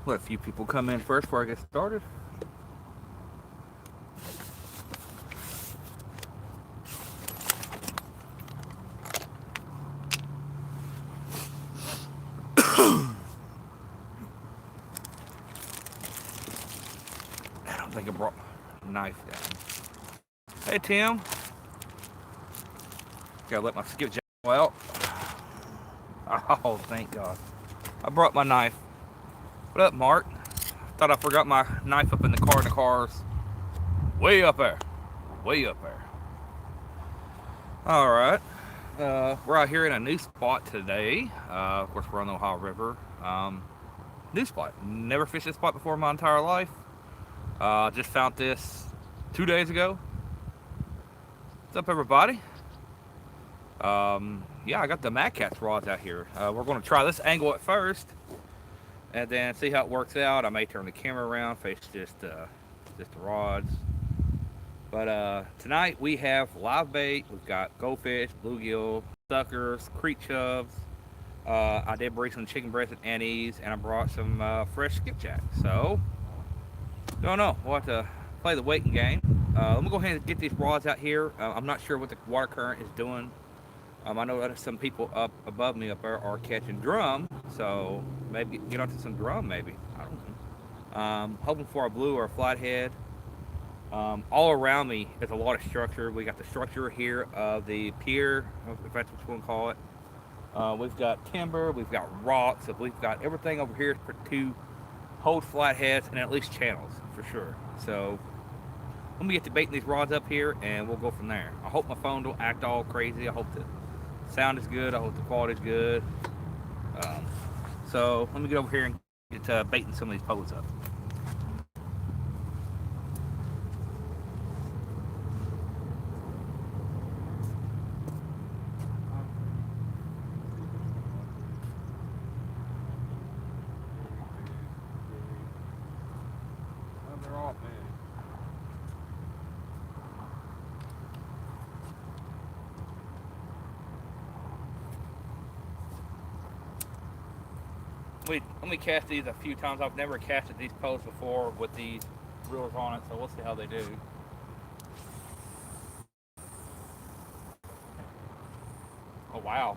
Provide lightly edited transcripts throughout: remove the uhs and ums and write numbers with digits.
Let a few people come in first before I get started. I don't think I brought my knife down. Hey Tim, gotta let my skip jack out. Oh, thank God. I brought my knife. What up, Mark? Thought I forgot my knife up in the car, and the car's way up there. Way up there. Alright. We're out here in a new spot today. Of course, we're on the Ohio River. New spot. Never fished this spot before in my entire life. Just found this 2 days ago. What's up, everybody? Yeah, I got the Mad Cat's rods out here. We're going to try this angle at first, and then see how it works out. I may turn the camera around, face just the rods. But tonight we have live bait. We've got goldfish, bluegill, suckers, creek chubs. I did bring some chicken breast and annies, and I brought some fresh skipjack. So, don't know. We'll have to play the waiting game. Let me go ahead and get these rods out here. I'm not sure what the water current is doing. I know that some people up above me up there are catching drum, so maybe get onto some drum. Maybe I don't know. Hoping for a blue or a flathead. All around me is a lot of structure. We got the structure here of the pier, if that's what you want to call it. We've got timber, we've got rocks, so we've got everything over here to hold flatheads and at least channels for sure. So let me get to baiting these rods up here, and we'll go from there. I hope my phone don't act all crazy. I hope the sound is good. I hope the quality is good. Um, so let me get over here and get to baiting some of these poles up. They're off, man. Let me cast these a few times. I've never casted these posts before with these reels on it, so we'll see how they do. Oh wow,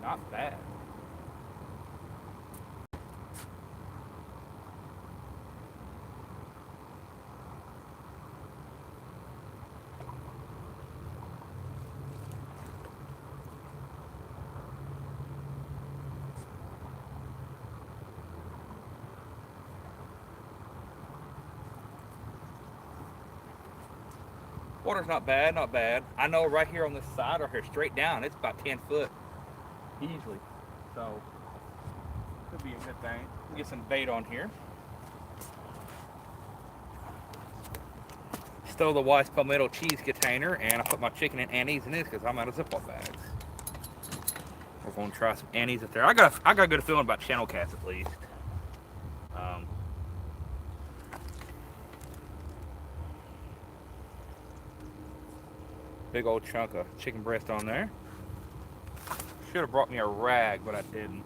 not bad. Water's not bad, not bad. I know right here on this side or here straight down, it's about 10 foot easily. So could be a good thing. We'll get some bait on here. Stole the Wise Palmetto cheese container, and I put my chicken and annies in this because I'm out of Ziploc bags. We're going to try some annies up there. I got a good feeling about channel cats at least. Um, Big old chunk of chicken breast on there. Should have brought me a rag, but I didn't.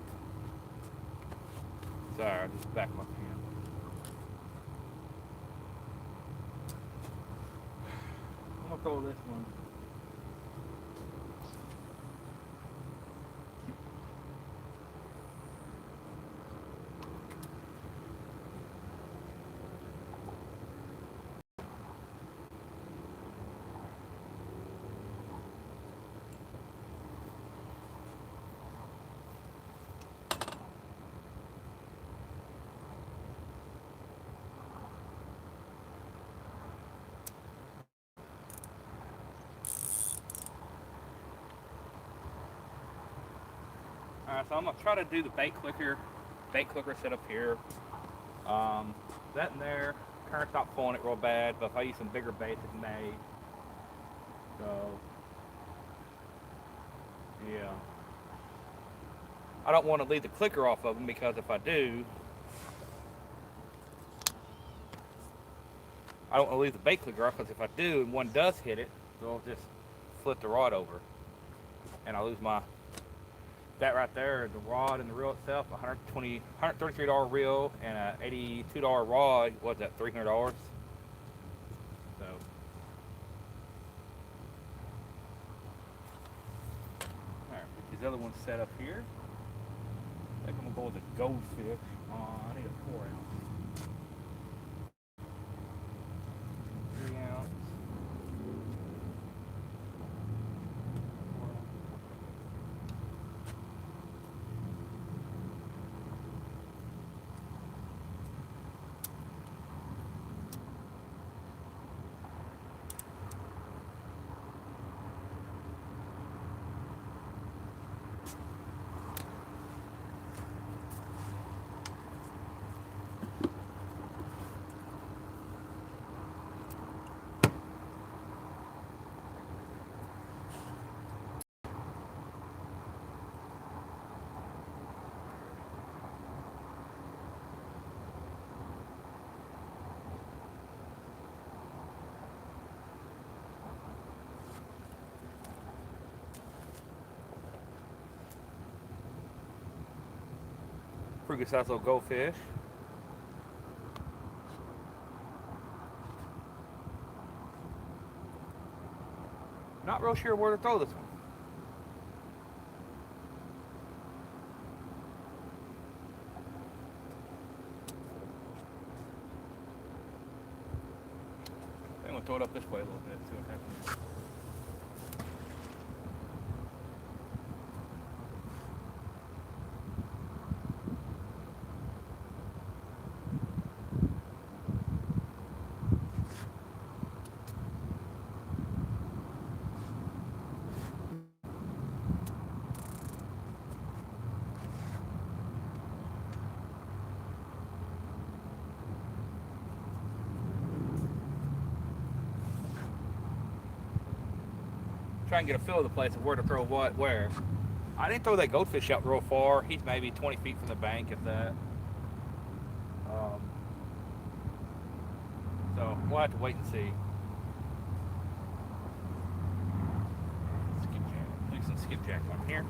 Sorry, I just backed my pan. I'm gonna throw this one. Alright, so I'm gonna try to do the bait clicker setup here. That in there, current's not pulling it real bad, but if I use some bigger baits, it may. So, yeah. I don't want to leave the clicker off of them because if I do, I don't want to leave the bait clicker off because if I do and one does hit it, it'll just flip the rod over and I lose my that right there, the rod and the reel itself, $133 reel and a $82 rod. What's that, $300? So, alright, put these other ones set up here. I think I'm gonna go with a goldfish. I need a 4-ounce. 3-ounce. Pretty good size little goldfish. Not real sure where to throw this one. I'm gonna throw it up this way a little bit, see what happens. Try and get a feel of the place of where to throw what, where. I didn't throw that goldfish out real far. He's maybe 20 feet from the bank, if that. So we'll have to wait and see. Skipjack. Leave some skipjack on here.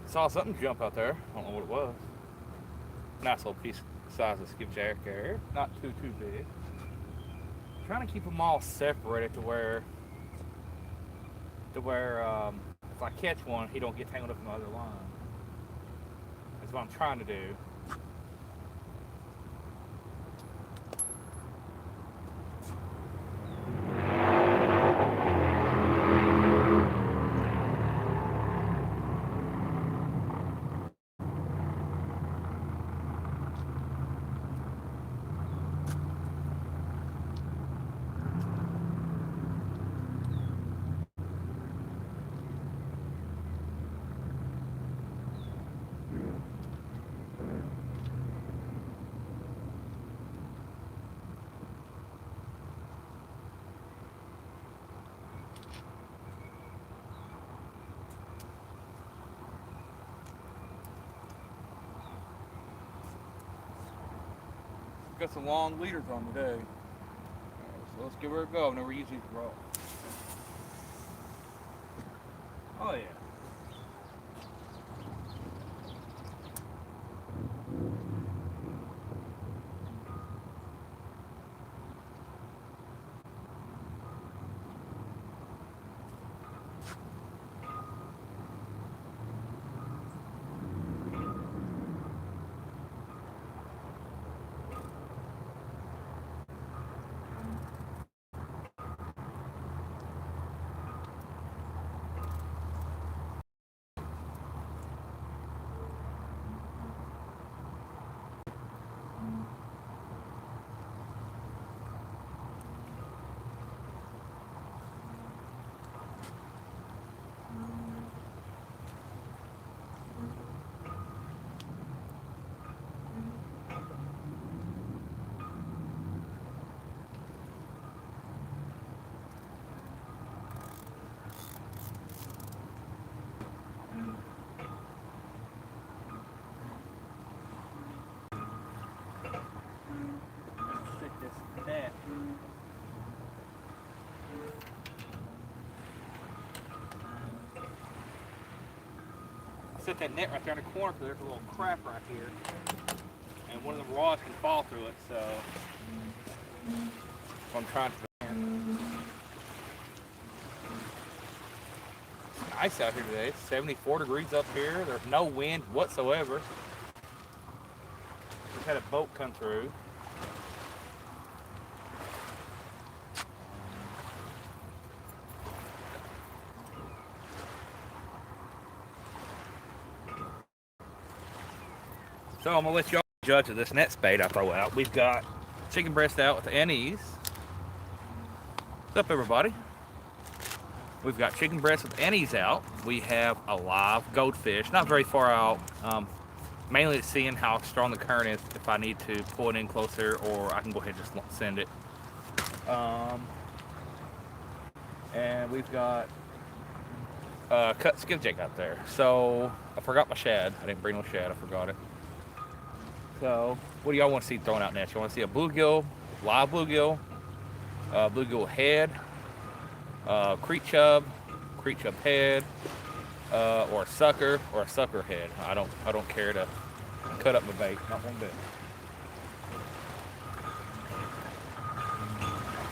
Saw something jump out there. I don't know what it was. Nice little piece size of skipjack there. Not too big. Trying to keep them all separated to where if I catch one, he don't get tangled up in the other line. That's what I'm trying to do. Got some long leaders on today. So let's give her a go. I've never used these raw. Oh yeah. Stick this net. Set that net right there in the corner because there's a little crack right here, and one of the rods can fall through it. So I'm trying to. It's nice out here today. It's 74 degrees up here. There's no wind whatsoever. Just had a boat come through. So I'm gonna let y'all judge of this net spade I throw out. We've got chicken breast out with the anise. What's up, everybody? We've got chicken breast with anise out. We have a live goldfish, not very far out. Mainly seeing how strong the current is, if I need to pull it in closer, or I can go ahead and just send it. And we've got cut skipjack out there. So I forgot my shad. I didn't bring no shad. I forgot it. So what do y'all want to see thrown out next? You want to see a bluegill, live bluegill, bluegill head, creek chub head, or a sucker head. I don't care to cut up my bait, not one bit.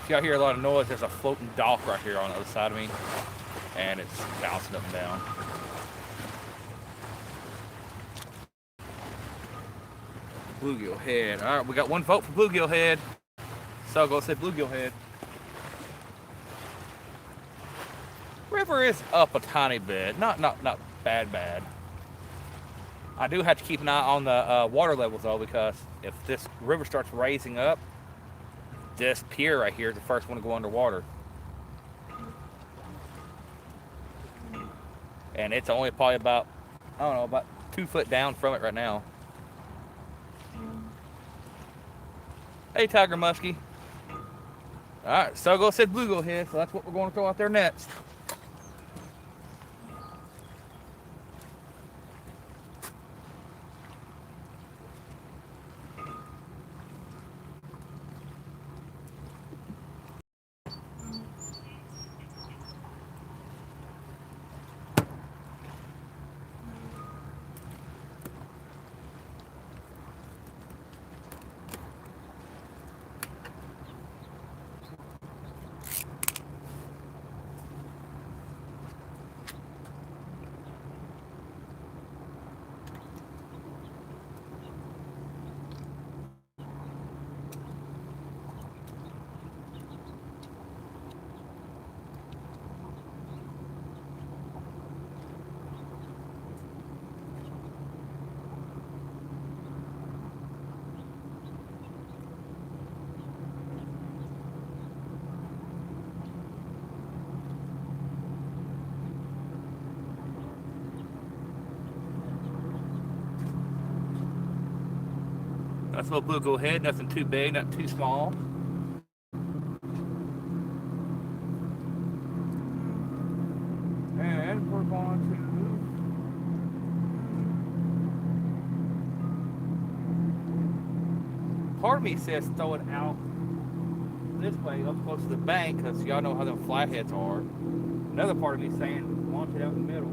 If y'all hear a lot of noise, there's a floating dock right here on the other side of me, and it's bouncing up and down. Bluegill head. All right, we got one vote for bluegill head. So go say bluegill head. River is up a tiny bit, not bad. I do have to keep an eye on the water levels though, because if this river starts raising up, this pier right here is the first one to go underwater. And it's only probably about, I don't know, about 2 foot down from it right now. Hey, Tiger Muskie. All right, Sogo said bluegill head, so that's what we're going to throw out there next. That's a little bluegill head, nothing too big, nothing too small. And we're going to... Part of me says throw it out this way, up close to the bank, because y'all know how them flatheads are. Another part of me saying launch it out in the middle. I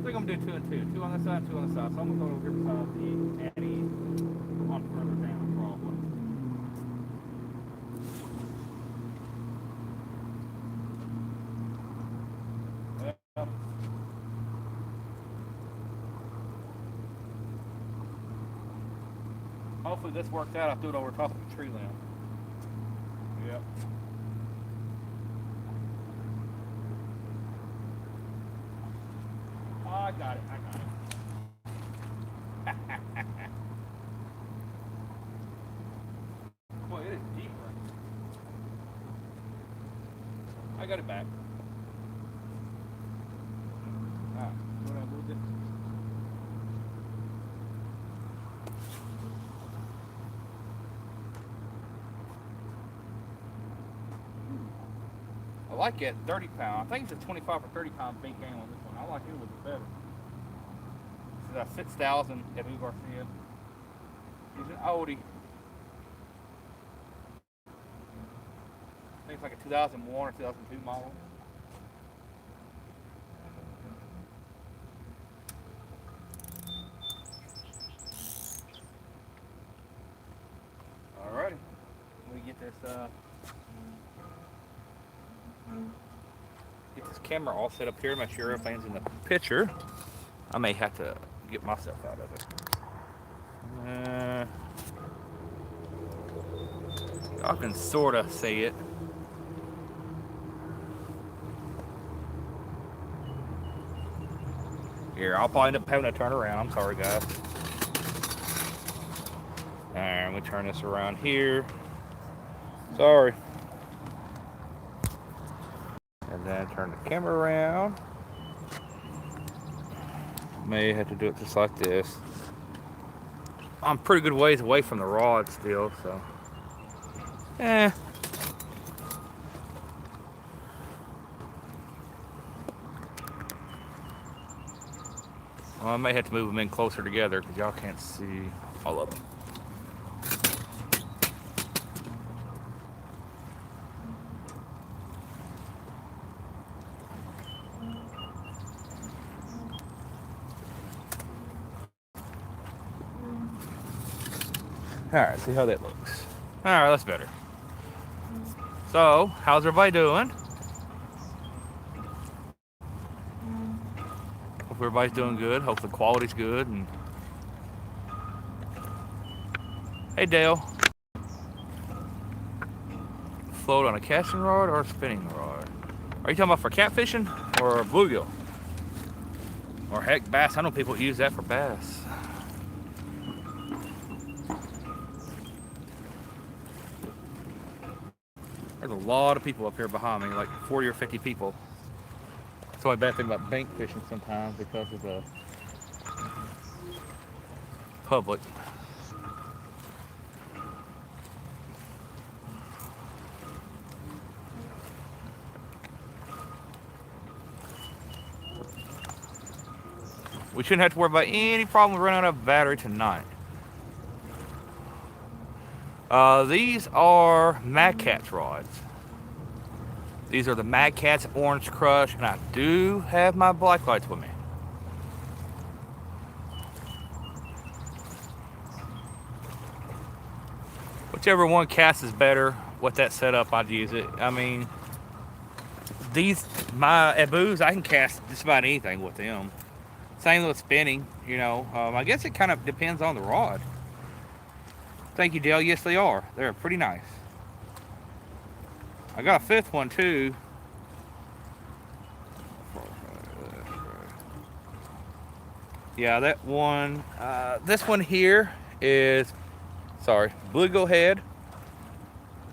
think I'm gonna do 2 and 2. 2 on this side, 2 on this side. So I'm gonna go over here beside the Annie on further down probably. Yep. Hopefully this worked out. I threw it over top of the tree limb. Yep. Oh, I got it. Boy, it is deep right now. I got it back. Alright, what I moved it. I like it, 30 pound. I think it's a 25 or 30 pound big game on this one. I like it a little bit better. This is a 6,000 Ebu Garcia. He's an oldie. I think it's like a 2001 or 2002 model. Alrighty. We get this camera all set up here, make sure everything's in the picture. I may have to get myself out of it. I can sort of see it. Here, I'll probably end up having to turn around. I'm sorry, guys. Alright, we turn this around here. Sorry. And then turn the camera around. May have to do it just like this. I'm pretty good ways away from the rod still, so. Well, I may have to move them in closer together because y'all can't see all of them. Alright, see how that looks. Alright, that's better. So, how's everybody doing? Hope everybody's doing good. Hope the quality's good. And hey, Dale. Float on a casting rod or a spinning rod? Are you talking about for catfishing or bluegill? Or heck, bass? I know people use that for bass. There's a lot of people up here behind me, like 40 or 50 people. That's the only bad thing about bank fishing sometimes because of the public. We shouldn't have to worry about any problem with running out of battery tonight. These are Mad Catz rods. These are the Mad Catz Orange Crush, and I do have my black lights with me. Whichever one casts is better, with that setup, I'd use it. I mean, my Ebus, I can cast just about anything with them. Same with spinning, you know. I guess it kind of depends on the rod. Thank you, Dale. Yes, they are. They're pretty nice. I got a fifth one, too. Yeah, that one. This one here is, bluegill head,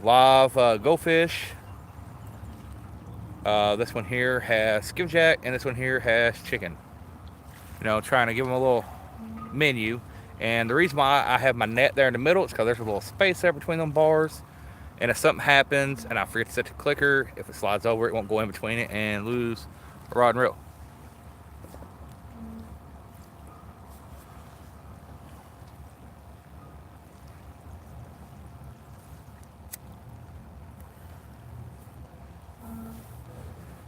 live goldfish. This one here has skipjack, and this one here has chicken. You know, trying to give them a little menu. And the reason why I have my net there in the middle is because there's a little space there between them bars. And if something happens and I forget to set the clicker, if it slides over, it won't go in between it and lose a rod and reel.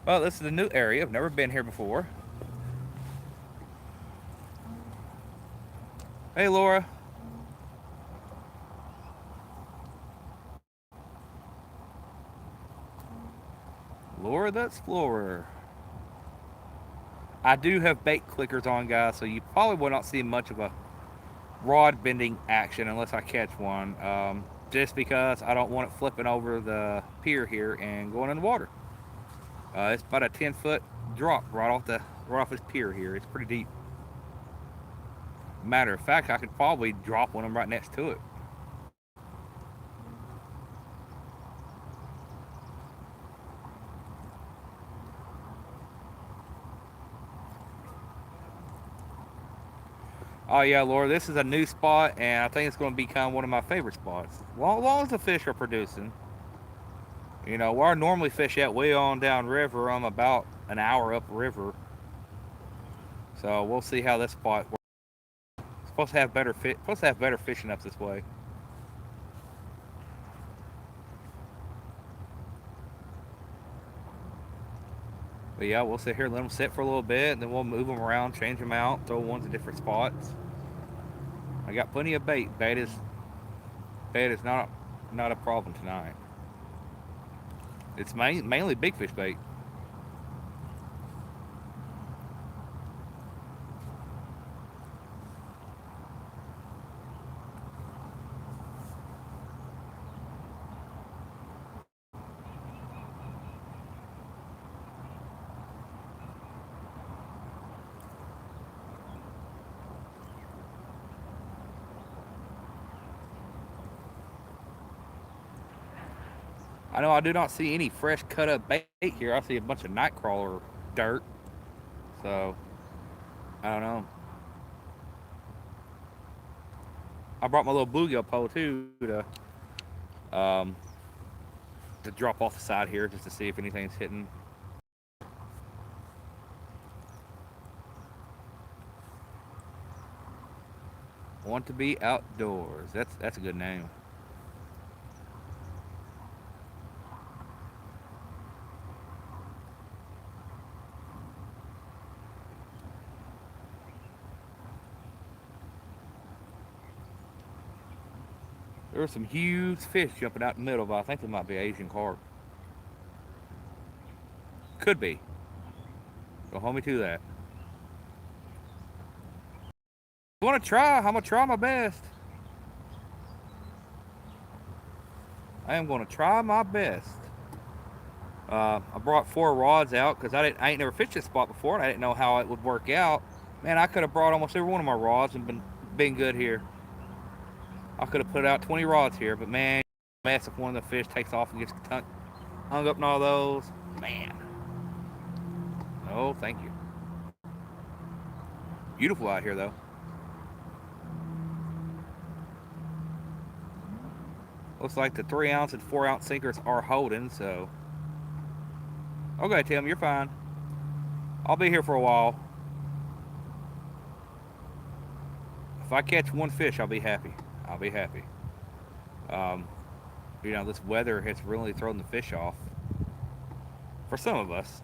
Well, this is a new area. I've never been here before. Hey, Laura. Laura the Explorer. I do have bait clickers on, guys, so you probably will not see much of a rod bending action unless I catch one. Just because I don't want it flipping over the pier here and going in the water. It's about a 10-foot drop right off this pier here. It's pretty deep. Matter of fact, I could probably drop one of them right next to it. Oh yeah, Laura, this is a new spot, and I think it's going to become one of my favorite spots. As long as the fish are producing. You know, where I normally fish at way on down river, I'm about an hour up river. So we'll see how this spot works. It's supposed to have better fishing up this way. But yeah, we'll sit here, let them sit for a little bit, and then we'll move them around, change them out, throw ones in different spots. I got plenty of bait. Bait is not a problem tonight. It's mainly big fish bait. I know I do not see any fresh cut up bait here. I see a bunch of nightcrawler dirt. So I don't know. I brought my little bluegill pole too um, to drop off the side here just to see if anything's hitting. Want to be outdoors. That's a good name. There were some huge fish jumping out in the middle, but I think they might be Asian carp. Could be. Don't hold me to that. I want to try. I'm gonna try my best. I am gonna try my best. I brought 4 rods out because I ain't never fished this spot before, and I didn't know how it would work out. Man, I could have brought almost every one of my rods and been good here. I could have put out 20 rods here, but man, mess if one of the fish takes off and gets hung up in all those. Man, no, thank you. Beautiful out here though. Looks like the 3 ounce and 4 ounce sinkers are holding, so. Okay, Tim, you're fine. I'll be here for a while. If I catch one fish, I'll be happy. I'll be happy. Um, this weather has really thrown the fish off. For some of us.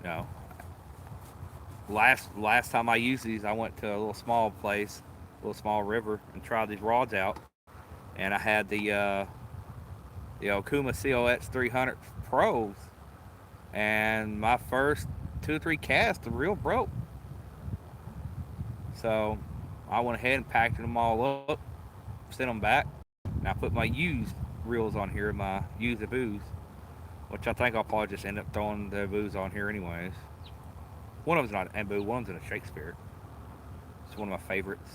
You know, last time I used these, I went to a little small place, a little small river, and tried these rods out. And I had the Okuma COX 300 Pros, and my first 2 or 3 casts, the reel broke. So I went ahead and packed them all up, sent them back, and I put my used reels on here, my used booze, which I think I'll probably just end up throwing the booze on here anyways. One of them's not an Ambu, one's in a Shakespeare. It's one of my favorites.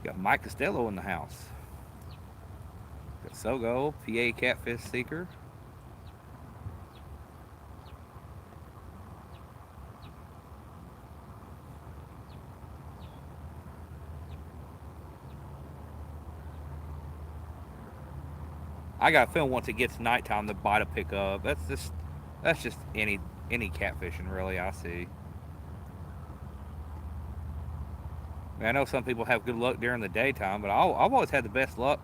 Got Mike Costello in the house. Got Sogo, PA Catfish Seeker. I got a feeling once it gets nighttime, the bite will pick up. That's just any catfishing really I see. I know some people have good luck during the daytime, but I've always had the best luck.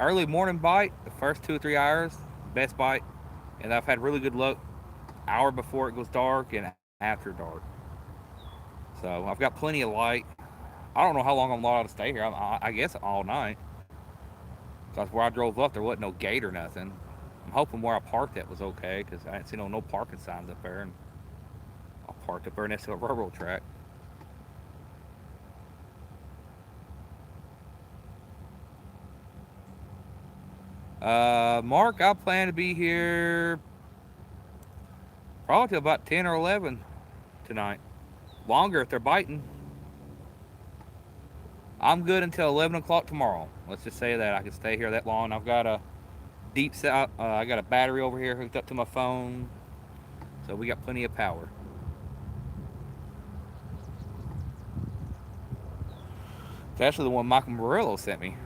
Early morning bite, the first 2 or 3 hours, best bite, and I've had really good luck hour before it goes dark and after dark. So I've got plenty of light. I don't know how long I'm allowed to stay here. I guess all night. Because where I drove up, there wasn't no gate or nothing. I'm hoping where I parked at was okay, because I didn't see no parking signs up there. And I parked up there next to a railroad track. Mark, I plan to be here probably till about 10 or 11 tonight. Longer if they're biting. I'm good until 11 o'clock tomorrow. Let's just say that I can stay here that long. I've got a deep set. I got a battery over here hooked up to my phone, so we got plenty of power. It's actually the one Michael Murillo sent me.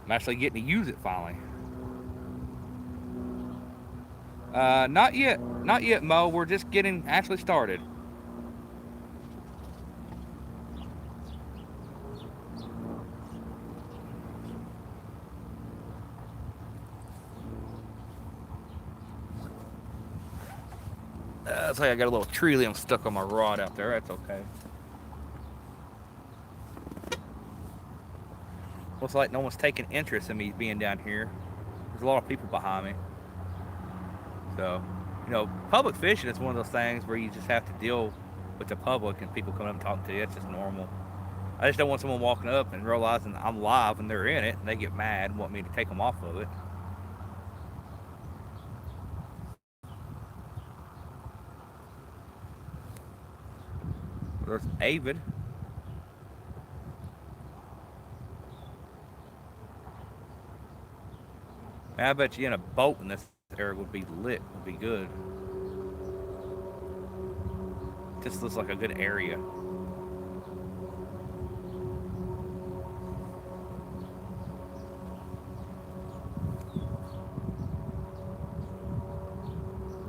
I'm actually getting to use it finally. Not yet, Mo. We're just getting actually started. Looks like I got a little tree limb stuck on my rod out there. That's okay. Looks like no one's taking interest in me being down here. There's a lot of people behind me. So, public fishing is one of those things where you just have to deal with the public and people coming up and talking to you. That's just normal. I just don't want someone walking up and realizing I'm live and they're in it and they get mad and want me to take them off of it. There's Avid. Man, I bet you in a boat in this area would be lit, would be good. Just looks like a good area.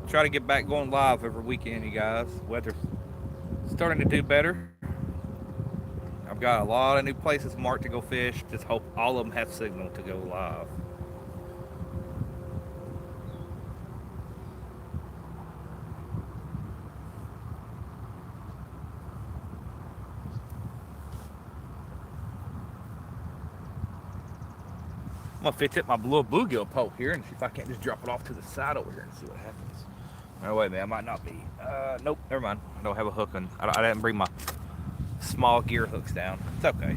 Try to get back going live every weekend, you guys. Weather's starting to do better. I've got a lot of new places marked to go fish. Just hope all of them have signal to go live. I'm gonna fix up my little bluegill poke here and see if I can't just drop it off to the side over here and see what happens. No, wait a minute, I might not be. Nope, never mind. I don't have a hook on. I didn't bring my small gear hooks down. It's okay.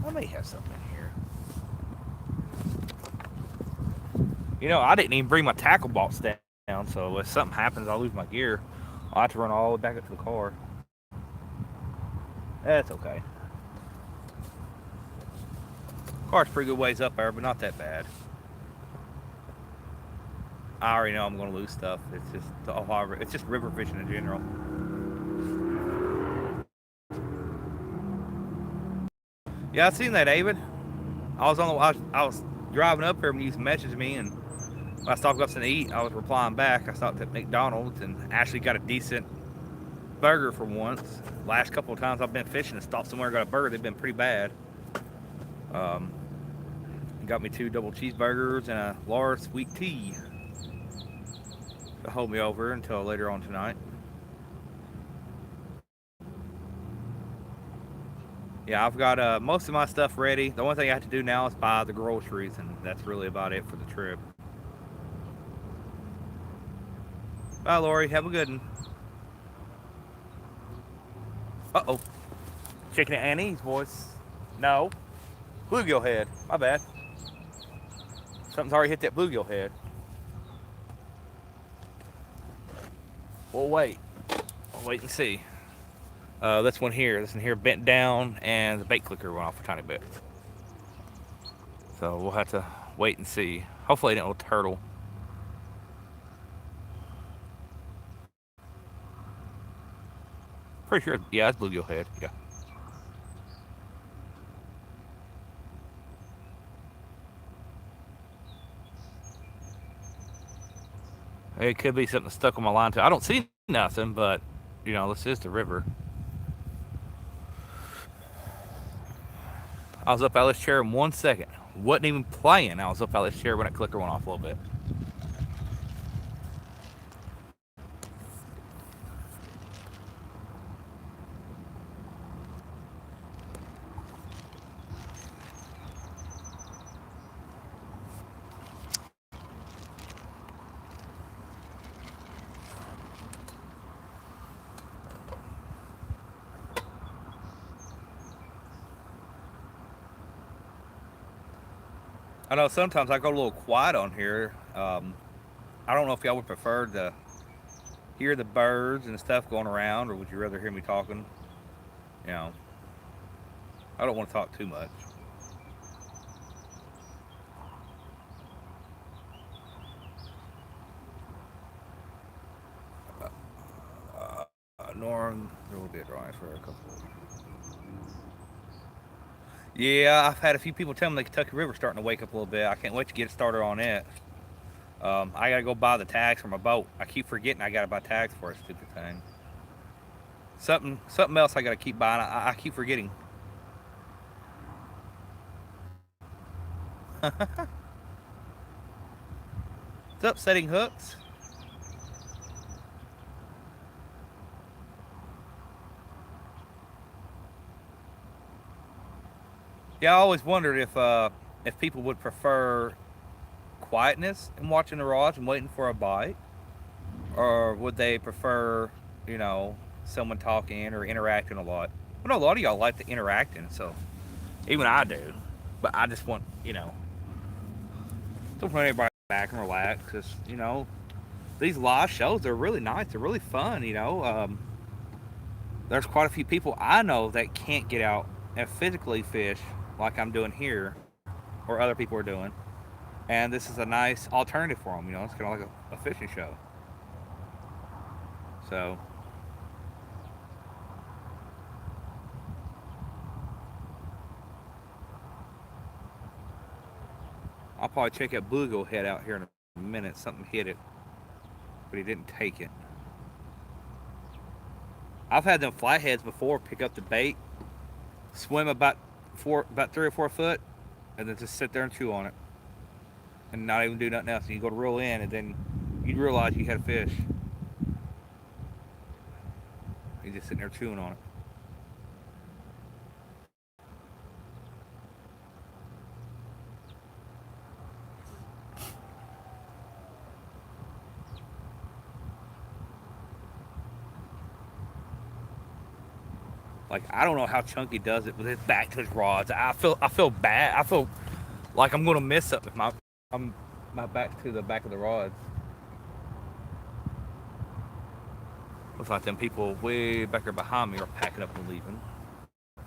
I may have something in here. I didn't even bring my tackle box down, so if something happens, I'll lose my gear. I'll have to run all the way back up to the car. That's okay. Car's pretty good ways up there, but not that bad. I already know I'm going to lose stuff. It's just river fishing in general. Yeah, I seen that, David. I was driving up here when you messaged me, and when I stopped up something to eat, I was replying back. I stopped at McDonald's and actually got a decent burger for once. Last couple of times I've been fishing and stopped somewhere and got a burger, they've been pretty bad. Got me 2 double cheeseburgers and a large sweet tea to hold me over until later on tonight. Yeah, I've got most of my stuff ready. The only thing I have to do now is buy the groceries, and that's really about it for the trip. Bye, Lori. Have a good one. Uh-oh. Chicken at Annie's, boys. No. Bluegill head. My bad. Something's already hit that bluegill head. We'll wait. I'll wait and see. This one here bent down, and the bait clicker went off a tiny bit. So we'll have to wait and see. Hopefully it ain't no turtle. Pretty sure, yeah, it's bluegill head, yeah. It could be something stuck on my line too. I don't see nothing, but this is the river. I was up out of this chair in 1 second. Wasn't even playing. I was up out of this chair when that clicker went off a little bit. I know sometimes I go a little quiet on here. I don't know if y'all would prefer to hear the birds and stuff going around, or would you rather hear me talking? You know, I don't want to talk too much. Norm, there will be a drawing for a couple. Yeah, I've had a few people tell me the Kentucky River's starting to wake up a little bit. I can't wait to get started on it. I gotta go buy the tags for my boat. I keep forgetting I gotta buy tags for a stupid thing. Something else I gotta keep buying. I keep forgetting. It's upsetting hooks. Yeah, I always wondered if people would prefer quietness and watching the rods and waiting for a bite, or would they prefer, you know, someone talking or interacting a lot? I know a lot of y'all like the interacting, so even I do. But I just want, don't want everybody back and relax, because these live shows, they're really nice. They're really fun. There's quite a few people I know that can't get out and physically fish like I'm doing here, or other people are doing. And this is a nice alternative for them. It's kind of like a fishing show. So I'll probably check that bluegill head out here in a minute. Something hit it, but he didn't take it. I've had them flatheads before pick up the bait, swim about 3 or 4 foot, and then just sit there and chew on it, and not even do nothing else. And you go to reel in, and then you'd realize you had a fish. You're just sitting there chewing on it. Like, I don't know how Chunky does it with his back to his rods. I feel bad. I feel like I'm gonna miss something if my back's to the back of the rods. Looks like them people way back there behind me are packing up and leaving. I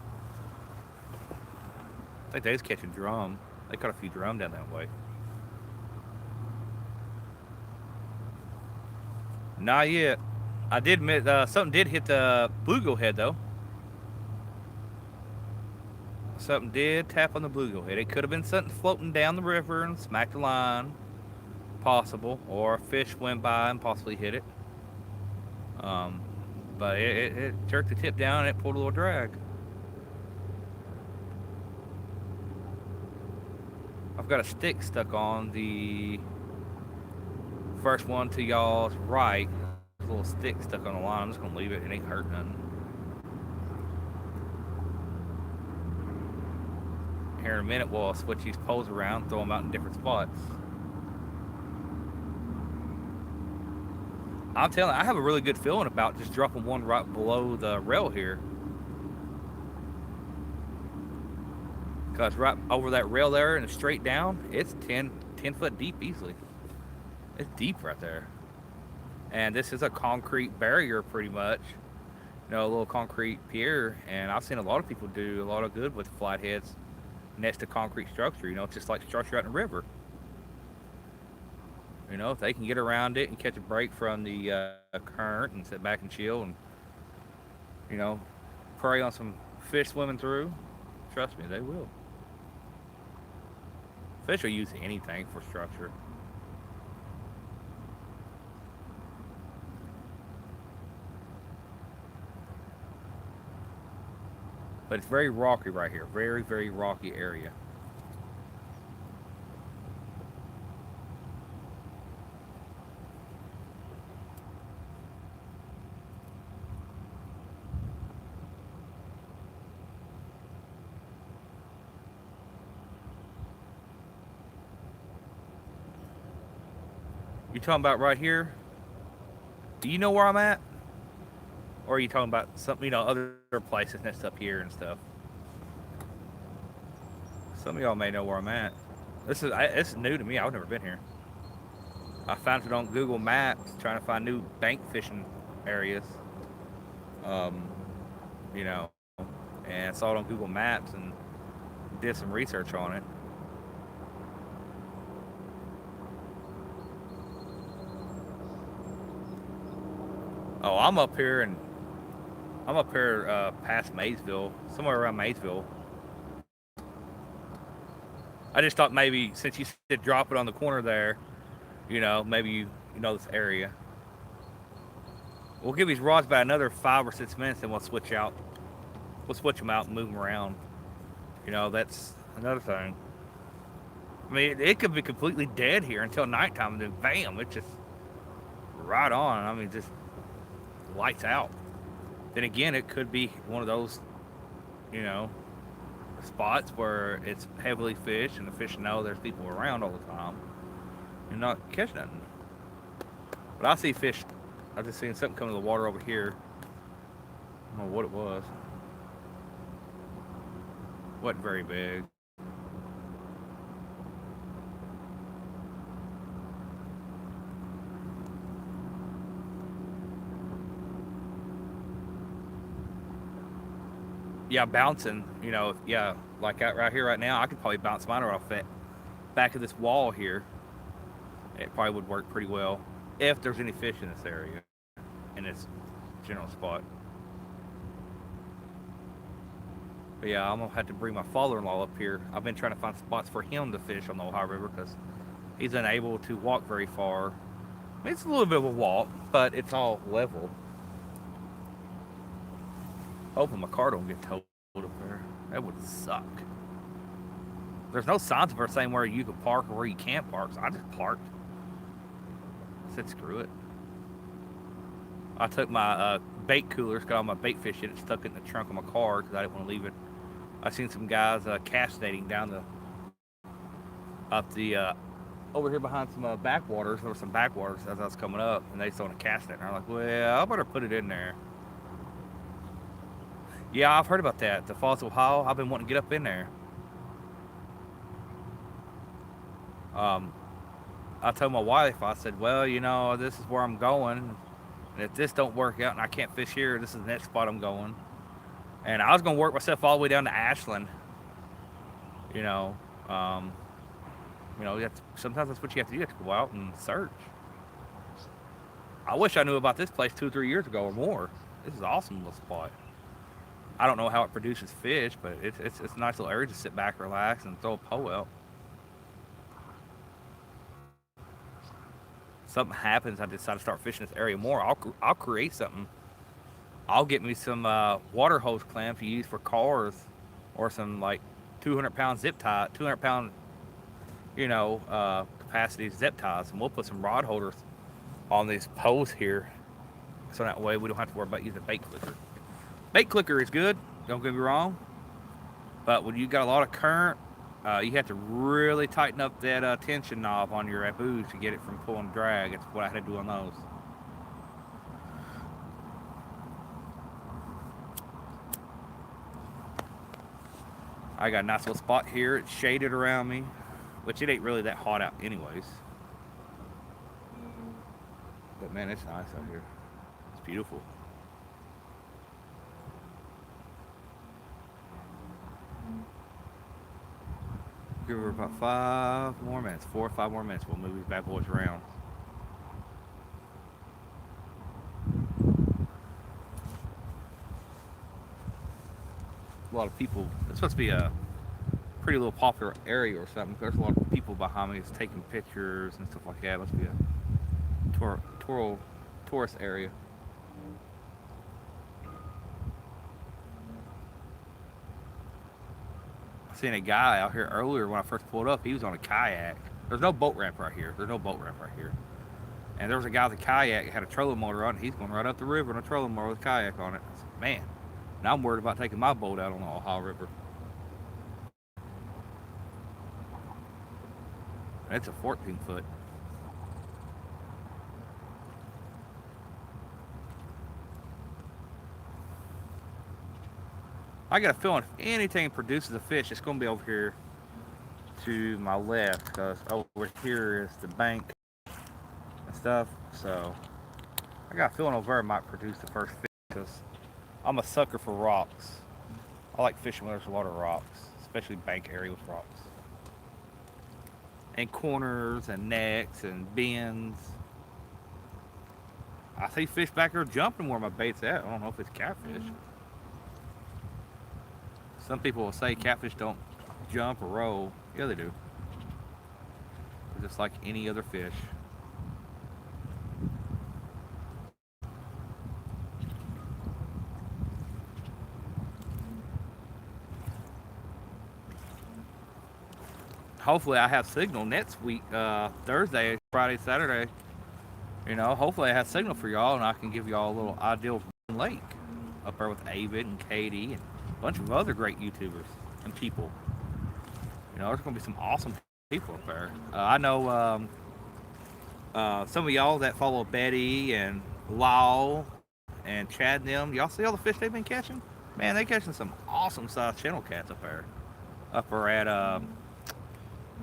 think they was catching drum. They caught a few drum down that way. Not yet. I did admit something did hit the bluegill head though. Something did tap on the bluegill head. It could have been something floating down the river and smacked the line, possible, or a fish went by and possibly hit it. Um, but it jerked the tip down and it pulled a little drag. I've got a stick stuck on the first one to y'all's right. There's a little stick stuck on the line. I'm just gonna leave it. It ain't hurt nothing. Here in a minute, we'll switch these poles around, throw them out in different spots. I'm telling you, I have a really good feeling about just dropping one right below the rail here. Because right over that rail there and straight down, it's 10 foot deep easily. It's deep right there. And this is a concrete barrier pretty much. A little concrete pier. And I've seen a lot of people do a lot of good with flatheads next to concrete structure. It's just like structure out in the river. If they can get around it and catch a break from the current and sit back and chill and, prey on some fish swimming through, trust me, they will. Fish will use anything for structure. but it's very rocky right here. Very, very rocky area. You talking about right here? Do you know where I'm at? Or are you talking about some, other places next up here and stuff? Some of y'all may know where I'm at. It's new to me. I've never been here. I found it on Google Maps trying to find new bank fishing areas. Um, you know, and saw it on Google Maps and did some research on it. Oh, I'm up here past Maysville, somewhere around Maysville. I just thought maybe since you said drop it on the corner there, maybe you know this area. We'll give these rods about another 5 or 6 minutes, and we'll switch out. We'll switch them out and move them around. That's another thing. I mean, it could be completely dead here until nighttime, and then bam, it's just right on. I mean, just lights out. Then again, it could be one of those, you know, spots where it's heavily fished and the fish know there's people around all the time and not catch nothing. But I see fish. I just seen something come to the water over here. I don't know what it was. Wasn't very big. Yeah, bouncing. Yeah, like out right here, right now, I could probably bounce mine off that back of this wall here. It probably would work pretty well if there's any fish in this area, in this general spot. But yeah, I'm gonna have to bring my father-in-law up here. I've been trying to find spots for him to fish on the Ohio River because he's unable to walk very far. I mean, it's a little bit of a walk, but it's all level. Hoping my car don't get towed up there. That would suck. There's no signs of her saying where you can park or where you can't park, so I just parked. I said screw it. I took my bait coolers, got all my bait fish in it, stuck it in the trunk of my car because I didn't want to leave it. I seen some guys castating down the up the over here behind some backwaters. There were some backwaters as I was coming up, and they started casting. I'm like, well, I better put it in there. Yeah, I've heard about that. The Falls of Ohio. I've been wanting to get up in there. Um, I told my wife, I said, well, this is where I'm going, and if this don't work out and I can't fish here, this is the next spot I'm going. And I was gonna work myself all the way down to Ashland. You know, um, sometimes that's what you have to do. You have to go out and search. I wish I knew about this place 2 or 3 years ago or more. This is an awesome little spot. I don't know how it produces fish, but it's a nice little area to sit back, relax, and throw a pole out. Something happens, I decide to start fishing this area more. I'll create something. I'll get me some water hose clamps to use for cars, or some like 200-pound zip tie, 200-pound capacity zip ties, and we'll put some rod holders on these poles here, so that way we don't have to worry about using bait clicker. Bait clicker is good, don't get me wrong, but when you got a lot of current, you have to really tighten up that tension knob on your boots to get it from pulling drag. That's what I had to do on those. I got a nice little spot here. It's shaded around me, which it ain't really that hot out anyways. But man, it's nice out here. It's beautiful. Give her about 5 more minutes, 4 or 5 more minutes. We'll move these bad boys around. A lot of people. It's supposed to be a pretty little popular area or something. There's a lot of people behind me that's taking pictures and stuff like that. It must be a tourist area. Seen a guy out here earlier when I first pulled up. He was on a kayak. There's no boat ramp right here. There's no boat ramp right here. And there was a guy with a kayak that had a trolling motor on it. He's going right up the river on a trolling motor with a kayak on it. I said, man, now I'm worried about taking my boat out on the Ohio River. And it's a 14-foot. I got a feeling if anything produces a fish, it's going to be over here to my left, because over here is the bank and stuff. So I got a feeling over there might produce the first fish, because I'm a sucker for rocks. I like fishing where there's a lot of rocks, especially bank area with rocks. And corners and necks and bends. I see fish back there jumping where my bait's at. I don't know if it's catfish. Some people will say catfish don't jump or roll. Yeah, they do. They're just like any other fish. Hopefully I have signal next week, Thursday, Friday, Saturday. You know, hopefully I have signal for y'all and I can give y'all a little ideal lake up there with Avid and Katie and a bunch of other great YouTubers and people. You know, there's going to be some awesome people up there. I know some of y'all that follow Betty and Lyle and Chad and them. Y'all see all the fish they've been catching? Man, they catching some awesome sized channel cats up there. Up there at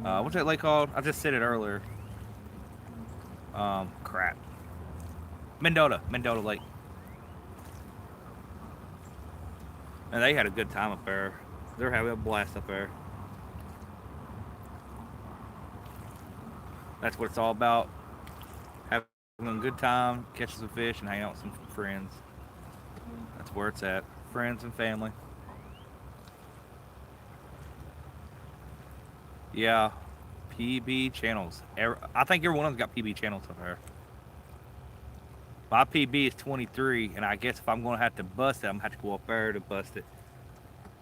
what's that lake called? I just said it earlier. Crap. Mendota Lake. And they had a good time up there. They're having a blast up there. That's what it's all about. Having a good time, catching some fish, and hanging out with some friends. That's where it's at. Friends and family. Yeah, PB channels. I think every one of them got PB channels up there. My PB is 23, and I guess if I'm going to have to bust it, I'm going to have to go up there to bust it.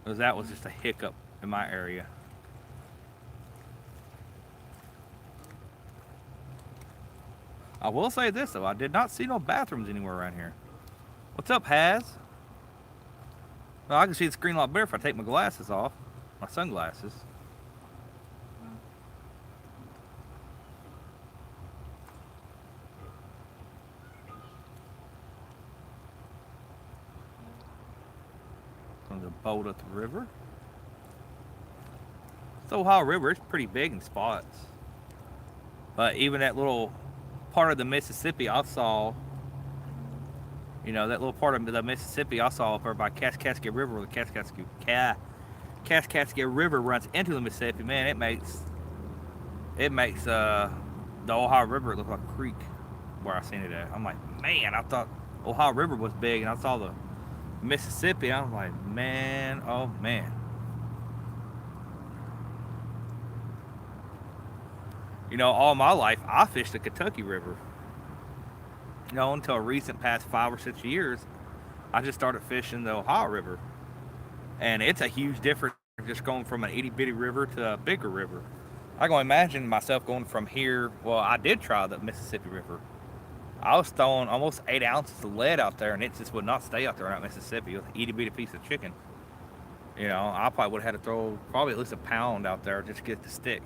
Because that was just a hiccup in my area. I will say this, though. I did not see no bathrooms anywhere around here. What's up, Haz? Well, I can see the screen a lot better if I take my glasses off. My sunglasses. The boat at the river. The Ohio River is pretty big in spots. But even that little part of the Mississippi I saw, you know, that little part of the Mississippi I saw up there by Kaskaskia River, where the Kaskaskia River runs into the Mississippi, man, it makes the Ohio River look like a creek where I seen it at. I'm like, man, I thought Ohio River was big, and I saw the Mississippi. I was like, man, oh man. You know, all my life I fished the Kentucky River. You know, until recent past 5 or 6 years, I just started fishing the Ohio River, and it's a huge difference just going from an itty bitty river to a bigger river. I can imagine myself going from here. Well, I did try the Mississippi River. I was throwing almost 8 ounces of lead out there, and it just would not stay out there in Mississippi. It was an itty bitty piece of chicken. You know, I probably would have had to throw probably at least a pound out there just to get the stick.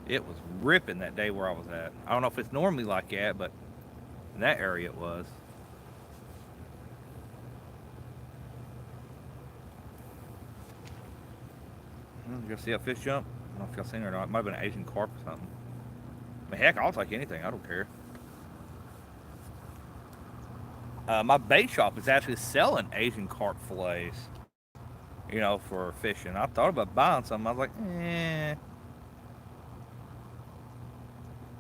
It was ripping that day where I was at. I don't know if it's normally like that, but in that area it was. You see a fish jump? I don't know if y'all seen it or not. It might have been an Asian carp or something. I mean, heck, I'll take anything. I don't care. My bait shop is actually selling Asian carp fillets, you know, for fishing. I thought about buying some. I was like, eh.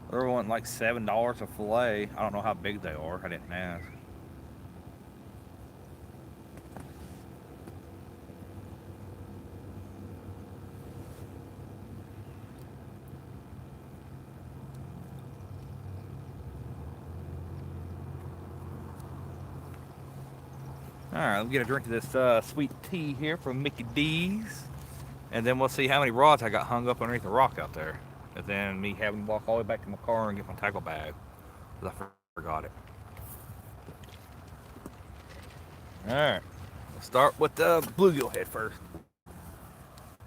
They were wanting like $7 a fillet. I don't know how big they are. I didn't ask. right, let me get a drink of this sweet tea here from Mickey D's. And then we'll see how many rods I got hung up underneath the rock out there. And then me having to walk all the way back to my car and get my tackle bag. Because I forgot it. Alright. We'll start with the bluegill head first.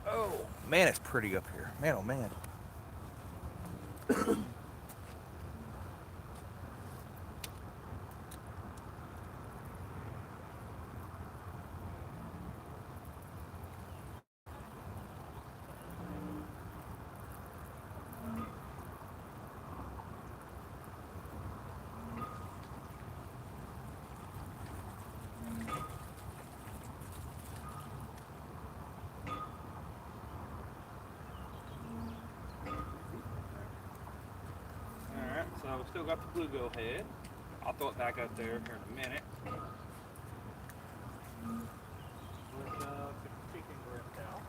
Oh, man, it's pretty up here. Man, oh, man. Alright, so we still got the bluegill head. I'll throw it back up there here in a minute. Let's get the chicken breast out.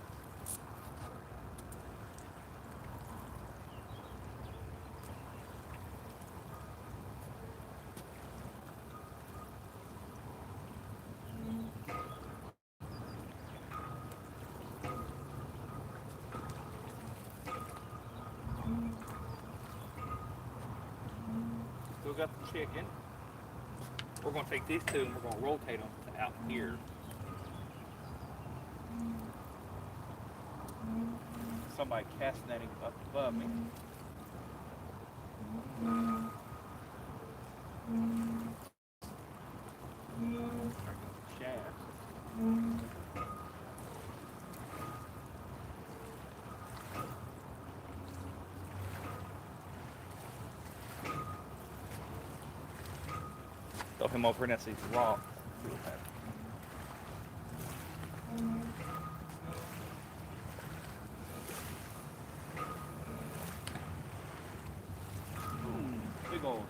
Still got the chicken. We're going to take these two and we're going to rotate them to out here. Somebody castaneting up above me. Shafts. Throw him over and see these rocks. Big old.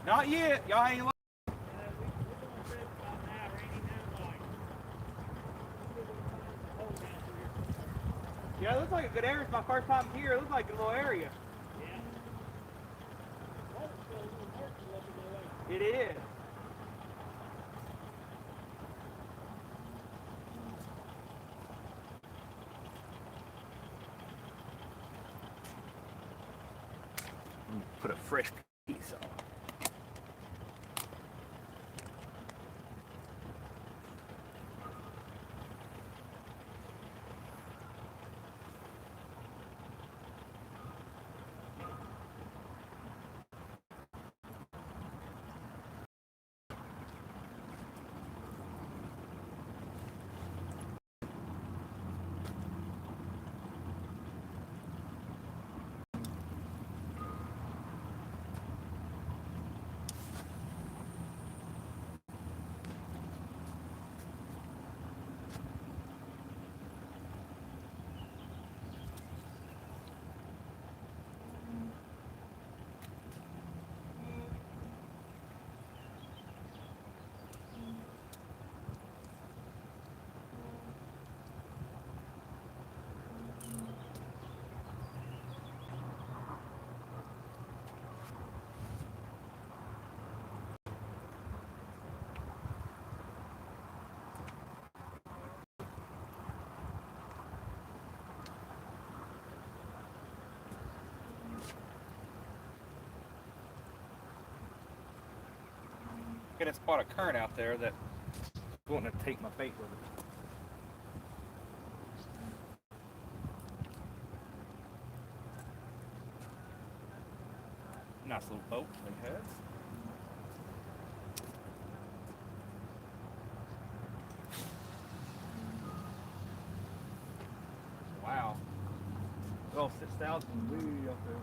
Not yet. Y'all ain't. Yeah, it looks like a good area. It's my first time here. It looks like a little area. Yeah. It is. Put a fresh piece on. Get a spot of current out there that's wanting to take my bait with it. Nice little boat they had. Wow. Oh, 6,000 way up there.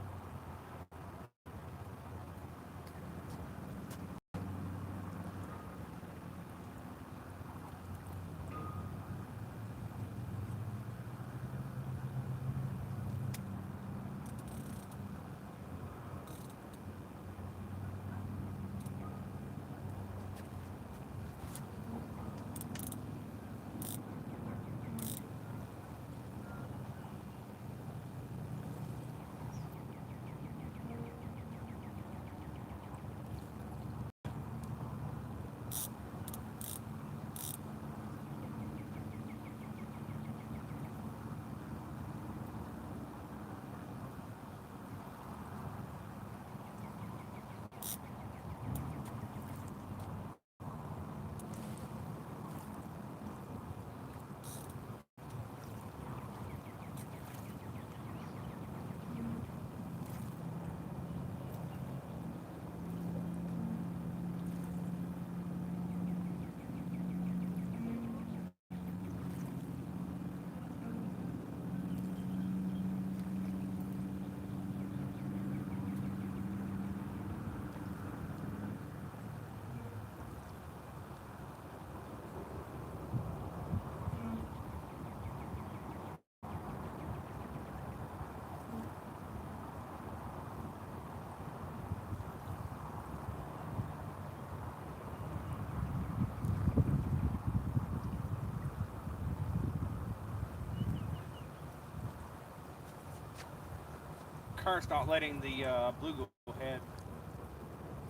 Current's not letting the bluegill head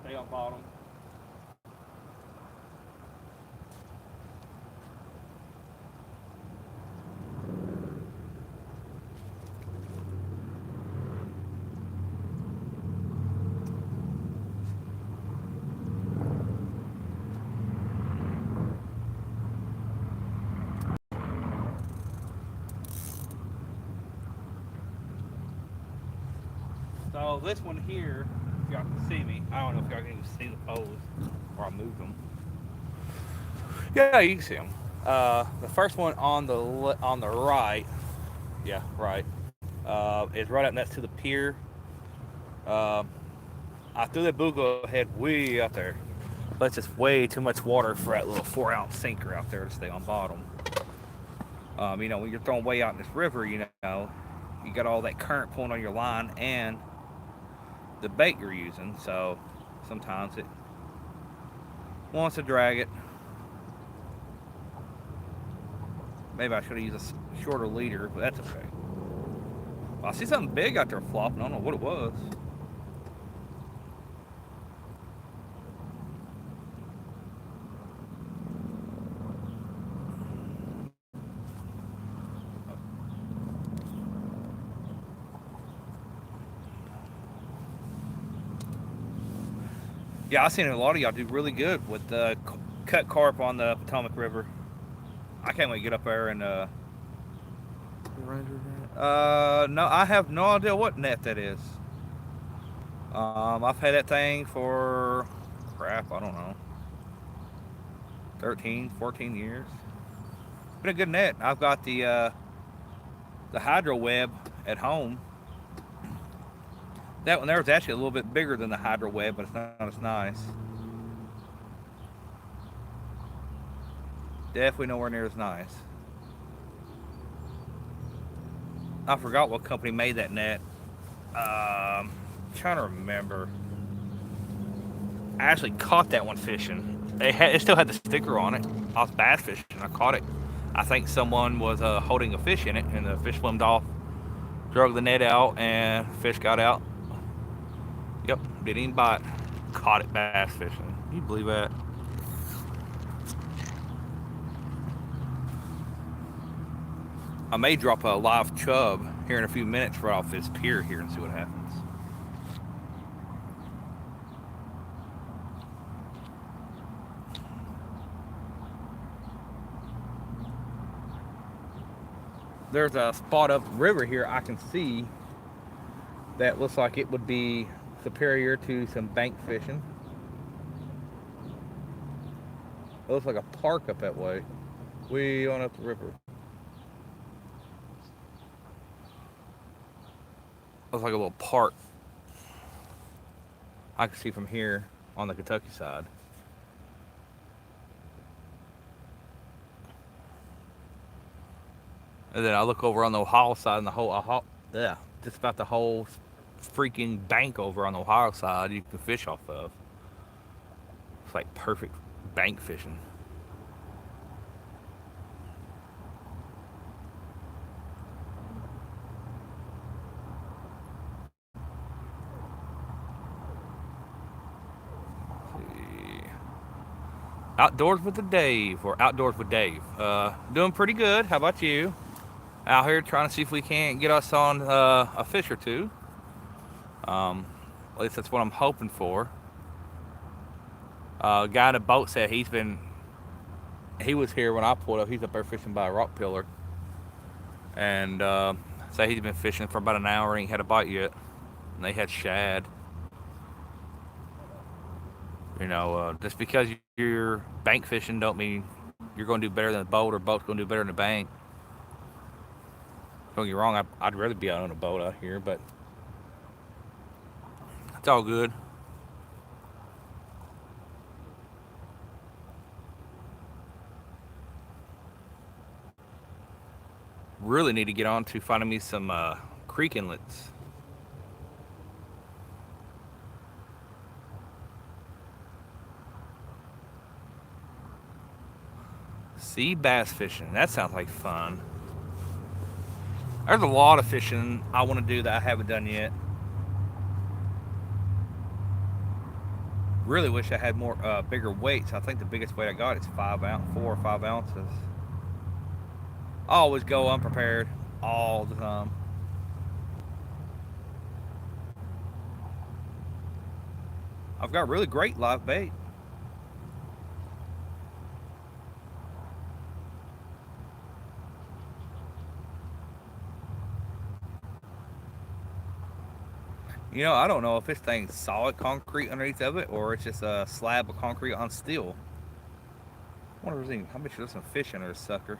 stay on bottom. So this one here, if y'all can see me, I don't know if y'all can even see the poles, or I moved them. Yeah, you can see them. The first one on the right, yeah, right, is right up next to the pier. I threw the bluegill head way out there. That's just way too much water for that little 4-ounce sinker out there to stay on bottom. You know, when you're throwing way out in this river, you know, you got all that current pulling on your line and the bait you're using, so sometimes it wants to drag it. Maybe I should have used a shorter leader, but that's okay. Well, I see something big out there flopping. I don't know what it was. Yeah, I've seen a lot of y'all do really good with cut carp on the Potomac River. I can't wait to get up there and no, I have no idea what net that is. I've had that thing for crap, I don't know, 13, 14 years. Been a good net. I've got the hydro web at home. That one there is actually a little bit bigger than the hydro web, but it's not as nice. Definitely nowhere near as nice. I forgot what company made that net. Trying to remember. I actually caught that one fishing. It still had the sticker on it. I was bass fishing. I caught it. I think someone was holding a fish in it, and the fish swimed off, drug the net out, and fish got out. Yep, didn't even bite. Caught it bass fishing. Can you believe that? I may drop a live chub here in a few minutes right off this pier here and see what happens. there's a spot up river here I can see that looks like it would be superior to some bank fishing. It looks like a park up that way, way on up the river. Looks like a little park I can see from here on the Kentucky side. And then I look over on the Ohio side, and the whole Ohio, yeah, just about the whole freaking bank over on the Ohio side you can fish off of. It's like perfect bank fishing. Outdoors with the Dave, or Outdoors with Dave. Doing pretty good. How about you? Out here trying to see if we can't get us on a fish or two. At least that's what I'm hoping for. A guy in a boat said he was here when I pulled up. He's up there fishing by a rock pillar, and say he's been fishing for about an hour and he had a bite yet. And they had shad. Just because you're bank fishing don't mean you're going to do better than the boat, or boat's going to do better than the bank. Don't get me wrong, I'd rather be out on a boat out here, but it's all good. Really need to get on to finding me some creek inlets. Sea bass fishing. That sounds like fun. There's a lot of fishing I want to do that I haven't done yet. Really wish I had more bigger weights. I think the biggest weight I got is 4 or 5 ounces. I always go unprepared all the time. I've got really great live bait. I don't know if this thing's solid concrete underneath of it, or it's just a slab of concrete on steel. I wonder how much there's some fish under this sucker.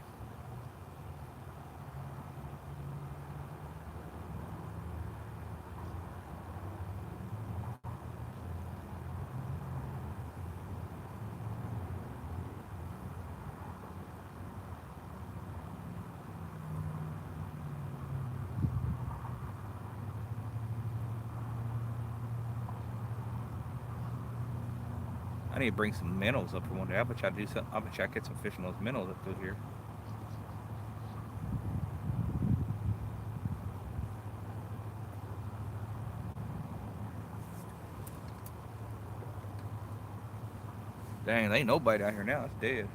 I need to bring some minnows up for one day. I bet you I do some. I bet you I get some fish on those minnows up through here. Dang, there ain't nobody out here now. It's dead.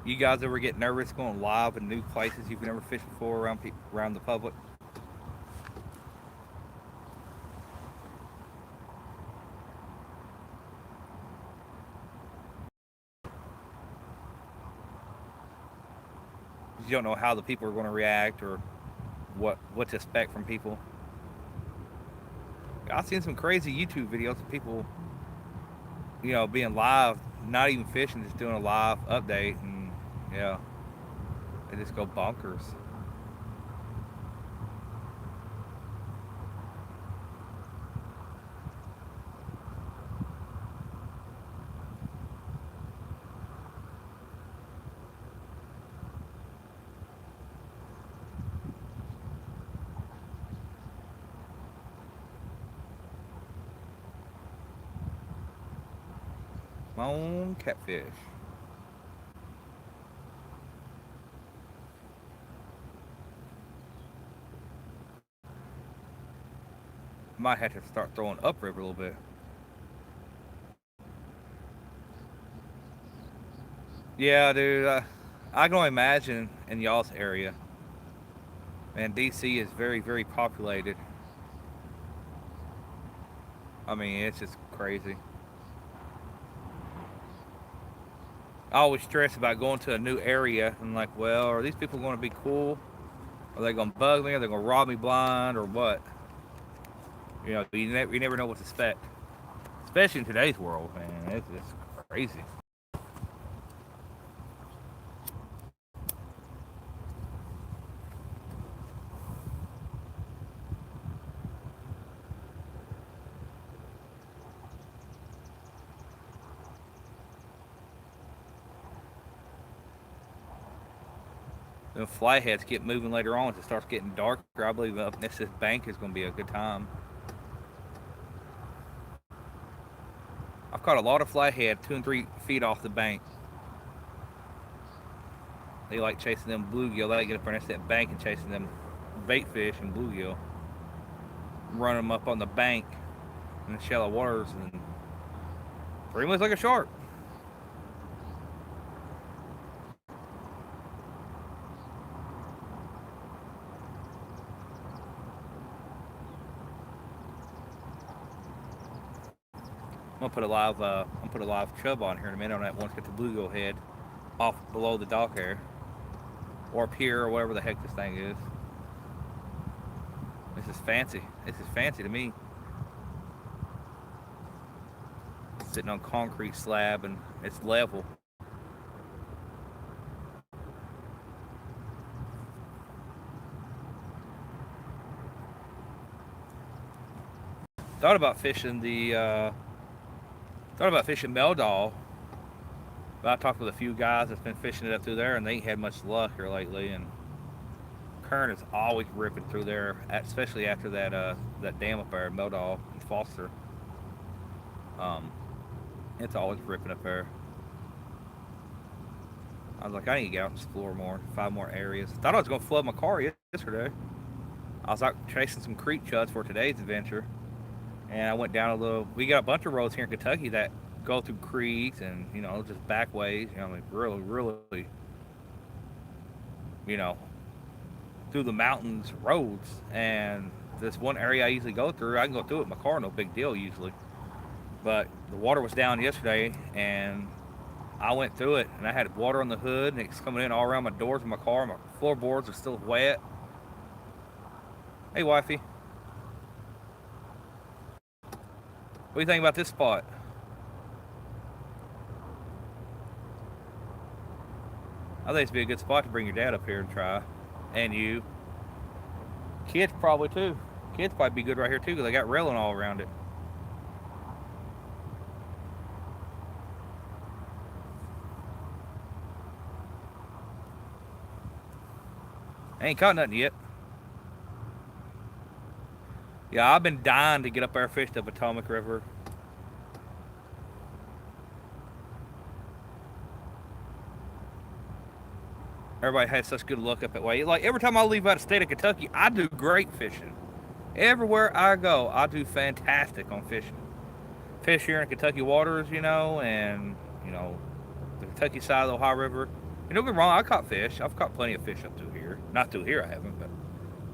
You guys ever get nervous going live in new places you've never fished before around the public? You don't know how the people are going to react, or what to expect from people. I've seen some crazy YouTube videos of people, being live, not even fishing, just doing a live update, and yeah, they just go bonkers. My own catfish. Might have to start throwing upriver a little bit. Yeah, dude. I can only imagine in y'all's area. Man, DC is very, very populated. I mean, it's just crazy. I always stress about going to a new area. I'm like, well, are these people going to be cool? Are they going to bug me? Are they going to rob me blind or what? You never know what to expect. Especially in today's world, man. It's crazy. The flatheads get moving later on as it starts getting darker. I believe up next to this bank is going to be a good time. I've caught a lot of flathead 2 and 3 feet off the bank. They like chasing them bluegill. They like get up next to that bank and chasing them bait fish and bluegill. Running them up on the bank in the shallow waters and pretty much like a shark. I'm gonna put a live chub on here in a minute on that once get the bluegill head off below the dock here, or pier or whatever the heck this thing is. This is fancy. This is fancy to me. Sitting on concrete slab and it's level. Thought about fishing the thought about fishing Meldal, but I talked with a few guys that's been fishing it up through there and they ain't had much luck here lately. And current is always ripping through there, especially after that dam up there, Meldal and Foster. Um, it's always ripping up there. I was like, I need to get out and explore more, find more areas. Thought I was gonna flood my car yesterday. I was out chasing some creek chuds for today's adventure, and I went down a little. We got a bunch of roads here in Kentucky that go through creeks and just backways. Like really, really, you know, through the mountains roads. And this one area I usually go through, I can go through it in my car, no big deal usually. But the water was down yesterday, and I went through it, and I had water on the hood, and it's coming in all around my doors of my car. My floorboards are still wet. Hey, wifey, what do you think about this spot? I think it'd be a good spot to bring your dad up here and try, and you. Kids probably too. Kids probably be good right here too, because they got railing all around it. I ain't caught nothing yet. Yeah, I've been dying to get up there fish the Potomac River. Everybody has such good luck up that way. Like every time I leave out of state of Kentucky, I do great fishing. Everywhere I go, I do fantastic on fishing. Fish here in Kentucky waters, and the Kentucky side of the Ohio River. And don't get me wrong, I caught fish. I've caught plenty of fish up through here. Not through here, I haven't, but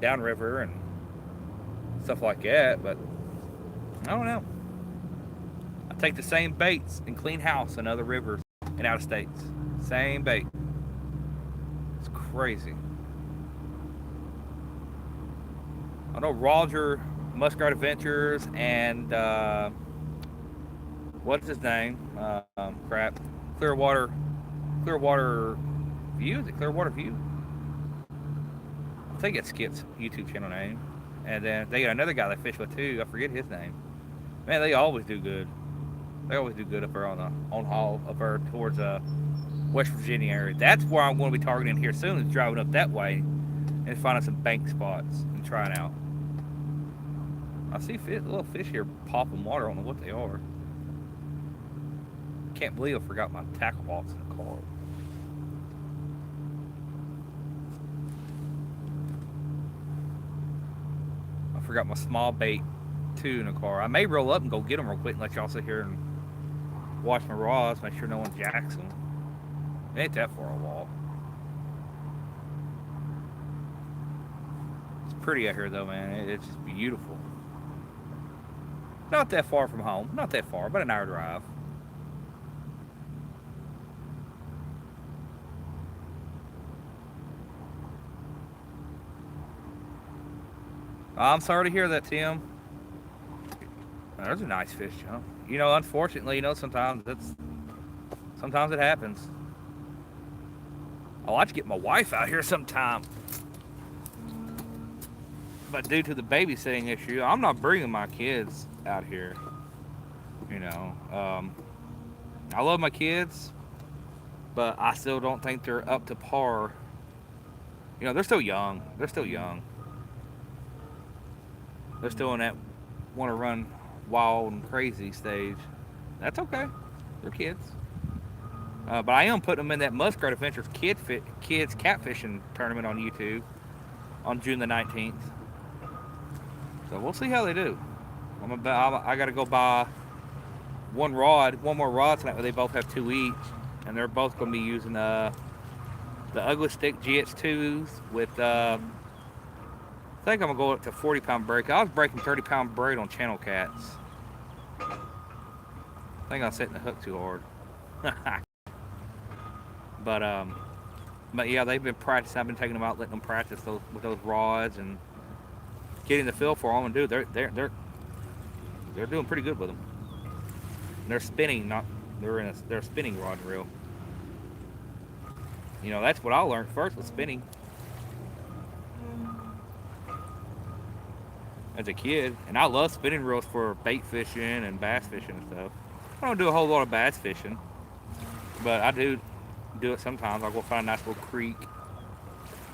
downriver and stuff like that. But I don't know. I take the same baits and clean house in other rivers and out of states. Same bait. It's crazy. I know Roger Muskrat Adventures and what's his name? Crap. Clearwater View? Is it Clearwater View? I think it's Skip's YouTube channel name. And then they got another guy they fish with too. I forget his name. Man, they always do good. They always do good up there on haul up there towards West Virginia area. That's where I'm going to be targeting here soon. Is driving up that way and finding some bank spots and trying out. I see little fish here popping water. I don't know what they are. Can't believe I forgot my tackle box in the car. I forgot my small bait too in the car. I may roll up and go get them real quick and let y'all sit here and watch my rods, make sure no one jacks them. It ain't that far a walk. It's pretty out here though, man. It's just beautiful. Not that far from home. Not that far, but an hour drive. I'm sorry to hear that, Tim. There's a nice fish jump. Unfortunately, sometimes it happens. I like to get my wife out here sometime, but due to the babysitting issue, I'm not bringing my kids out here. You know, um, I love my kids, but I still don't think they're up to par. They're still young. They're still young. They're still in that want to run wild and crazy stage. That's okay. They're kids. But I am putting them in that Muskrat Adventures kids catfishing tournament on YouTube on June the 19th. So we'll see how they do. I got to go buy one more rod tonight. Where they both have two each, and they're both going to be using the Ugly Stick GX2s with. I think I'm gonna go up to 40-pound braid. I was breaking 30-pound braid on channel cats. I think I was setting the hook too hard. but yeah, they've been practicing. I've been taking them out, letting them practice with those rods and getting the feel for them. And dude, they're doing pretty good with them. And they're spinning, they're a spinning rod and reel. That's what I learned first was spinning as a kid, and I love spinning reels for bait fishing and bass fishing and stuff. I don't do a whole lot of bass fishing, but I do it sometimes. I'll go find a nice little creek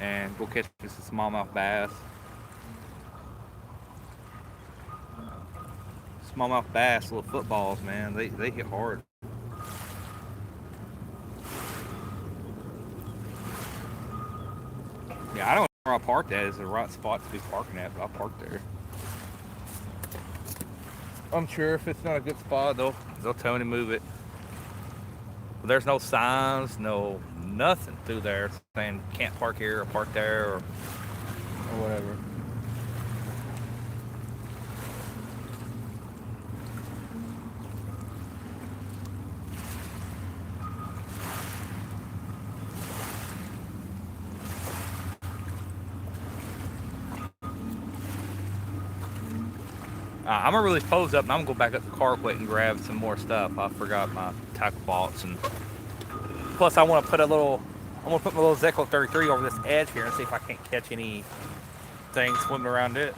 and go catch some smallmouth bass. Smallmouth bass, little footballs, man. They hit hard. Yeah, I don't know where I parked at is the right spot to be parking at, but I'll park there. I'm sure if it's not a good spot, they'll tell me to move it. But there's no signs, no nothing through there saying can't park here or park there or whatever. I'm gonna really pose up and I'm gonna go back up to the car quick and grab some more stuff. I forgot my tackle box, and plus I'm gonna put my little Zeco 33 over this edge here and see if I can't catch any things swimming around it.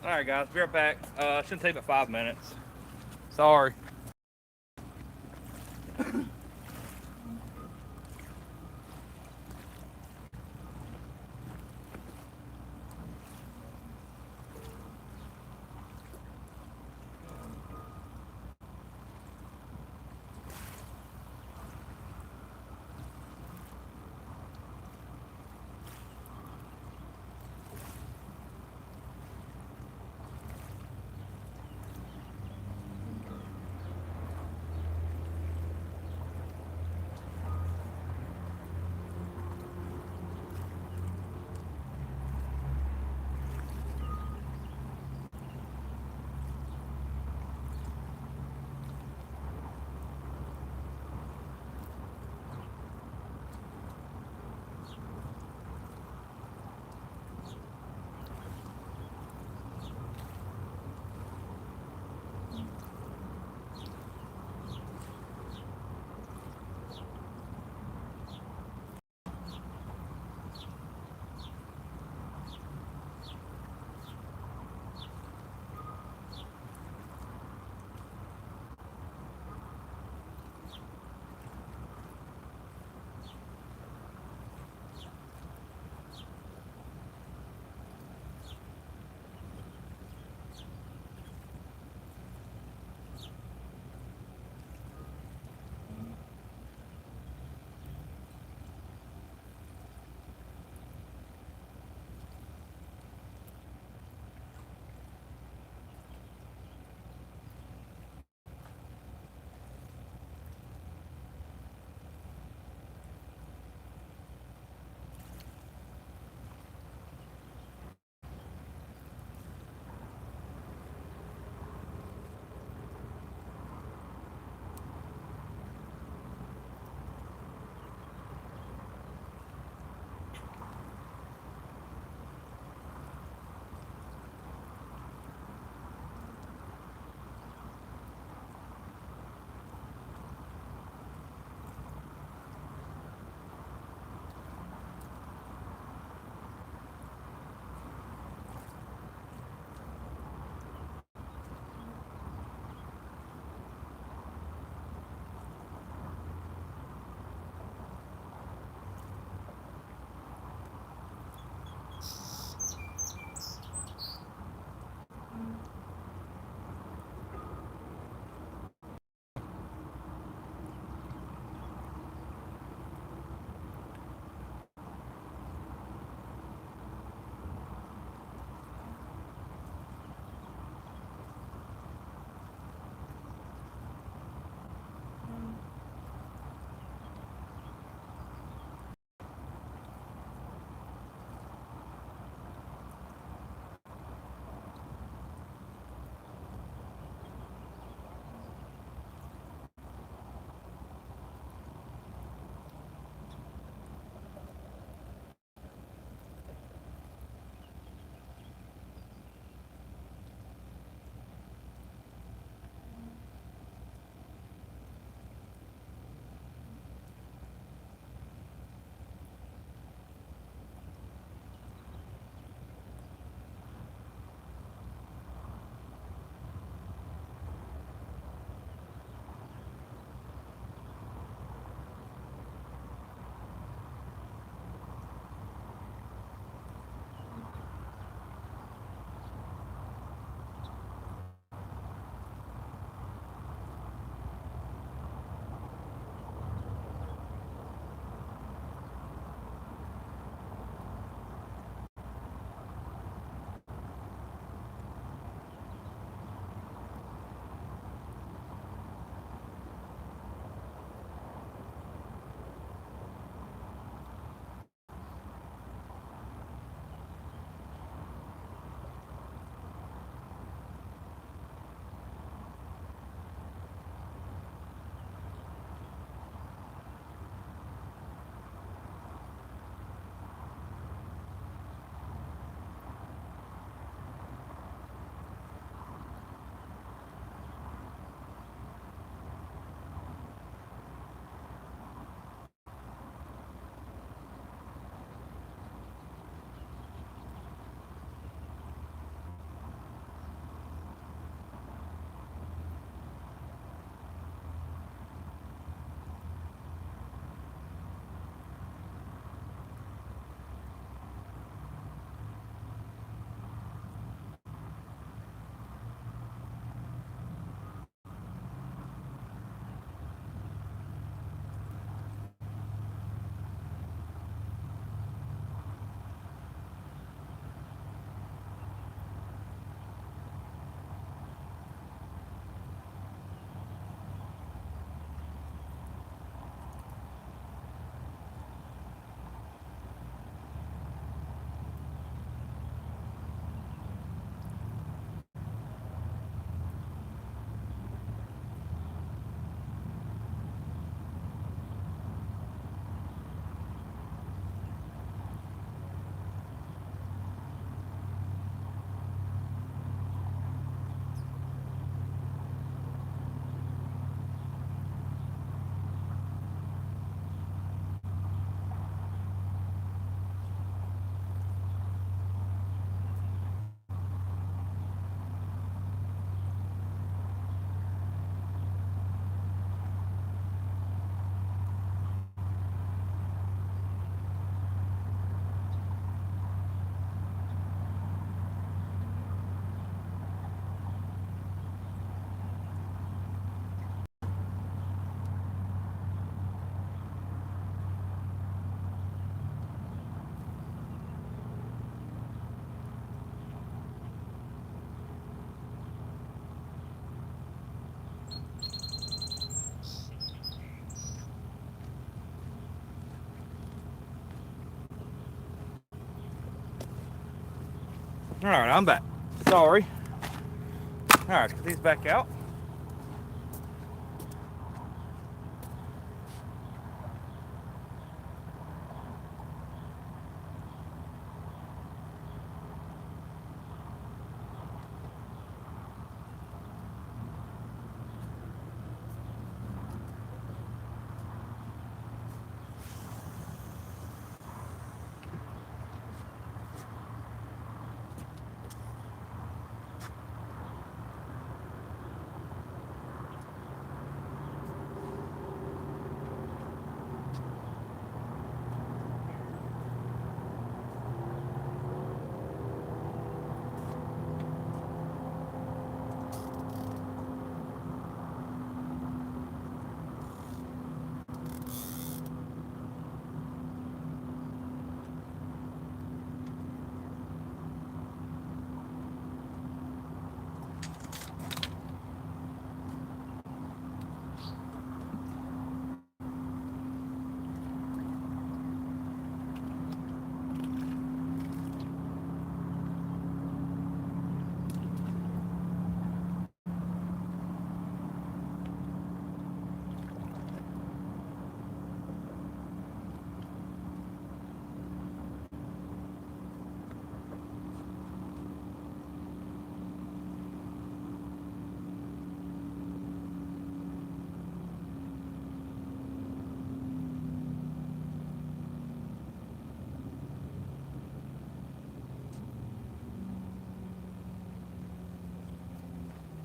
All right, guys, be right back. Shouldn't take but 5 minutes. Sorry. All right, I'm back. Sorry. All right, let's get these back out.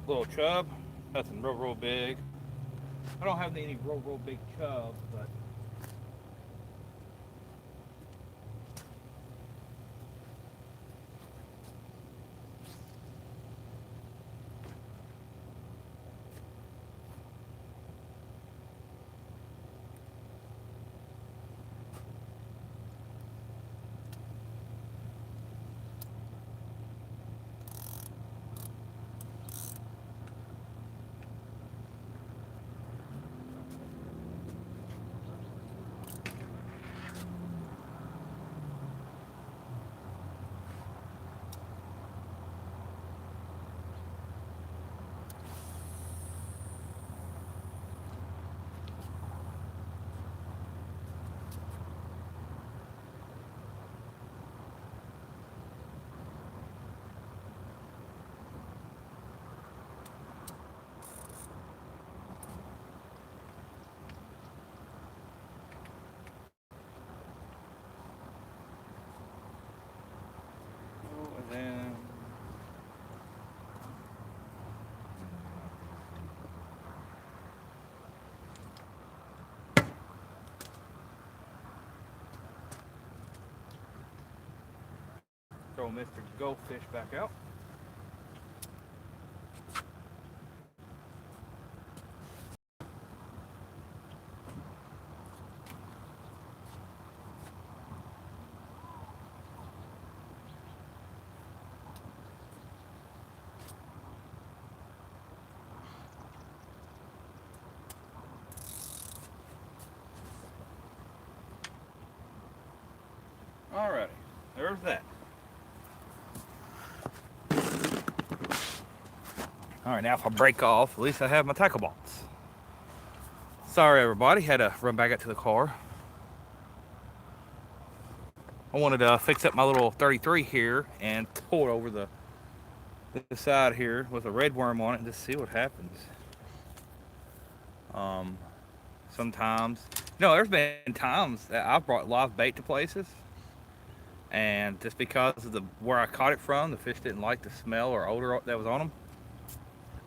Little chub, nothing real big. I don't have any real big chubs, but and then throw Mr. Goldfish back out. Alrighty, there's that. Alright, now if I break off, at least I have my tackle box. Sorry everybody, had to run back out to the car. I wanted to fix up my little 33 here and pull it over the side here with a red worm on it and just see what happens. Sometimes, there's been times that I've brought live bait to places, and just because of where I caught it from, the fish didn't like the smell or odor that was on them,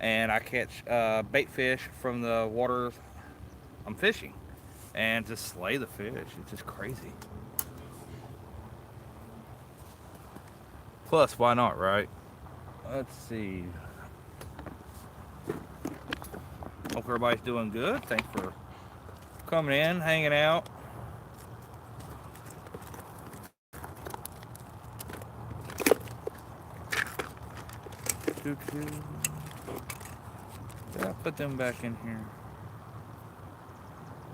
and I catch bait fish from the waters I'm fishing, and just slay the fish. It's just crazy. Plus, why not, right? Let's see. Hope everybody's doing good. Thanks for coming in, hanging out. Did I put them back in here?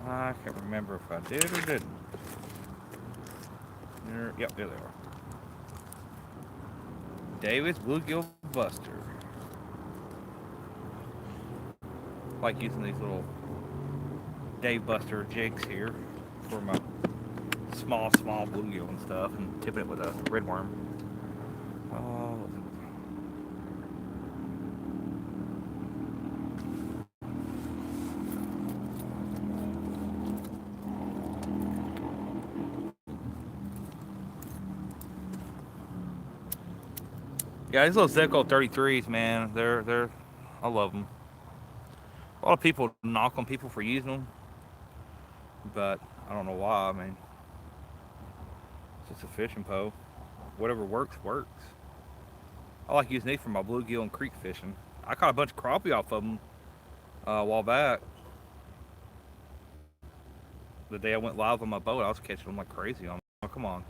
I can't remember if I did or didn't. Yep, there they are. David's Bluegill Buster. I like using these little Dave Buster jigs here for my small bluegill and stuff, and tipping it with a red worm. Oh, yeah, these little Zecco 33s, man, they're, I love them. A lot of people knock on people for using them, but I don't know why. I mean, it's just a fishing pole. Whatever works, works. I like using these for my bluegill and creek fishing. I caught a bunch of crappie off of them a while back. The day I went live on my boat, I was catching them like crazy on. Oh, come on,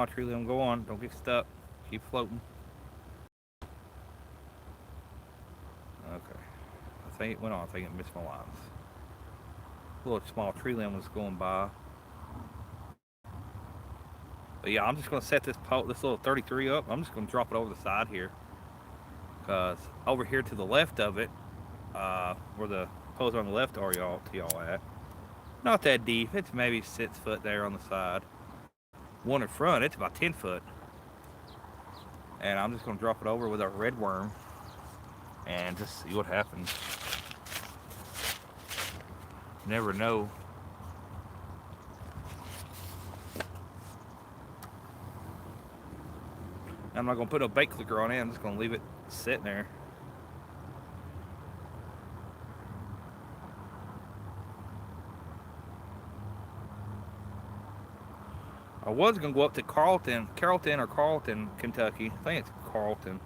tree limb, go on. Don't get stuck. Keep floating. Okay. I think it went on. I think it missed my lines. A little small tree limb was going by. But yeah, I'm just gonna set this little 33 up. I'm just gonna drop it over the side here, cause over here to the left of it, where the poles on the left are y'all at, not that deep. It's maybe 6 foot there on the side. One in front, it's about 10 foot. And I'm just gonna drop it over with a red worm and just see what happens. Never know. I'm not gonna put a bait clicker on it. I'm just gonna leave it sitting there. I was gonna go up to Carlton, Kentucky. I think it's Carlton,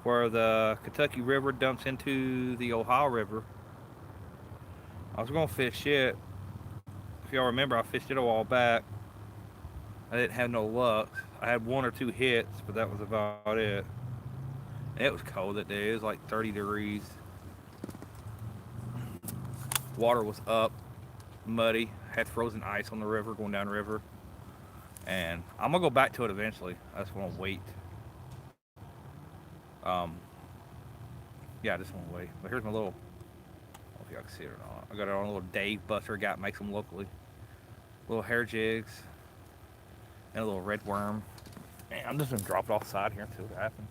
where the Kentucky River dumps into the Ohio River. I was gonna fish it. If y'all remember, I fished it a while back. I didn't have no luck. I had 1 or 2 hits, but that was about it. It was cold that day. It was like 30 degrees. Water was up, muddy. Had frozen ice on the river, going down the river. And I'm gonna go back to it eventually. I just wanna wait. Yeah, I just wanna wait. But here's my little, I don't know if y'all can see it or not. I got it on a little Dave Buster guy, makes them locally. Little hair jigs. And a little red worm. And I'm just gonna drop it off the side here and see what happens.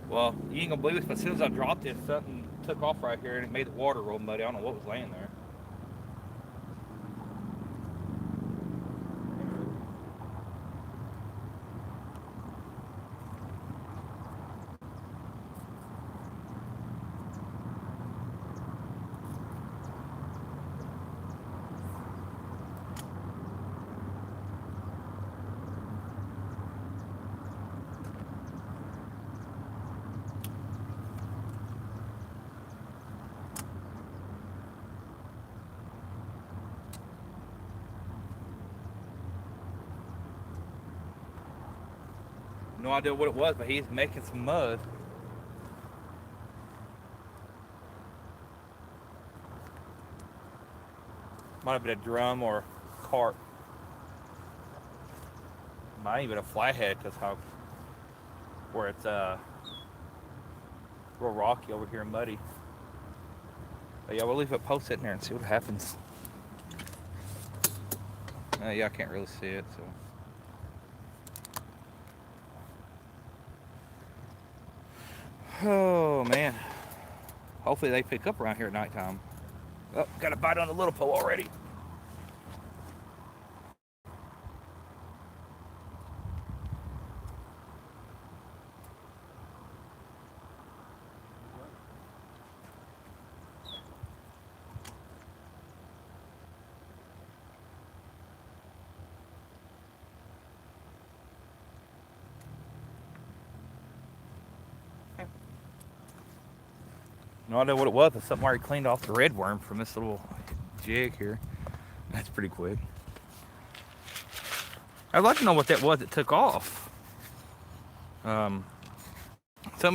Well, you ain't gonna believe this, but as soon as I dropped it, something took off right here and it made the water roll muddy. I don't know what was laying there. No idea what it was, but he's making some mud. Might have been a drum or a cart. Might even a flathead, because how where it's real rocky over here and muddy. But yeah, we'll leave it post sitting there and see what happens. Yeah, I can't really see it, so. Oh man. Hopefully they pick up around here at nighttime. Oh, got a bite on the little pole already. No idea what it was, but something already cleaned off the red worm from this little jig here. That's pretty quick. I'd like to know what that was that took off. Something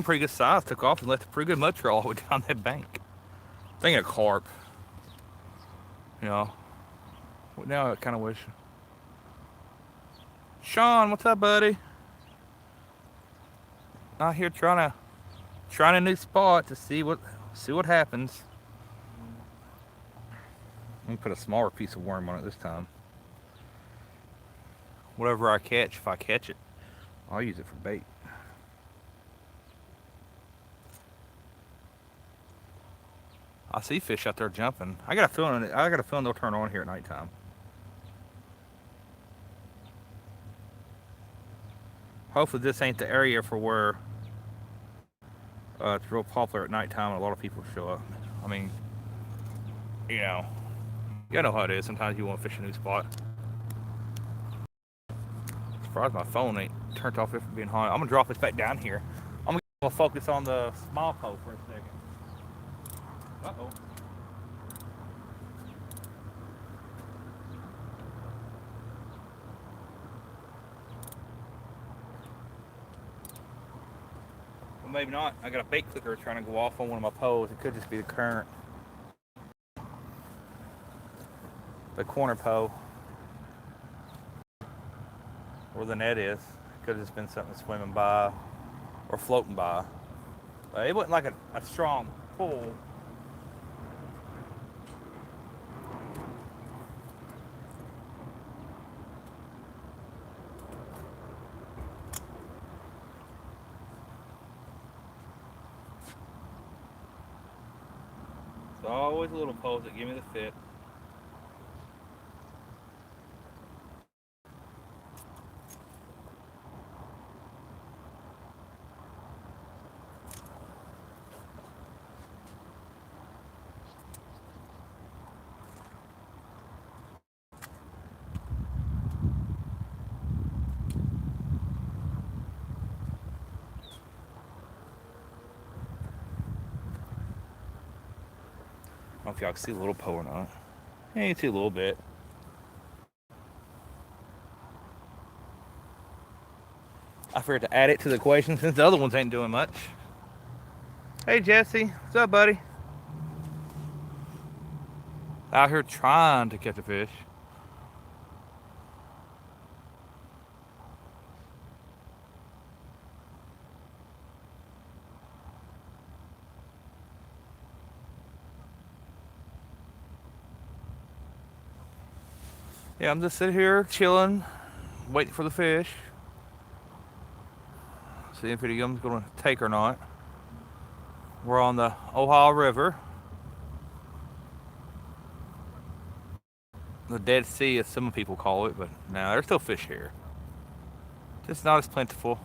pretty good size took off and left a pretty good mud trail all the way down that bank. I think a carp. You know. Now I kind of wish. Sean, what's up, buddy? Out here trying a new spot to see what happens. Let me put a smaller piece of worm on it this time. Whatever I catch, if I catch it, I'll use it for bait. I see fish out there jumping. I got a feeling they'll turn on here at nighttime. Hopefully this ain't the area for where it's real popular at nighttime and a lot of people show up. I mean, you know how it is. Sometimes you want to fish a new spot. Surprised my phone ain't turned off if being haunted. I'm gonna drop this back down here. I'm gonna focus on the small pole for a second. Uh-oh. Well, maybe not. I got a bait clicker trying to go off on one of my poles. It could just be the current. The corner pole. Where the net is. Could have just been something swimming by or floating by. It wasn't like a strong pull. It's always little poles that give me the fit. I don't know if y'all can see the little pole or not. Yeah, you can see a little bit. I forgot to add it to the equation since the other ones ain't doing much. Hey Jesse, what's up, buddy? Out here trying to catch a fish. Yeah, I'm just sitting here chilling, waiting for the fish. See if any of them's gonna take or not. We're on the Ohio River. The Dead Sea, as some people call it, but now there's still fish here. Just not as plentiful.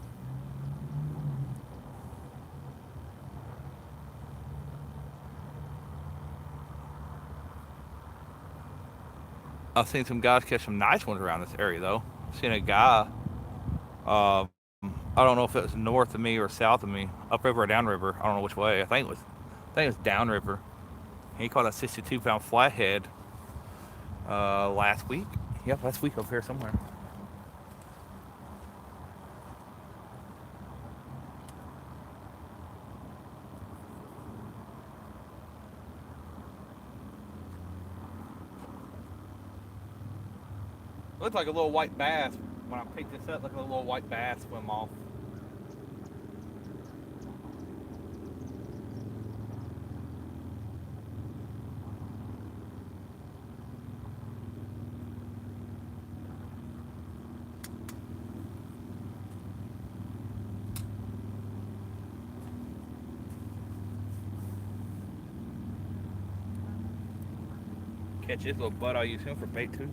I've seen some guys catch some nice ones around this area, though. I've seen a guy, I don't know if it was north of me or south of me, upriver or downriver. I don't know which way. I think it was downriver. He caught a 62-pound flathead last week. Yep, last week over here somewhere. Looks like a little white bass. When I picked this up, look at a little white bass swim off. Catch this little butt, I'll use him for bait too.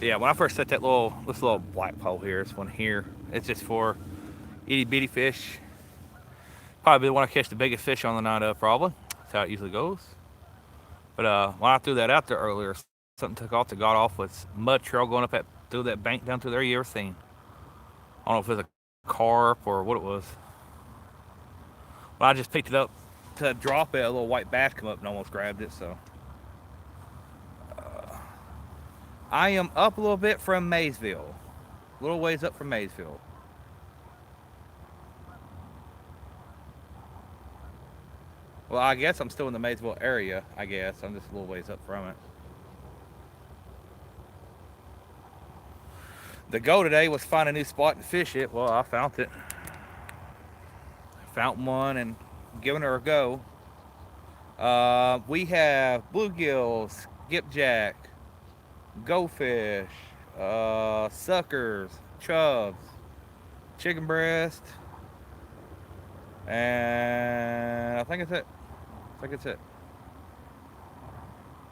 Yeah, when I first set this little black pole here, this one here, it's just for itty bitty fish. Probably the one I catch the biggest fish on the night of, probably. That's how it usually goes. But when I threw that out there earlier, something took off that got off with mud trail going up through that bank down through there you ever seen. I don't know if it was a carp or what it was. But I just picked it up to drop it, a little white bass come up and almost grabbed it, so. I am up a little bit from Maysville. A little ways up from Maysville. Well, I guess I'm still in the Maysville area. I guess I'm just a little ways up from it. The goal today was find a new spot and fish it. Well, I found it. Found one and giving her a go. We have bluegills, skipjack, goldfish, suckers, chubs, chicken breast, and I think it's it. I think it's it.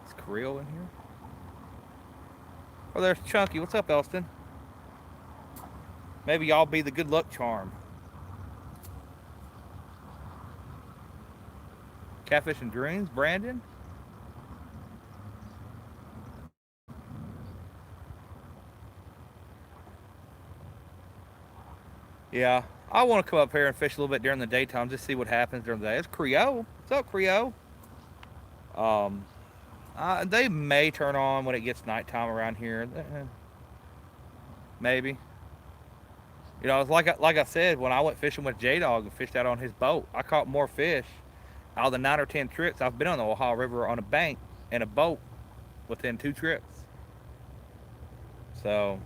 Is Creole in here? Oh, there's Chunky. What's up, Elston? Maybe y'all be the good luck charm. Catfish and Dreams, Brandon. Yeah, I want to come up here and fish a little bit during the daytime, just see what happens during the day. It's Creole. What's up, Creole? Um, they may turn on when it gets nighttime around here. Maybe. You know, it's like I said, when I went fishing with J Dog and fished out on his boat, I caught more fish out of the 9 or 10 trips I've been on the Ohio River on a bank in a boat within 2 trips. So,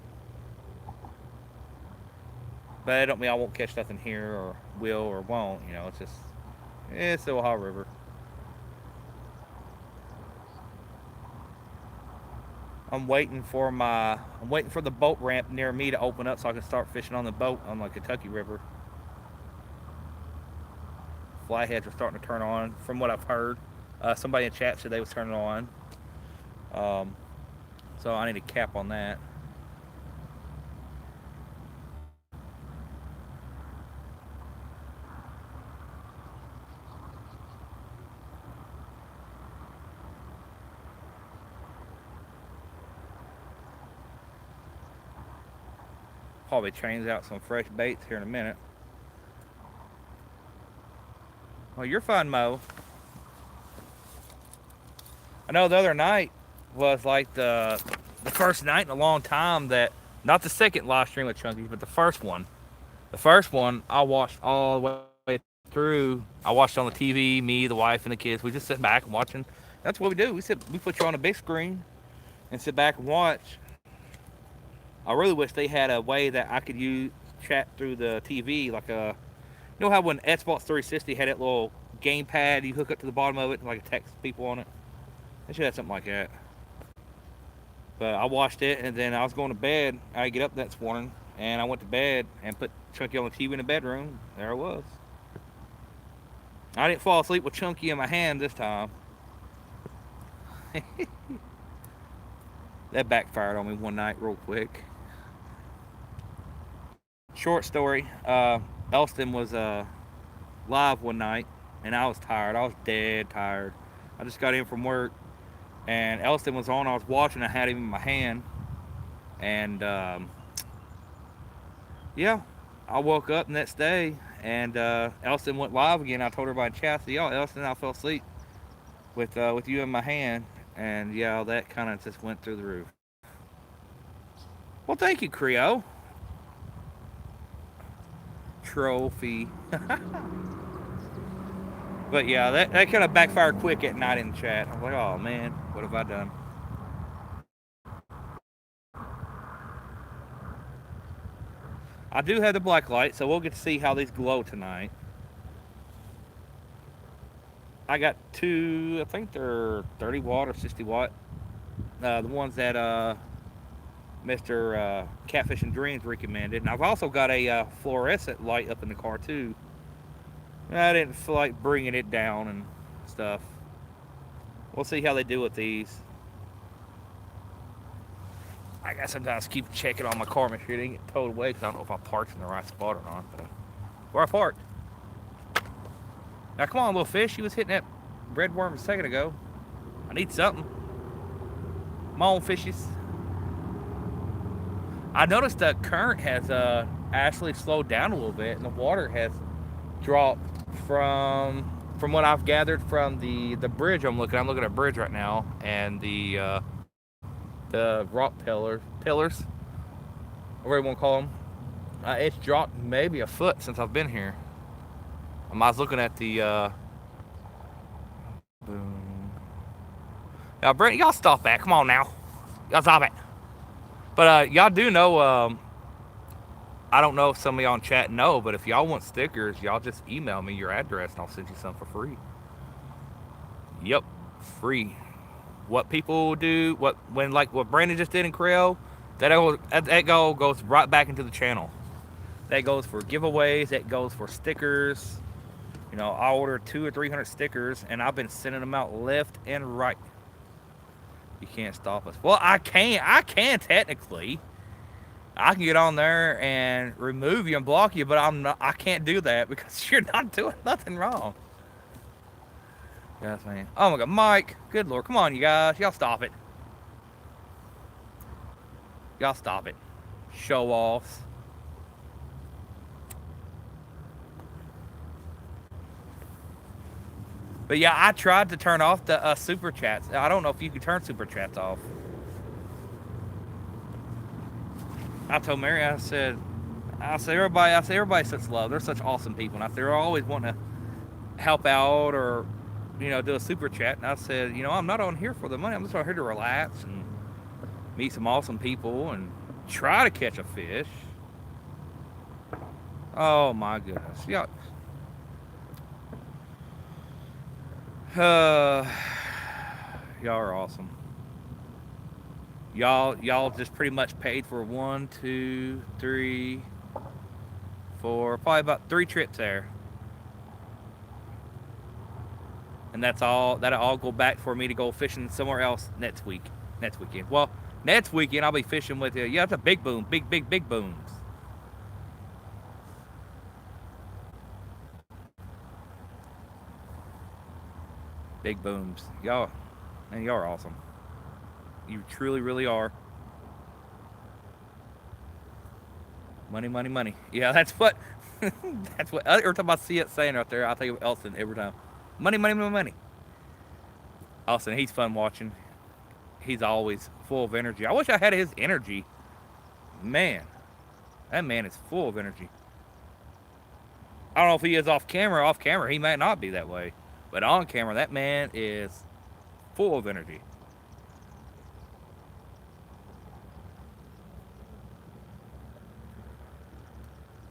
but it don't mean I won't catch nothing here or will or won't. You know, it's the Ohio River. I'm waiting for the boat ramp near me to open up so I can start fishing on the boat on the Kentucky River. Flatheads are starting to turn on, from what I've heard. Somebody in chat said they was turning on. Um, so I need a cap on that. Probably trains out some fresh baits here in a minute. Well, you're fine, Mo. I know the other night was like the first night in a long time that, not the second live stream with Chunky, but the first one. The first one I watched all the way through. I watched on the TV, me, the wife, and the kids. We just sit back and watching. That's what we do. We put you on a big screen and sit back and watch. I really wish they had a way that I could use chat through the TV, like you know how when Xbox 360 had that little gamepad you hook up to the bottom of it and like text people on it. They should have something like that. But I watched it and then I was going to bed. I get up that morning and I went to bed and put Chunky on the TV in the bedroom. There I was. I didn't fall asleep with Chunky in my hand this time. That backfired on me one night real quick. Short story. Elston was live one night, and I was tired. I was dead tired. I just got in from work, and Elston was on. I was watching. I had him in my hand, and yeah, I woke up the next day, and Elston went live again. I told everybody in chat, I said, "Yo, Elston, I fell asleep with you in my hand," and yeah, that kind of just went through the roof. Well, thank you, Creo. Trophy. But yeah, that kind of backfired quick at night in the chat. I was like, oh man, what have I done? I do have the black light, so we'll get to see how these glow tonight. I got two, I think they're 30 watt or 60 watt. The ones that Mr. Catfishing Dreams recommended. And I've also got a fluorescent light up in the car too. I didn't feel like bringing it down and stuff. We'll see how they do with these. I got sometimes keep checking on my car, make sure it didn't get towed away, because I don't know if I parked in the right spot or not. But where I parked. Now come on, little fish. You was hitting that red worm a second ago. I need something. Come on, fishes. I noticed the current has actually slowed down a little bit, and the water has dropped from what I've gathered from the bridge I'm looking at a bridge right now, and the the rock tillers, whatever you want to call them. It's dropped maybe a foot since I've been here. I was looking at the boom. Now, Brent, y'all stop that. Come on now, y'all stop it. But y'all do know. I don't know if some of y'all in chat know, but if y'all want stickers, y'all just email me your address and I'll send you some for free. Yep, free. What people do, what Brandon just did in Creo, that goes right back into the channel. That goes for giveaways. That goes for stickers. You know, I ordered 200 or 300 stickers, and I've been sending them out left and right. You can't stop us. Well, I can. I can technically. I can get on there and remove you and block you, but I'm not. I can't do that because you're not doing nothing wrong. Yes, man. Oh my God, Mike. Good Lord, come on, you guys. Y'all stop it. Y'all stop it. Show offs. But yeah, I tried to turn off the super chats. I don't know if you can turn super chats off. I told Mary, I said everybody's such love. They're such awesome people. And I said, they're always wanting to help out or, you know, do a super chat. And I said, you know, I'm not on here for the money. I'm just on here to relax and meet some awesome people and try to catch a fish. Oh my goodness. Yeah. Y'all are awesome. Y'all just pretty much paid for 1, 2, 3, 4, probably about 3 trips there. And that's all. That'll all go back for me to go fishing somewhere else next weekend. Well, next weekend I'll be fishing with you. Yeah, it's a big boom, big booms. Big booms. Y'all are awesome. You truly, really are. Money, money, money. Yeah, that's what. That's what. Every time I see it saying right there, I think of Elson every time. Money, money, money, money. Elson, he's fun watching. He's always full of energy. I wish I had his energy. Man, that man is full of energy. I don't know if he is off camera. Off camera, he might not be that way. But on camera, that man is full of energy.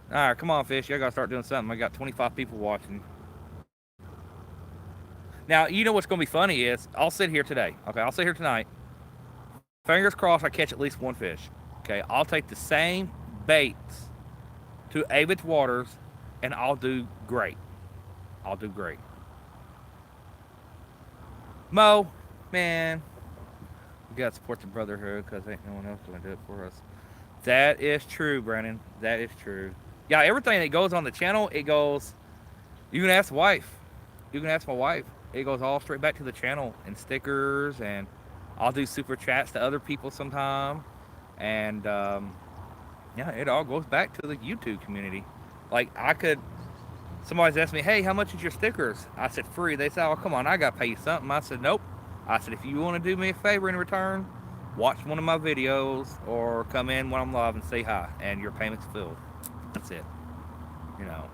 All right, come on, fish. Y'all got to start doing something. I got 25 people watching. Now, you know what's going to be funny is I'll sit here today. Okay, I'll sit here tonight. Fingers crossed I catch at least one fish. Okay, I'll take the same baits to Avid's waters and I'll do great. I'll do great. Mo, man, we got to support the brotherhood because ain't no one else going to do it for us. That is true, Brennan. That is true. Yeah, everything that goes on the channel, it goes. You can ask wife. You can ask my wife. It goes all straight back to the channel and stickers, and I'll do super chats to other people sometime. And yeah, it all goes back to the YouTube community. Like somebody's asked me, hey, how much is your stickers? I said free. They said, oh, come on, I gotta pay you something. I said, nope. I said, if you want to do me a favor in return, watch one of my videos or come in when I'm live and say hi, and your payment's filled. That's it. You know,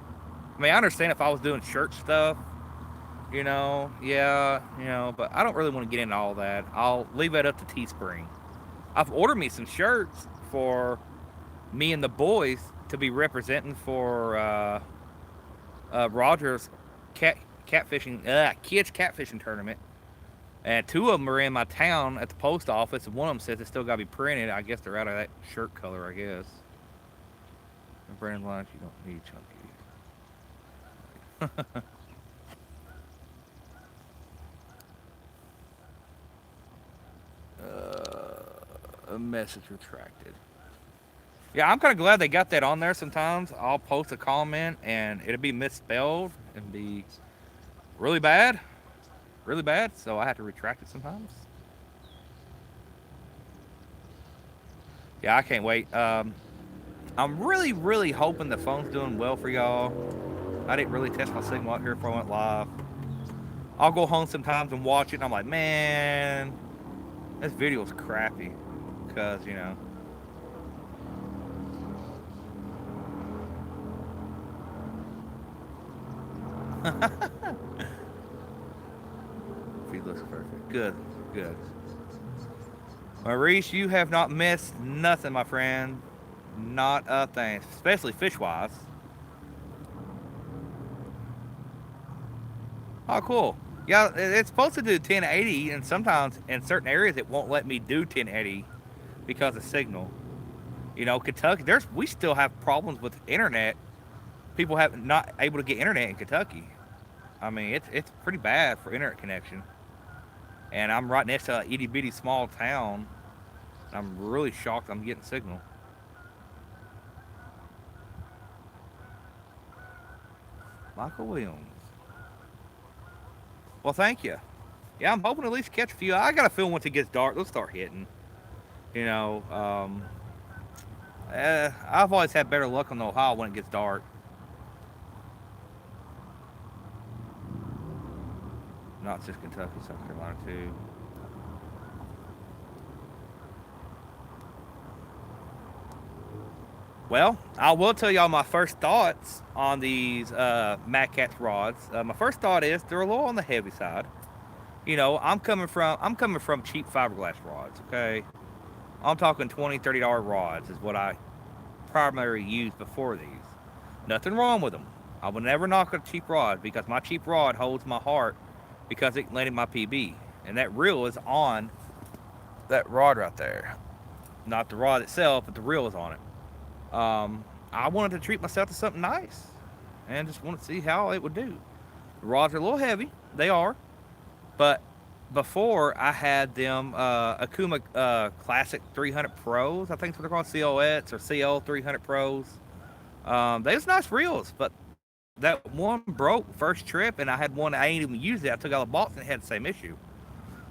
I mean, I understand if I was doing shirt stuff, you know, yeah, you know, but I don't really want to get into all that. I'll leave it up to Teespring. I've ordered me some shirts for me and the boys to be representing for Roger's kids catfishing tournament. And 2 of them are in my town at the post office, and one of them says it's still got to be printed. I guess they're out of that shirt color, I guess. And Brandon Lodge, you don't need chunky. A message retracted. Yeah, I'm kind of glad they got that on there. Sometimes I'll post a comment and it'll be misspelled and be really bad. Really bad, so I have to retract it sometimes. Yeah, I can't wait. I'm really, really hoping the phone's doing well for y'all. I didn't really test my signal out here before I went live. I'll go home sometimes and watch it, and I'm like, man, this video's crappy. because, you know. Feed looks perfect. Good, good. Maurice, you have not missed nothing, my friend. Not a thing, especially fish-wise. Oh, cool. Yeah, it's supposed to do 1080, and sometimes in certain areas it won't let me do 1080 because of signal. You know, Kentucky, we still have problems with internet. People have not able to get internet in Kentucky. I mean, it's pretty bad for internet connection. And I'm right next to a itty bitty small town. I'm really shocked I'm getting signal. Michael Williams. Well, thank you. Yeah, I'm hoping to at least catch a few. I got a feeling once it gets dark, they'll start hitting. You know, I've always had better luck on the Ohio when it gets dark. Not just Kentucky, South Carolina too. Well, I will tell y'all my first thoughts on these Mad Catz rods. My first thought is they're a little on the heavy side. You know, I'm coming from cheap fiberglass rods. Okay, I'm talking $20, $30 rods is what I primarily used before these. Nothing wrong with them. I would never knock a cheap rod because my cheap rod holds my heart because it landed my PB, and that reel is on that rod right there. Not the rod itself, but the reel is on it. I wanted to treat myself to something nice and just want to see how it would do. The rods are a little heavy, they are, but before I had them Akuma Classic 300 Pros, I think that's what they're called, COS or CL 300 Pros. They was nice reels, but that one broke first trip, and I had one I ain't even used it. I took out the box and it had the same issue,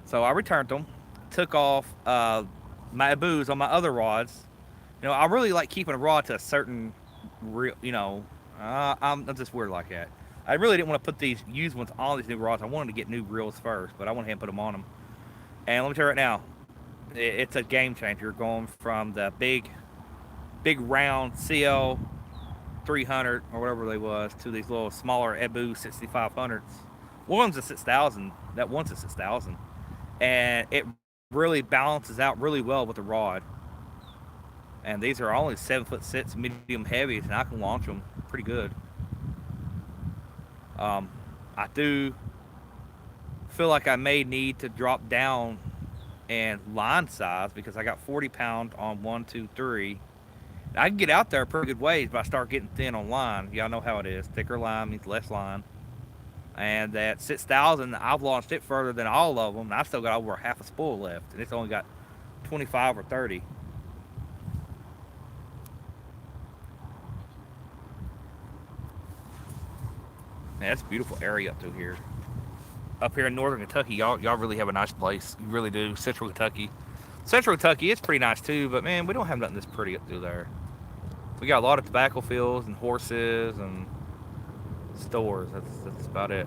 so I returned them, took off my booze on my other rods. You know, I really like keeping a rod to a certain real. You know, I'm just weird like that. I really didn't want to put these used ones on these new rods. I wanted to get new reels first, but I went ahead and put them on them. And let me tell you right now, it's a game changer going from the big round CL 300 or whatever they was to these little smaller Ebu 6500s. One's a 6000. That one's a 6000, and it really balances out really well with the rod. And these are only 7'6", medium heavies, and I can launch them pretty good. I do feel like I may need to drop down and line size because I got 40 pound on 1, 2, 3. I can get out there a pretty good ways, but I start getting thin on line. Y'all know how it is. Thicker line means less line. And that 6000, I've launched it further than all of them, and I've still got over half a spool left, and it's only got 25 or 30. Man, that's a beautiful area up through here. Up here in northern Kentucky, y'all really have a nice place. You really do. Central Kentucky. Central Kentucky, it's pretty nice too, but man, we don't have nothing this pretty up through there. We got a lot of tobacco fields and horses and stores. That's about it.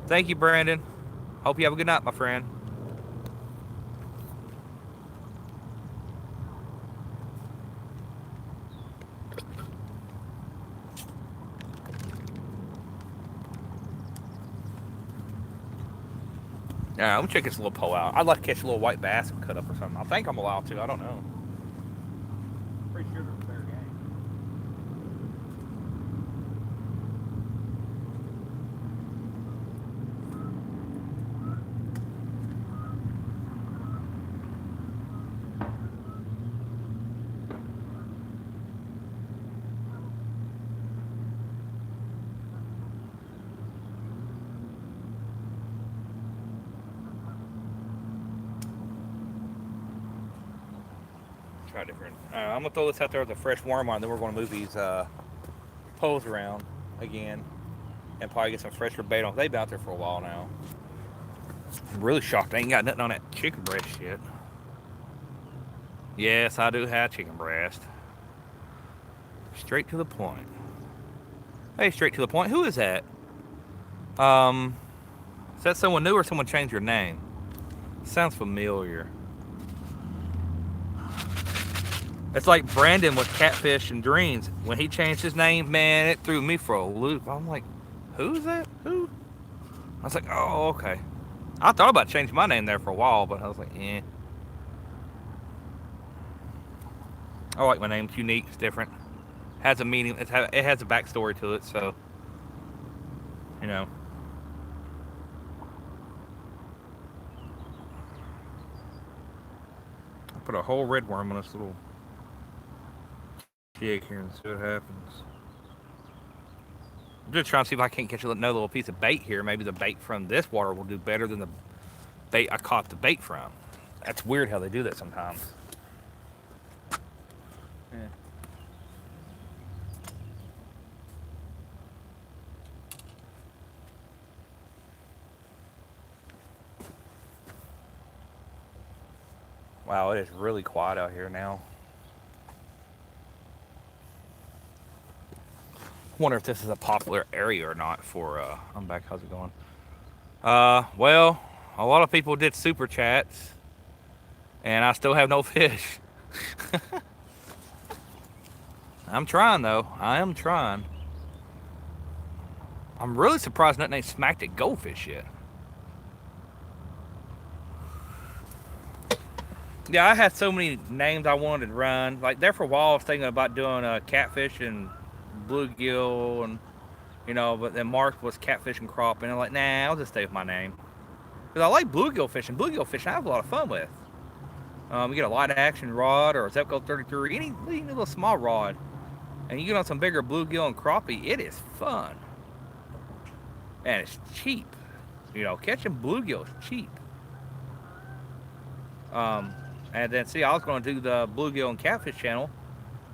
Thank you, Brandon. Hope you have a good night, my friend. Yeah, I'm gonna check this little pole out. I'd like to catch a little white bass and cut up or something. I think I'm allowed to. I don't know. Pretty sure they're fair game. Try different. I'm gonna throw this out there with a fresh worm on. Then we're gonna move these poles around again and probably get some fresh rebaiting. They've been out there for a while now. I'm really shocked. I ain't got nothing on that chicken breast yet. Yes, I do have chicken breast. Straight to the point. Hey, straight to the point. Who is that? Is that someone new or someone changed your name? Sounds familiar. It's like Brandon with Catfish and Dreams. When he changed his name, man, it threw me for a loop. I'm like, who's that? Who? I was like, oh, okay. I thought about changing my name there for a while, but I was like, eh. I like my name. It's unique. It's different. Has a meaning. It has a backstory to it. So, you know. I put a whole red worm on this little jig here and see what happens. I'm just trying to see if I can't catch another little piece of bait here. Maybe the bait from this water will do better than the bait I caught the bait from. That's weird how they do that sometimes. Yeah. Wow, it is really quiet out here now. I wonder if this is a popular area or not for, I'm back, how's it going? Well, a lot of people did super chats, and I still have no fish. I'm trying, though. I am trying. I'm really surprised nothing ain't smacked at goldfish yet. Yeah, I had so many names I wanted to run. Like, there for a while, I was thinking about doing catfish and bluegill and, you know, but then Mark was catfish and crappie, and I'm like, nah, I'll just stay with my name. Because I like bluegill fishing. Bluegill fishing I have a lot of fun with. You get a light action rod or a Zepco 33, any little small rod, and you get on some bigger bluegill and crappie, it is fun. And it's cheap. You know, catching bluegill is cheap. And then, see, I was going to do the bluegill and catfish channel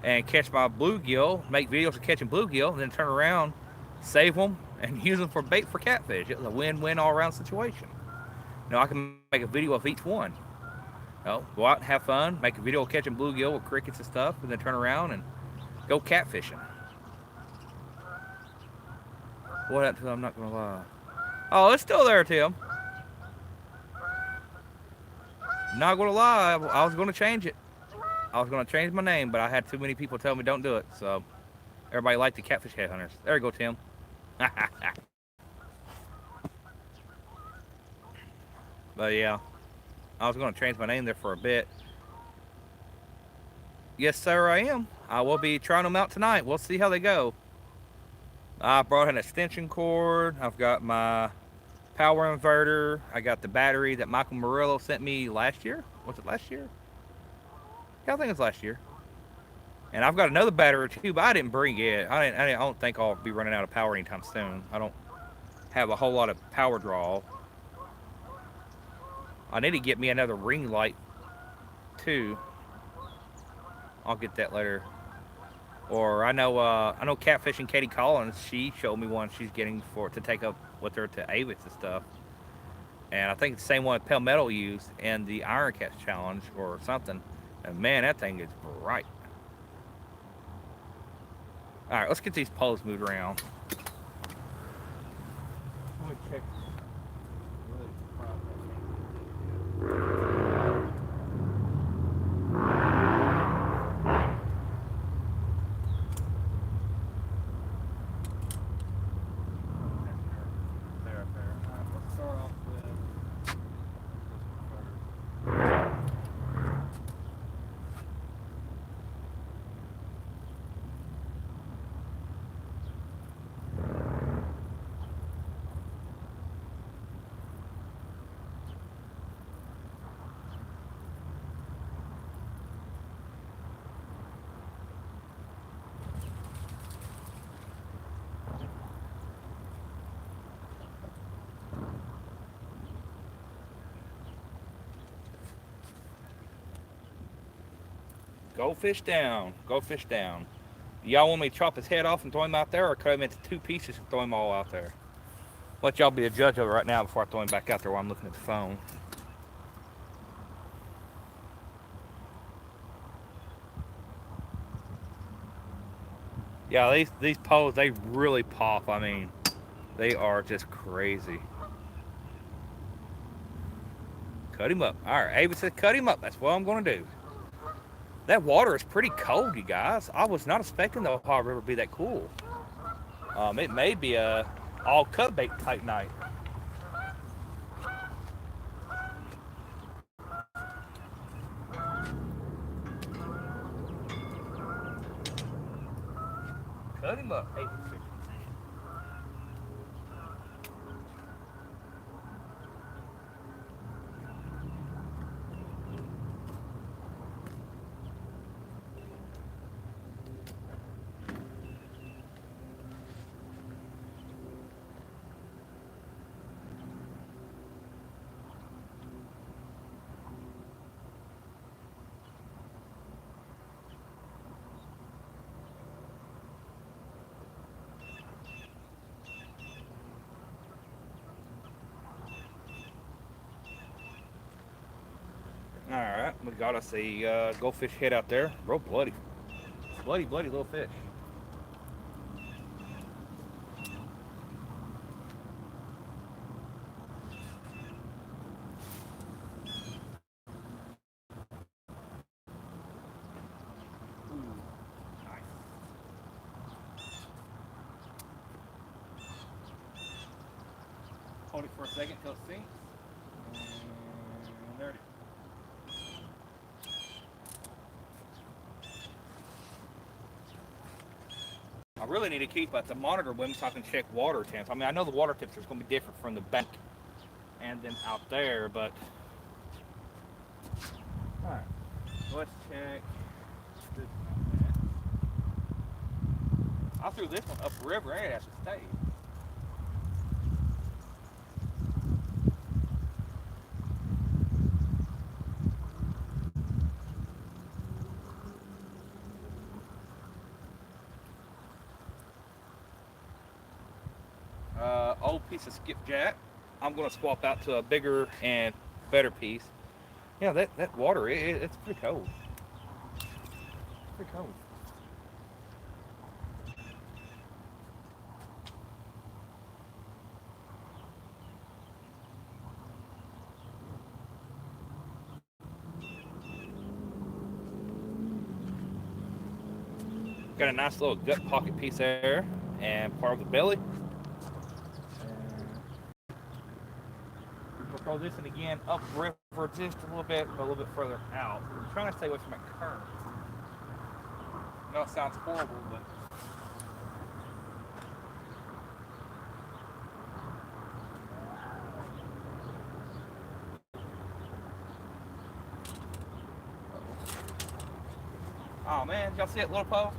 and catch my bluegill, make videos of catching bluegill, and then turn around, save them, and use them for bait for catfish. It was a win-win all-around situation. You know, I can make a video of each one. You know, go out and have fun, make a video of catching bluegill with crickets and stuff, and then turn around and go catfishing. What happened to I'm not going to lie. Oh, it's still there, Tim. Not going to lie, I was going to change it. I was going to change my name, but I had too many people tell me don't do it, so everybody liked the catfish headhunters. There you go, Tim. But yeah, I was going to change my name there for a bit. Yes, sir, I am. I will be trying them out tonight. We'll see how they go. I brought an extension cord. I've got my power inverter. I got the battery that Michael Murillo sent me last year. Was it last year? Yeah, I think it's last year. And I've got another battery too, but I didn't bring it. I don't think I'll be running out of power anytime soon. I don't have a whole lot of power draw. I need to get me another ring light too. I'll get that later. Or I know Catfishing Katie Collins. She showed me one she's getting to take up with her to Avis and stuff. And I think it's the same one Palmetto used in the Iron Catch Challenge or something. And man, that thing is bright. All right, let's get these poles moved around. Let me check. Go fish down. Go fish down. Y'all want me to chop his head off and throw him out there, or cut him into 2 pieces and throw him all out there? Let y'all be a judge of it right now before I throw him back out there while I'm looking at the phone. Yeah, these poles, they really pop. I mean, they are just crazy. Cut him up. All right, Ava said cut him up. That's what I'm going to do. That water is pretty cold, you guys. I was not expecting the Ohio River to be that cool. It may be a all cut bait type night. Cut him up. Hey, all right, we got us a goldfish head out there. Real bloody, bloody little fish. Ooh, nice. Hold it for a second till it sinks. And there it is. I really need to keep the monitor with me so I can check water temps. I mean, I know the water temps are going to be different from the bank and then out there, but all right, let's check this one. I threw this one upriver and it has to stay. Old piece of skipjack. I'm going to swap out to a bigger and better piece. Yeah, that water, it's pretty cold. Pretty cold. Got a nice little gut pocket piece there and part of the belly. We'll throw this in again upriver just a little bit further out. I'm trying to stay away from that current. I know it sounds horrible, but oh man, y'all see it, little pole?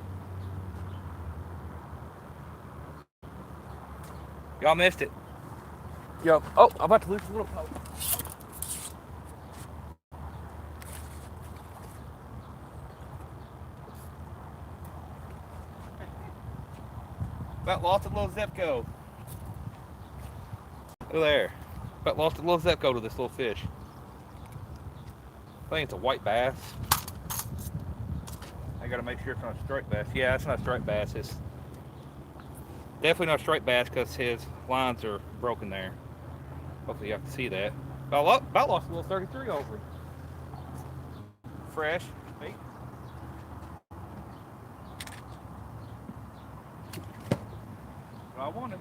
Y'all missed it. Yo, oh, I'm about to lose the little pole. About lost a little Zepco. Look there. About lost a little Zepco to this little fish. I think it's a white bass. I gotta make sure it's not a striped bass. Yeah, it's not a striped bass. It's definitely not a striped bass because his lines are broken there. Hopefully you have to see that. About lost a little 33 over it. Fresh bait. What I wanted.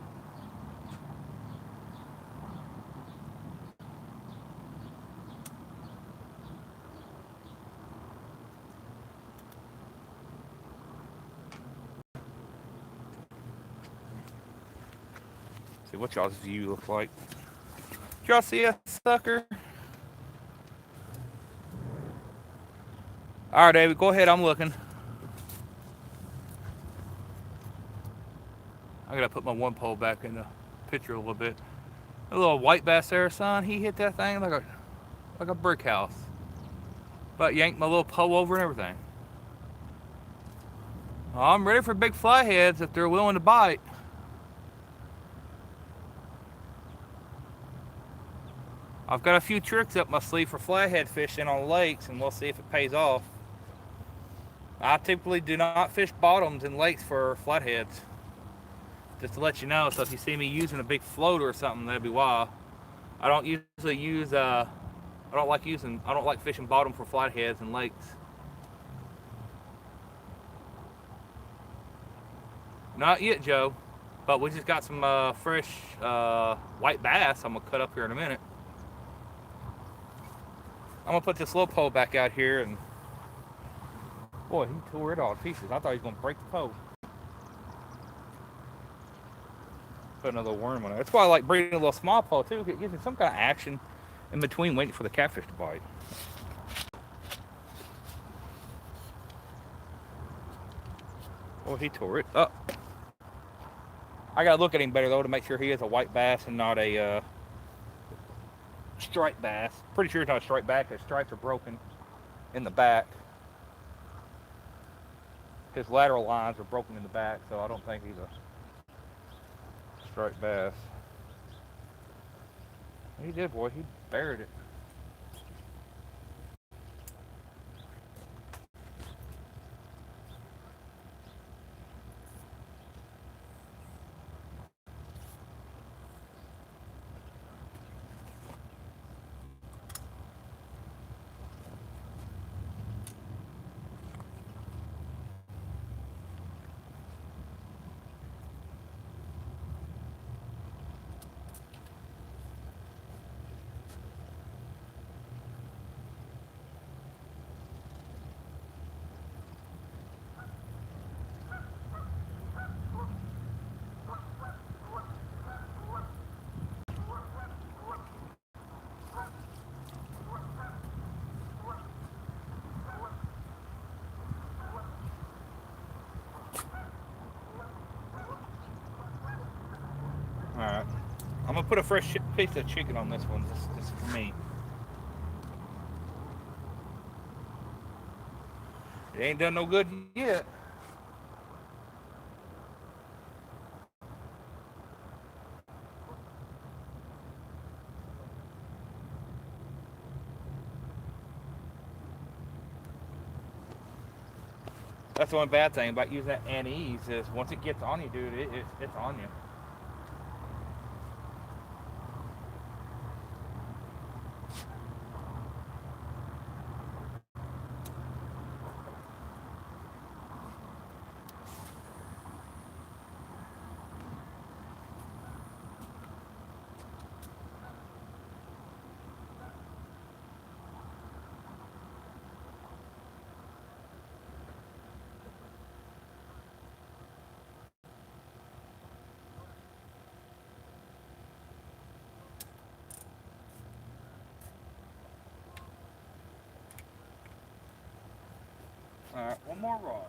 See what y'all's view looks like. Did y'all see a sucker? Alright, David, go ahead. I'm looking. I gotta put my one pole back in the picture a little bit. A little white bass there, son. He hit that thing like a brick house. But yanked my little pole over and everything. Well, I'm ready for big flatheads if they're willing to bite. I've got a few tricks up my sleeve for flathead fishing on lakes, and we'll see if it pays off. I typically do not fish bottoms in lakes for flatheads. Just to let you know, so if you see me using a big floater or something, that'd be why. I don't usually use, I don't like fishing bottom for flatheads in lakes. Not yet, Joe. But we just got some fresh white bass I'm going to cut up here in a minute. I'm going to put this little pole back out here, and boy, he tore it all to pieces. I thought he was going to break the pole. Put another worm on it. That's why I like breeding a little small pole too. It gives you some kind of action in between waiting for the catfish to bite. Oh, he tore it up. I gotta look at him better though to make sure he is a white bass and not a striped bass. Pretty sure it's not a striped bass. His stripes are broken in the back. His lateral lines are broken in the back, so I don't think he's a striped bass. He did, boy. He buried it. All right. I'm gonna put a fresh piece of chicken on this one. This is for me. It ain't done no good yet. That's the one bad thing about using that anise is once it gets on you, dude, it's on you. All right, one more rod.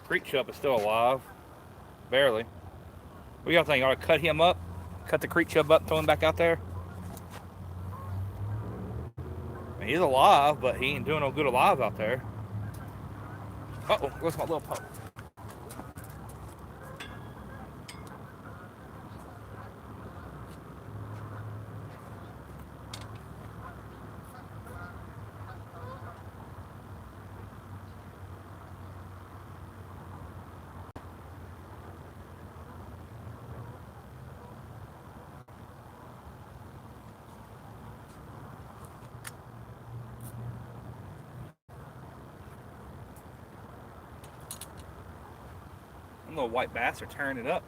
Creek chub is still alive, barely. What do y'all think? You ought to cut him up, cut the creek chub up, and throw him back out there. I mean, he's alive, but he ain't doing no good alive out there. Uh-oh, where's my little pup? Them little white bass are tearing it up.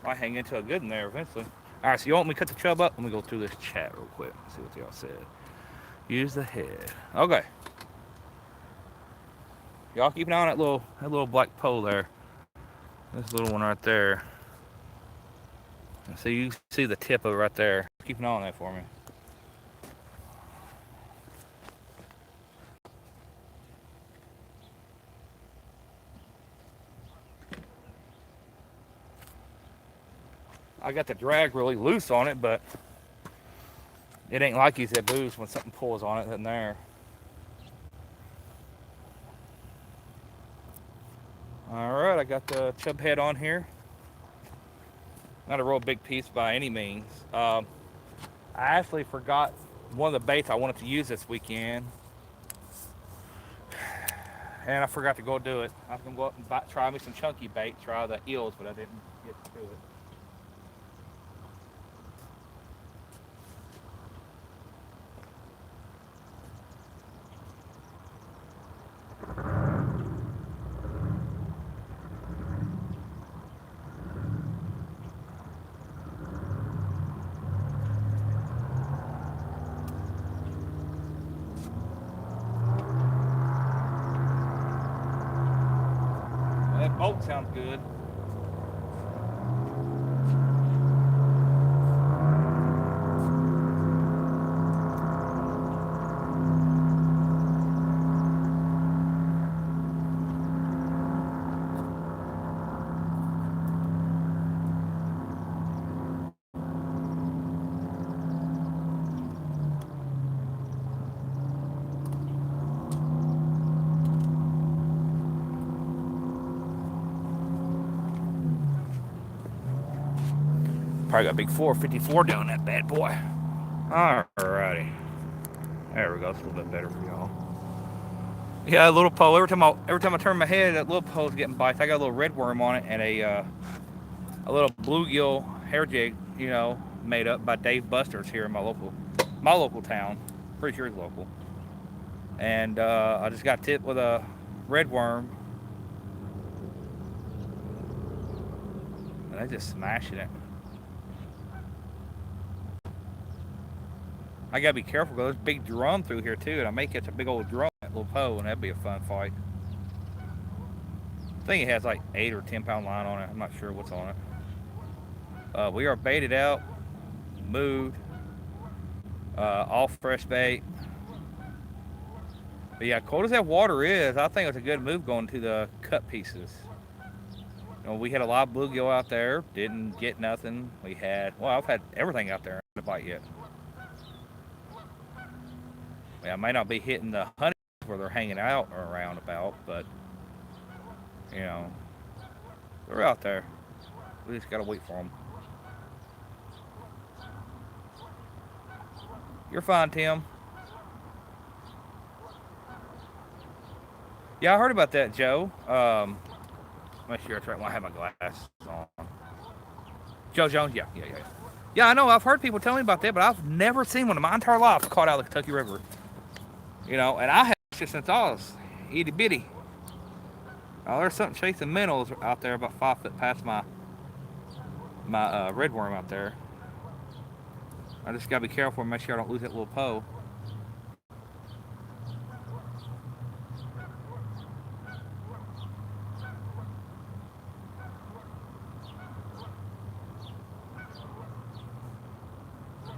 Might hang into a good in there eventually. All right, so you want me to cut the chub up? Let me go through this chat real quick. See what y'all said. Use the head. Okay. Y'all keep an eye on that little black pole there. This little one right there. So you see the tip of it right there. Keep an eye on that for me. I got the drag really loose on it, but it ain't like he's that boost when something pulls on it in there. All right, I got the chub head on here. Not a real big piece by any means. I actually forgot one of the baits I wanted to use this weekend, and I forgot to go do it. I was gonna go out and try me some chunky bait, try the eels, but I didn't get to it. That boat sounds good. Probably got a big 454 down that bad boy. Alrighty. There we go. It's a little bit better for y'all. Yeah, a little pole. Every time I turn my head, that little pole's getting bites. I got a little red worm on it and a little bluegill hair jig, made up by Dave Buster's here in my local town. Pretty sure he's local. And I just got tipped with a red worm, and I just smashing it. I gotta be careful because there's a big drum through here too, and I may catch a big old drum at little pole, and that'd be a fun fight. I think it has like 8 or 10 pound line on it. I'm not sure what's on it. We are baited out, moved, all fresh bait. But yeah, cold as that water is, I think it's a good move going to the cut pieces. We had a lot of bluegill out there, didn't get nothing. I've had everything out there in the bite yet. Yeah, I may not be hitting the honey where they're hanging out or around about, but they're out there. We just gotta wait for them. You're fine, Tim. Yeah, I heard about that, Joe. Make sure it's right when I have my glasses on. Joe Jones, yeah. Yeah, I know. I've heard people tell me about that, but I've never seen one in my entire life caught out of the Kentucky River. And I have fished since I was itty bitty. Oh, there's something chasing minnows out there about 5 foot past my red worm out there. I just gotta be careful and make sure I don't lose that little pole.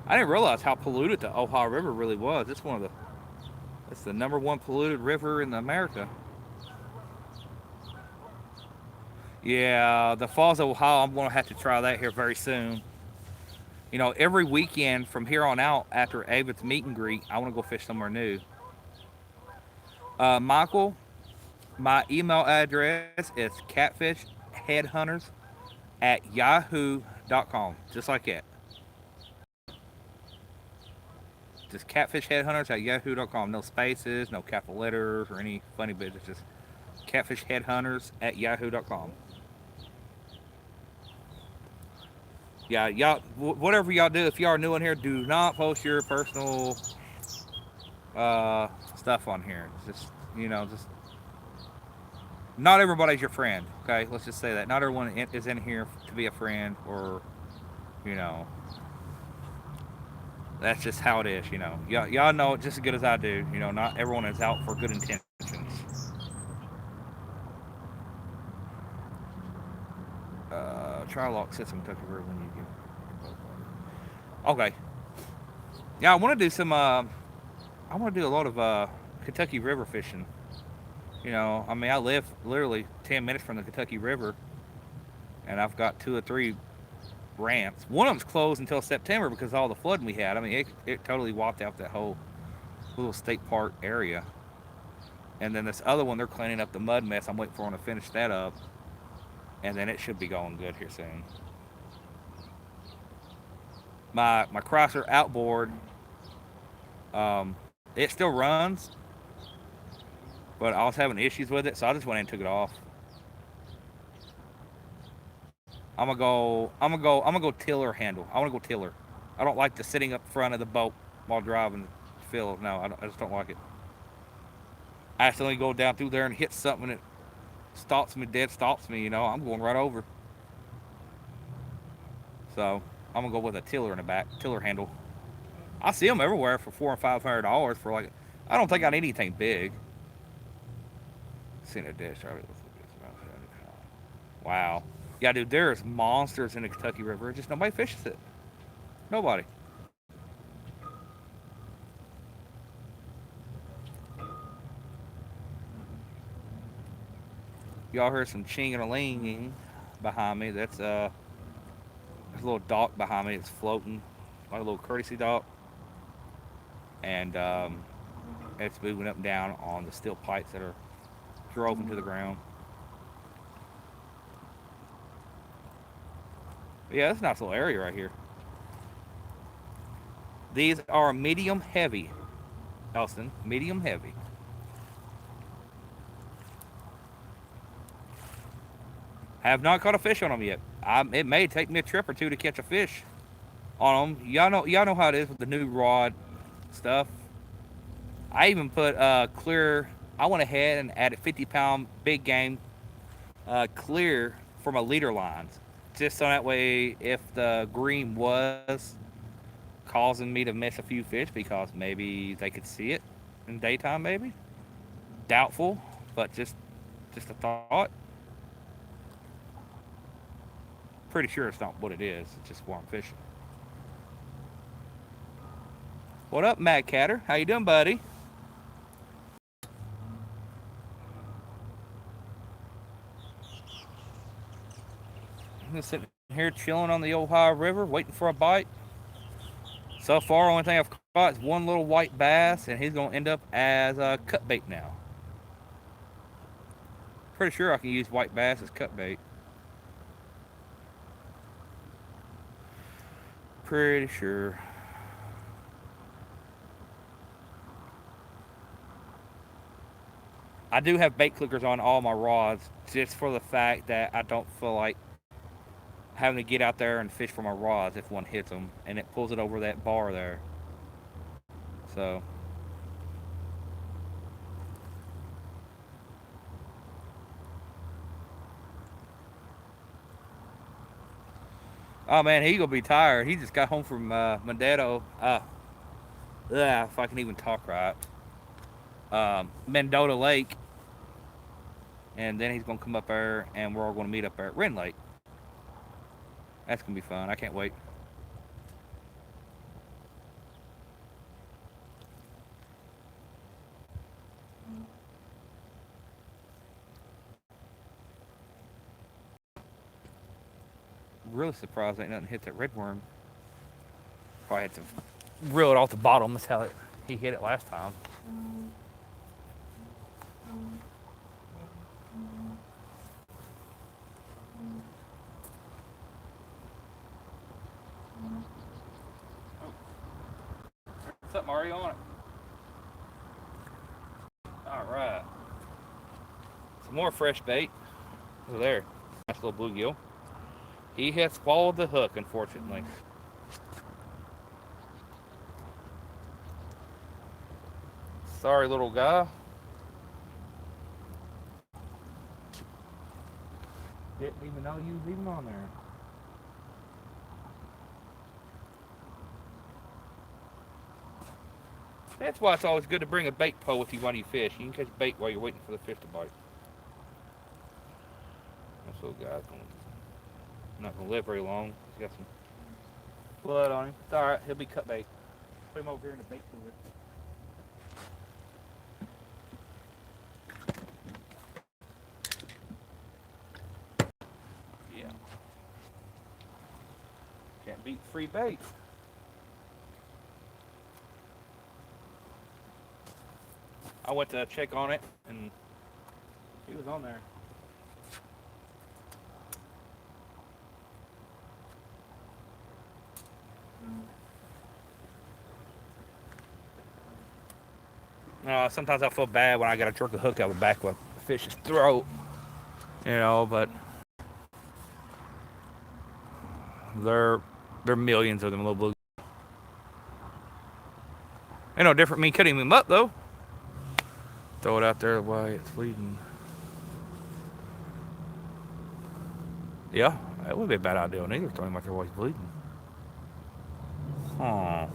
I didn't realize how polluted the Ohio River really was. It's the #1 polluted river in America. Yeah, the Falls of Ohio, I'm gonna have to try that here very soon. Every weekend from here on out after Avid's meet and greet, I want to go fish somewhere new. Michael, my email address is catfishheadhunters@yahoo.com. Just like that. Just catfishheadhunters@yahoo.com. No spaces, no capital letters, or any funny business. Just catfishheadhunters@yahoo.com. Yeah, y'all, whatever y'all do, if y'all are new in here, do not post your personal stuff on here. Just not everybody's your friend. Okay, let's just say that not everyone is in here to be a friend, or you know, that's just how it is. Y'all know it just as good as I do. Not everyone is out for good intentions. Try lock system Kentucky River when you get. Okay. Yeah, I want to do some. I want to do a lot of Kentucky River fishing. I live literally 10 minutes from the Kentucky River, and I've got 2 or 3 ramps. One of them's closed until September because of all the flooding we had. It totally wiped out that whole little state park area. And then this other one, they're cleaning up the mud mess. I'm waiting for them to finish that up, and then it should be going good here soon. My Chrysler outboard, it still runs, but I was having issues with it, so I just went and took it off. I'm gonna go tiller handle. I want to go tiller. I don't like the sitting up front of the boat while driving the field. No, I just don't like it. I accidentally go down through there and hit something that stops me dead, stops me. I'm going right over. So I'm gonna go with a tiller in the back, tiller handle. I see them everywhere for $400 and $500 for like. I don't think I need anything big. Seen a dish. Wow. Yeah, dude, there's monsters in the Kentucky River. Just nobody fishes it. Nobody. Y'all heard some ching and a ling behind me. There's a little dock behind me. It's floating, like a little courtesy dock, and it's moving up and down on the steel pipes that are drove into the ground. But yeah, that's a nice little area right here. These are medium heavy, Elston. Medium heavy. Have not caught a fish on them yet. It may take me a trip or two to catch a fish on them. Y'all know how it is with the new rod stuff. I even put clear. I went ahead and added 50-pound big game clear for my leader lines, just so that way if the green was causing me to miss a few fish because maybe they could see it in daytime, maybe doubtful, but just a thought. Pretty sure it's not what it is. It's just where I'm fishing. What up, Mad Catter? How you doing, buddy? I'm just sitting here chilling on the Ohio River, waiting for a bite. So far, only thing I've caught is one little white bass, and he's gonna end up as a cut bait now. Pretty sure I can use white bass as cut bait. Pretty sure. I do have bait clickers on all my rods, just for the fact that I don't feel like having to get out there and fish for my rods if one hits them, and it pulls it over that bar there. So, oh man, he gonna be tired. He just got home from Mendado. If I can even talk right. Mendota Lake, and then he's gonna come up there, and we're all gonna meet up there at Wren Lake. That's gonna be fun. I can't wait. Really surprised ain't nothing hit that red worm. Probably had to reel it off the bottom. That's how he hit it last time. What's up, Mario? On it. All right. Some more fresh bait. Over there. Nice little bluegill. He has swallowed the hook, unfortunately. Sorry, little guy. Didn't even know you was even on there. That's why it's always good to bring a bait pole with you when you fish. You can catch bait while you're waiting for the fish to bite. This little guy's not gonna live very long. He's got some blood on him. It's alright, he'll be cut bait. Put him over here in the bait cooler. Yeah. Can't beat free bait. I went to check on it and he was on there. Sometimes I feel bad when I gotta jerk the hook out of the back of a fish's throat, but there are millions of them little blue. Ain't no different me cutting them up though. Throw it out there while it's bleeding. Yeah, that would be a bad idea neither. Throwing him out there while he's bleeding. Huh.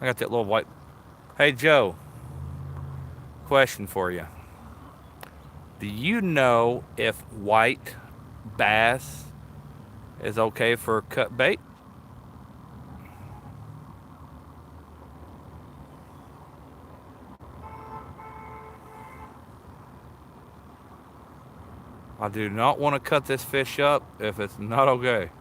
I got that little white. Hey Joe, question for you. Do you know if white bass is okay for cut bait? I do not want to cut this fish up if it's not okay.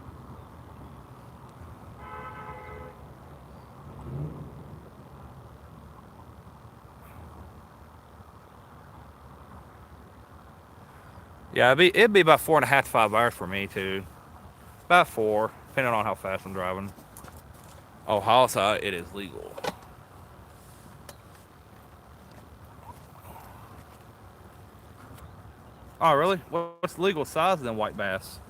Yeah, it'd be about 4.5 to 5 hours for me too. About 4, depending on how fast I'm driving. Ohio side, it is legal. Oh, really? What's the legal size of them white bass?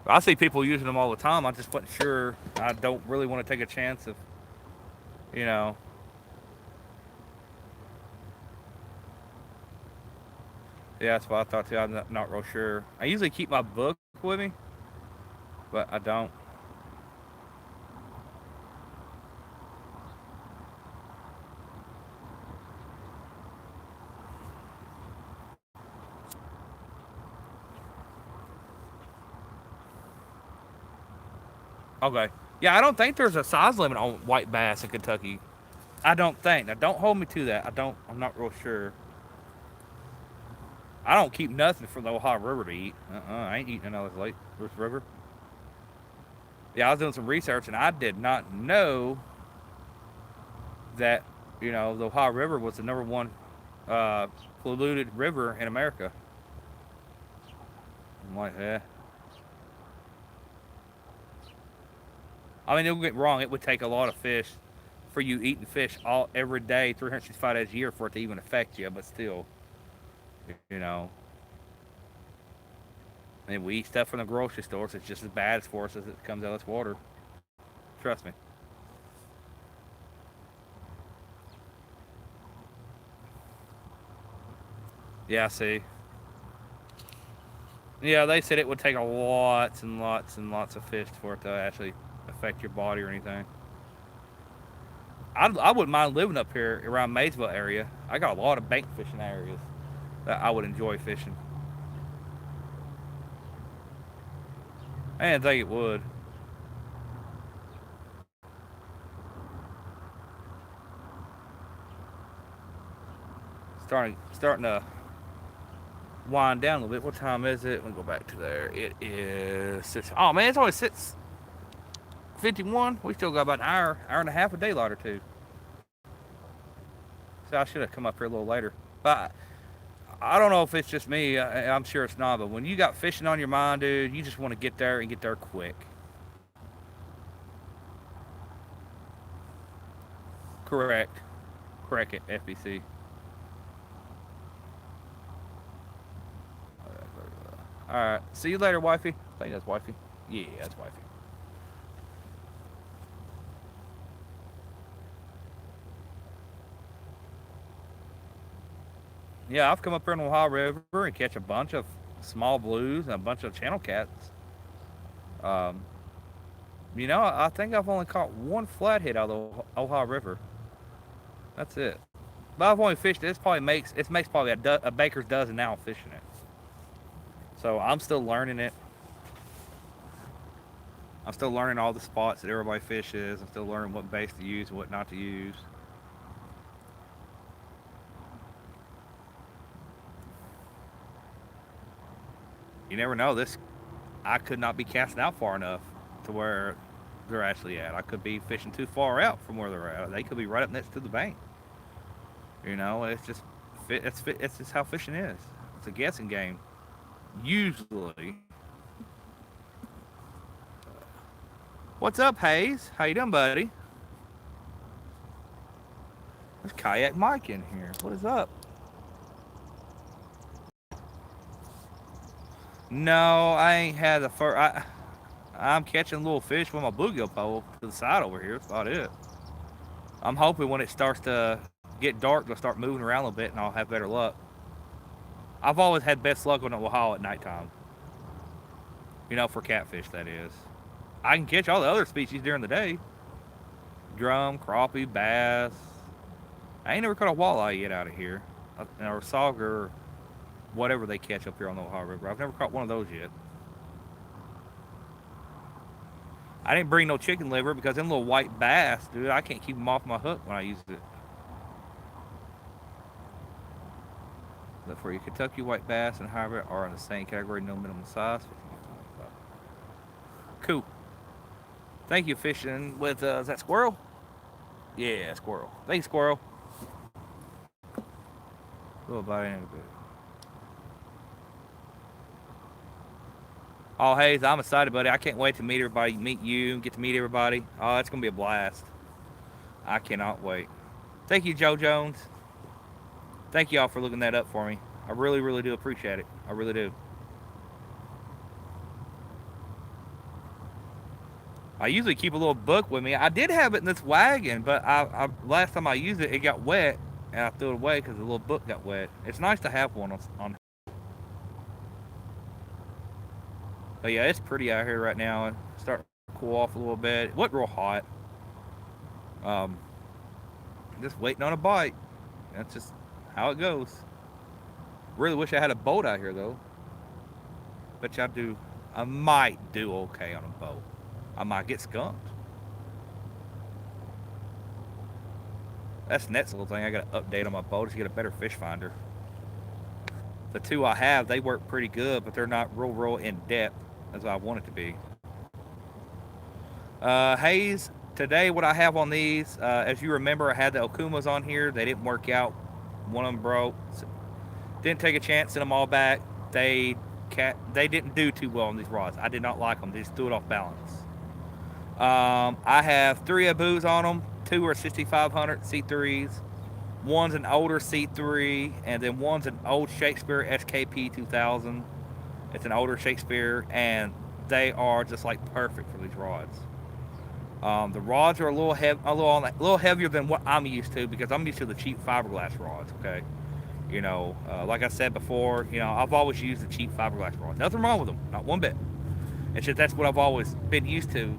I see people using them all the time. I just wasn't sure. I don't really want to take a chance of, you know. Yeah, that's what I thought too. I'm not real sure. I usually keep my book with me, but I don't. Okay. Yeah, I don't think there's a size limit on white bass in Kentucky. I don't think. Now, don't hold me to that. I don't. I'm not real sure. I don't keep nothing for the Ohio River to eat. I ain't eating another lake, this river. Yeah, I was doing some research and I did not know that the Ohio River was the number one uh, polluted river in America. I'm like, yeah. I mean, don't get me wrong. It would take a lot of fish for you eating fish all every day, 365 days a year, for it to even affect you. But still, you know, I mean, we eat stuff from the grocery stores. It's just as bad for us as it comes out of this water. Trust me. Yeah, see. Yeah, they said it would take a lots and lots and lots of fish for it to actually affect your body or anything. I wouldn't mind living up here around Maysville area. I got a lot of bank fishing areas that I would enjoy fishing. I didn't think it would. Starting to wind down a little bit. What time is it? Let me go back to there. It is six. Oh man, it's only 6:51. We still got about an hour and a half of daylight or two. So I should have come up here a little later. But I don't know if it's just me. I'm sure it's not. But when you got fishing on your mind, dude, you just want to get there and get there quick. Correct. Correct. FBC. All right. See you later, wifey. I think that's wifey. Yeah, that's wifey. Yeah, I've come up here in the Ohio River and catch a bunch of small blues and a bunch of channel cats. Um, I think I've only caught one flathead out of the Ohio River. That's it. But I've only fished it. It makes probably a baker's dozen now fishing it. So I'm still learning it. I'm still learning all the spots that everybody fishes. I'm still learning what baits to use and what not to use. You never know. I could not be casting out far enough to where they're actually at. I could be fishing too far out from where they're at. They could be right up next to the bank. It's just how fishing is. It's a guessing game. Usually, What's up, Hayes? How you doing, buddy? There's Kayak Mike in here. What is up? No, I ain't had the first. I'm catching little fish with my bluegill pole to the side over here. That's about it. I'm hoping when it starts to get dark, they'll start moving around a little bit, and I'll have better luck. I've always had best luck on the Wahoo at nighttime. You know, for catfish, that is. I can catch all the other species during the day. Drum, crappie, bass. I ain't never caught a walleye yet out of here. Or sauger, or whatever they catch up here on the Ohio River. I've never caught one of those yet. I didn't bring no chicken liver because them little white bass, dude, I can't keep them off my hook when I use it. Look for you. Kentucky white bass and hybrid are in the same category, no minimum size. Cool. Thank you, fishing with, is that squirrel? Yeah, squirrel. Thanks, squirrel. Little bite in a bit. Oh, Hayes, I'm excited, buddy. I can't wait to meet everybody, meet you, get to meet everybody. Oh, it's going to be a blast. I cannot wait. Thank you, Joe Jones. Thank you all for looking that up for me. I really, really do appreciate it. I really do. I usually keep a little book with me. I did have it in this wagon, but last time I used it, it got wet, and I threw it away because the little book got wet. It's nice to have one on. But yeah, it's pretty out here right now. It's starting to cool off a little bit. It wasn't real hot. Just waiting on a bite. That's just how it goes. Really wish I had a boat out here though. Bet you I might do okay on a boat. I might get skunked. That's the next little thing I got to update on my boat is to get a better fish finder. The two I have, they work pretty good, but they're not real in depth as I want it to be. Hayes, today what I have on these, as you remember, I had the Okumas on here. They didn't work out. One of them broke. So didn't take a chance, sent them all back. They didn't do too well on these rods. I did not like them. They just threw it off balance. I have 3 Abus on them. 2 are 6500 C3s. One's an older C3, and then one's an old Shakespeare SKP 2000. It's an older Shakespeare, and they are just like perfect for these rods. The rods are a little heavier than what I'm used to because I'm used to the cheap fiberglass rods. Okay, you know, like I said before, you know, I've always used the cheap fiberglass rods. Nothing wrong with them, not one bit. It's just that's what I've always been used to.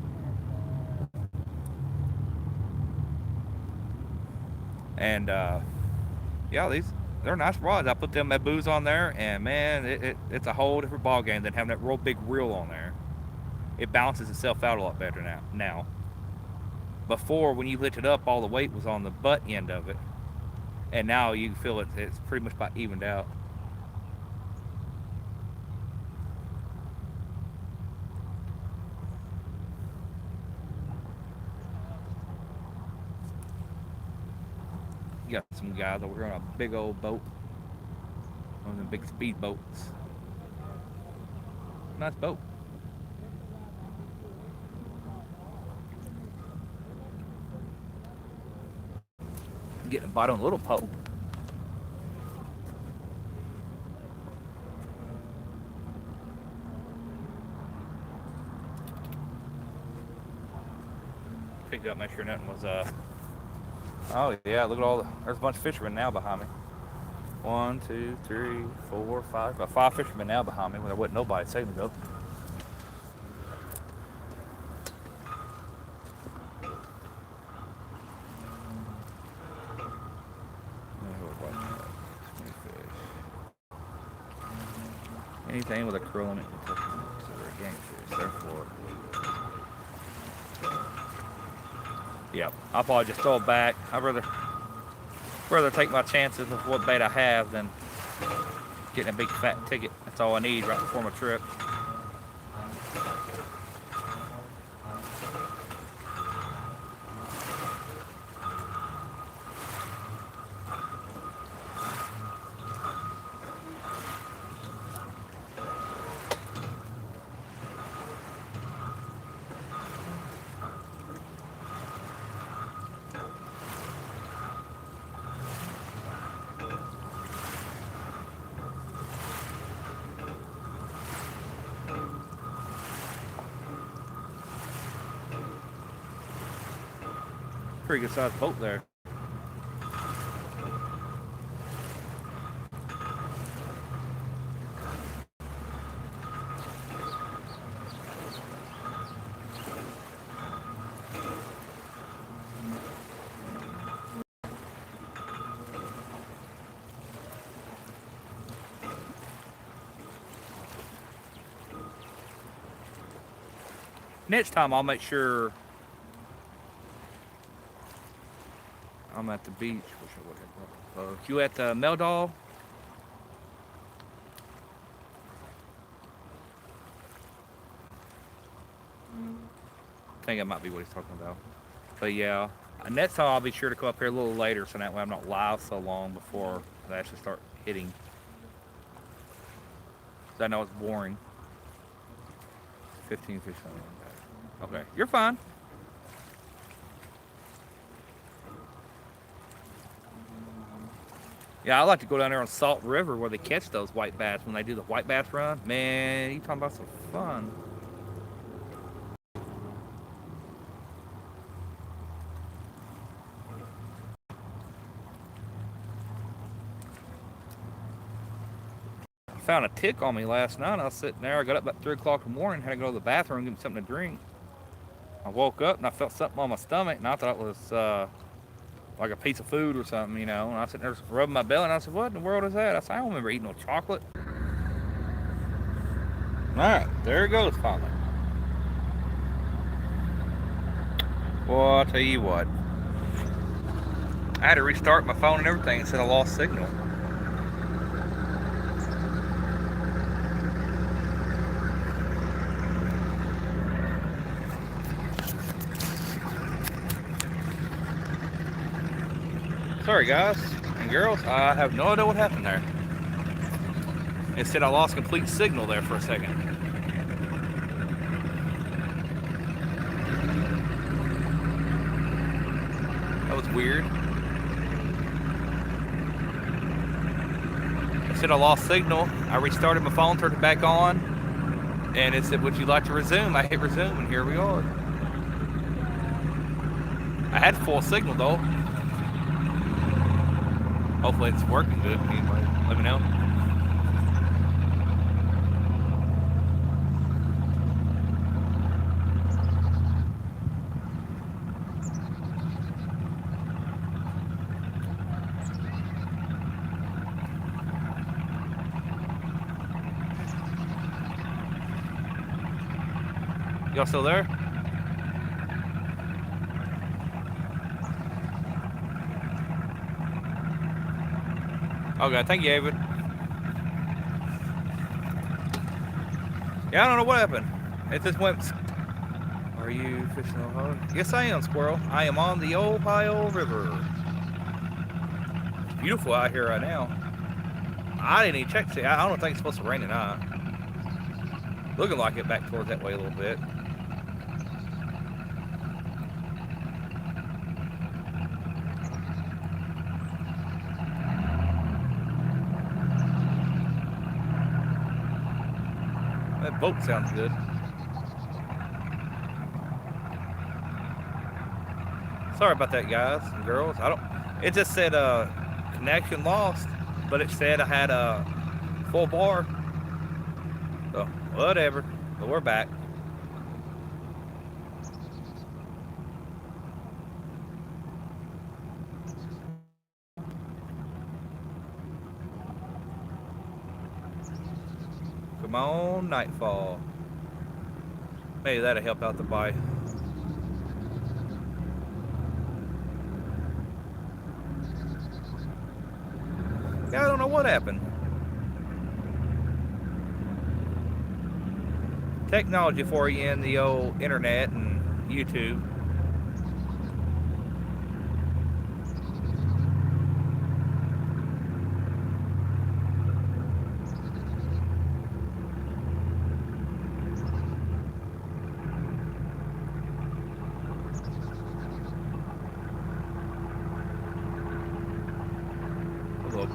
And yeah, they're nice rods. I put them Abus on there, and man, it's a whole different ball game than having that real big reel on there. It balances itself out a lot better now. Before, when you lift it up, all the weight was on the butt end of it, and now you feel it's pretty much about evened out. You got some guys over here on a big old boat, one of them big speed boats. Nice boat. Getting a bite on a little pole. Picked up, make sure nothing was oh yeah, look at there's a bunch of fishermen now behind me. 1, 2, 3, 4, 5. About 5 fishermen now behind me when there wasn't nobody a second ago. Anything with a krill in it can touch them, so they're a game fish, therefore. Yep, I'll probably just throw it back. I'd rather take my chances with what bait I have than getting a big fat ticket. That's all I need right before my trip. Pretty good sized boat there. Next time I'll make sure I'm at the beach. You at the Meldal? I think that might be what he's talking about. But yeah, next time I'll be sure to come up here a little later so that way I'm not live so long before I actually start hitting. I know it's boring. 15 fish on one bag. Okay, you're fine. Yeah, I like to go down there on Salt River where they catch those white bass when they do the white bass run. Man, you talking about some fun. I found a tick on me last night. I was sitting there. I got up about 3 o'clock in the morning, had to go to the bathroom and get me something to drink. I woke up and I felt something on my stomach, and I thought it was like a piece of food or something, you know. And I was sitting there rubbing my belly, and I said, "What in the world is that?" I said, "I don't remember eating no chocolate." All right, there it goes finally. Well, I'll tell you what. I had to restart my phone and everything and said I lost signal. Sorry guys and girls, I have no idea what happened there. It said I lost complete signal there for a second. That was weird. It said I lost signal. I restarted my phone, turned it back on, and it said, "Would you like to resume?" I hit resume, and here we are. I had full signal though. Hopefully it's working good. Anyway, let me know. Y'all still there? Okay, thank you, David. Yeah, I don't know what happened. It just went. Are you fishing Ohio? Yes, I am, Squirrel. I am on the Ohio River. It's beautiful out here right now. I didn't even check. See, I don't think it's supposed to rain tonight. Looking like it back towards that way a little bit. That boat sounds good. Sorry about that, guys and girls. It just said connection lost, but it said I had a full bar. So whatever. But we're back. Come on, nightfall. Maybe that'll help out the bite. Yeah, I don't know what happened. Technology for you in the old internet and YouTube.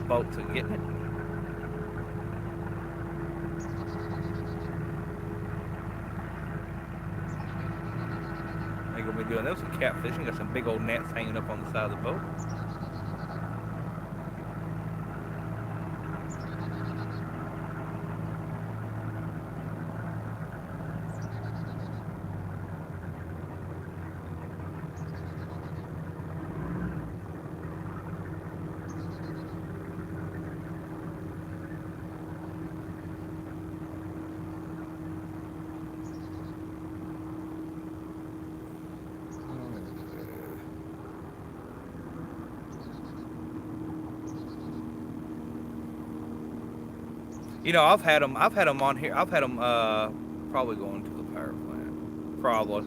Boats are getting it. Ain't gonna be doing those some catfishing. Got some big old nets hanging up on the side of the boat. You know, I've had them. I've had them on here. I've had them. Probably going to the power plant. Probably.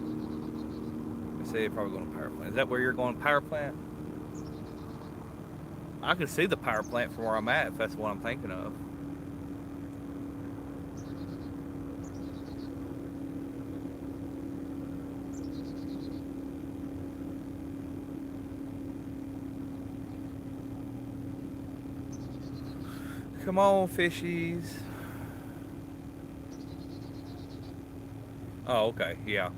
I say probably going to power plant. Is that where you're going? Power plant? I can see the power plant from where I'm at. If that's what I'm thinking of. Come on, fishies. Oh, okay. Yeah.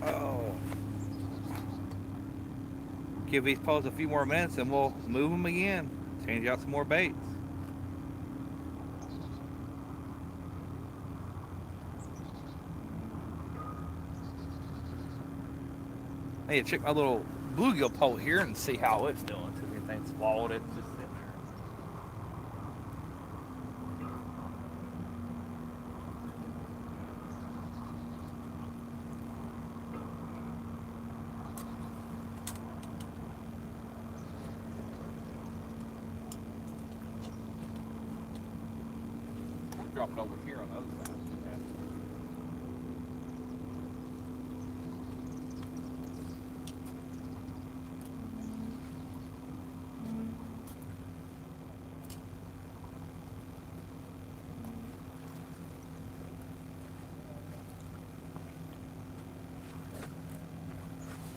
Oh. Give these poles a few more minutes and we'll move them again. Change out some more baits. I need to check my little bluegill pole here and see how it's doing. See if anything swallowed it. Just sitting there. Drop it over here on the other side. Okay.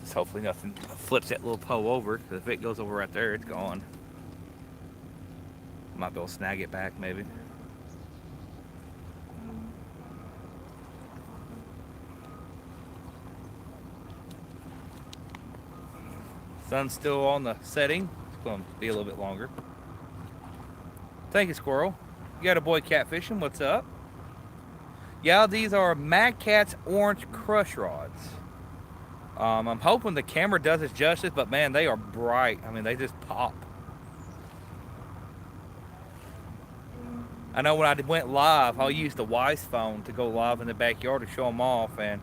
Just hopefully nothing flips that little pole over, because if it goes over right there, it's gone. Might be able to snag it back, maybe. Sun's still on the setting. It's going to be a little bit longer. Thank you, Squirrel. You got a boy catfishing. What's up? Yeah, these are Mad Cat's orange crush rods. I'm hoping the camera does its justice, but man, they are bright. I mean, they just pop. I know when I went live, I used the Wise phone to go live in the backyard to show them off, and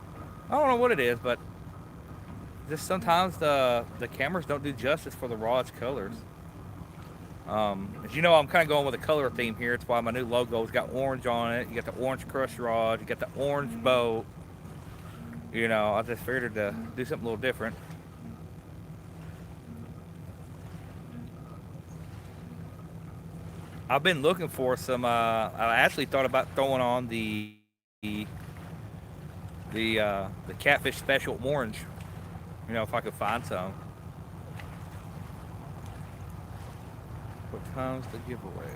I don't know what it is, but just sometimes the cameras don't do justice for the rod's colors. As you know, I'm kind of going with a color theme here. It's why my new logo's got orange on it. You got the orange crush rod. You got the orange boat. You know, I just figured to do something a little different. I've been looking for some. I actually thought about throwing on the catfish special orange. You know, if I could find some. What time's the giveaway?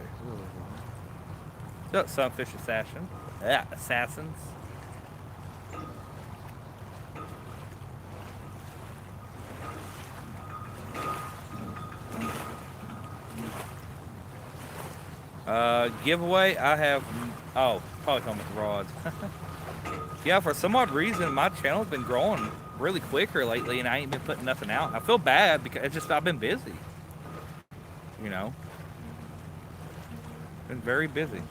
So, sunfish assassin. Yeah, assassins. Giveaway. I have. Oh, probably talking about the rods. Yeah, for some odd reason, my channel's been growing really quicker lately, and I ain't been putting nothing out. I feel bad because it's just I've been busy. You know, been very busy.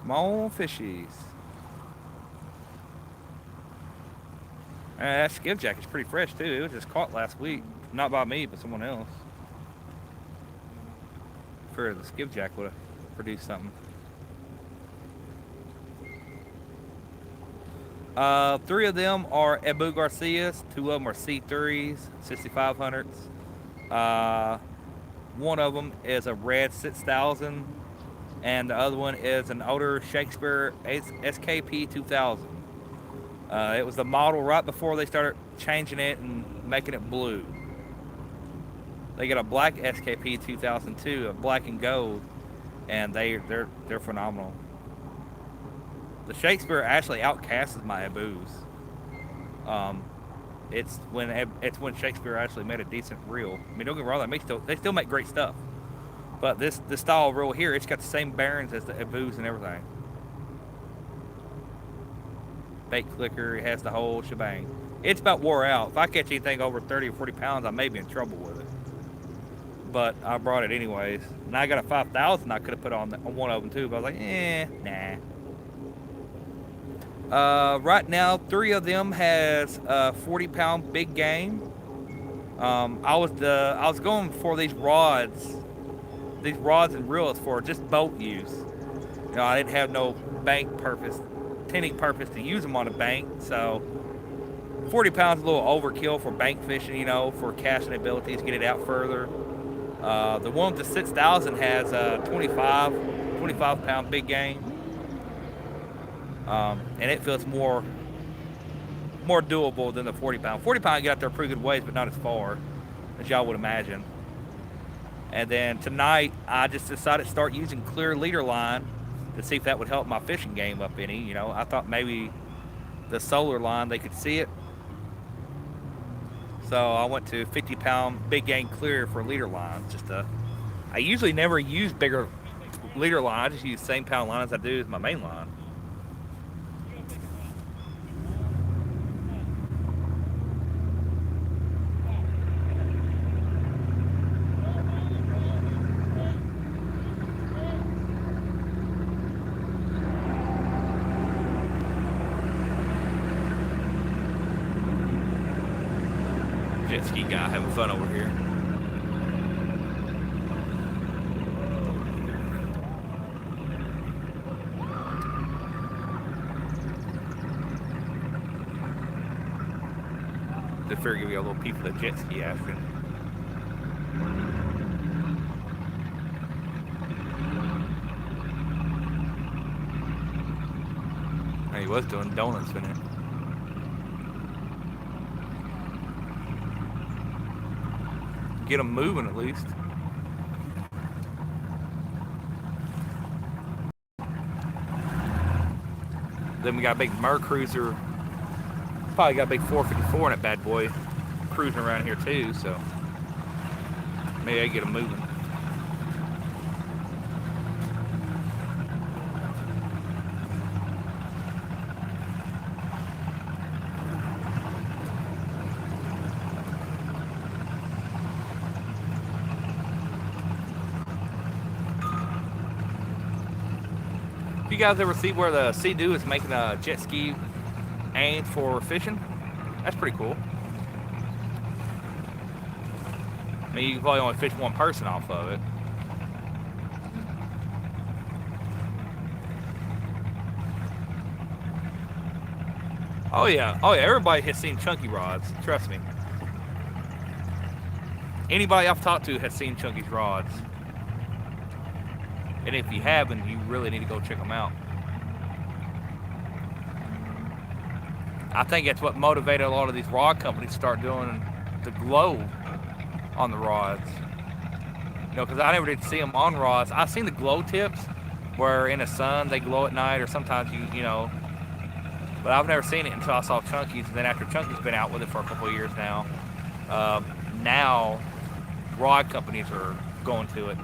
Come on, fishies. That skipjack is pretty fresh too. It was just caught last week. Not by me, but someone else. For the skipjack would have produced something. Three of them are Abu Garcias. Two of them are C3s, 6500s. Uh, One of them is a red 6000, and the other one is an older Shakespeare SKP 2000. It was the model right before they started changing it and making it blue. They got a black SKP 2002, a black and gold, and they're phenomenal. The Shakespeare actually outcasts my Abus. Um, it's when Shakespeare actually made a decent reel. I mean, don't get me wrong, they still make great stuff. But this style of reel here, it's got the same bearings as the Abus and everything. Bait clicker, it has the whole shebang. It's about wore out. If I catch anything over 30 or 40 pounds, I may be in trouble with it. But I brought it anyways. And I got a 5000 I could have put on one of them too, but I was like, nah. Right now, three of them has 40-pound big game. I was going for these rods and reels for just boat use. You know, I didn't have no tinting purpose to use them on a bank, so 40 pounds is a little overkill for bank fishing, you know, for casting abilities, get it out further. The one with the 6000 has 25 pound big game. And it feels more doable than the 40 pound. 40 pound get out there pretty good ways, but not as far as y'all would imagine. And then tonight, I just decided to start using clear leader line to see if that would help my fishing game up any. You know, I thought maybe the solar line, they could see it. So I went to 50-pound big game clear for leader lines. I usually never use bigger leader line. I just use the same pound line as I do as my main line. Jet ski guy having fun over here. Just figure give you a little peep of the jet ski action. He was doing donuts in it. Get them moving at least. Then we got a big Mer Cruiser. Probably got a big 454 in that bad boy cruising around here too, so maybe I get them moving. You guys ever see where the Sea-Doo is making a jet ski aimed for fishing? That's pretty cool. I mean, you can probably only fish one person off of it. Oh yeah, everybody has seen chunky rods, trust me. Anybody I've talked to has seen Chunky's rods. And if you haven't, you really need to go check them out. I think that's what motivated a lot of these rod companies to start doing the glow on the rods. You know, because I never did see them on rods. I've seen the glow tips where in the sun they glow at night, or sometimes you know. But I've never seen it until I saw Chunky's. And then after Chunky's been out with it for a couple of years now, now rod companies are going to it.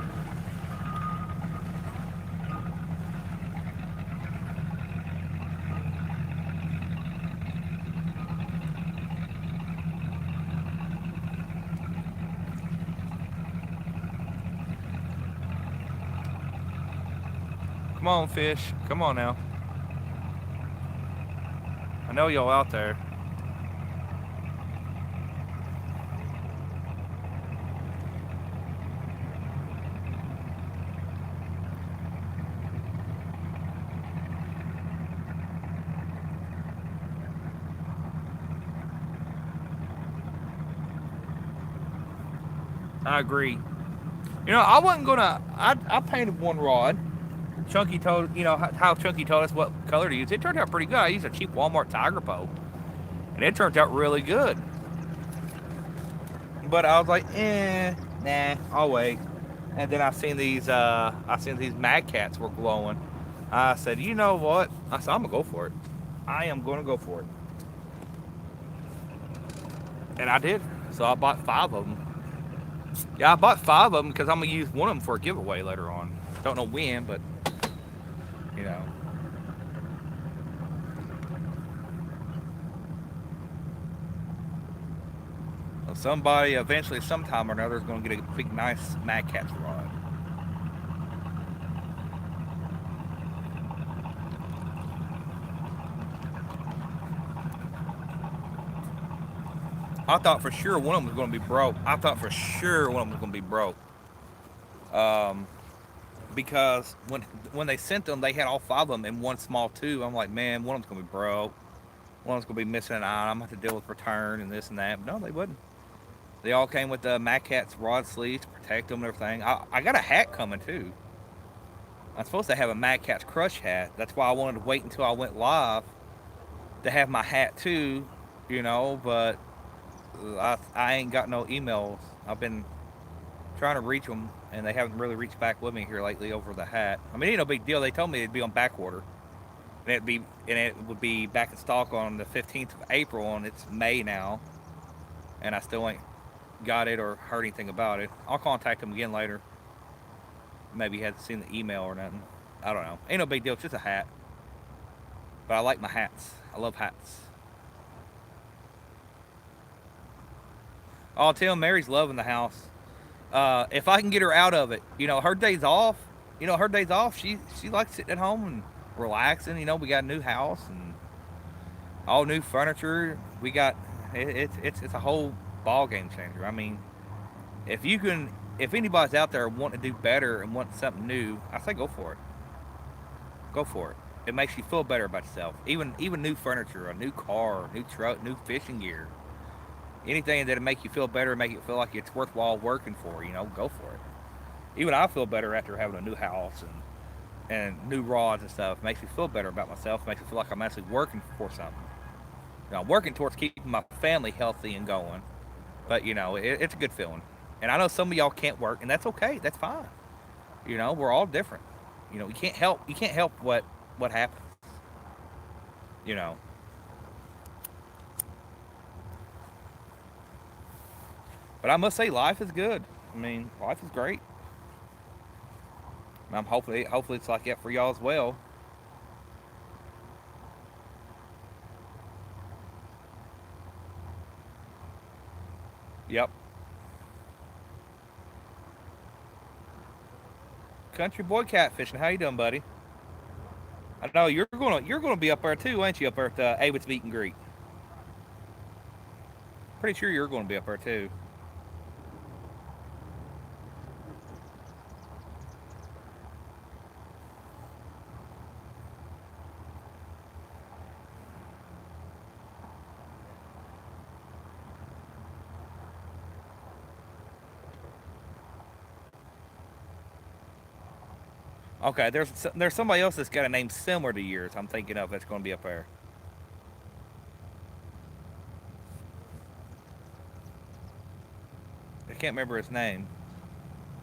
Come on, fish. Come on now. I know y'all out there. I agree. I wasn't gonna. I painted one rod. Chunky told how Chunky told us what color to use. It turned out pretty good. I used a cheap Walmart Tiger Pole, and it turned out really good. But I was like, nah, I'll wait. And then I seen these Mad Cats were glowing. I said, you know what? I said, I'm gonna go for it. I am gonna go for it, and I did. So I bought five of them. Yeah, I bought five of them because I'm gonna use one of them for a giveaway later on. Don't know when, but you know, somebody eventually, sometime or another, is gonna get a big, nice Mad Cats rod. I thought for sure one of them was gonna be broke. I thought for sure one of them was gonna be broke. Um, because when they sent them, they had all five of them in one small tube. I'm like, man, one of them's gonna be broke. One of them's gonna be missing an eye. I'm gonna have to deal with return and this and that. But no, they wouldn't. They all came with the Mad Cat's rod sleeves to protect them and everything. I got a hat coming too. I'm supposed to have a Mad Cat's Crush hat. That's why I wanted to wait until I went live to have my hat too, But I ain't got no emails. I've been trying to reach them, and they haven't really reached back with me here lately over the hat. I mean, it ain't no big deal. They told me it'd be on back order, and it would be back in stock on the 15th of April, and it's May now, and I still ain't got it or heard anything about it. I'll contact them again later. Maybe he hasn't seen the email or nothing. I don't know. Ain't no big deal. It's just a hat. But I like my hats. I love hats. I'll tell Mary's loving the house. If I can get her out of it, her days off. Her days off. She likes sitting at home and relaxing. We got a new house and all new furniture. We got it's a whole ball game changer. I mean, if anybody's out there wanting to do better and want something new, I say go for it. Go for it. It makes you feel better about yourself. Even new furniture, a new car, new truck, new fishing gear, anything that'll make you feel better, make it feel like it's worthwhile working for. Go for it. Even I feel better after having a new house and new rods and stuff. It makes me feel better about myself. It makes me feel like I'm actually working for something. I'm working towards keeping my family healthy and going. But it's a good feeling. And I know some of y'all can't work, and that's okay. That's fine. We're all different. You can't help what happens. You know. But I must say, life is good. I mean, life is great. I'm hopefully it's like that for y'all as well. Yep. Country boy catfishing. How you doing, buddy? I know you're gonna be up there too, ain't you? Up there at Avid's Meet and Greet. Pretty sure you're gonna be up there too. Okay, there's somebody else that's got a name similar to yours. I'm thinking of that's gonna be up there. I can't remember his name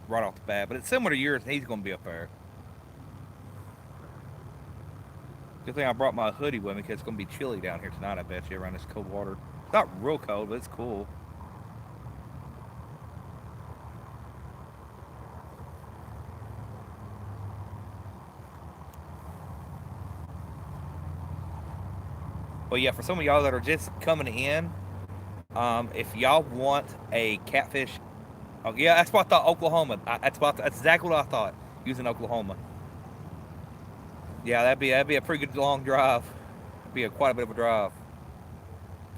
right off the bat, but it's similar to yours, and he's gonna be up there. Good thing I brought my hoodie with me because it's gonna be chilly down here tonight. I bet you around this cold water. It's not real cold, but it's cool. But yeah, for some of y'all that are just coming in, if y'all want a catfish, oh yeah, that's what I thought. Oklahoma. That's exactly what I thought. Using Oklahoma. Yeah, that'd be a pretty good long drive. It'd be quite a bit of a drive.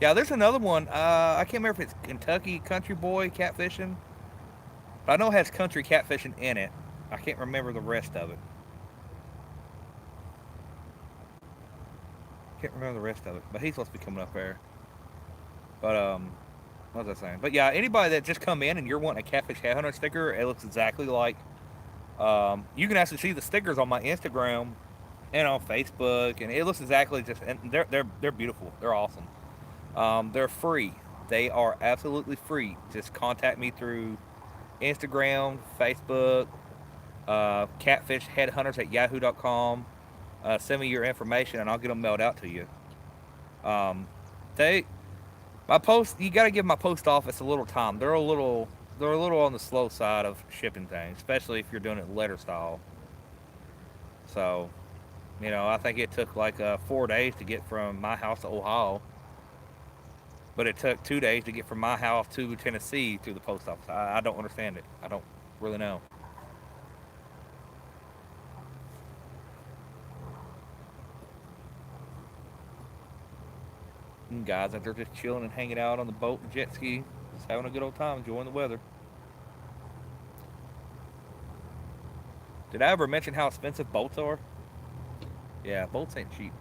Yeah, there's another one. I can't remember if it's Kentucky Country Boy catfishing, but I know it has country catfishing in it. I can't remember the rest of it. Can't remember the rest of it, but he's supposed to be coming up there. But What was I saying? But yeah, anybody that just come in and you're wanting a Catfish Headhunter sticker, it looks exactly like. You can actually see the stickers on my Instagram and on Facebook, and it looks exactly just. And they're beautiful. They're awesome. They're free. They are absolutely free. Just contact me through Instagram, Facebook, Catfish Headhunters at yahoo.com. Send me your information, and I'll get them mailed out to you. Um, they My post, you got to give my post office a little time. They're a little on the slow side of shipping things, especially if you're doing it letter style. So, I think it took like 4 days to get from my house to Ohio, but it took 2 days to get from my house to Tennessee through the post office. I don't understand it. I don't really know. And guys out there just chilling and hanging out on the boat and jet ski, just having a good old time, enjoying the weather. Did I ever mention how expensive boats are? Yeah, boats ain't cheap.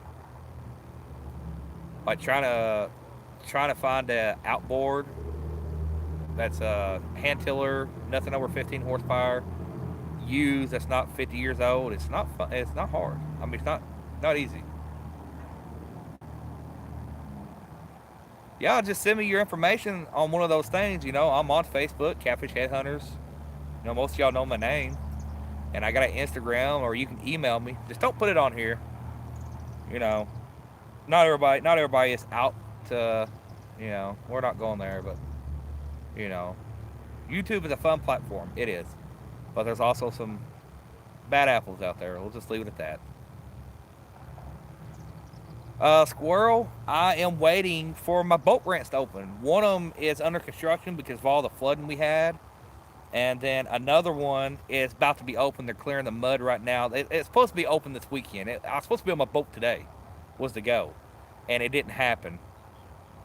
Like trying to find a outboard that's a hand tiller, nothing over 15 horsepower, used that's not 50 years old. It's not fun. It's not hard. I mean, it's not easy. Yeah, just send me your information on one of those things. I'm on Facebook, Catfish Headhunters. Most of y'all know my name, and I got an Instagram, or you can email me. Just don't put it on here. You know, not everybody is out to. We're not going there, but you know, YouTube is a fun platform. It is, but there's also some bad apples out there. We'll just leave it at that. Squirrel, I am waiting for my boat ramps to open. One of them is under construction because of all the flooding we had. And then another one is about to be open. They're clearing the mud right now. It's supposed to be open this weekend. I was supposed to be on my boat today, was to go. And it didn't happen.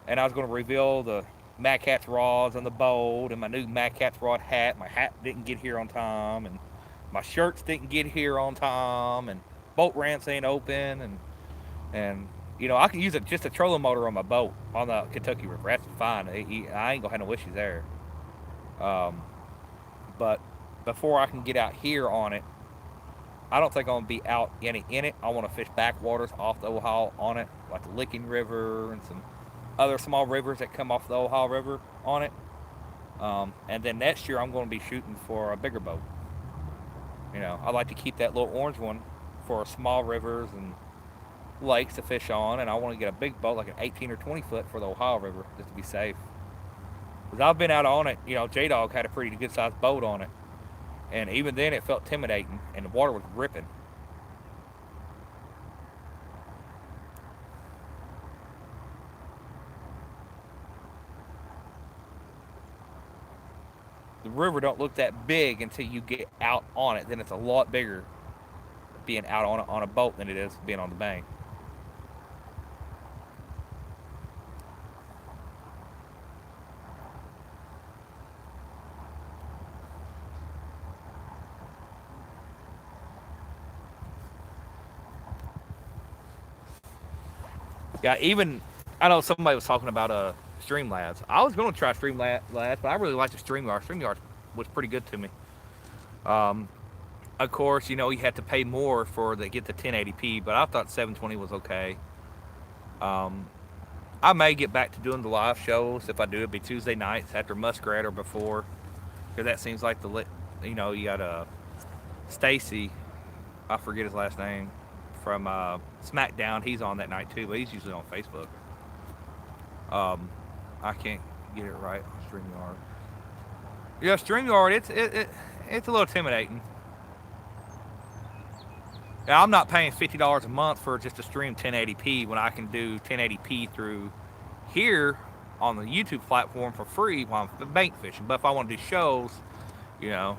And I was going to reveal the Mad Cat's rods on the boat and my new Mad Cat's rod hat. My hat didn't get here on time. And my shirts didn't get here on time. And boat ramps ain't open. And I can use just a trolling motor on my boat on the Kentucky River. That's fine. I ain't gonna have no issues there. Um, but before I can get out here on it, I don't think I'm gonna be out in it. I want to fish backwaters off the Ohio on it, like the Licking River and some other small rivers that come off the Ohio River on it. And then next year I'm going to be shooting for a bigger boat. I like to keep that little orange one for small rivers and lakes to fish on, and I want to get a big boat, like an 18 or 20 foot for the Ohio River, just to be safe. Because I've been out on it, J Dog had a pretty good sized boat on it, and even then it felt intimidating, and the water was ripping. The river don't look that big until you get out on it. Then it's a lot bigger being out on a boat than it is being on the bank. Yeah, even I know somebody was talking about Streamlabs. I was going to try Streamlabs, but I really liked the StreamYard. StreamYard was pretty good to me. Um, of course, you had to pay more for to get the 1080p, but I thought 720 was okay. Um, I may get back to doing the live shows. If I do, it'd be Tuesday nights after Muskrat or before, because that seems like you got Stacy. I forget his last name from SmackDown. He's on that night too, but he's usually on Facebook. Um, I can't get it right on StreamYard. Yeah, StreamYard. It's a little intimidating. Now, I'm not paying $50 a month for just to stream 1080p when I can do 1080p through here on the YouTube platform for free while I'm bank fishing. But if I want to do shows, you know,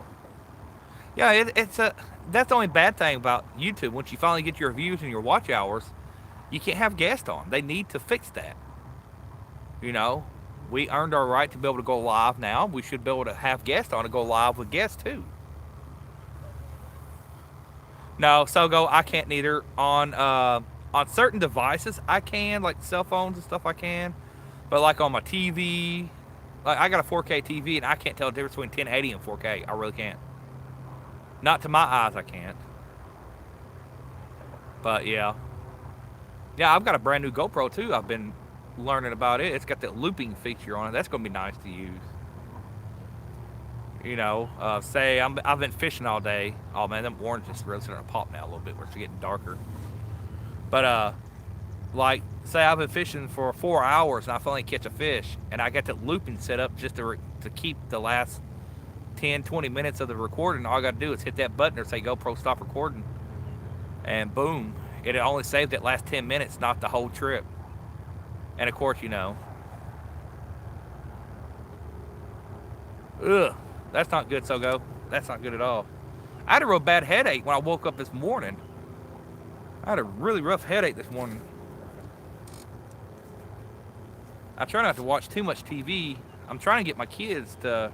yeah, it's a that's the only bad thing about YouTube. Once you finally get your views and your watch hours, you can't have guests on. They need to fix that. You know, we earned our right to be able to go live now. We should be able to have guests on and go live with guests too. No, Sogo, I can't neither. On certain devices, I can, like cell phones and stuff, I can. But like on my TV Like I got a 4K TV and I can't tell the difference between 1080 and 4K. I really can't. Not to my eyes, I can't. But yeah, yeah, I've got a brand new GoPro too. I've been learning about it. It's got that looping feature on it. That's gonna be nice to use. You know, say I've been fishing all day. Oh man, them oranges really starting to pop now a little bit. Where it's getting darker. But like say I've been fishing for 4 hours and I finally catch a fish, and I got that looping set up just to keep the last 10, 20 minutes of the recording. All I got to do is hit that button or say GoPro stop recording, and boom, it only saved that last 10 minutes, not the whole trip. And of course, you know, ugh, that's not good, Sogo. That's not good at all. I had a real bad headache when I woke up this morning. I had a really rough headache this morning. I try not to watch too much TV. I'm trying to get my kids to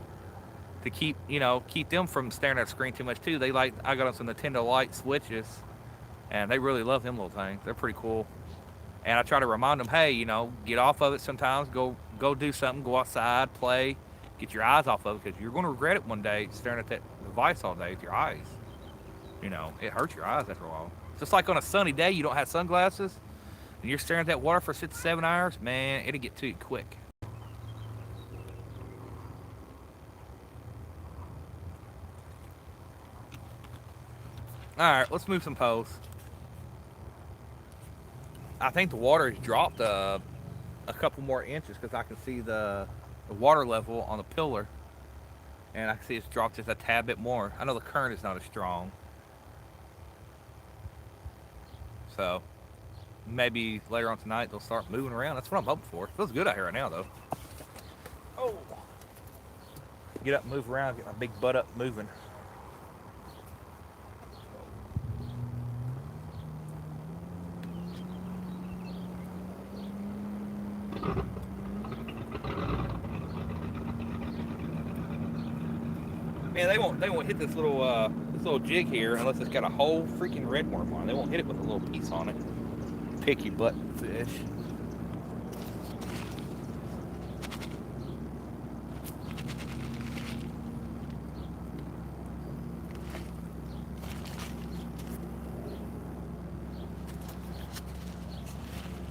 keep, you know, keep them from staring at the screen too much too. They like, I got them some Nintendo Light Switches, and they really love them little things. They're pretty cool. And I try to remind them, hey, you know, get off of it sometimes. Go do something. Go outside, play, get your eyes off of it, because you're going to regret it one day staring at that device all day with your eyes. You know, it hurts your eyes after a while. Just like on a sunny day, you don't have sunglasses, and you're staring at that water for 6 to 7 hours, man, it'll get to you quick. All right, let's move some posts. I think the water has dropped a couple more inches because I can see the water level on the pillar, and I can see it's dropped just a tad bit more. I know the current is not as strong, so maybe later on tonight they'll start moving around. That's what I'm hoping for. It feels good out here right now, though. Oh, get up and move around, get my big butt up moving. Man, they won't hit this little jig here unless it's got a whole freaking redworm on it. They won't hit it with a little piece on it. Picky button fish.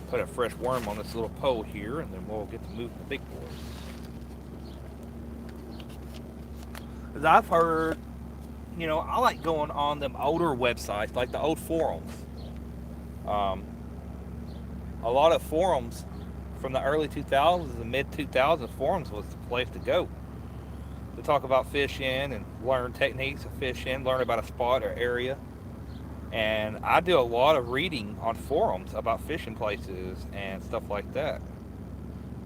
Put a fresh worm on this little pole here, and then we'll get to move the big boys. As I've heard, you know, I like going on them older websites, like the old forums. A lot of forums from the early 2000s and mid 2000s, forums was the place to go to talk about fishing and learn techniques of fishing, learn about a spot or area. And I do a lot of reading on forums about fishing places and stuff like that.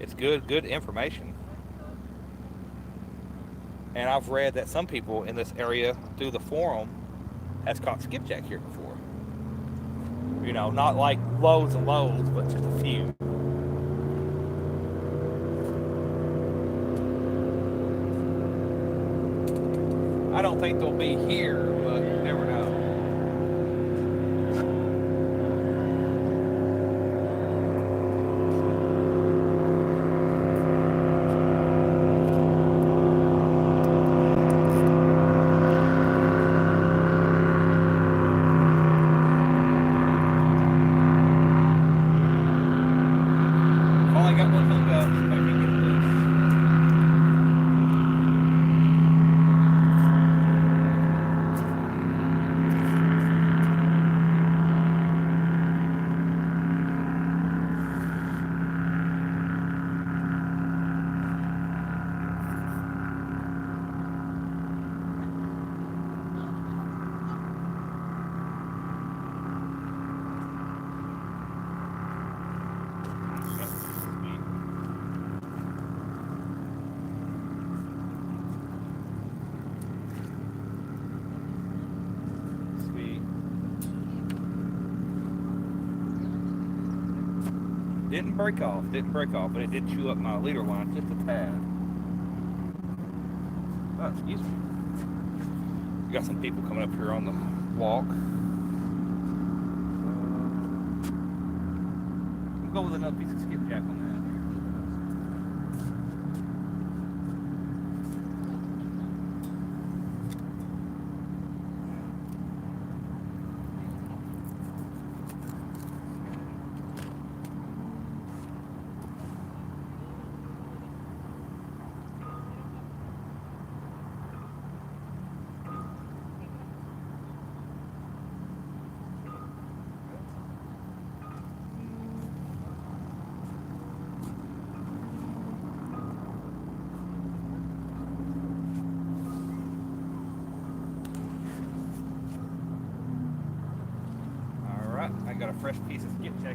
It's good information. And I've read that some people in this area through the forum has caught skipjack here before. You know, not like loads and loads, but just a few. I don't think they'll be here, but you never know. Didn't break off, but it did chew up my leader line just a tad. Oh, excuse me. We got some people coming up here on the walk. We'll go with another piece of skipjack on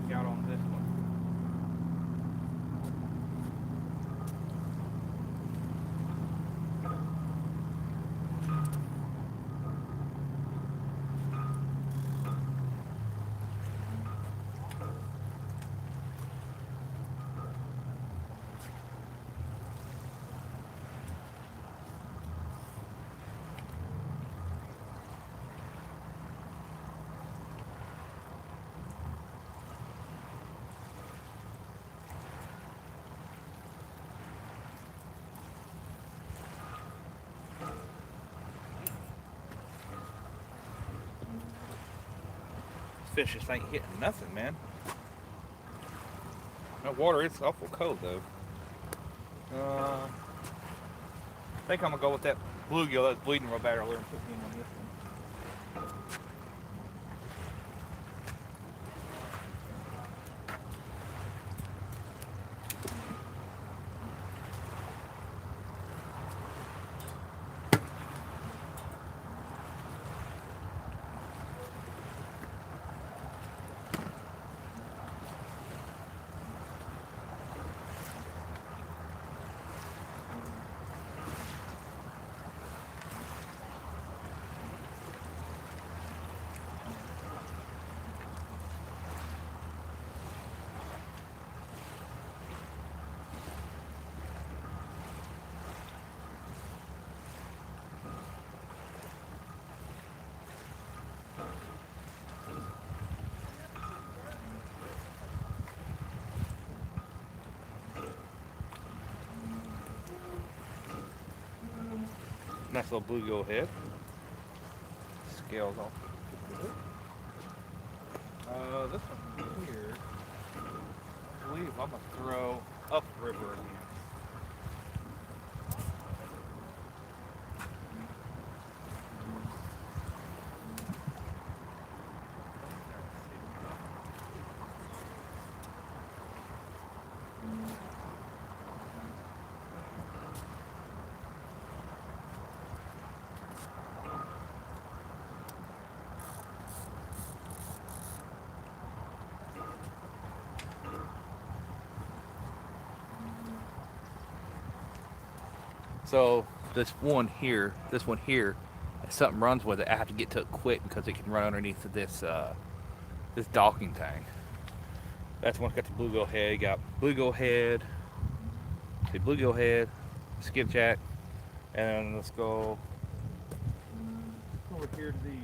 check out on this one. Fish just ain't hitting nothing, man. No water, it's awful cold though. I think I'm gonna go with that bluegill that's bleeding real bad earlier and put him on this one. Nice little bluegill head. Scales off. This one here, I believe I'm gonna throw upriver again. So this one here, if something runs with it, I have to get to it quick because it can run underneath of this docking tank. That's one that's got the bluegill head. You got bluegill head, skipjack, and then let's go over here to these.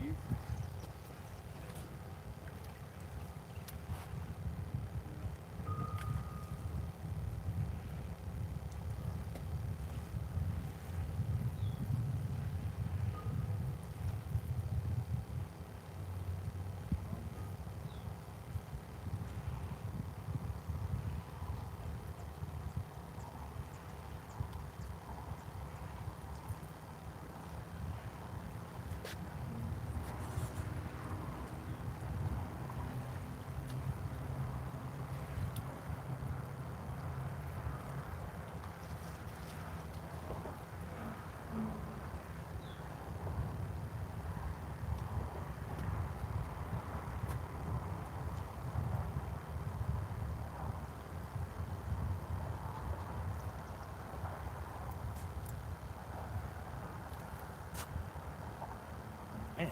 Man,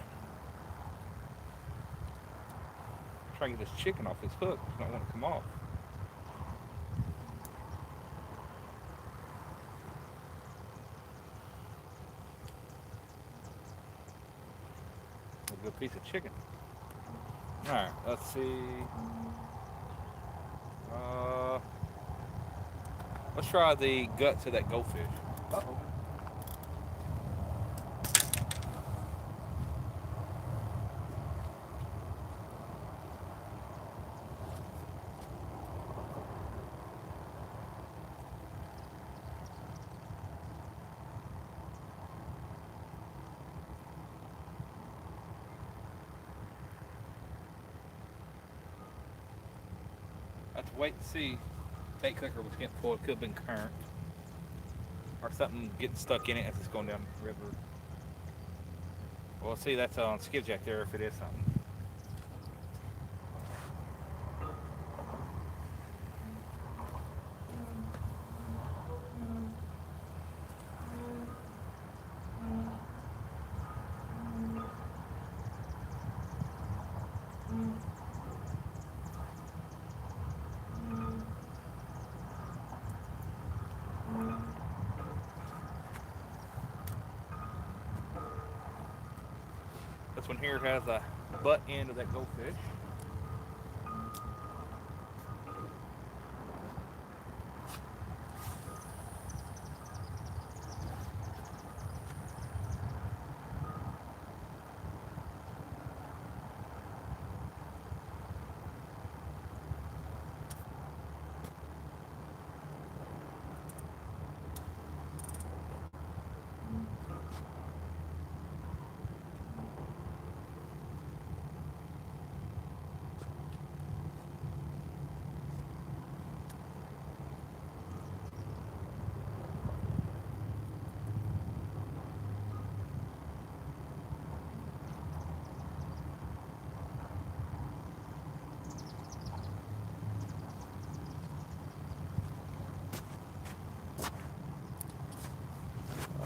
trying to get this chicken off his hook. It's not want to come off. A good piece of chicken. All right, let's see. Let's try the guts of that goldfish. Uh-oh. Have to wait and see. Bait clicker was getting pulled. Could have been current or something getting stuck in it as it's going down the river. Well, see, that's on skipjack there if it is something. This one here has a butt end of that goldfish.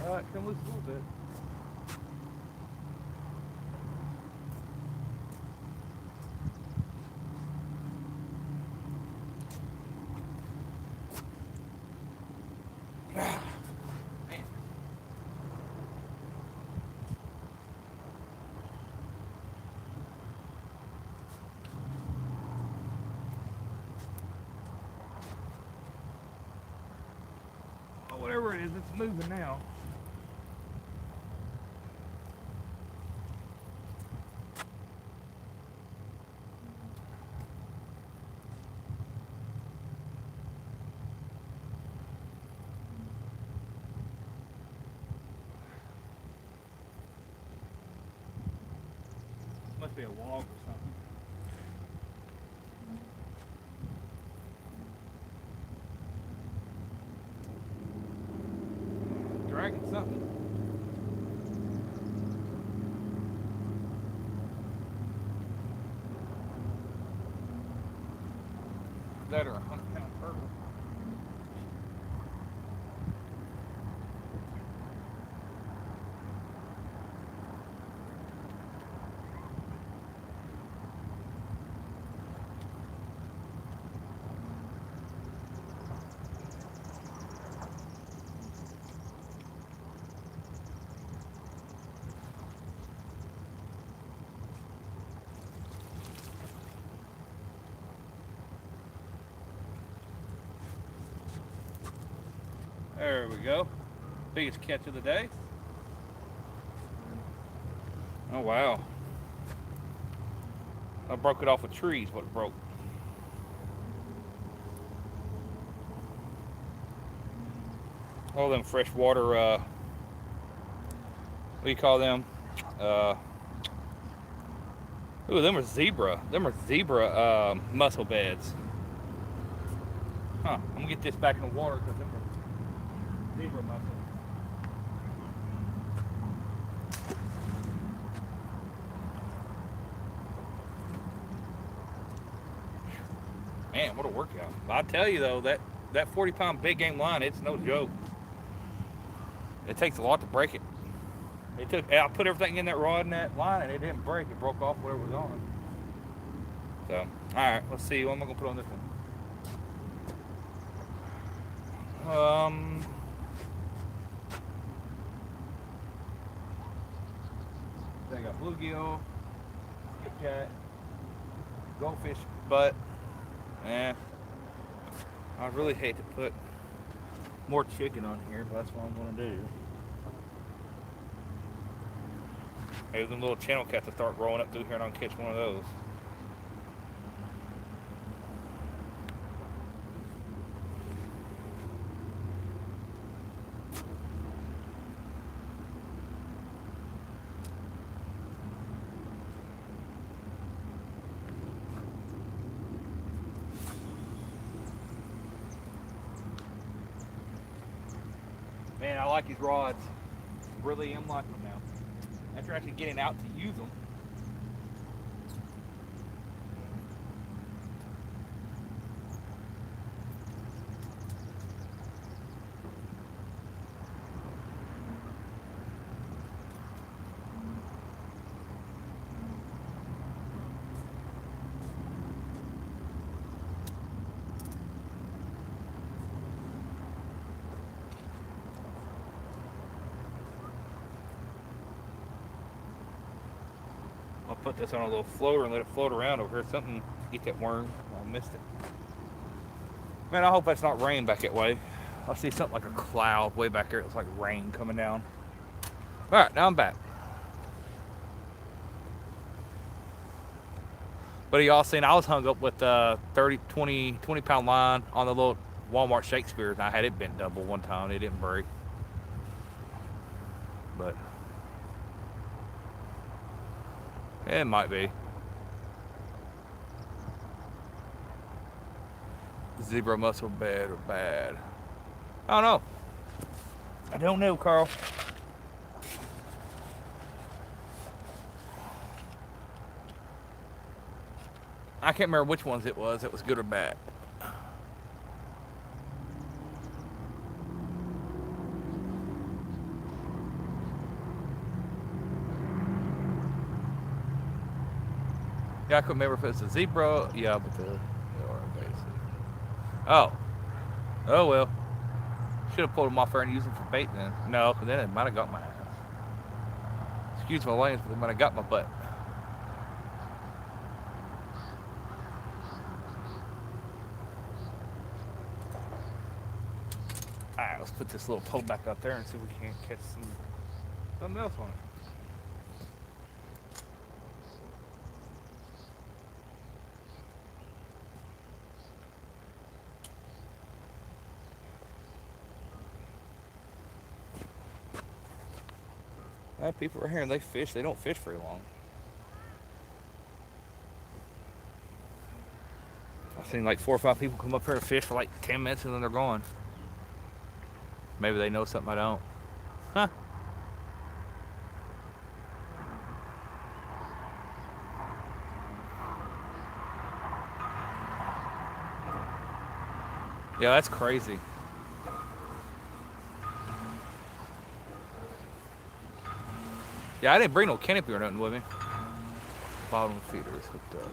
Alright, come loose a little bit. Man. Oh, whatever it is, it's moving now. Must be a log or something. Dragging something. That or a 100-pound turtle. There we go. Biggest catch of the day. Oh wow. I broke it off of trees, what it broke. All them freshwater, what do you call them? Ooh, them are zebra. Them are zebra mussel beds. Huh, I'm gonna get this back in the water because them are zebra mussels. Man, what a workout. I tell you though, that 40-pound big game line, it's no joke. It takes a lot to break it. I put everything in that rod and that line and it didn't break. It broke off whatever was on it. So, alright, let's see. What am I going to put on this one? I got bluegill, skipjack, goldfish butt. I really hate to put more chicken on here, but that's what I'm going to do. Maybe them little channel cats will start rolling up through here and I'll catch one of those. Man, I like these rods. Really am liking them now. After actually getting out to use them. put this on a little floater and let it float around over here. Something eat that worm. I missed it. Man, I hope that's not rain back that way. I see something like a cloud way back there. It's like rain coming down. All right, now I'm back. But y'all seen I was hung up with 20 pound line on the little Walmart Shakespeare, and I had it bent double one time. It didn't break. But it might be. Zebra muscle bad or bad? I don't know. I don't know, Carl. I can't remember which ones it was. It was good or bad. Yeah, I couldn't remember if it was a zebra. Yeah, but the oh. Oh well. Should have pulled them off there and used them for bait then. No, because then it might have got my ass. Excuse my language, but it might have got my butt. Alright, let's put this little pole back out there and see if we can't catch something else on it. I have people right here and they fish. They don't fish very long. I've seen like 4 or 5 people come up here and fish for like 10 minutes and then they're gone. Maybe they know something I don't. Huh? Yeah, that's crazy. Yeah, I didn't bring no canopy or nothing with me. Bottom feeder is hooked up.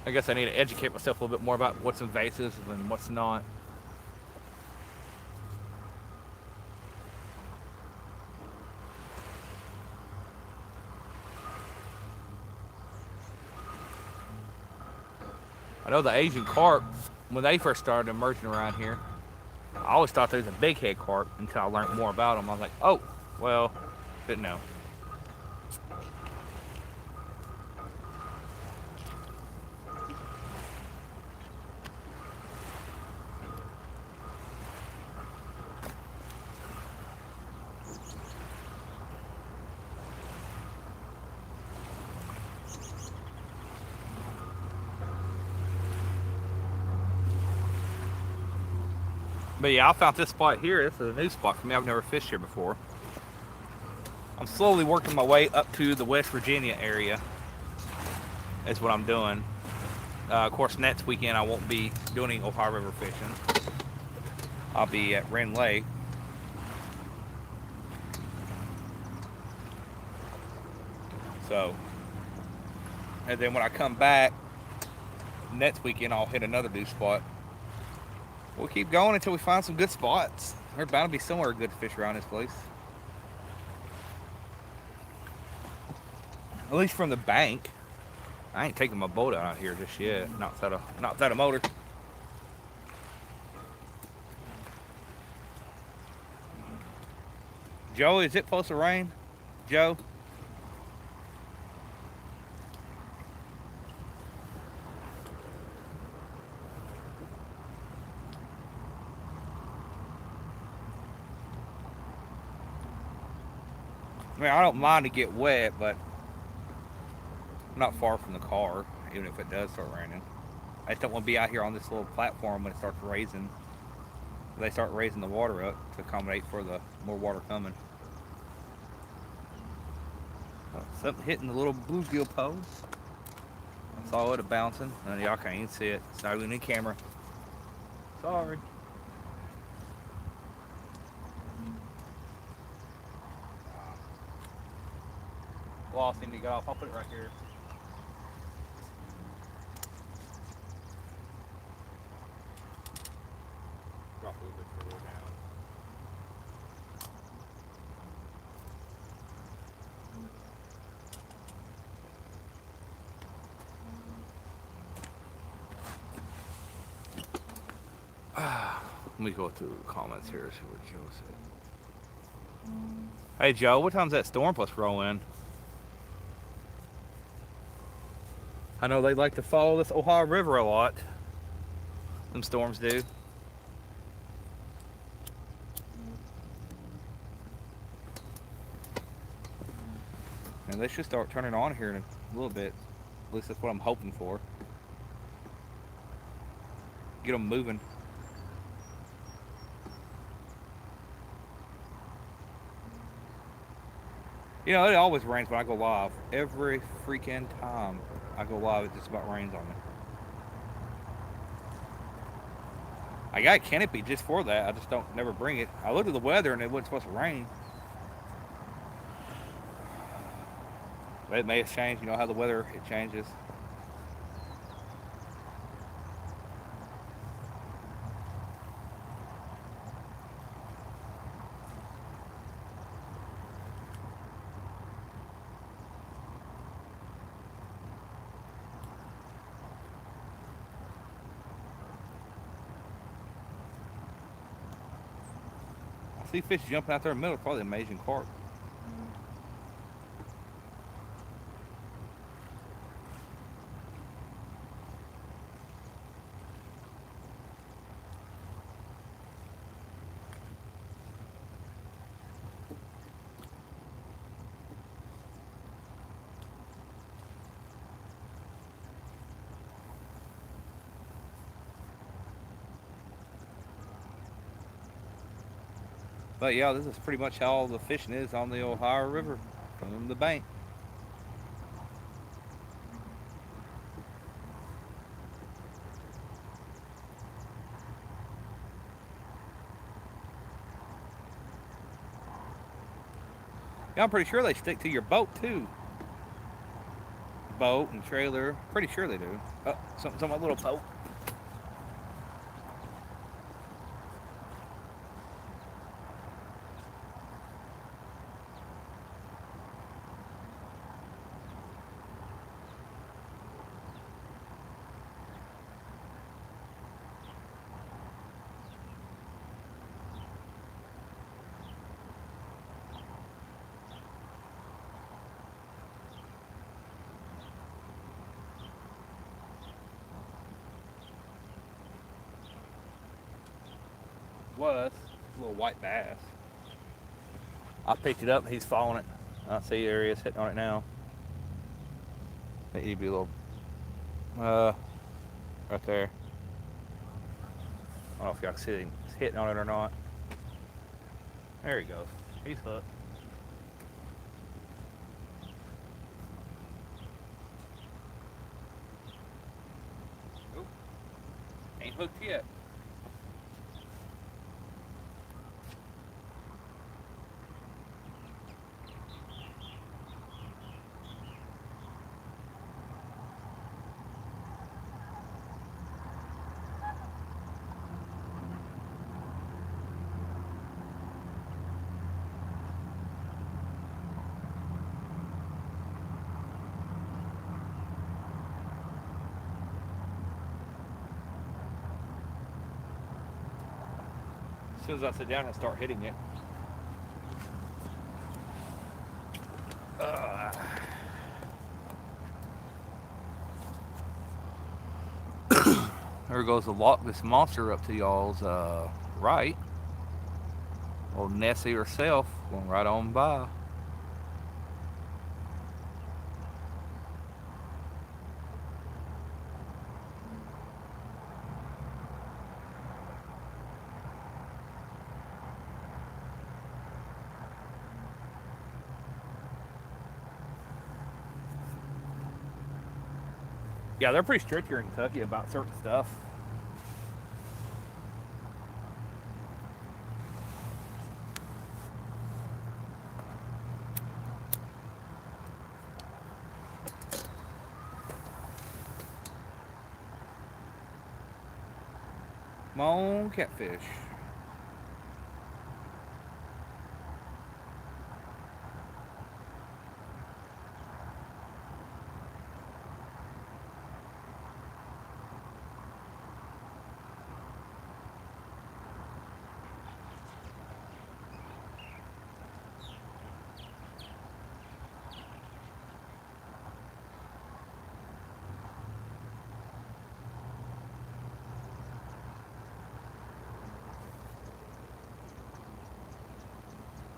I guess I need to educate myself a little bit more about what's invasive and what's not. I know the Asian carp, when they first started emerging around here, I always thought they was a big head carp until I learned more about them. I was like, oh, well, didn't know. But yeah, I found this spot here. This is a new spot for me. I've never fished here before. I'm slowly working my way up to the West Virginia area. That's what I'm doing. Of course, next weekend I won't be doing any Ohio River fishing. I'll be at Wren Lake. So, and then when I come back next weekend, I'll hit another new spot. We'll keep going until we find some good spots. There's bound to be somewhere good to fish around this place. At least from the bank. I ain't taking my boat out here just yet. Not without a motor. Joe, is it supposed to rain? Joe? I mean, I don't mind to get wet, but I'm not far from the car, even if it does start raining. I just don't want to be out here on this little platform when it starts raising. They start raising the water up to accommodate for the more water coming. Something hitting the little bluegill pole. I saw it bouncing, and y'all can't even see it. It's not even in the camera. Sorry. lost and you got off. I'll put it right here. Drop a little bit further down. Let me go through the comments here, see what Joe said. Hey Joe, what time's that storm supposed to roll in? I know they like to follow this Ohio River a lot. Them storms do. And they should start turning on here in a little bit. At least that's what I'm hoping for. Get them moving. You know, it always rains when I go live. Every freaking time I go live, it just about rains on me. I got a canopy just for that. I just don't never bring it. I looked at the weather and it wasn't supposed to rain. But it may have changed. You know how the weather, it changes. I see fish jumping out there in the middle, probably an amazing carp. But yeah, this is pretty much how the fishing is on the Ohio River from the bank. Yeah, I'm pretty sure they stick to your boat too. Boat and trailer. Pretty sure they do. Oh, something's on my little boat. Was a little white bass. I picked it up and he's following it. I see there he is hitting on it now. He'd be a little right there. I don't know if y'all can see him hitting on it or not. There he goes. He's hooked. Oop. Ain't hooked yet. As soon as I sit down and start hitting it. There goes the Loch Ness monster up to y'all's right. Old Nessie herself going right on by. Yeah, they're pretty strict here in Kentucky about certain stuff. Come on, catfish.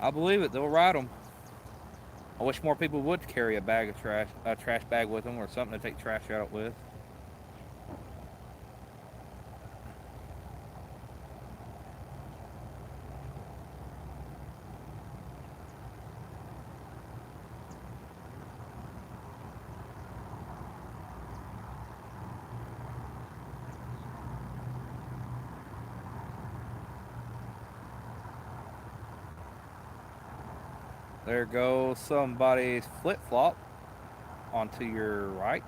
I believe it. They'll ride them. I wish more people would carry a bag of trash, a trash bag with them, or something to take trash out with. There goes somebody's flip flop onto your right.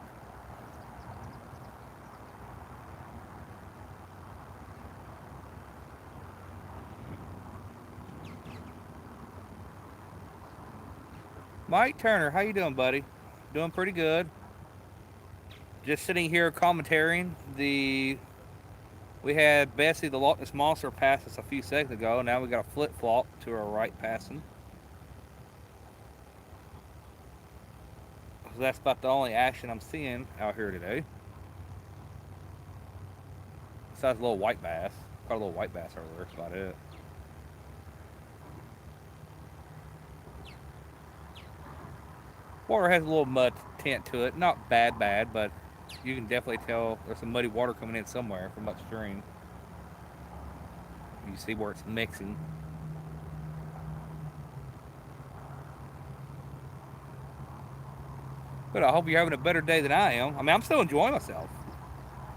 Mike Turner, how you doing, buddy? Doing pretty good. Just sitting here commentating. We had Bessie the Loch Ness Monster pass us a few seconds ago. Now we got a flip flop to our right passing. So that's about the only action I'm seeing out here today. Besides a little white bass. Caught a little white bass earlier. That's about it. Water has a little mud tint to it. Not bad, but you can definitely tell there's some muddy water coming in somewhere from upstream. You see where it's mixing. But I hope you're having a better day than I am. I mean, I'm still enjoying myself.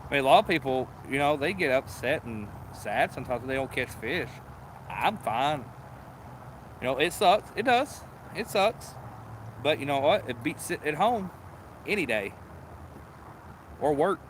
I mean, a lot of people, they get upset and sad sometimes when they don't catch fish. I'm fine. It sucks. It does. It sucks. But you know what? It beats sitting at home any day or work.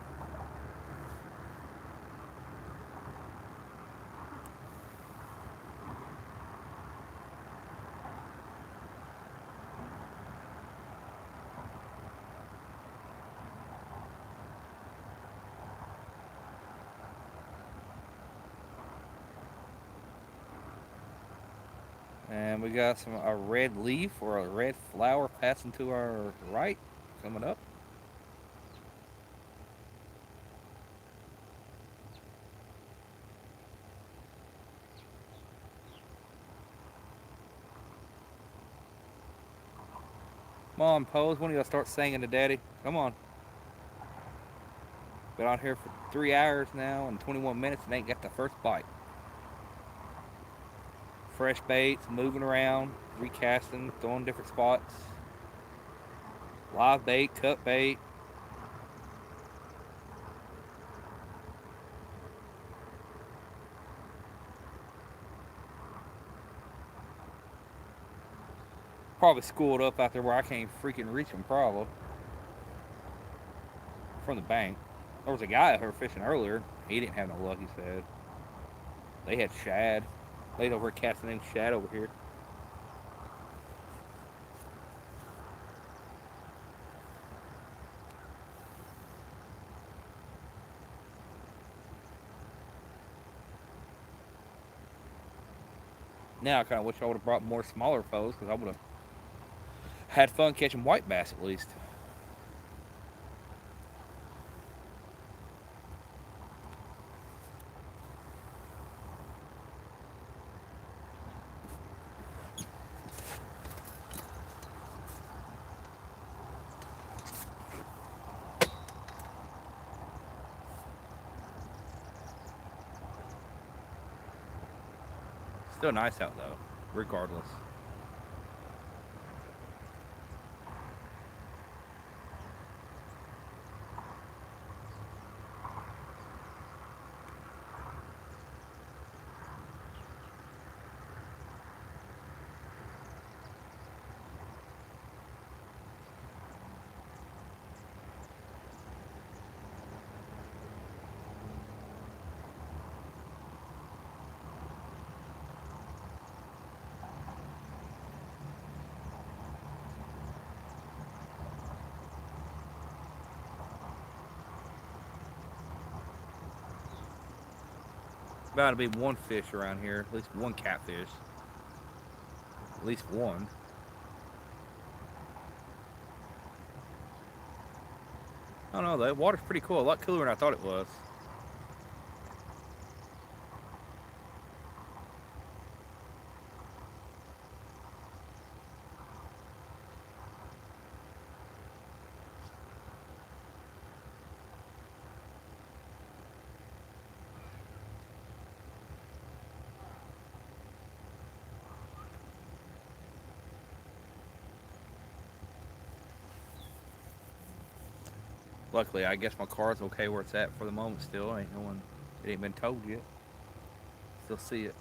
And we got a red leaf or a red flower passing to our right coming up. Come on, Pose. When do y'all start singing to Daddy? Come on. Been on here for 3 hours now and 21 minutes and ain't got the first bite. Fresh baits, moving around, recasting, throwing different spots. Live bait, cut bait. Probably schooled up out there where I can't freaking reach them, probably. From the bank. There was a guy out here fishing earlier. He didn't have no luck, he said. They had shad. Laid over casting in shad over here. Now I kind of wish I would have brought more smaller pose because I would have had fun catching white bass at least. Still nice out though, regardless. About to be one fish around here, at least one catfish. At least one. I don't know, the water's pretty cool. A lot cooler than I thought it was. Luckily, I guess my car's okay where it's at for the moment still. Ain't no one, it ain't been towed yet. Still see it.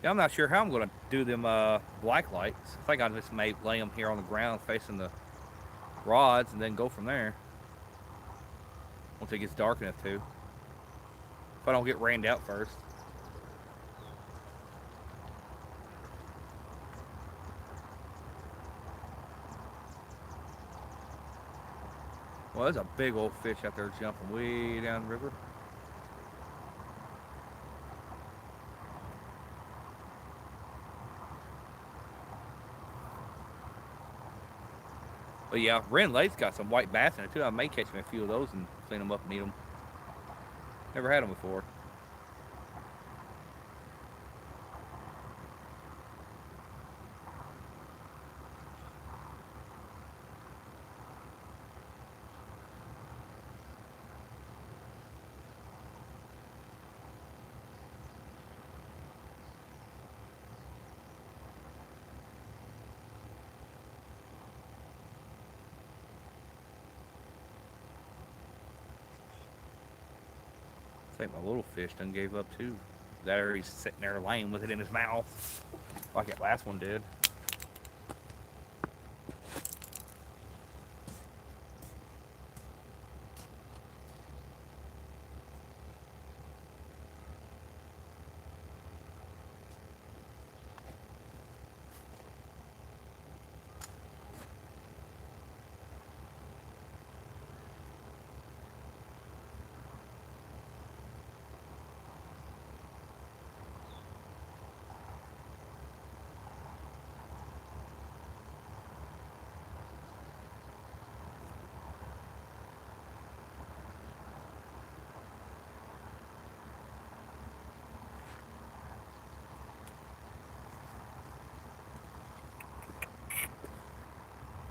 Yeah, I'm not sure how I'm going to do them black lights. I think I just may lay them here on the ground facing the rods and then go from there. Once it gets dark enough to. If I don't get rained out first. Well, there's a big old fish out there jumping way down the river. But yeah, Ren Lake's got some white bass in it too. I may catch me a few of those and clean them up and eat them. Never had them before. I think my little fish done gave up too. There he's sitting there laying with it in his mouth, like that last one did.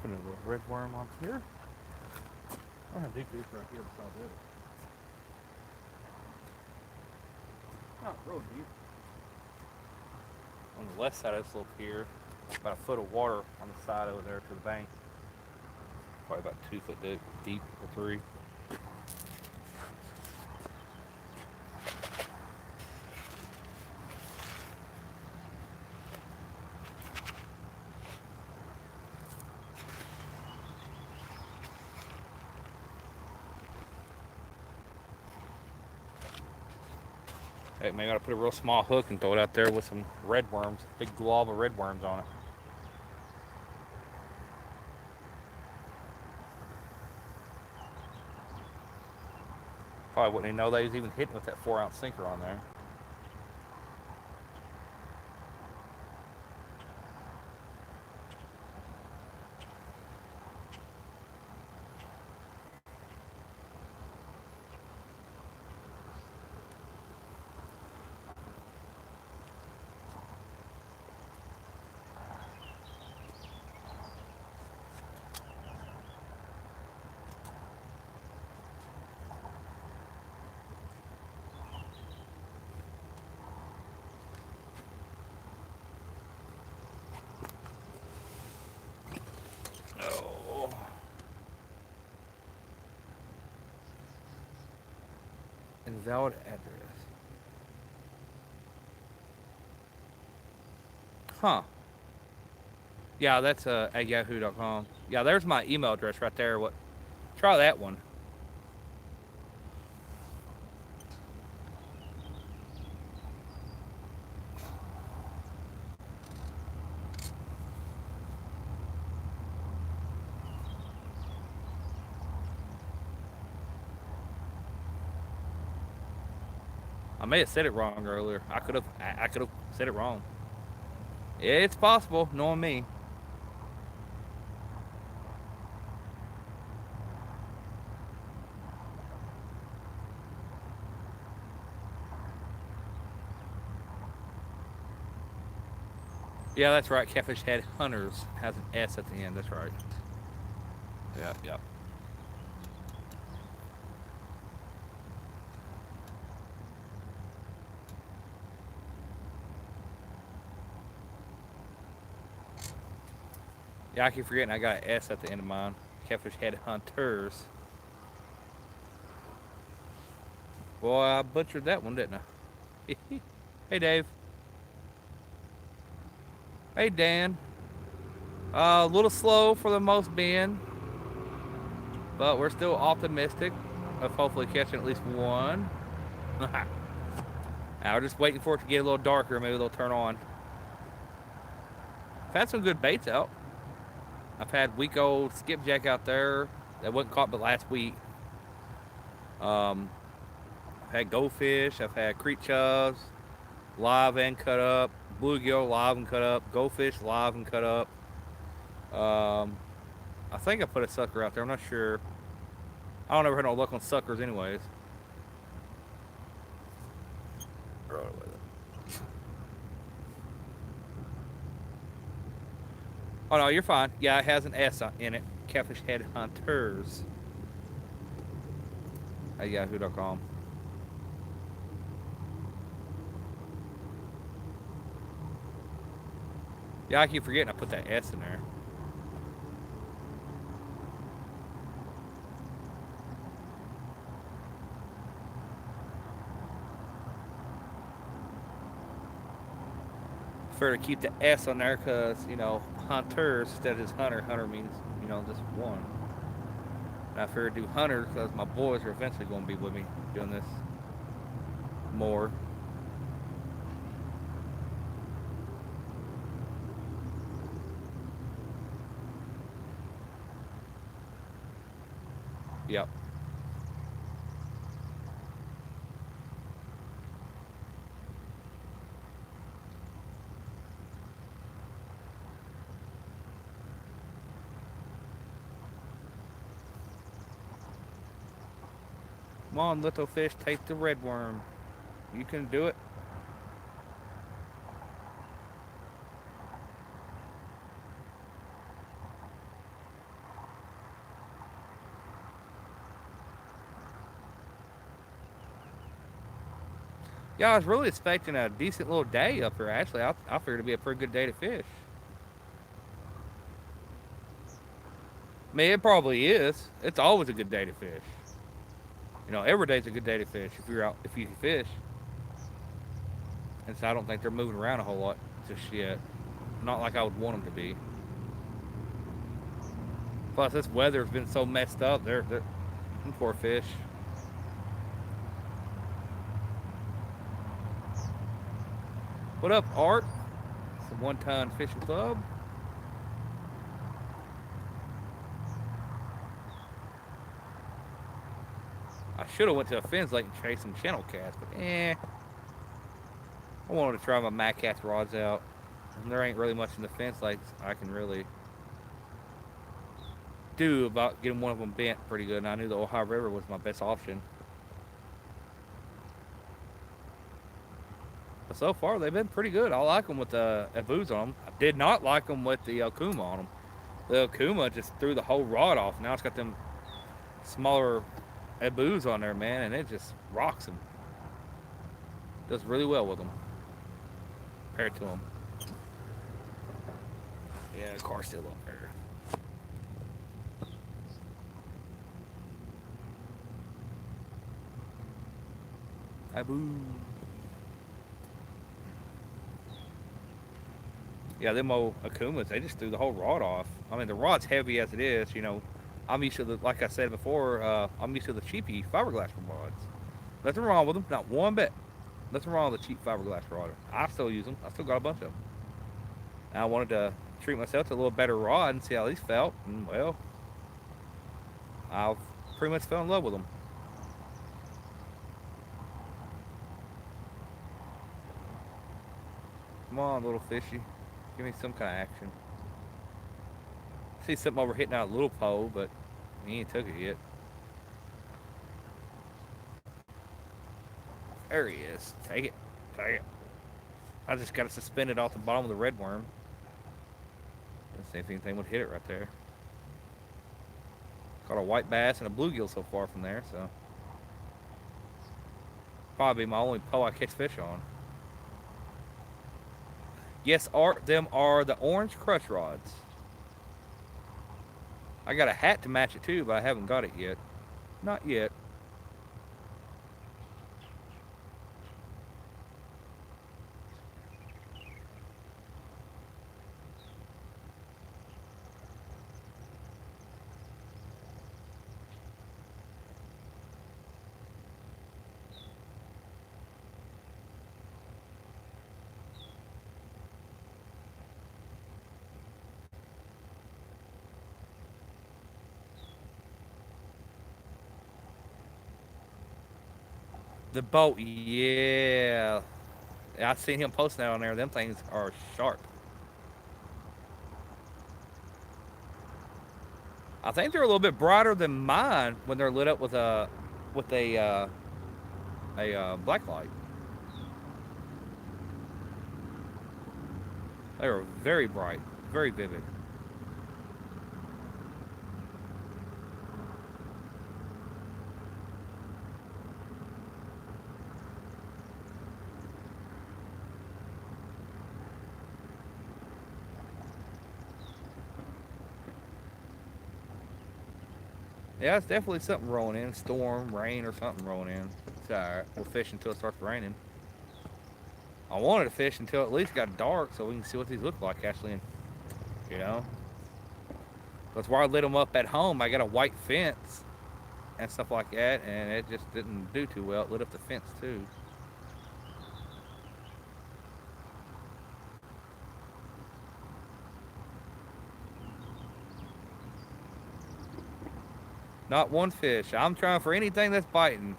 Put a little red worm on here. I don't have deep fish right here beside it. Not real deep. On the left side of this little pier, about a foot of water on the side over there to the bank. Probably about 2 foot deep or 3. Hey, maybe I gotta put a real small hook and throw it out there with some red worms, big glob of red worms on it. Probably wouldn't even know they was even hitting with that 4-ounce sinker on there. Oh. Invalid address. Huh. Yeah, that's at yahoo.com. Yeah, there's my email address right there. What? Try that one. I may have said it wrong earlier. I could have said it wrong. It's possible, knowing me. Yeah, that's right. Catfish Head Hunters has an S at the end. That's right. Yeah, yeah. Yeah, I keep forgetting I got an S at the end of mine. Catfish Head Hunters. Boy, I butchered that one, didn't I? Hey, Dave. Hey, Dan. A little slow for the most being, but we're still optimistic of hopefully catching at least one. Now we're just waiting for it to get a little darker. Maybe they'll turn on. I've had some good baits out. I've had week old skipjack out there that wasn't caught but last week. Um, I've had goldfish. I've had creek chubs, live and cut up. Bluegill live and cut up. Goldfish live and cut up. Um, I think I put a sucker out there. I'm not sure. I don't ever have no luck on suckers, anyways. Oh no, you're fine. Yeah, it has an S in it. Catfish Head Hunters at yahoo.com. Yeah, I keep forgetting I put that S in there. Prefer to keep the S on there because, hunters instead of just hunter. Hunter means, just one. And I figured do hunters because my boys are eventually going to be with me doing this more. Yep. Come on, little fish, take the red worm. You can do it. Yeah, I was really expecting a decent little day up here, actually. I figured it'd be a pretty good day to fish. I mean, it probably is. It's always a good day to fish. Every day's a good day to fish if you're out, if you can fish. And so I don't think they're moving around a whole lot just yet. Not like I would want them to be. Plus, this weather's been so messed up. They're poor fish. What up, Art? It's a one-ton fishing club. I should have went to a Fins Lake and chased some channel cats, but I wanted to try my Mac Cats rods out. And there ain't really much in the Fins Lakes I can really do about getting one of them bent pretty good. And I knew the Ohio River was my best option. But so far, they've been pretty good. I like them with the Abus on them. I did not like them with the Okuma on them. The Okuma just threw the whole rod off. Now it's got them smaller Abus on there, man, and it just rocks them. Does really well with them compared to them. Yeah, the car's still up there. Abu. Yeah, them old Akumas, they just threw the whole rod off. I mean, the rod's heavy as it is, I'm used to like I said before, I'm used to the cheapy fiberglass rods. Nothing wrong with them, not one bit. Nothing wrong with the cheap fiberglass rod. I still use them. I still got a bunch of them. And I wanted to treat myself to a little better rod and see how these felt. And well, I pretty much fell in love with them. on, little fishy. Give me some kind of action. See something over hitting out a little pole, but he ain't took it yet. There he is. Take it. Take it. I just got to suspend it off the bottom of the red worm. Let's see if anything would hit it right there. Caught a white bass and a bluegill so far from there, so probably my only pole I catch fish on. Yes, them are the orange crush rods. I got a hat to match it too, but I haven't got it yet. Not yet. The boat, yeah. I seen him posting that on there. Them things are sharp. I think they're a little bit brighter than mine when they're lit up with a black light. They are very bright, very vivid. Yeah, it's definitely something rolling in. Storm, rain, or something rolling in. It's alright. We'll fish until it starts raining. I wanted to fish until it at least got dark so we can see what these look like actually. And, you know? That's why I lit them up at home. I got a white fence and stuff like that, and it just didn't do too well. It lit up the fence too. Not one fish. I'm trying for anything that's biting.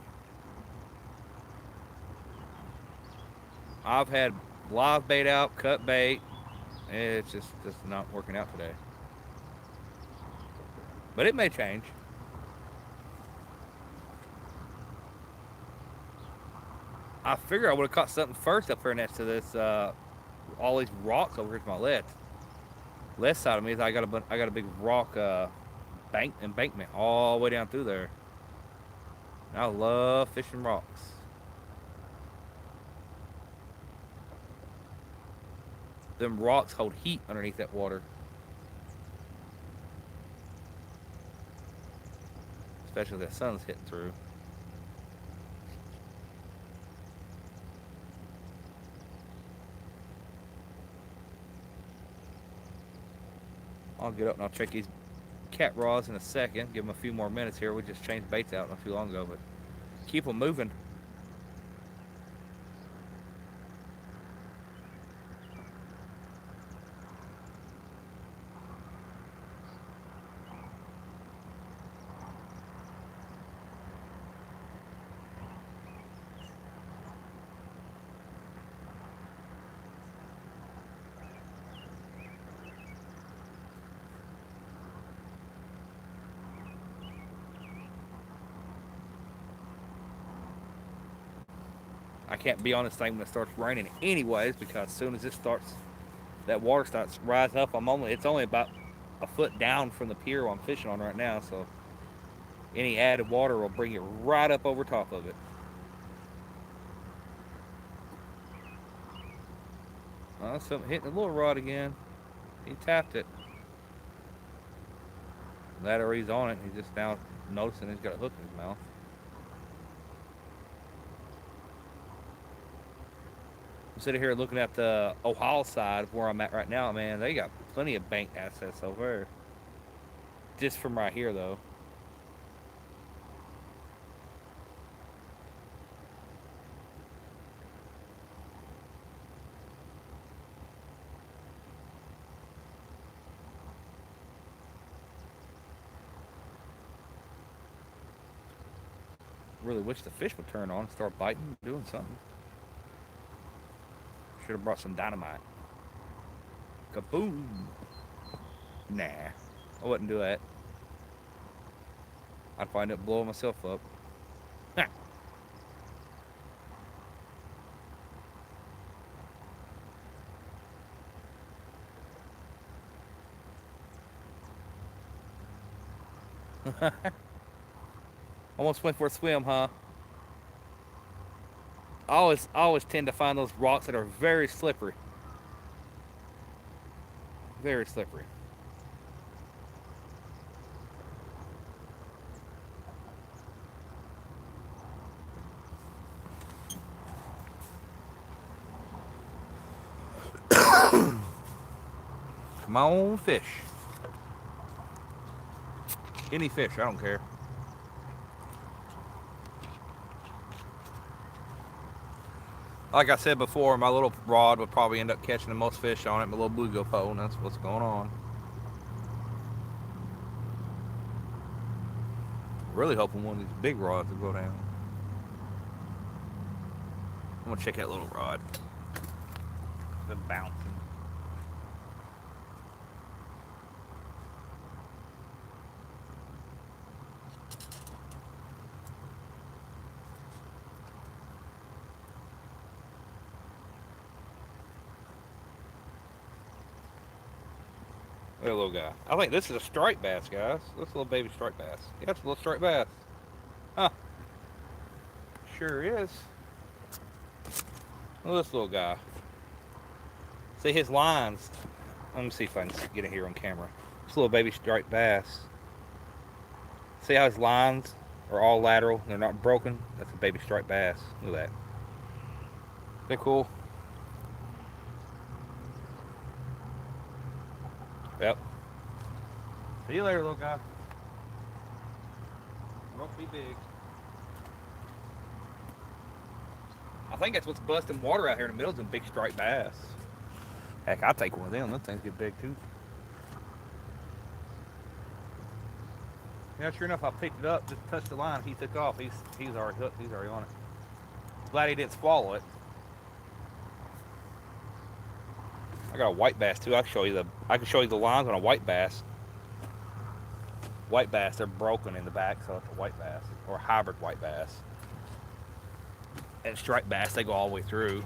I've had live bait out, cut bait. It's just not working out today. But it may change. I figure I would have caught something first up here next to this, all these rocks over here to my left. Left side of me is I got a big rock embankment all the way down through there. And I love fishing rocks. Them rocks hold heat underneath that water. Especially if the sun's hitting through. I'll get up and I'll check these cat rods in a second. Give them a few more minutes here. We just changed baits out not too long ago, but keep them moving. I can't be on this thing when it starts raining anyways, because as soon as it starts, that water starts rising up. It's only about a foot down from the pier I'm fishing on right now, so any added water will bring it right up over top of it. Something hitting the little rod again. He tapped it. That or he's on it. He's just now noticing he's got a hook in his mouth. I'm sitting here looking at the Ohio side of where I'm at right now, man. They got plenty of bank assets over there. Just from right here, though. Really wish the fish would turn on and start biting, doing something. Should have brought some dynamite. Kaboom. Nah, I wouldn't do that. I'd find it blowing myself up. Almost went for a swim, huh? I always tend to find those rocks that are very slippery. Very slippery. Come on, fish. Any fish, I don't care. Like I said before, my little rod would probably end up catching the most fish on it, my little bluegill pole, and that's what's going on. Really hoping one of these big rods will go down. I'm gonna check that little rod. It's bouncing. Look at a little guy. I think this is a striped bass, guys. This little baby striped bass. Yeah, it's a little striped bass. Huh. Sure is. Look at this little guy. See his lines. Let me see if I can get it here on camera. This little baby striped bass. See how his lines are all lateral? They're not broken. That's a baby striped bass. Look at that. They're cool. Yep. See you later, little guy. Won't be big. I think that's what's busting water out here in the middle is a big striped bass. Heck, I'll take one of them. Those things get big too. Yeah, sure enough, I picked it up, just touched the line. He took off. He's already hooked. He's already on it. Glad he didn't swallow it. I got a white bass too. I can show you the lines on a white bass. White bass, they're broken in the back, so it's a white bass or a hybrid white bass. And striped bass, they go all the way through.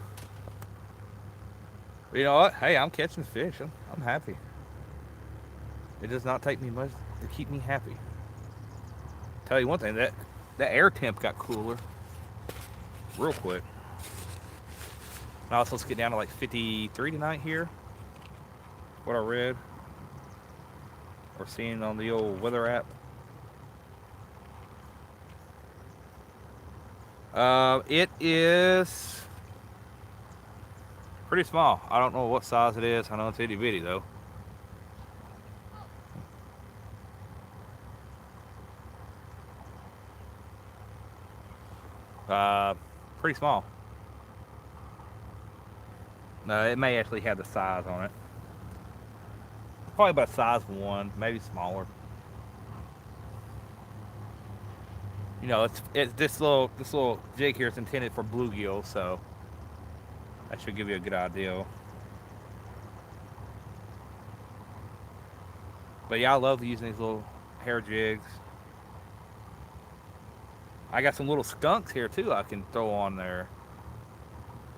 But you know what? Hey, I'm catching fish. I'm happy. It does not take me much to keep me happy. Tell you one thing, that air temp got cooler real quick. Now it's supposed to get down to like 53 tonight here. What I read or seen on the old weather app. It is pretty small. I don't know what size it is. I know it's itty bitty though. Pretty small. No, it may actually have the size on it. Probably about a size 1, maybe smaller. You know, it's this little jig here is intended for bluegill, so that should give you a good idea. But yeah, I love using these little hair jigs. I got some little skunks here too I can throw on there.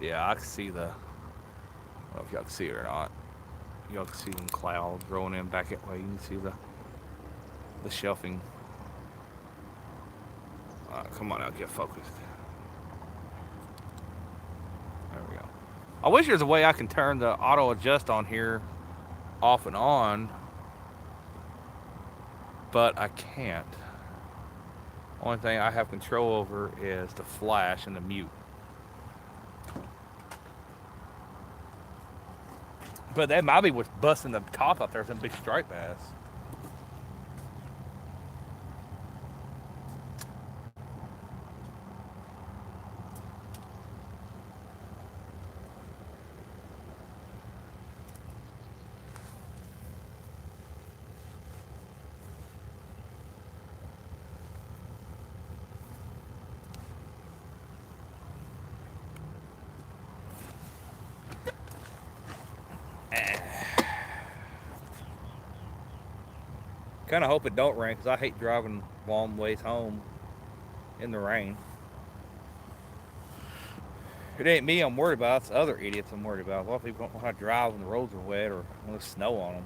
Yeah, I can see the. I don't know if y'all can see it or not. Y'all can see them clouds rolling in back that way. You can see the shelving. Come on out, get focused. There we go. I wish there's a way I can turn the auto adjust on here off and on, but I can't. Only thing I have control over is the flash and the mute. But that might be what's busting the top up there, some big striped bass. Kind of hope it don't rain because I hate driving long ways home in the rain. It ain't me I'm worried about. It's other idiots I'm worried about. A lot of people don't know how to drive when the roads are wet or when there's snow on them.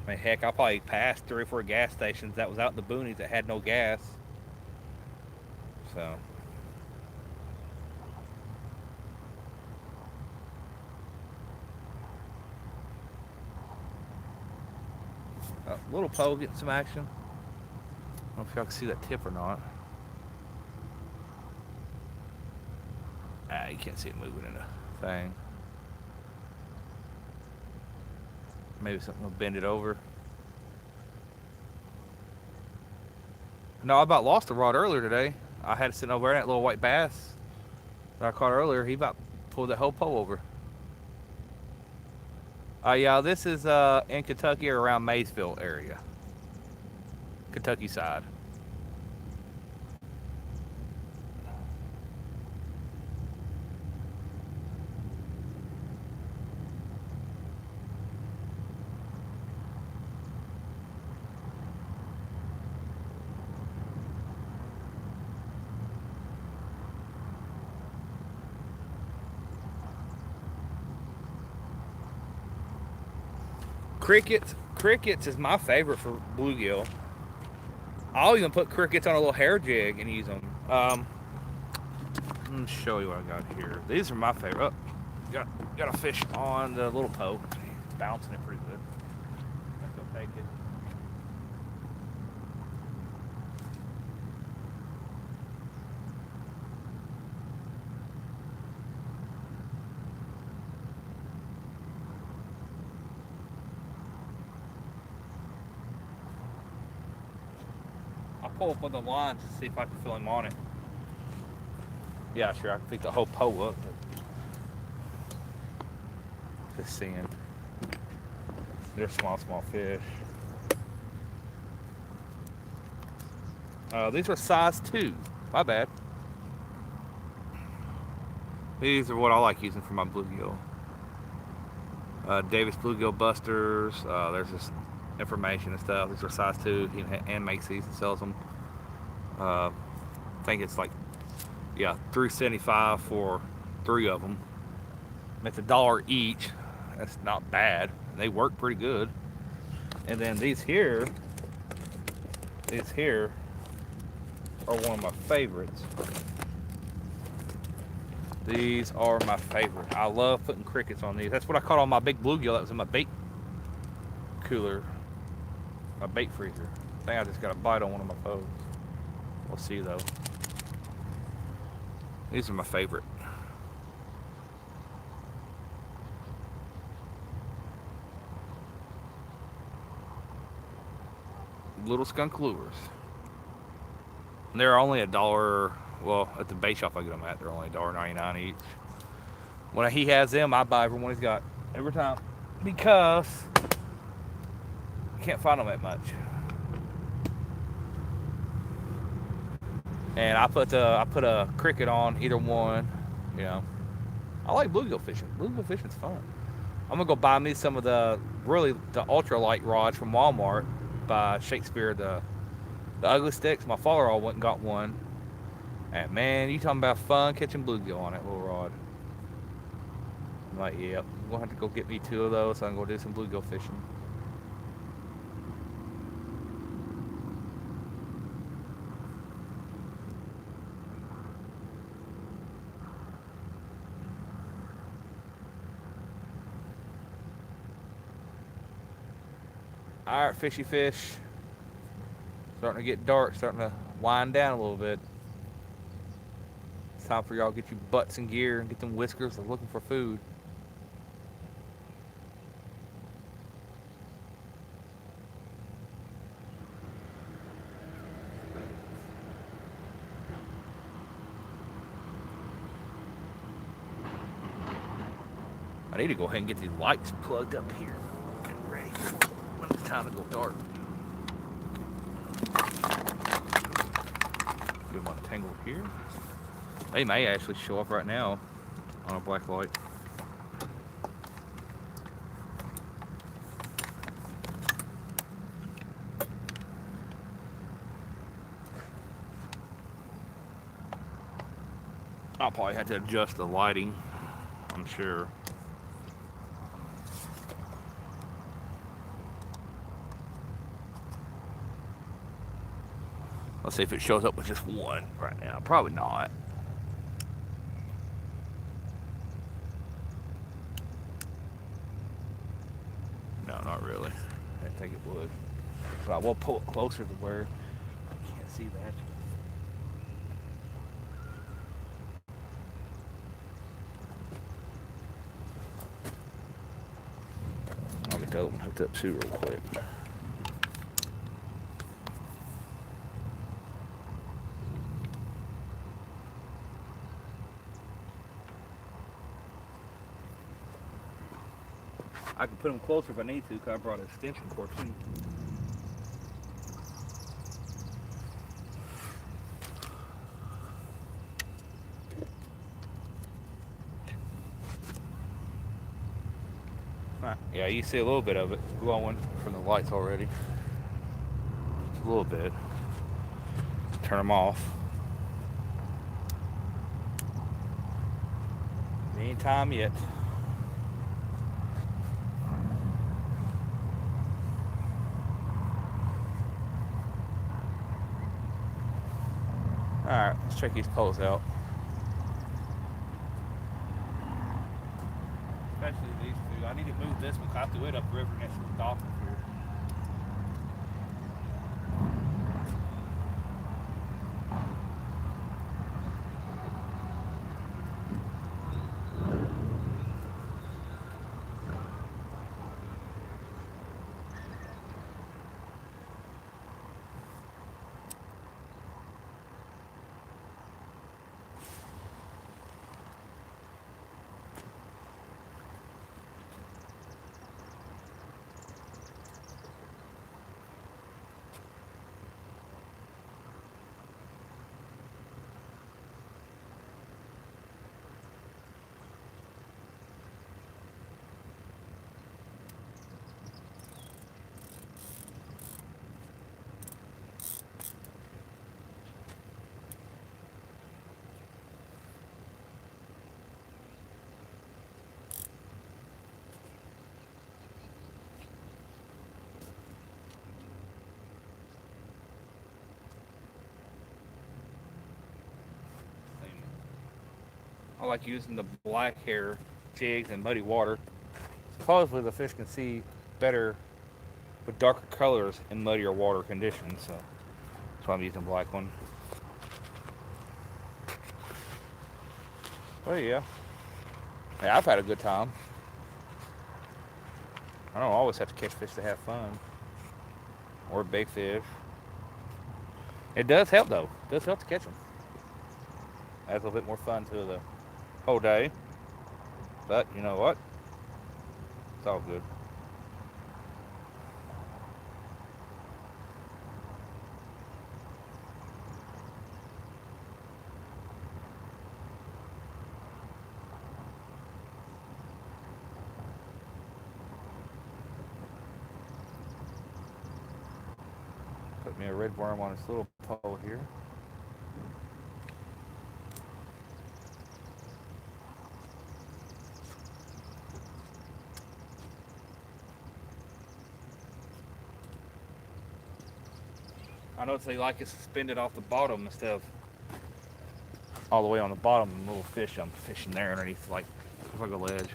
I mean, heck, I probably passed 3 or 4 gas stations that was out in the boonies that had no gas. So, little Poe getting some action. I don't know if y'all can see that tip or not. You can't see it moving in the thing. Maybe something will bend it over. No, I about lost a rod earlier today. I had it sitting over there, that little white bass that I caught earlier. He about pulled that whole pole over. Yeah, this is in Kentucky or around Maysville area. Kentucky side. Crickets is my favorite for bluegill. I'll even put crickets on a little hair jig and use them. Let me show you what I got here. These are my favorite. Oh, got a fish on the little Poe. It's bouncing it pretty good. Let's go take it. I'll pull up on the lines to see if I can feel him on it. Yeah, sure, I can pick the whole Poe up. Just seeing. They're small fish. These are size 2. My bad. These are what I like using for my bluegill. Davis Bluegill Busters. There's this information and stuff. These are size 2. He and makes these and sells them. I think it's like, yeah, $3.75 for 3 of them. It's $1 each. That's not bad. They work pretty good. And then these here are one of my favorites. These are my favorite. I love putting crickets on these. That's what I caught on my big bluegill that was in my bait cooler, my bait freezer. I think I just got a bite on one of my Poes. We'll see though. These are my favorite. Little skunk lures. And they're only $1. Well, at the bait shop I get them at, they're only $1.99 each. When he has them, I buy every one he's got every time because you can't find them that much. And I put a cricket on either one. You know, I like bluegill fishing. Bluegill fishing's fun. I'm gonna go buy me some of the ultralight rods from Walmart by Shakespeare, the ugly sticks. My father-in-law went and got one. And man, you talking about fun catching bluegill on that little rod. I'm like, yep, I'm gonna have to go get me 2 of those so I can go do some bluegill fishing. Alright, fishy fish. Starting to get dark, starting to wind down a little bit. It's time for y'all to get your butts in gear and get them whiskers. They're looking for food. I need to go ahead and get these lights plugged up here. Get ready when it's time to go dark. Get my tangle here. They may actually show up right now on a black light. I'll probably have to adjust the lighting, I'm sure. Let's see if it shows up with just one right now. Probably not. No, not really. I didn't think it would. But I will pull it closer to where I can't see that. I'll get the other one hooked up too real quick. I can put them closer if I need to, because I brought an extension cord too. Yeah, you see a little bit of it glowing from the lights already. Just a little bit. Turn them off. Ain't time yet. Alright, let's check these poles out. Especially these two. I need to move this one because I threw it upriver next to the dolphin here. I like using the black hair jigs in muddy water. Supposedly the fish can see better with darker colors in muddier water conditions, so that's why I'm using the black one. Oh yeah. Yeah, I've had a good time. I don't always have to catch fish to have fun. Or big fish. It does help though. It does help to catch them. Adds a little bit more fun to the whole day. But you know what? It's all good. Put me a red worm on this little pole here. I notice they like it suspended off the bottom instead of all the way on the bottom. And little fish, I'm fishing there underneath, like a ledge.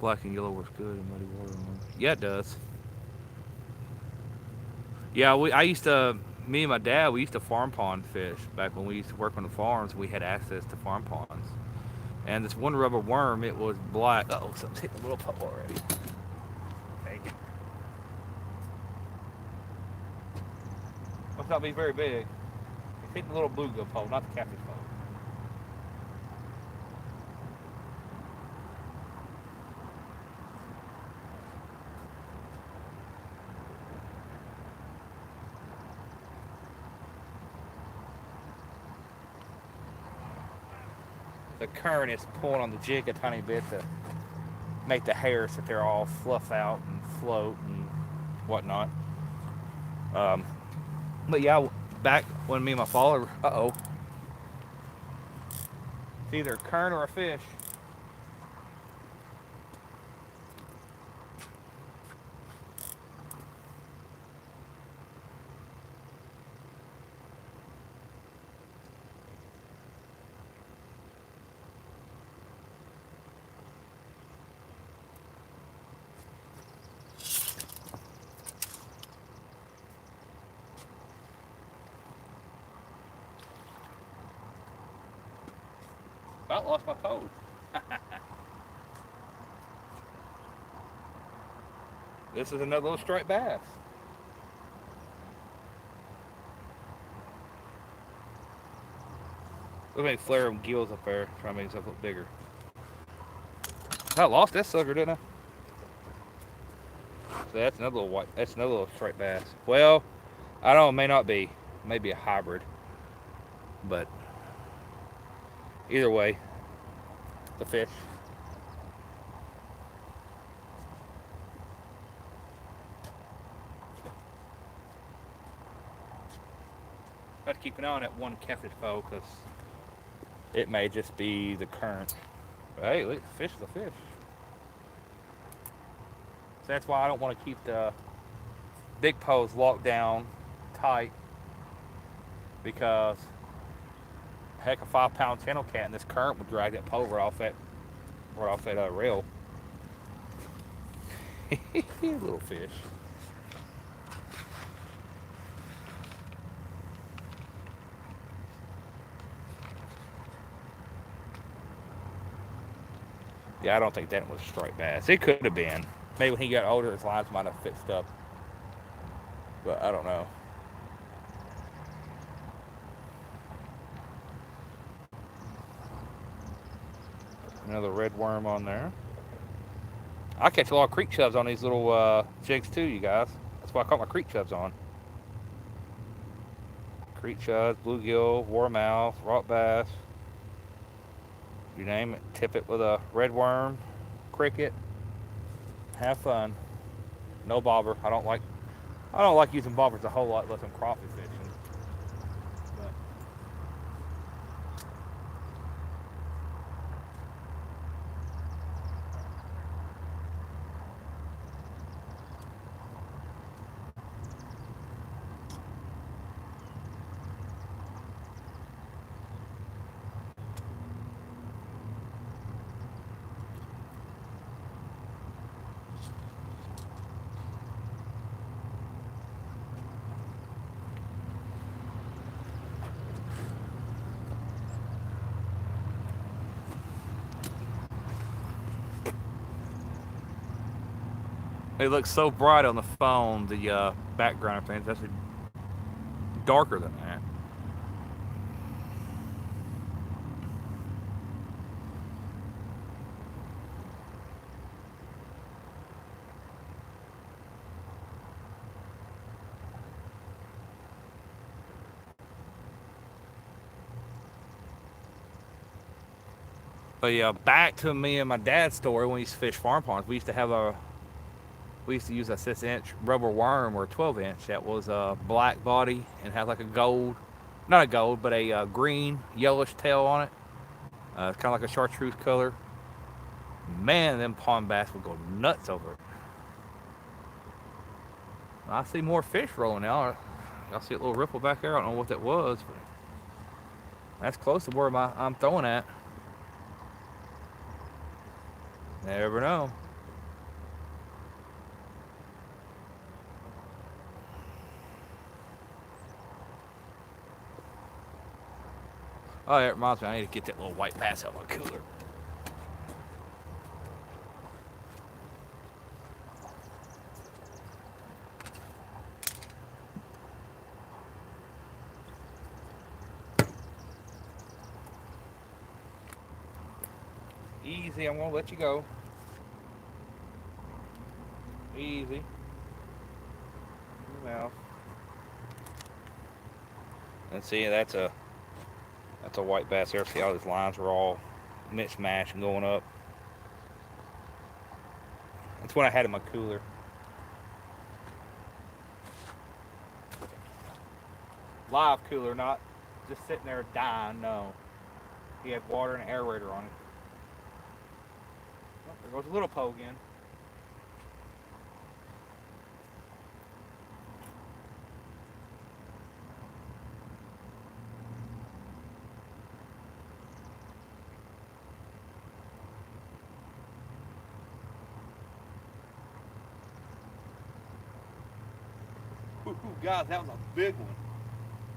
Black and yellow works good in muddy water. Yeah, it does. Yeah, me and my dad, we used to farm pond fish back when we used to work on the farms. We had access to farm ponds. And this one rubber worm, it was black. Oh, something's hitting the little pup already. Take it. Must not be very big. It's hitting the little bluegill pole, not the catfish pole. The current is pulling on the jig a tiny bit to make the hair sit there all fluff out and float and whatnot. But yeah, back when me and my father, it's either a current or a fish. About lost my pole. This is another little striped bass. Look at me flare them gills up there, trying to make himself look bigger. I lost that sucker, didn't I? So that's another little white. That's another little striped bass. Well, I don't know. It may not be. Maybe a hybrid. But either way, the fish. I have to keep an eye on that one catfish pole because it may just be the current. But hey, look, the fish is a fish. So that's why I don't want to keep the big poles locked down tight, because heck, a 5-pound channel cat in this current would drag that pole right off that rail. Little fish. Yeah, I don't think that was a striped bass. It could have been. Maybe when he got older, his lines might have fixed up. But I don't know. Another red worm on there. I catch a lot of creek chubs on these little jigs too, you guys. That's why I caught my creek chubs on. Creek chubs, bluegill, warmouth, rock bass. You name it. Tip it with a red worm, cricket. Have fun. No bobber. I don't like using bobbers a whole lot unless I'm crappie fishing. But it looks so bright on the phone, the background things. That's darker than that. But yeah, back to me and my dad's story when we used to fish farm ponds. We used to use a 6-inch rubber worm or a 12-inch that was a black body and had like a gold, not a gold, but a green yellowish tail on it. It's kind of like a chartreuse color. Man, them pond bass would go nuts over it. I see more fish rolling now. I see a little ripple back there. I don't know what that was, but that's close to where I'm throwing at. Never know. Oh, that reminds me, I need to get that little white bass out of my cooler. Easy, I'm gonna let you go. Easy. Mouth. And see, that's a white bass there. See, all these lines are all mismatched and going up. That's what I had in my cooler. live cooler, not just sitting there dying. No, he had water and an aerator on it. Oh, there goes a little Poe again. Ooh, guys, that was a big one.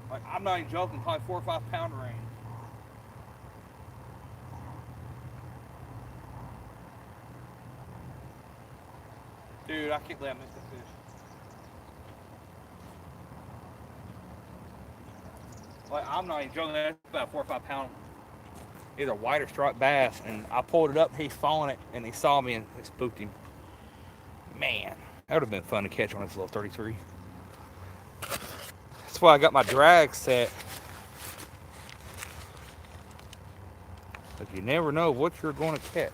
Like, I'm not even joking, probably 4 or 5 pound range. Dude, I can't believe I missed that fish. Like, I'm not even joking, that's about 4 or 5 pound, either white or striped bass. And I pulled it up, he's following it, and he saw me and it spooked him. Man, that would have been fun to catch on this little 33. That's why I got my drag set. But you never know what you're going to catch.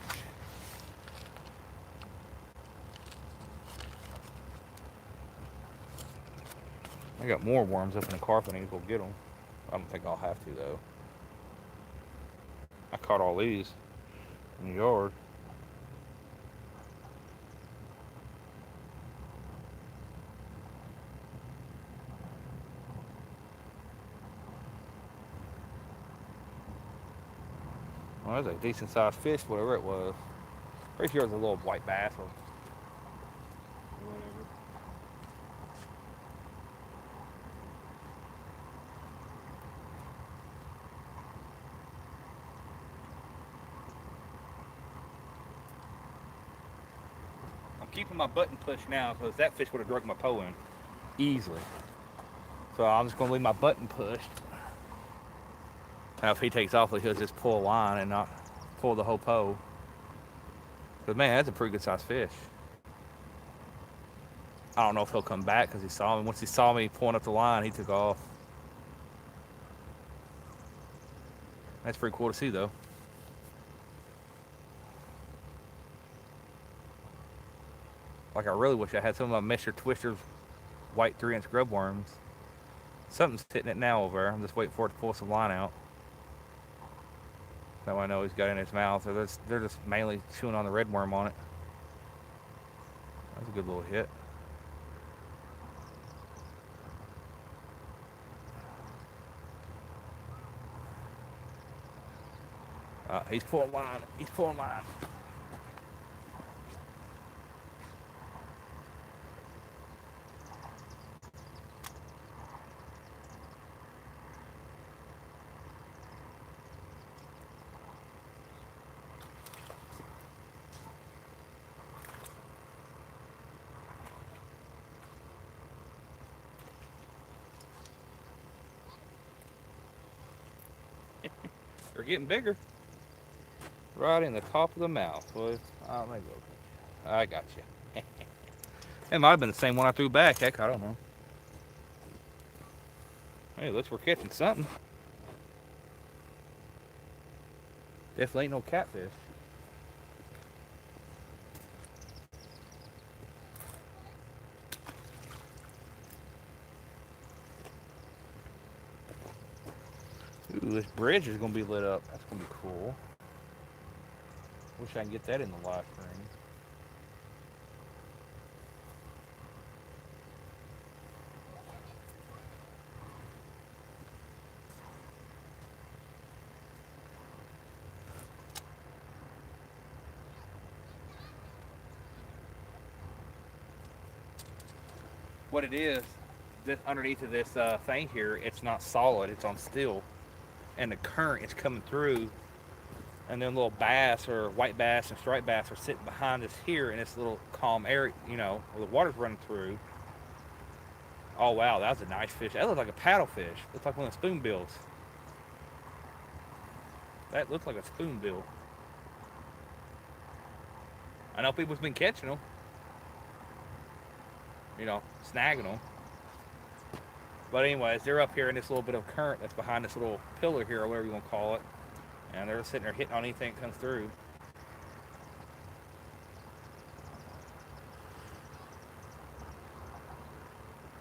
I got more worms up in the carpet. I need to go get them. I don't think I'll have to, though. I caught all these in the yard. Well, that's a decent sized fish, whatever it was. Pretty sure it was a little white bass or whatever. I'm keeping my button pushed now because that fish would have drug my Poe in easily. So I'm just going to leave my button pushed. Now if he takes off, he'll just pull a line and not pull the whole Poe. Because man, that's a pretty good sized fish. I don't know if he'll come back because he saw me. Once he saw me pulling up the line, he took off. That's pretty cool to see, though. Like, I really wish I had some of my Mr. Twister's white 3-inch grub worms. Something's hitting it now over there. I'm just waiting for it to pull some line out. That way I know he's got it in his mouth. So they're just mainly chewing on the red worm on it. That's a good little hit. He's pulling line. He's pulling line. They're getting bigger. Right in the top of the mouth. Well, I got you. It might have been the same one I threw back. Heck, I don't know. Hey, looks we're catching something. Definitely ain't no catfish. Ooh, this bridge is going to be lit up. That's going to be cool. Wish I can get that in the live stream. What it is, this underneath of this thing here, it's not solid, it's on steel. And the current is coming through, and then little bass or white bass and striped bass are sitting behind us here in this little calm area, you know, where the water's running through. Oh wow, that was a nice fish. That looked like a paddlefish. Looks like one of the spoonbills. That looks like a spoonbill. I know people's been catching them. You know, snagging them. But anyways, they're up here in this little bit of current that's behind this little pillar here, or whatever you want to call it. And they're sitting there hitting on anything that comes through.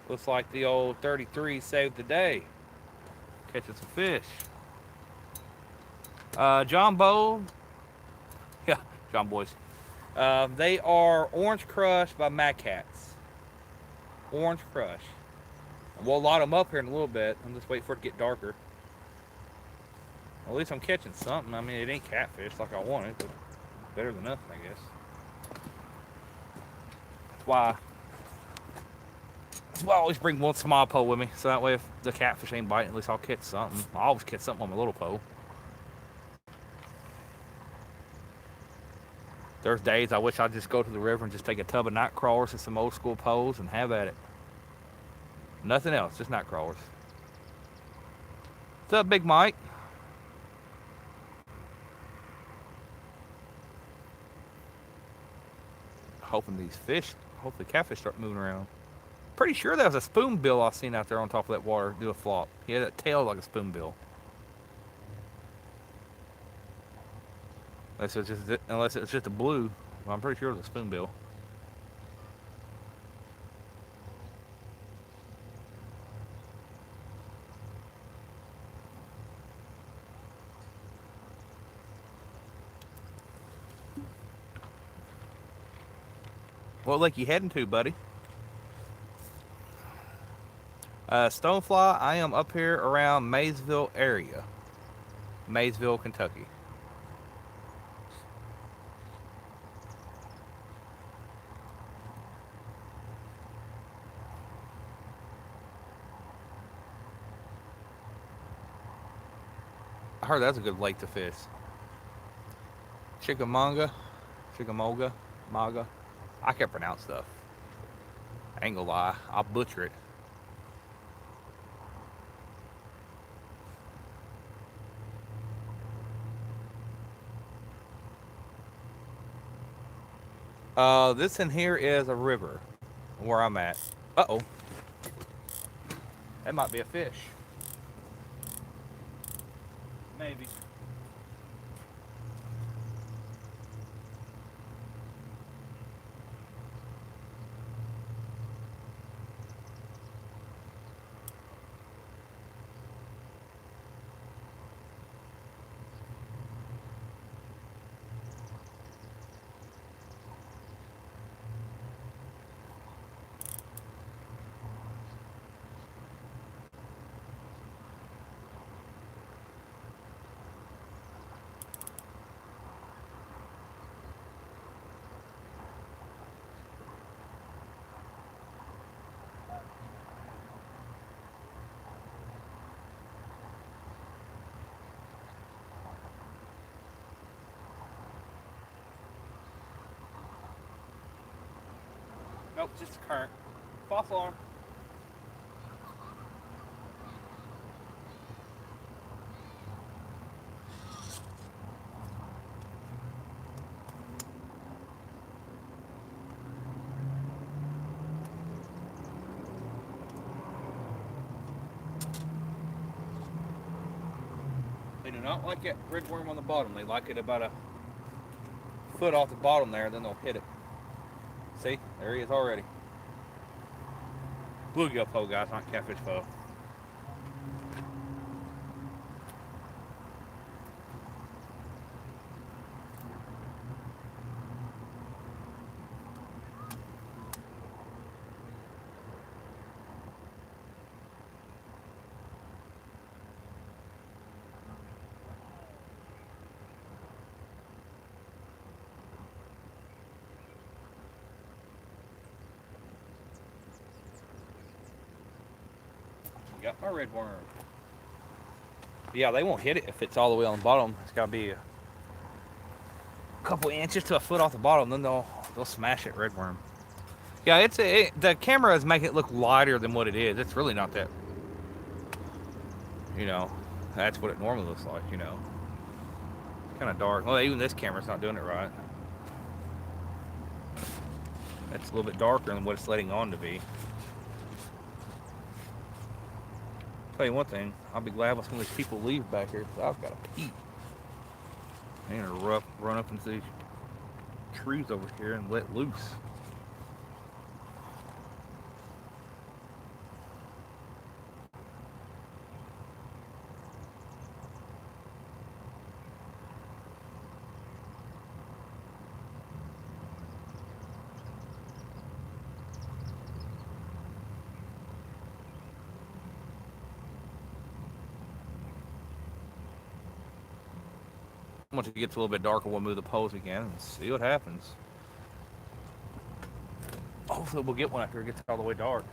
Looks like the old 33 saved the day. catching some fish. John Bow, yeah, John Boys. They are Orange Crush by Mad Cats. Orange Crush. We'll light them up here in a little bit. I'm just waiting for it to get darker. At least I'm catching something. I mean, it ain't catfish like I wanted, but better than nothing, I guess. That's why I always bring one small pole with me, so that way if the catfish ain't biting, at least I'll catch something. I always catch something on my little pole. There's days I wish I'd just go to the river and just take a tub of night crawlers and some old school poles and have at it. Nothing else, just night crawlers. What's up, Big Mike? Hoping the catfish start moving around. Pretty sure that was a spoonbill I seen out there on top of that water do a flop. He had that tail like a spoonbill. Unless it's just a blue. Well, I'm pretty sure it was a spoonbill. What lake you heading to, buddy? Stonefly, I am up here around Maysville area. Maysville, Kentucky. I heard that's a good lake to fish. Chickamauga, Maga. I can't pronounce stuff. I ain't gonna lie, I'll butcher it. This in here is a river where I'm at. Uh-oh. That might be a fish. Maybe. Nope, just a current. False alarm. They do not like that red worm on the bottom. They like it about a foot off the bottom there, then they'll hit it. See, there he is already. Bluegill pole, guys, not catfish pole. Got my red worm. Yeah, they won't hit it if it's all the way on the bottom. It's got to be a couple inches to a foot off the bottom, then they'll smash it. Red worm. Yeah, the camera is making it look lighter than what it is. It's really not that. You know, that's what it normally looks like. You know, kind of dark. Well, even this camera's not doing it right. It's a little bit darker than what it's letting on to be. Tell you one thing, I'll be glad when some of these people leave back here, because I've got to pee. I'm gonna run up into these trees over here and let loose. Once it gets a little bit darker, we'll move the poles again and see what happens. Hopefully we'll get one after it gets all the way dark.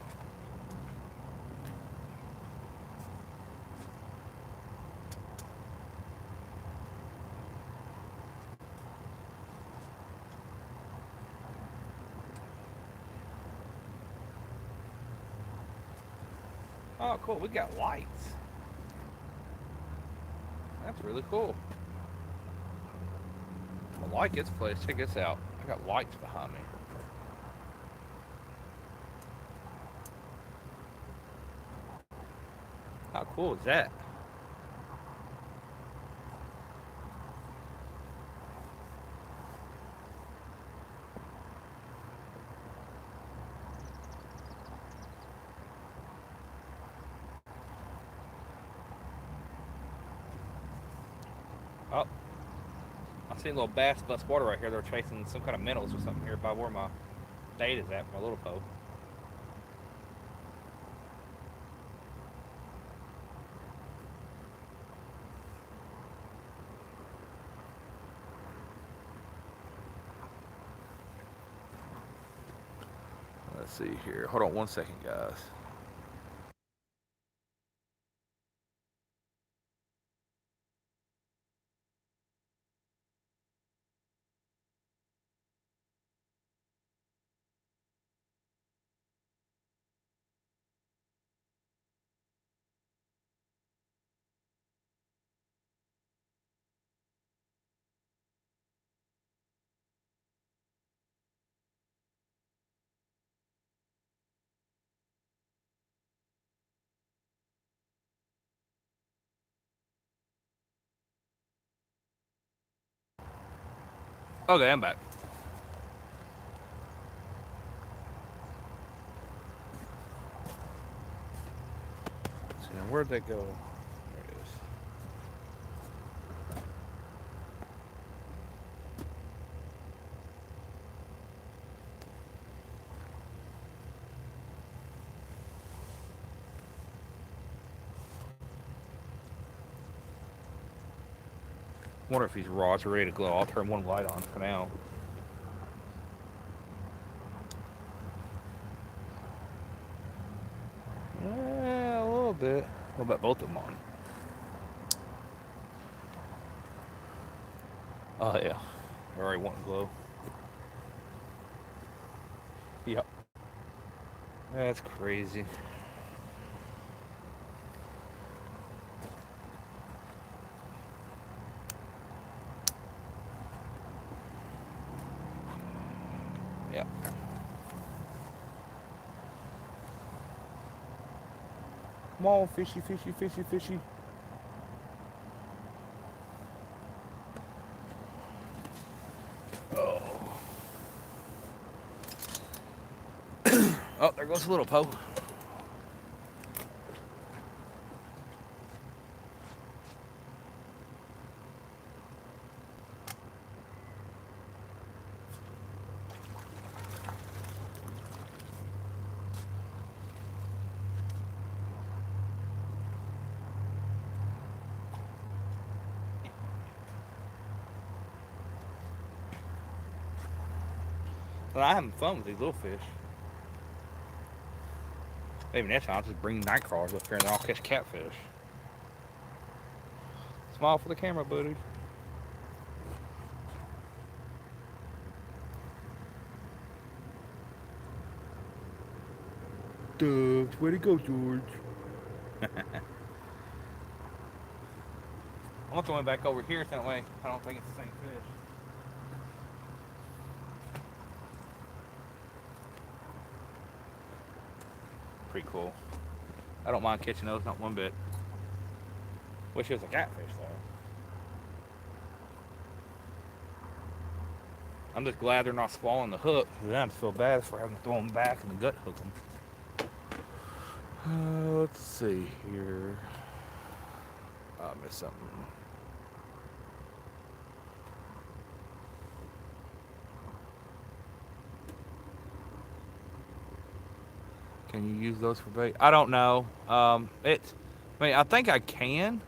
Oh, cool. We got lights. That's really cool. I like this place. Check this out. I got lights behind me. How cool is that? Oh, I see a little bass bus water right here. They're chasing some kind of minnows or something here by where my bait is at, my little pole. Let's see here. Hold on 1 second, guys. Okay, I'm back. So now where'd that go? There it is. Wonder if these rods are ready to glow. I'll turn one light on for now. Yeah, a little bit. What about both of them on? Oh yeah, I already want to glow. Yep. That's crazy. Yeah. Come on, fishy, fishy, fishy, fishy. Oh. Oh, there goes a little Poe. But I'm having fun with these little fish. Maybe next time I'll just bring night crawlers up here and then I'll catch catfish. Smile for the camera, buddy. Duh, where'd he go, George? I'm going back over here so that way I don't think it's the same fish. Pretty cool. I don't mind catching those, not one bit. Wish it was a catfish though. I'm just glad they're not swallowing the hook. Then I'd feel bad for having to throw them back and the gut hook them. Let's see here. I missed something. Can you use those for bait? I don't know. I mean, I think I can.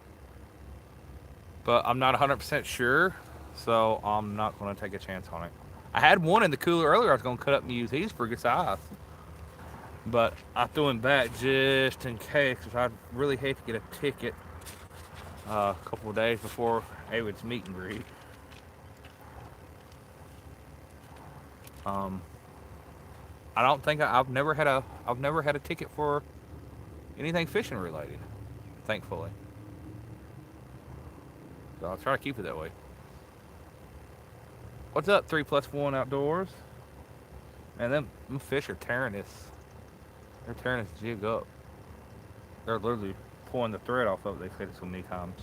but I'm not 100% sure, so I'm not going to take a chance on it. I had one in the cooler earlier. I was going to cut up and use these for good size, but I threw him back just in case, because I'd really hate to get a ticket a couple of days before Avid's meet and greet. Um, I don't think I've never had a ticket for anything fishing related, thankfully. So I'll try to keep it that way. What's up, 3+1 Outdoors? Man, them fish are tearing this. They're tearing this jig up. They're literally pulling the thread off of it. They said it so many times.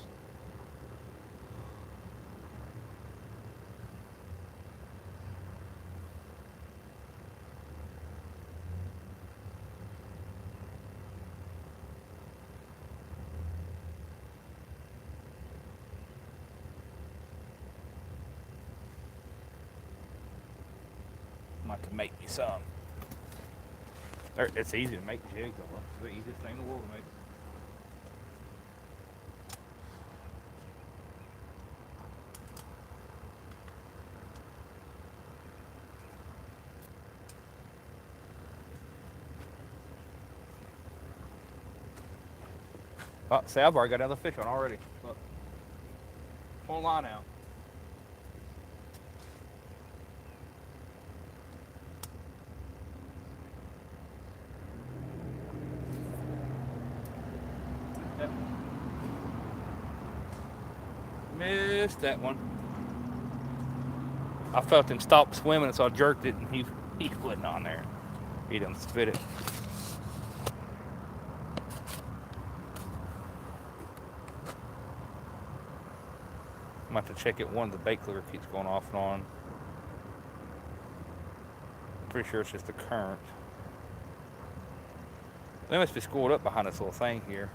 I'm about to make me some. It's easy to make jigs. It's the easiest thing in the world to make. Oh, see, I've already got another fish on already. Look, pull line out. Yep. Missed that one. I felt him stop swimming, so I jerked it, and he wasn't on there. He done spit it. I'm about to check it. One of the bait cleaner keeps going off and on. I'm pretty sure it's just the current. They must be scored up behind this little thing here.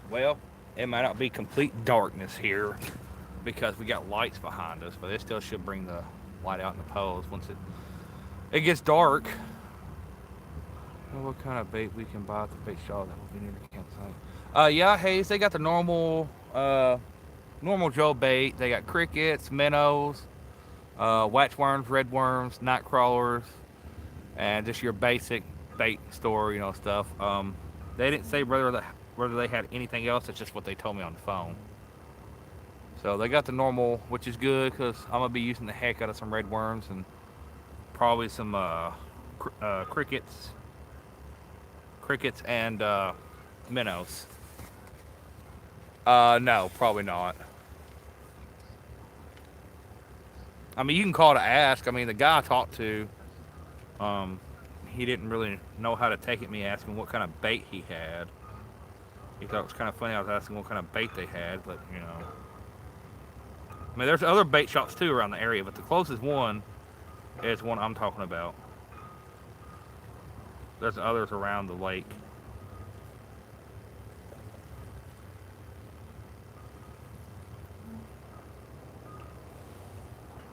Well, it might not be complete darkness here because we got lights behind us, but it still should bring the light out in the poles once it gets dark. Well, what kind of bait we can buy at the bait shop that will be near the campsite? Yeah, Hayes, they got the normal Joe bait. They got crickets, minnows, wax worms, red worms, night crawlers, and just your basic bait store, stuff. They didn't say whether they had anything else. It's just what they told me on the phone. So they got the normal, which is good because I'm gonna be using the heck out of some red worms and probably some crickets and minnows. No, probably not. I mean, you can call to ask. I mean, the guy I talked to, um, he didn't really know how to take it. Me asking what kind of bait he had. He thought it was kind of funny. I was asking what kind of bait they had, but you know, I mean, there's other bait shops too around the area, but the closest one is one I'm talking about. There's others around the lake.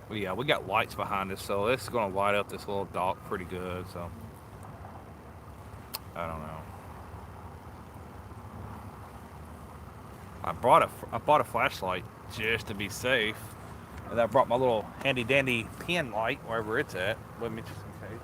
Well, yeah, we got lights behind us, so this is going to light up this little dock pretty good. So I don't know. I bought a flashlight just to be safe, and I brought my little handy dandy pin light wherever it's at with me just in case.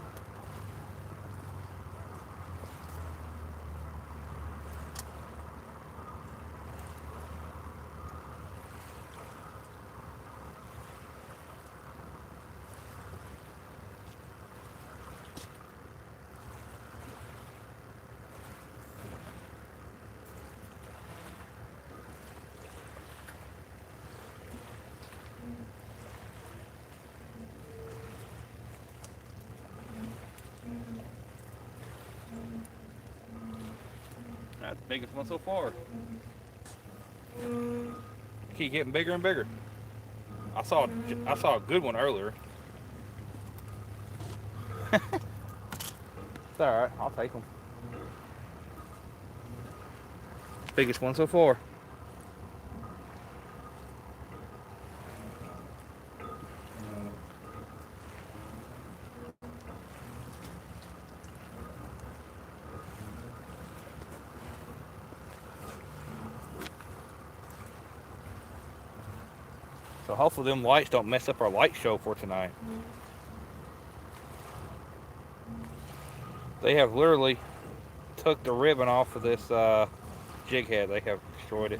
That's the biggest one so far. Keep getting bigger and bigger. I saw a good one earlier. It's all right. I'll take them. Biggest one so far. So hopefully them lights don't mess up our light show for tonight. They have literally took the ribbon off of this jig head. They have destroyed it.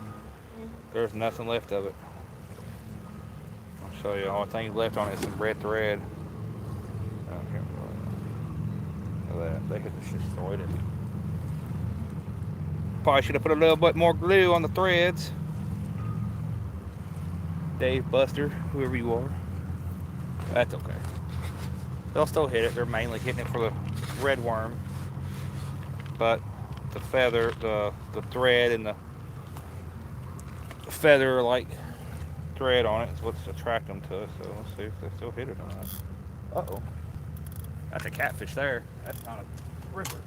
There's nothing left of it. I'll show you. The only thing left on it is some red thread. Look at that. They have just destroyed it. Probably should have put a little bit more glue on the threads. Dave, Buster, whoever you are. That's okay. They'll still hit it. They're mainly hitting it for the red worm. But the feather, the thread and the feather like thread on it is what's attracting them to us. So let's see if they still hit it or not. Uh-oh. That's a catfish there. That's not a ripper.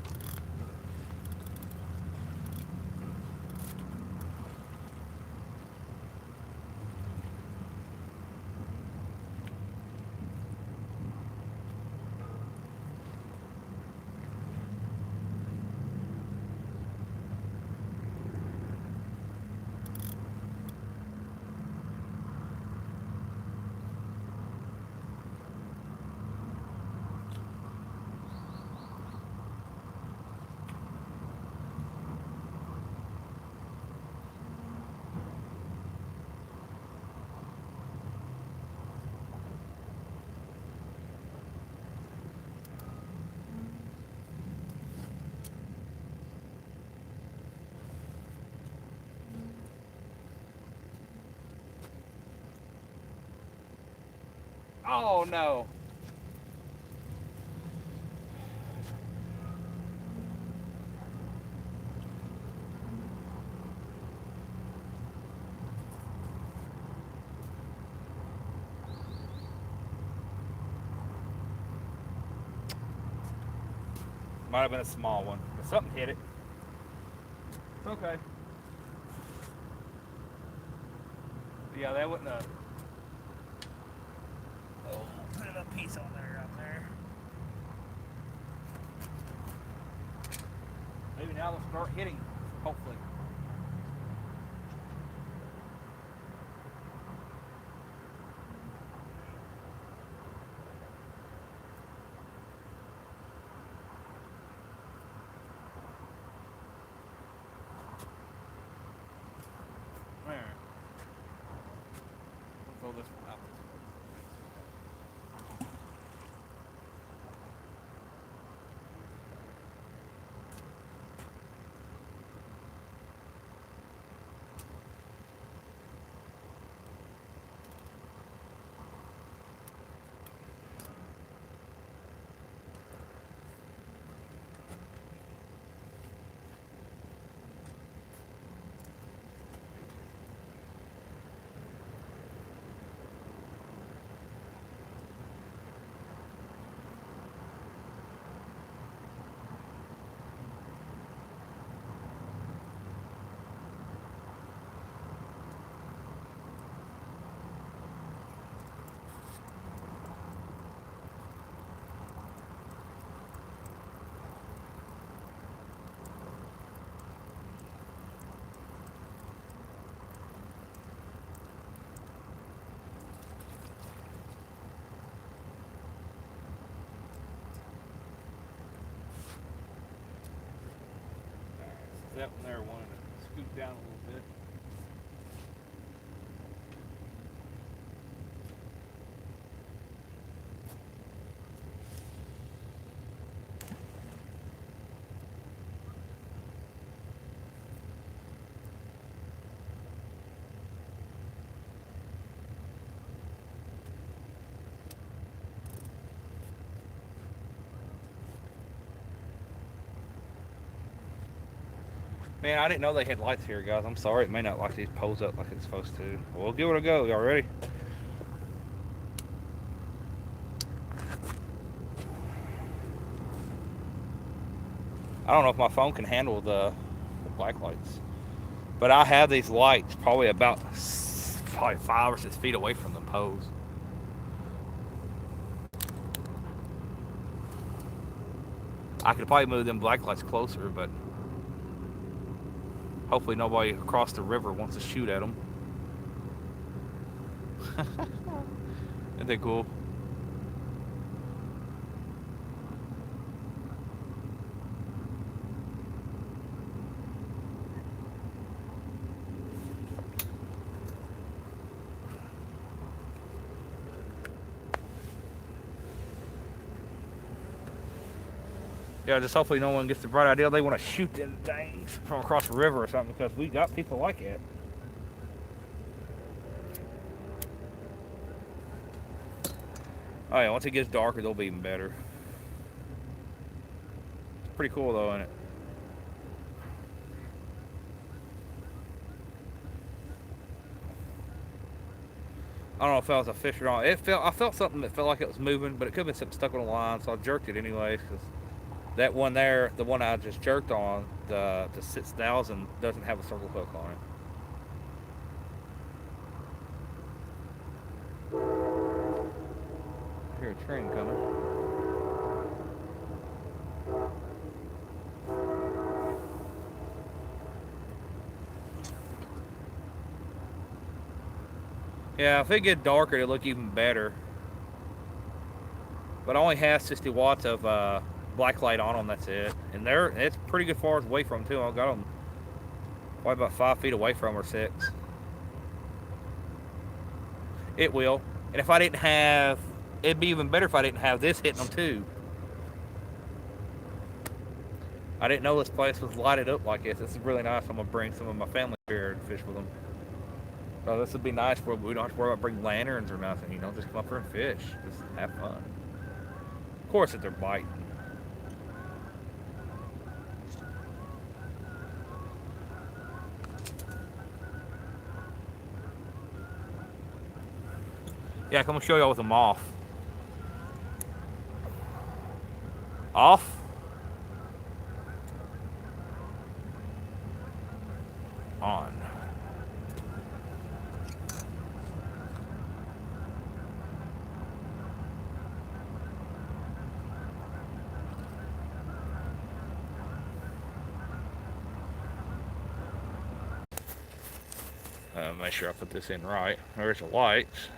Oh no. Might have been a small one, but something hit it. It's okay. Yeah, that wouldn't have. Oh, put a piece on there, out there. Maybe now they'll start hitting, hopefully. There. We'll throw this one out. that one there wanted to scoot down a little bit. Man, I didn't know they had lights here, guys. I'm sorry. It may not like these poles up like it's supposed to. We'll give it a go. Y'all ready? I don't know if my phone can handle the black lights. But I have these lights probably about 5 or 6 feet away from the poles. I could probably move them black lights closer, but hopefully nobody across the river wants to shoot at them. Isn't that cool? Yeah, just hopefully no one gets the bright idea they want to shoot them things from across the river or something, because we got people like it. Oh yeah, once it gets darker, they'll be even better. It's pretty cool though, isn't it? I don't know if that was a fish or not. I felt something that felt like it was moving, but it could have been something stuck on the line, so I jerked it anyways, because that one there, the one I just jerked on, the 6000, doesn't have a circle hook on it. I hear a train coming. Yeah, if it get darker, it'll look even better. But I only have 60 watts of black light on them, that's it. And it's pretty good far away from them, too. I got them probably about 5 feet away from, or 6. It will. And if I didn't have, it'd be even better if I didn't have this hitting them, too. I didn't know this place was lighted up like this. This is really nice. I'm going to bring some of my family here and fish with them. So this would be nice where we don't have to worry about bringing lanterns or nothing, just come up here and fish. Just have fun. Of course, if they're biting. Yeah, come and show y'all with them off. Off? On. Make sure I put this in right. There's the lights.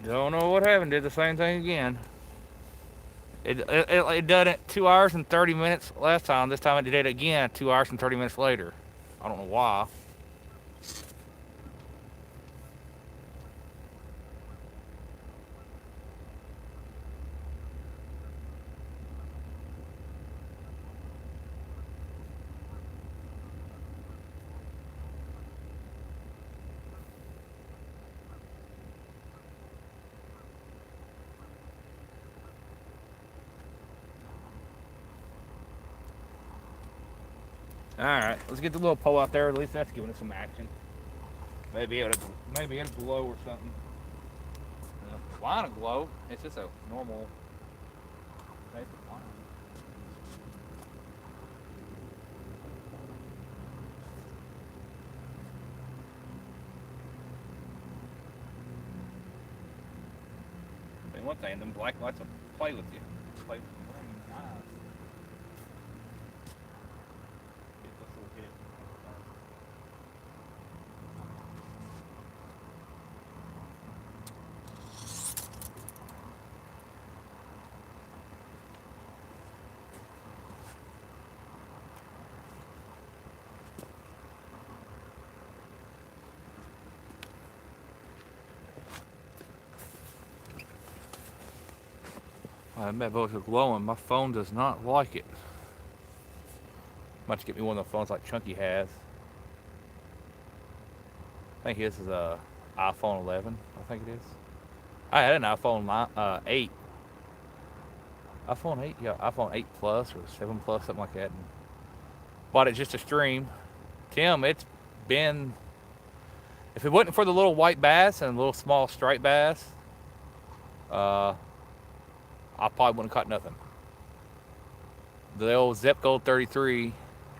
Don't know what happened. Did the same thing again. It done it 2 hours and 30 minutes last time. This time it did it again 2 hours and 30 minutes later. I don't know why. Alright, let's get the little pole out there. At least that's giving us some action. Maybe it'll glow or something. Line will glow. It's just a normal basic line. And one thing, them black lights will play with you. Play with your brain and eyes. Get this little hit. Bad boys are glowing. My phone does not like it. Might have to get me one of the phones like Chunky has. I think his is a iPhone 11. I think it is. I had an iPhone 8. iPhone 8, yeah, iPhone 8 Plus or 7 Plus, something like that. And bought it just to stream. Tim, it's been. If it wasn't for the little white bass and the little small striped bass, uh, I probably wouldn't have caught nothing. The old Zep Gold 33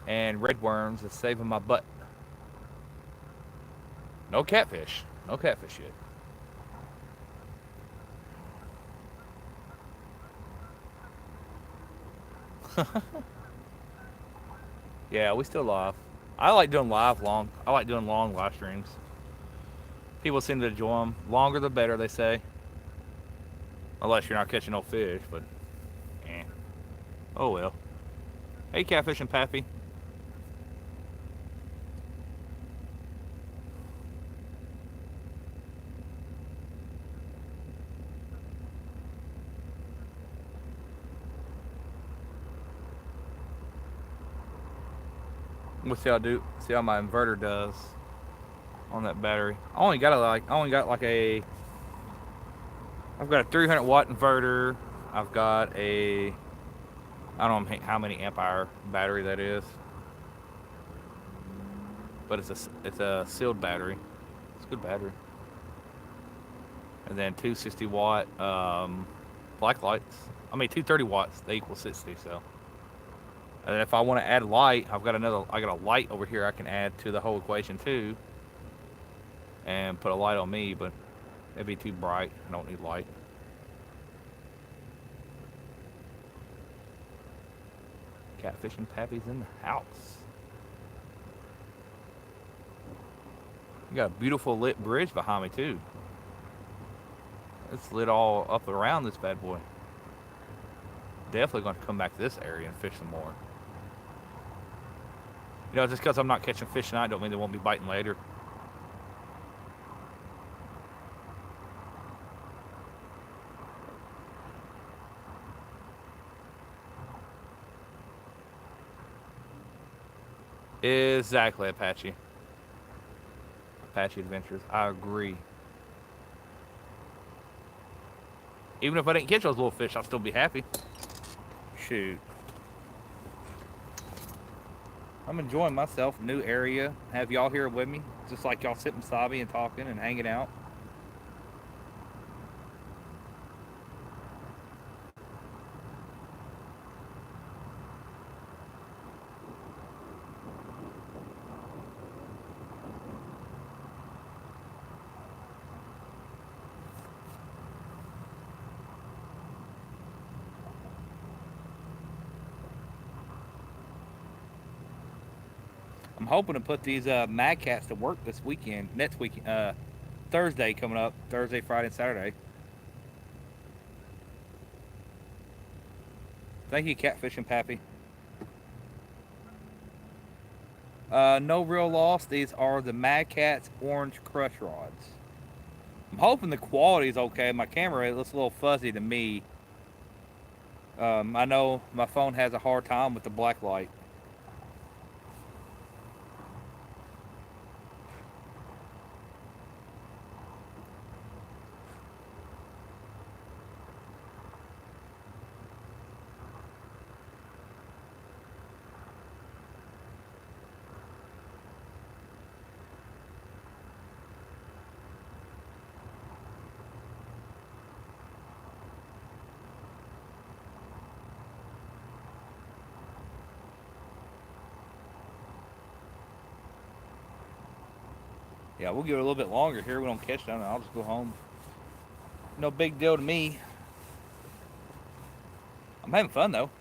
and red worms is saving my butt. No catfish. No catfish yet. Yeah, we still live. I like doing I like doing long live streams. People seem to enjoy them. Longer the better, they say. Unless you're not catching no fish, but eh. Oh well. Hey, Catfishing Pappy. We'll see how my inverter does on that battery. I've got a 300 watt inverter. I've got a, I don't know how many amp hour battery that is, but it's a sealed battery. It's a good battery. And then 260 watt black lights. I mean 230 watts. They equal 60. So, and then if I want to add light, I got a light over here I can add to the whole equation too, and put a light on me, but it'd be too bright. I don't need light. Catfishing Pappy's in the house. You got a beautiful lit bridge behind me too. It's lit all up around this bad boy. Definitely going to come back to this area and fish some more. You know, just because I'm not catching fish tonight don't mean they won't be biting later. Exactly, Apache. Apache Adventures. I agree. Even if I didn't catch those little fish, I'll still be happy. Shoot. I'm enjoying myself. New area. Have y'all here with me. Just like y'all sitting beside me and talking and hanging out. I'm hoping to put these Mad Cats to work this weekend. Next week, Thursday coming up. Thursday, Friday, and Saturday. Thank you, Catfishing Pappy. No real loss. These are the Mad Cats orange crush rods. I'm hoping the quality is okay. My camera looks a little fuzzy to me. I know my phone has a hard time with the black light. Yeah, we'll give it a little bit longer here. We don't catch none. I'll just go home. No big deal to me. I'm having fun though.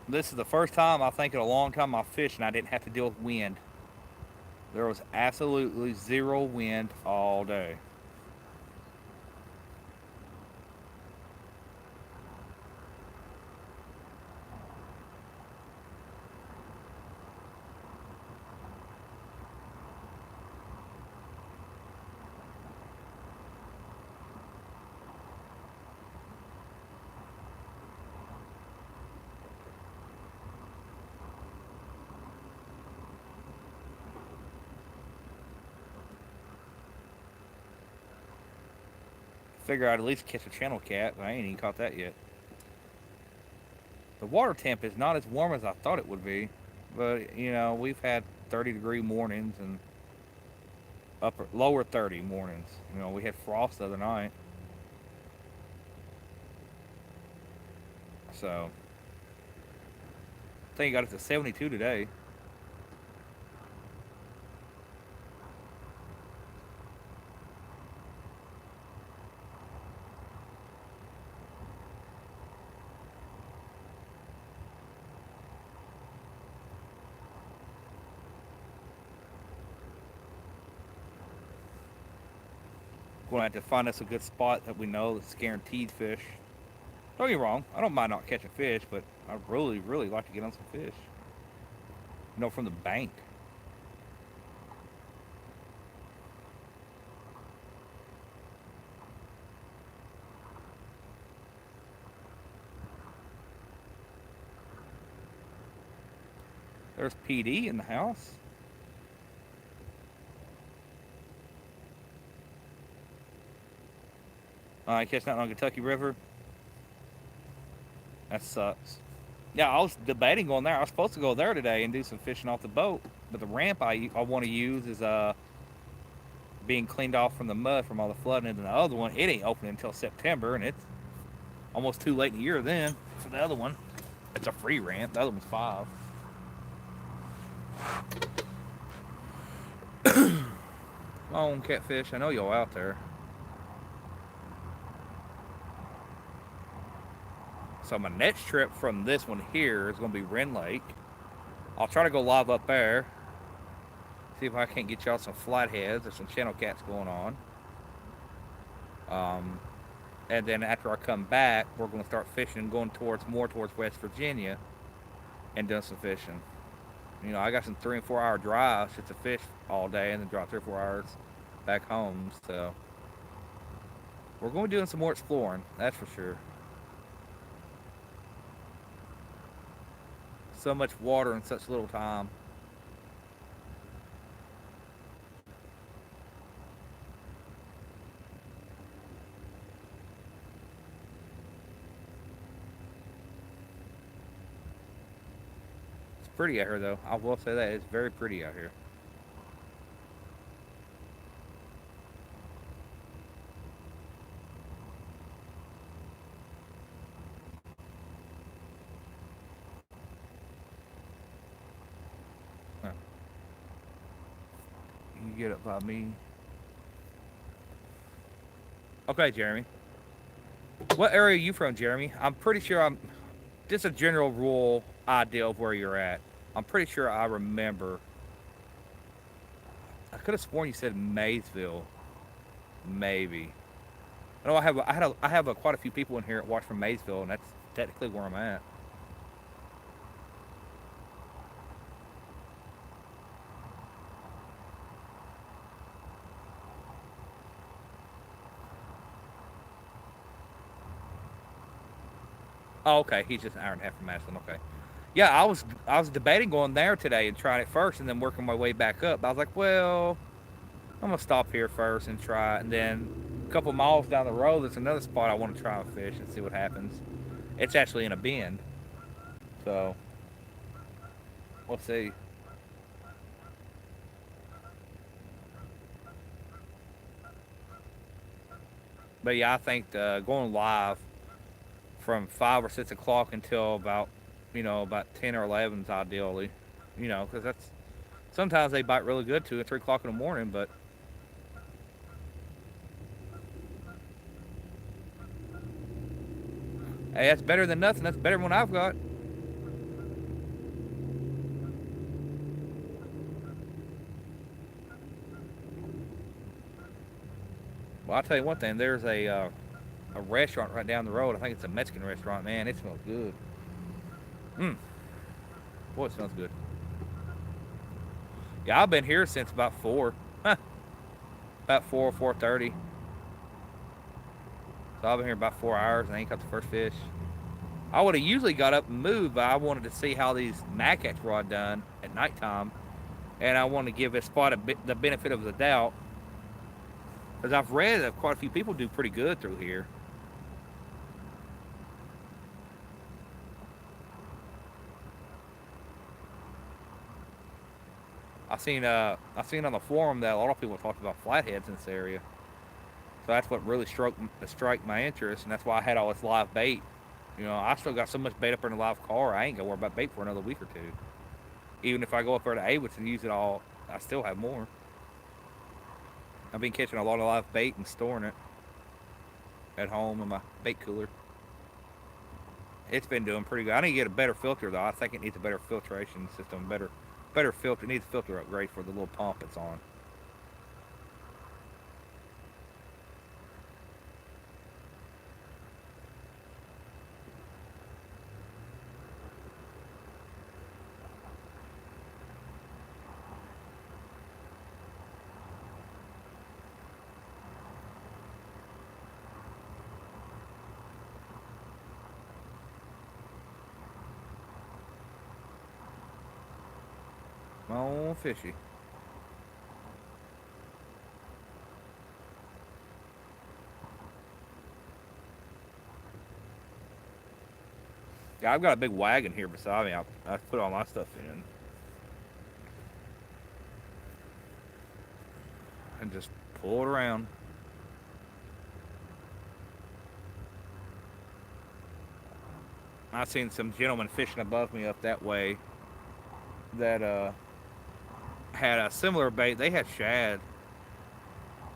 This is the first time I think in a long time I fished and I didn't have to deal with wind. There was absolutely zero wind all day. Figure I'd at least catch a channel cat, but I ain't even caught that yet. The water temp is not as warm as I thought it would be, but you know we've had 30-degree mornings and lower 30 mornings. You know we had frost the other night, so I think it got it to 72 today. We're gonna have to find us a good spot that we know that's guaranteed fish. Don't get me wrong, I don't mind not catching fish, but I really, really like to get on some fish. You know, from the bank. There's PD in the house. Catching out on Kentucky River. That sucks. Yeah, I was debating going there. I was supposed to go there today and do some fishing off the boat, but the ramp I want to use is being cleaned off from the mud from all the flooding, and the other one it ain't opening until September, and it's almost too late in the year then for the other one. It's a free ramp. The other one's 5. Come on, catfish. I know y'all out there. So my next trip from this one here is going to be Wren Lake. I'll try to go live up there. See if I can't get y'all some flatheads or some channel cats going on. And then after I come back, we're going to start fishing, going more towards West Virginia, and doing some fishing. You know, I got some 3 and 4 hour drives just to fish all day, and then drive 3 or 4 hours back home. So we're going to be doing some more exploring. That's for sure. So much water in such little time. It's pretty out here, though. I will say that it's very pretty out here. Huh. You get up by me. Okay, Jeremy. What area are you from, Jeremy? I'm pretty sure I'm just a general rule idea of where you're at. I'm pretty sure I remember. I could have sworn you said Maysville. Maybe. I know I have quite a few people in here that watch from Maysville, and that's technically where I'm at. Oh, okay. He's just an hour and a half from Madison. Okay. Yeah, I was debating going there today and trying it first, and then working my way back up. But I was like, well, I'm gonna stop here first and try it, and then a couple miles down the road, there's another spot I want to try and fish and see what happens. It's actually in a bend, so we'll see. But yeah, I think going live from 5 or 6 o'clock until about 10 or 11 is ideally, because that's sometimes they bite really good too at 3 o'clock in the morning. But hey, that's better than nothing. That's better than what I've got. Well, I'll tell you one thing. There's a restaurant right down the road. I think it's a Mexican restaurant. Man, it smells good. Mmm. Boy, it smells good. Yeah, I've been here since about 4. Huh. About 4 or 4:30. So I've been here about 4 hours and I ain't caught the first fish. I would have usually got up and moved, but I wanted to see how these gnatcatch rod done at nighttime, and I wanted to give this spot the benefit of the doubt. Because I've read that quite a few people do pretty good through here. I seen on the forum that a lot of people talked about flatheads in this area. So that's what really struck my interest, and that's why I had all this live bait. You know, I still got so much bait up in the live car, I ain't gonna worry about bait for another week or two. Even if I go up there to Awitz and use it all, I still have more. I've been catching a lot of live bait and storing it at home in my bait cooler. It's been doing pretty good. I need to get a better filter though. I think it needs a better filtration system, better filter. It needs a filter upgrade for the little pump it's on. Oh, fishy. Yeah, I've got a big wagon here beside me. I put all my stuff in and just pull it around. I've seen some gentlemen fishing above me up that way that had a similar bait. They had shad.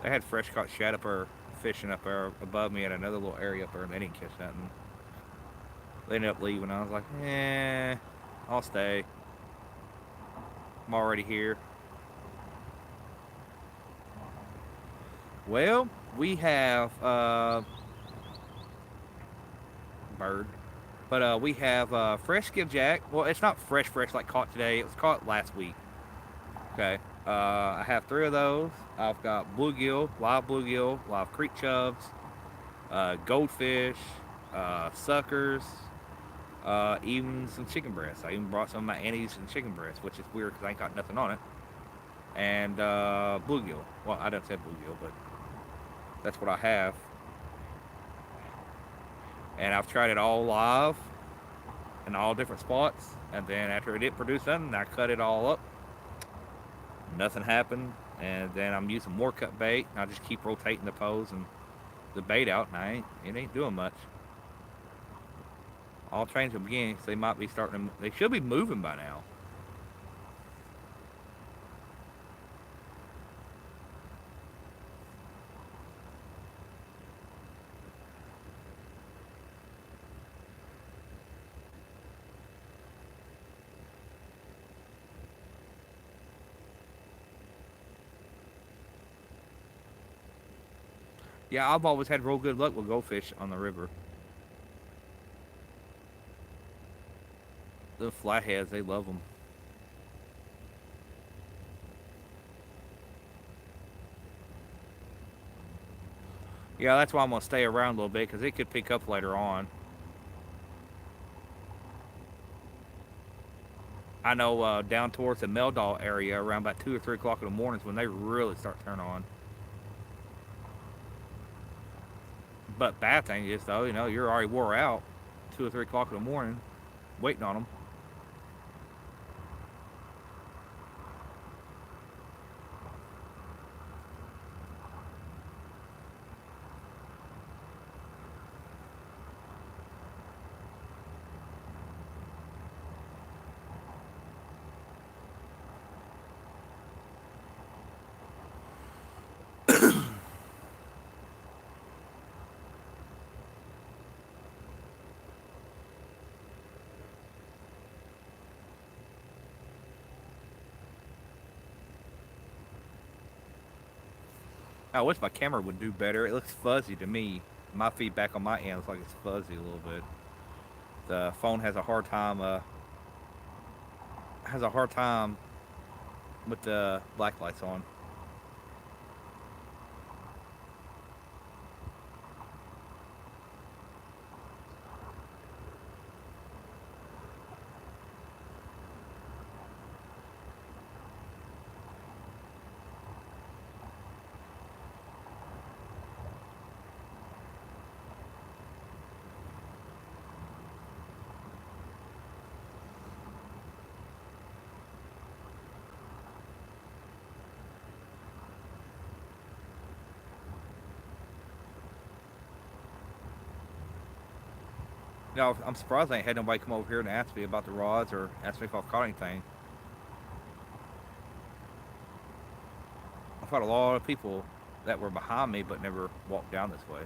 They had fresh caught shad up there fishing up there above me at another little area up there, and they didn't catch nothing. They ended up leaving. I was like, I'll stay. I'm already here. Well, we have bird, but we have fresh skipjack. Well, it's not fresh like caught today. It was caught last week. Okay. I have three of those. I've got bluegill, live creek chubs, goldfish, suckers, even some chicken breasts. I even brought some of my anties and chicken breasts, which is weird because I ain't got nothing on it. And bluegill. Well, I don't say bluegill, but that's what I have. And I've tried it all live in all different spots. And then after it didn't produce nothing, I cut it all up. Nothing happened. And then I'm using more cut bait. And I just keep rotating the pose and the bait out, and it ain't doing much. I'll change them again, so they might be starting to, they should be moving by now. Yeah, I've always had real good luck with goldfish on the river. The flatheads, they love them. Yeah, that's why I'm gonna stay around a little bit because it could pick up later on. I know down towards the Meldal area, around about 2 or 3 o'clock in the mornings when they really start turning on. But bad thing is though, you're already wore out, 2 or 3 o'clock in the morning, waiting on them. I wish my camera would do better. It looks fuzzy to me. My feedback on my end looks like it's fuzzy a little bit. The phone has a hard time with the black lights on. know, I'm surprised I ain't had nobody come over here and ask me about the rods or ask me if I've caught anything. I've had a lot of people that were behind me but never walked down this way.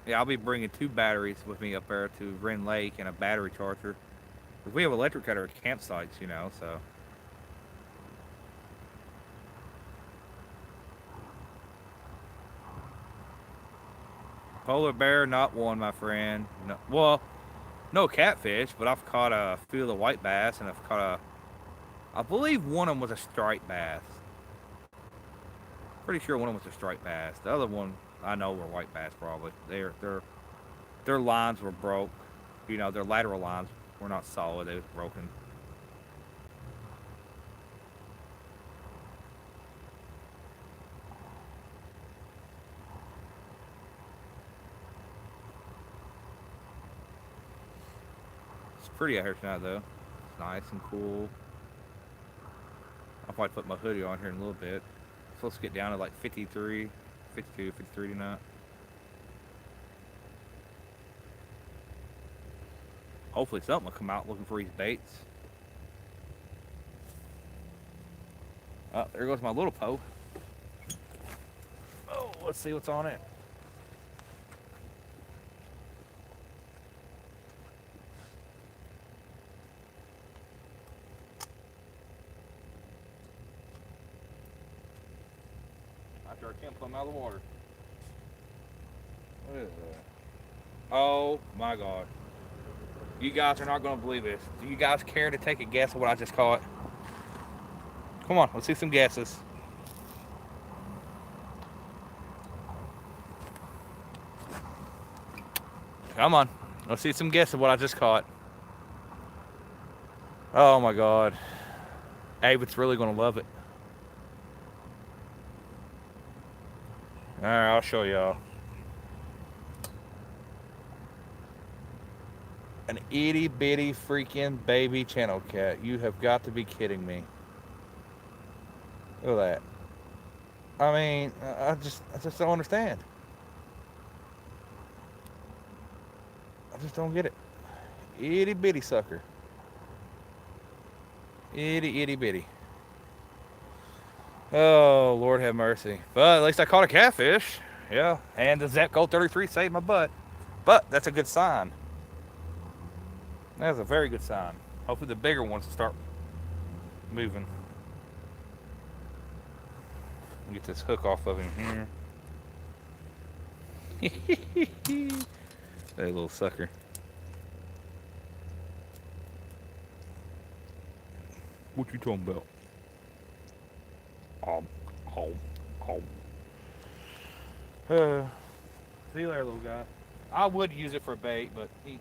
Yeah, I'll be bringing 2 batteries with me up there to Wren Lake and a battery charger. 'Cause we have electric at our campsites, so. Polar bear, not one, my friend. No, well, no catfish, but I've caught a few of the white bass, and I've caught I believe one of them was a striped bass. Pretty sure one of them was a striped bass. The other one, I know, were white bass probably. Their lines were broke. Their lateral lines were not solid. They was broken. It's pretty out here tonight, though. It's nice and cool. I'll probably put my hoodie on here in a little bit. It's supposed to get down to like 53, 52, 53 tonight. Hopefully something will come out looking for these baits. Oh, there goes my little poke. Oh, let's see what's on it. After I can't pull them out of the water. What is that? Oh my god. You guys are not going to believe this. Do you guys care to take a guess of what I just caught? Come on, let's see some guesses. Come on, let's see some guesses of what I just caught. Oh my god. Avid's really going to love it. Alright, I'll show y'all. An itty bitty freaking baby channel cat. You have got to be kidding me. Look at that. I mean, I just don't understand. I just don't get it. Itty bitty sucker. Itty itty bitty. Oh, Lord have mercy. But at least I caught a catfish. Yeah. And the Zepco 33 saved my butt. But that's a good sign. That's a very good sign. Hopefully the bigger ones will start moving. Get this hook off of him here. That little sucker. What you talking about? Home. See you later, little guy. I would use it for bait, but he.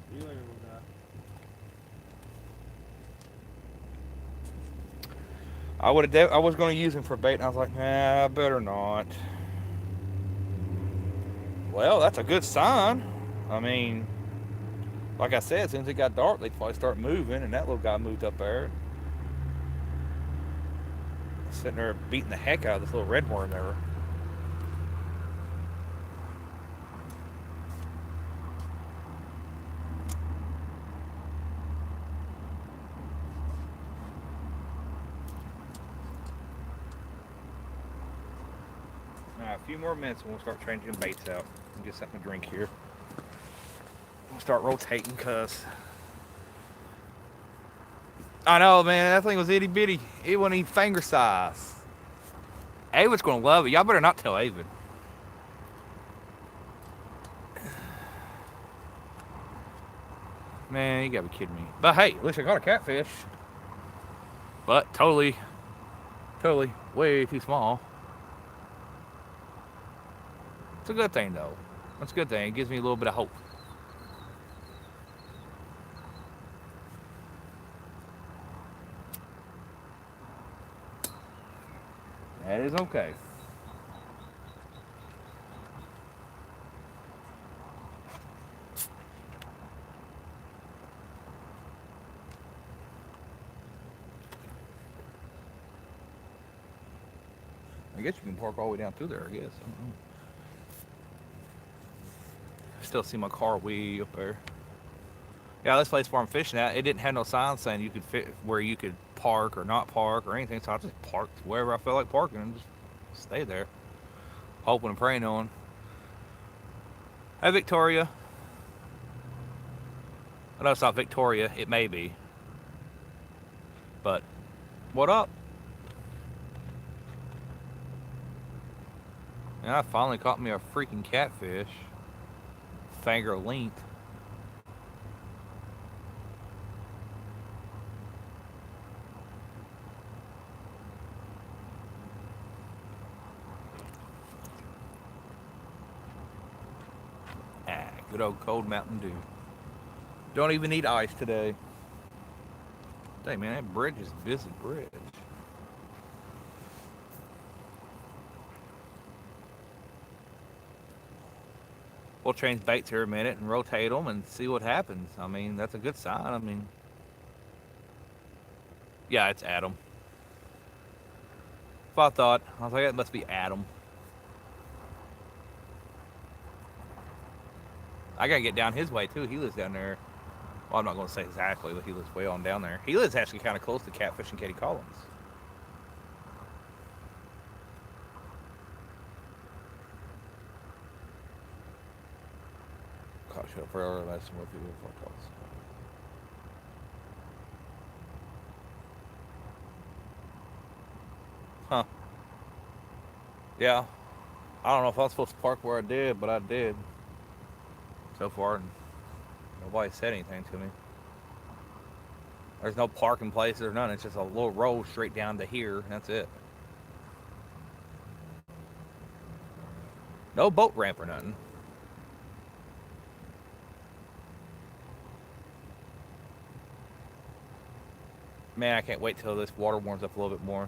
See you later, little guy. I was going to use him for bait, and I was like, nah, I better not. Well, that's a good sign. I mean, like I said, as soon as it got dark, they'd probably start moving, and that little guy moved up there. Sitting there beating the heck out of this little red worm there. Now, a few more minutes and we'll start changing baits out. And get something to drink here. We'll start rotating, cuz I know, man, that thing was itty bitty. It wasn't even finger size. Avid's gonna love it. Y'all better not tell Avid. Man, you gotta be kidding me. But hey, at least I got a catfish. But totally, way too small. It's a good thing, though. That's a good thing. It gives me a little bit of hope. That is okay. I guess you can park all the way down through there, I guess. I don't know. Still see my car way up there. Yeah, this place where I'm fishing at, it didn't have no sign saying you could fit where you could park or not park or anything. So I just parked wherever I felt like parking and just stay there, hoping and praying on. Hey, Victoria. I know it's not Victoria. It may be. But what up? And I finally caught me a freaking catfish. Finger length. Ah, good old cold Mountain Dew. Don't even need ice today. Dang, man, that bridge is a busy bridge. We'll change baits here a minute and rotate them and see what happens. I mean, that's a good sign. I mean, yeah, it's Adam. If I thought, I was like, it must be Adam. I gotta get down his way too. He lives down there. Well, I'm not gonna say exactly, but he lives way on down there. He lives actually kind of close to Catfish and Katie Collins. Caught shut up for earlier last more people before calls. Huh. Yeah. I don't know if I was supposed to park where I did, but I did. So far, and nobody said anything to me. There's no parking places or none. It's just a little road straight down to here. And that's it. No boat ramp or nothing. Man, I can't wait till this water warms up a little bit more.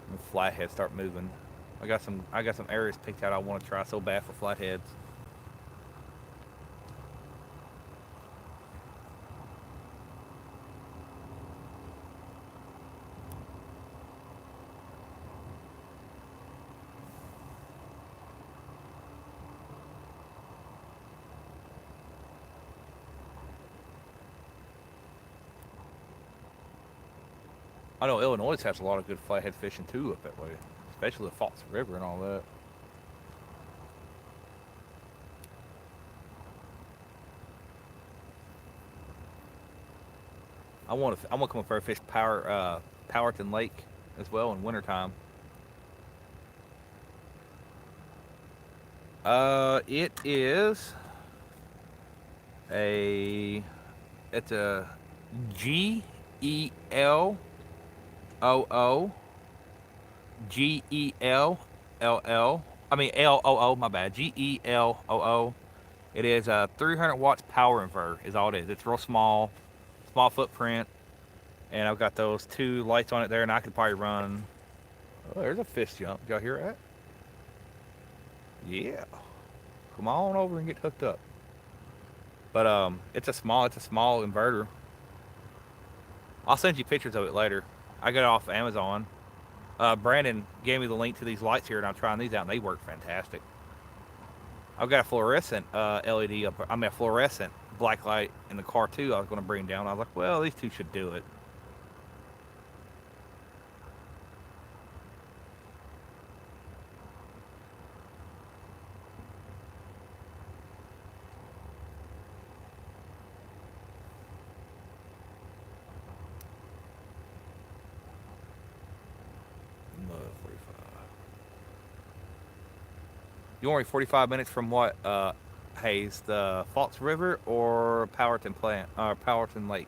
And flatheads start moving. I got some areas picked out I want to try so bad for flatheads. I know Illinois has a lot of good flathead fishing too up that way, especially the Fox River and all that. I want to come up there and fish Powerton Lake as well in wintertime. It is a it's a GELOO GELLL. I mean LOO. My bad. GELOO. It is a 300 watts power inverter. Is all it is. It's real small, small footprint, and I've got those two lights on it there, and I could probably run. Oh, there's a fish jump. Did y'all hear that? Yeah. Come on over and get hooked up. But it's a small inverter. I'll send you pictures of it later. I got it off Amazon. Brandon gave me the link to these lights here, and I'm trying these out, and they work fantastic. I've got a fluorescent LED up. I mean, a fluorescent black light in the car too. I was going to bring down. I was like, well, these two should do it. Another 45. You want me 45 minutes from what? Hayes, the Fox River or Powerton Plant or Powerton Lake?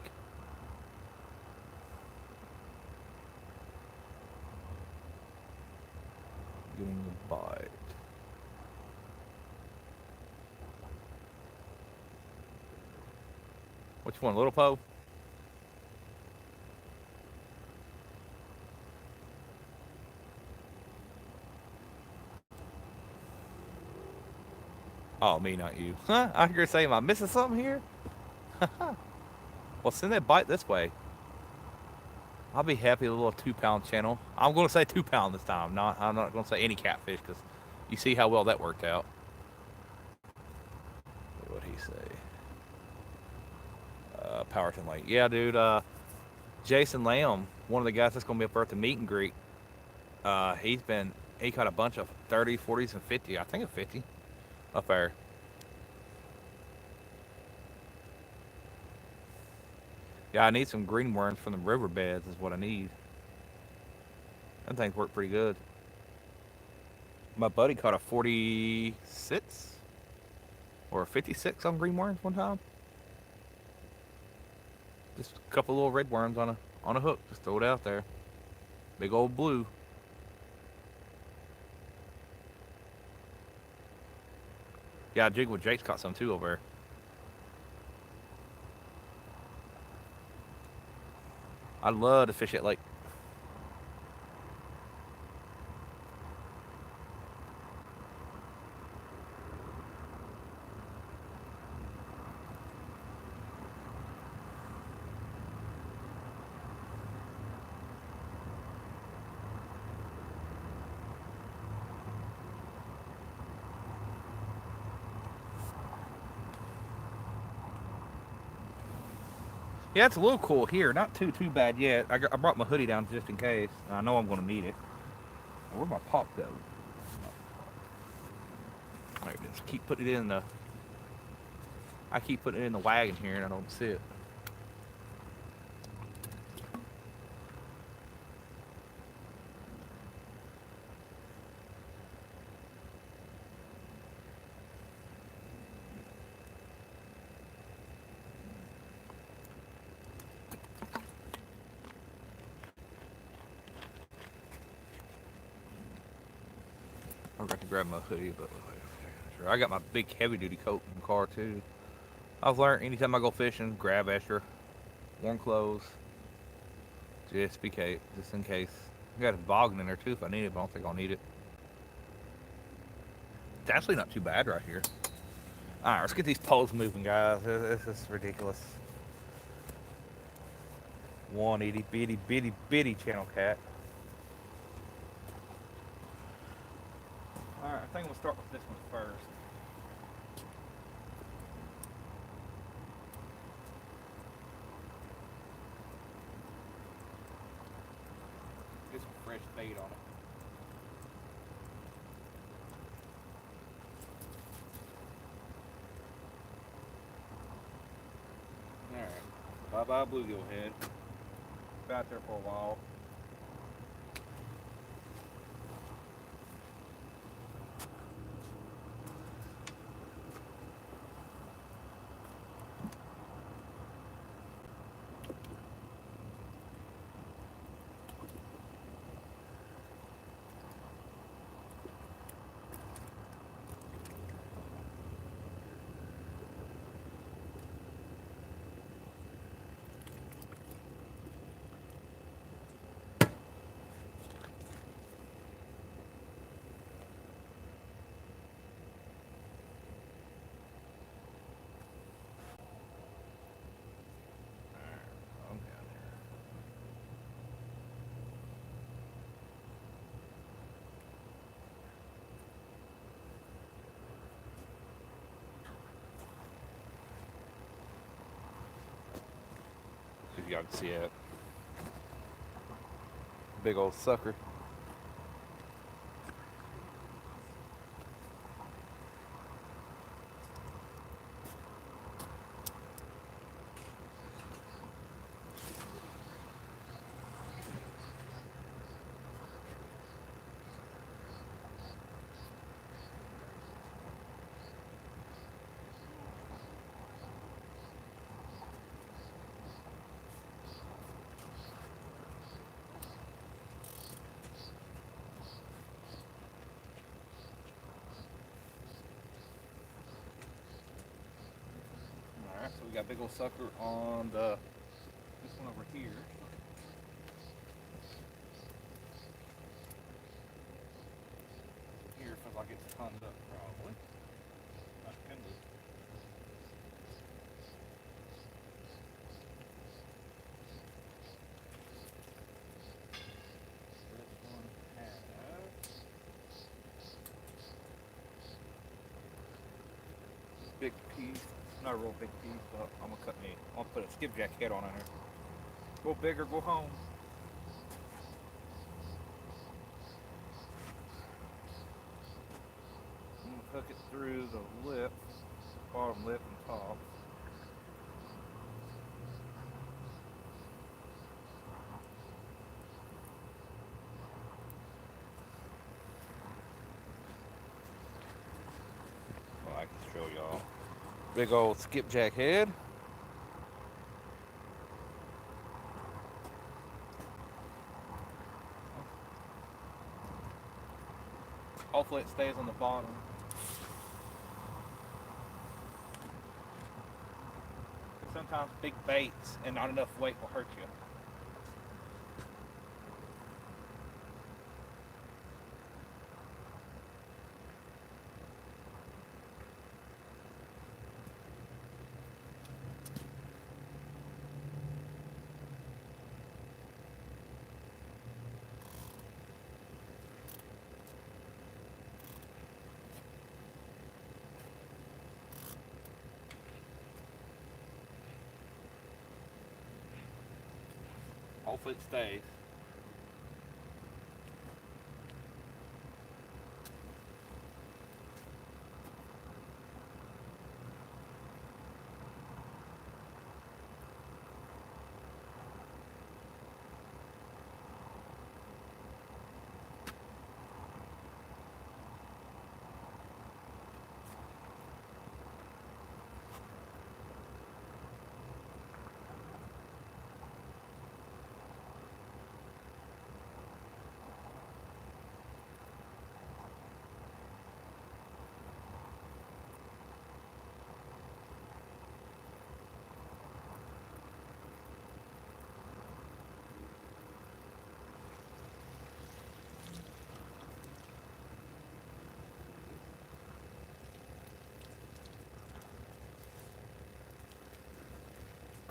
Getting a bite. Which one, Little Poe? Oh, me, not you. Huh? I hear you say, am I missing something here? Well, send that bite this way. I'll be happy with a little 2 pound channel. I'm going to say 2 pound this time. I'm not going to say any catfish because you see how well that worked out. What'd he say? Powerton Lake. Yeah, dude. Jason Lamb, one of the guys that's going to be up there at the meet and greet. He caught a bunch of 30, 40s, and 50. I think a 50 up there. Yeah, I need some green worms from the riverbeds is what I need. That things work pretty good. My buddy caught a 46 or a 56 on green worms one time. Just a couple little red worms on a hook. Just throw it out there. Big old blue. Yeah, Jig with Jake's caught some too over there. I love to fish at lake. Yeah, it's a little cool here. Not too bad yet. I brought my hoodie down just in case. I know I'm going to need it. Where'd my pop go? Alright, just keep putting it in the. I keep putting it in the wagon here and I don't see it. I forgot to grab my hoodie, but sure. I got my big heavy duty coat in the car too. I've learned anytime I go fishing, grab extra warm clothes. Just in case. I got a boggin in there too if I need it, but I don't think I'll need it. It's actually not too bad right here. Alright, let's get these poles moving, guys. This is ridiculous. One itty bitty channel cat. Alright, I think we'll start with this one first. Get some fresh bait on it. Alright. Bye bye bluegill head. Been out there for a while. If y'all can see it. Big old sucker. Alright, so we got big old sucker on this one over here. Here feels like it's turned up probably. Not piece. Not a real big piece, but I'm gonna cut me. I'm gonna put a skipjack head on it. Go big or go home. I'm gonna hook it through the lip, bottom lip and top. Well, I can show y'all. Big old skipjack head. Hopefully it stays on the bottom. Sometimes big baits and not enough weight will hurt you. Hopefully it stays.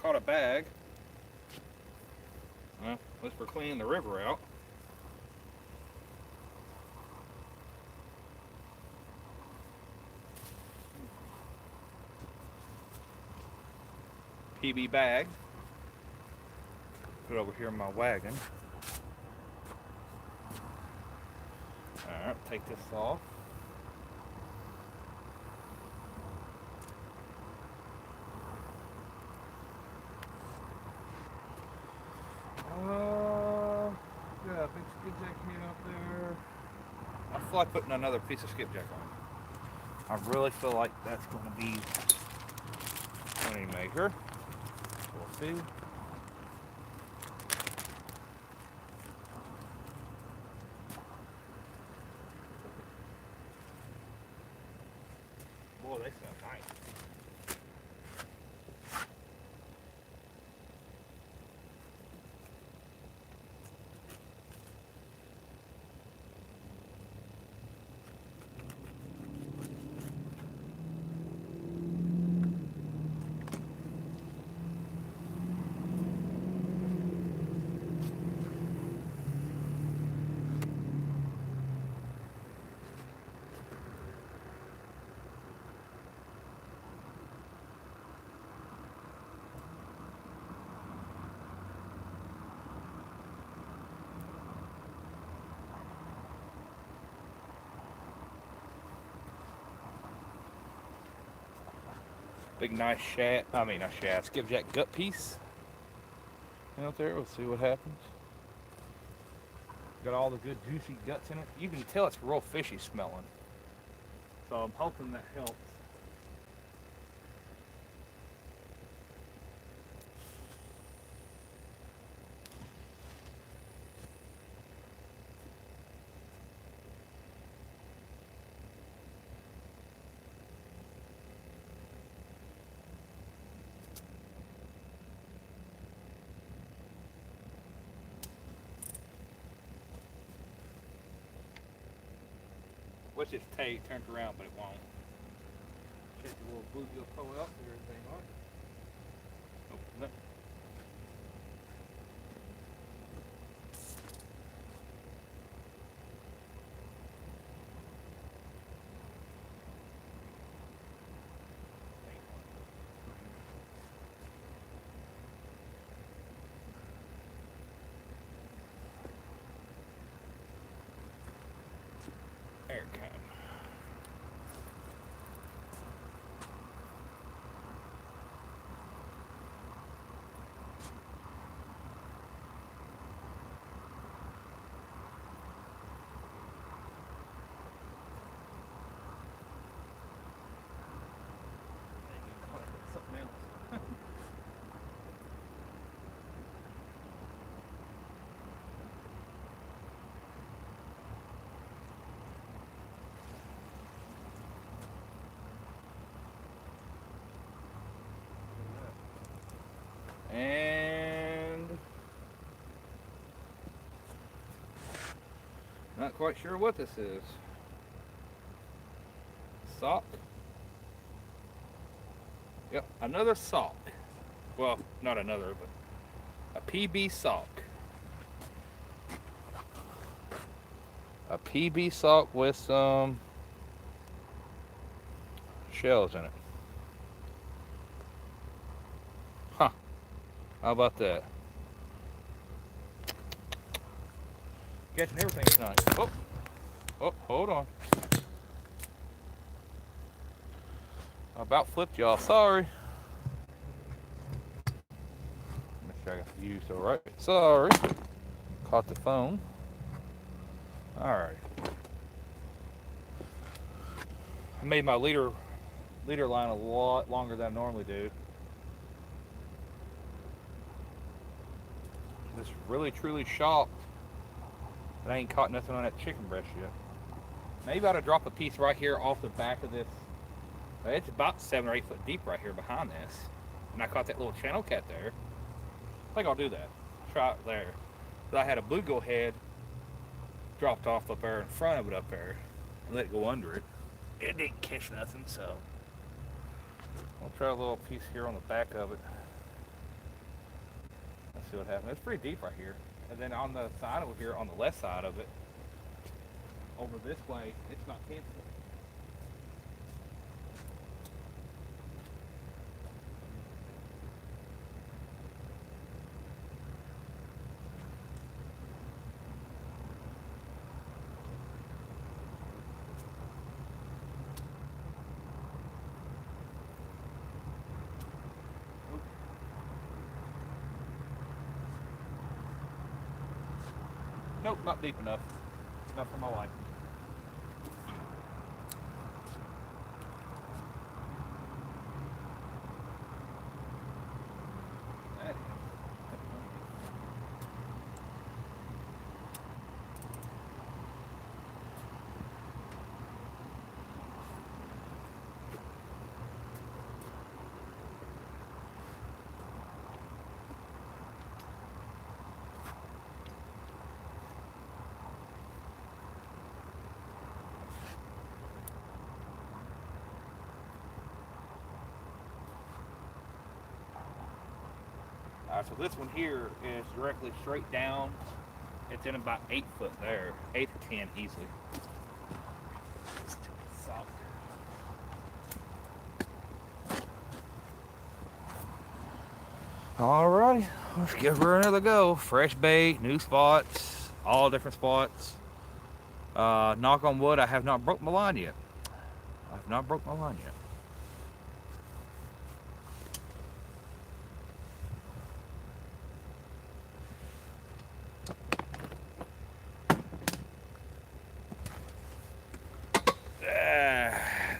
Caught a bag. Well, at least we're cleaning the river out. PB bag. Put it over here in my wagon. Alright, take this off. Yeah, big skipjack head up there. I feel like putting another piece of skipjack on. I really feel like that's going to be money maker. We'll see. Boy, they smell nice. Big nice skipjack gut piece out there. We'll see what happens. Got all the good juicy guts in it. You can tell it's real fishy smelling. So I'm hoping that helps. Wish its tail turned around, but it won't. Check the little bluegill pull out and everything on. Open it. Not quite sure what this is. Sock? Yep, another sock. Well, not another, but a PB sock. A PB sock with some shells in it. Huh. How about that? Catching everything tonight. Oh, oh, hold on. I about flipped y'all. Sorry. Make sure I got the view so right. Sorry. Caught the phone. Alright. I made my leader line a lot longer than I normally do. Just really truly shocked that I ain't caught nothing on that chicken breast yet. Maybe I ought to drop a piece right here off the back of this. It's about 7 or 8 foot deep right here behind this. And I caught that little channel cat there. I think I'll do that. Try it there. But I had a bluegill head dropped off up there in front of it up there. And let it go under it. It didn't catch nothing, so I'll try a little piece here on the back of it. Let's see what happens. It's pretty deep right here. And then on the side over here, on the left side of it, over this way, it's not canceled. Nope, not deep enough. Not for my life. So this one here is directly straight down. It's in about 8 foot there, 8 to 10 easily. Soft. Alrighty, let's give her another go. Fresh bait, new spots, all different spots. Knock on wood, I have not broke my line yet. I have not broke my line yet.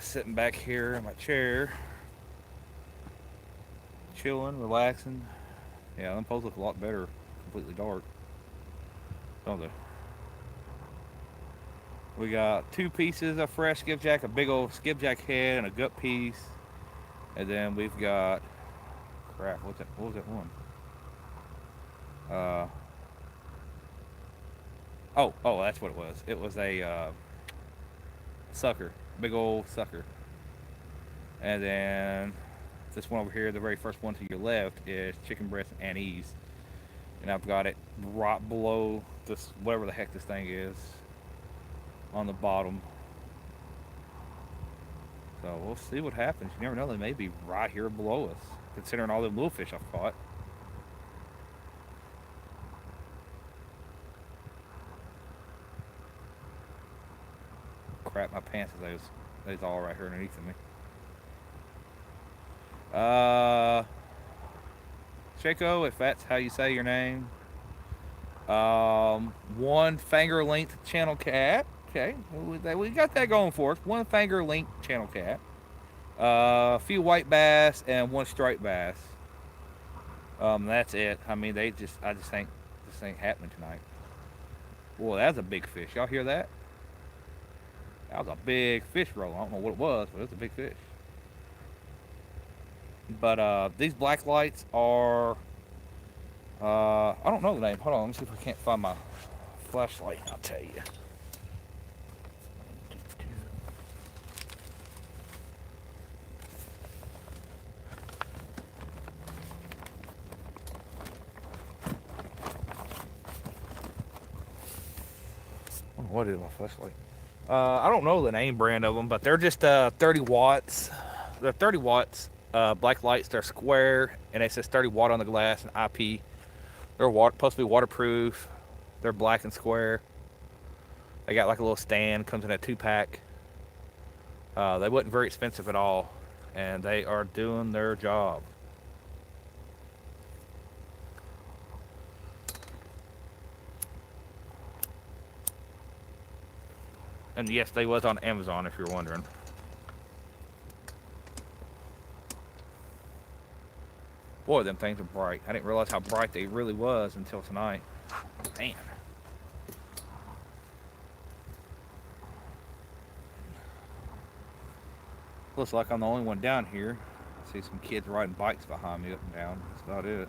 Sitting back here in my chair, chilling, relaxing. Yeah, them poles look a lot better, completely dark, don't they? We got 2 pieces of fresh skipjack, a big old skipjack head and a gut piece, and then we've got crap. What was that one? Oh, that's what it was. It was a sucker. Big old sucker. And then this one over here, the very first one to your left, is chicken breast and anise. And I've got it right below this, whatever the heck this thing is, on the bottom. So we'll see what happens. You never know, they may be right here below us, considering all the little fish I've caught. Crap, my pants is all right here underneath of me. Chico, if that's how you say your name. 1 finger length channel cat. Okay, we got that going for us. 1 finger length channel cat. A few white bass and 1 striped bass. That's it. I mean, I just think this ain't happening tonight. Boy, that's a big fish. Y'all hear that? That was a big fish roll. I don't know what it was, but it was a big fish. But these black lights are, I don't know the name. Hold on, let me see if I can't find my flashlight. I'll tell you. What is my flashlight? I don't know the name brand of them, but they're just 30 watts. They're 30 watts. Black lights. They're square, and it says 30 watt on the glass and IP. They're supposed to be waterproof. They're black and square. They got like a little stand. Comes in a 2-pack. They wasn't very expensive at all, and they are doing their job. And yes, they was on Amazon if you're wondering. Boy, them things are bright. I didn't realize how bright they really was until tonight. Man. Looks like I'm the only one down here. I see some kids riding bikes behind me up and down. That's about it.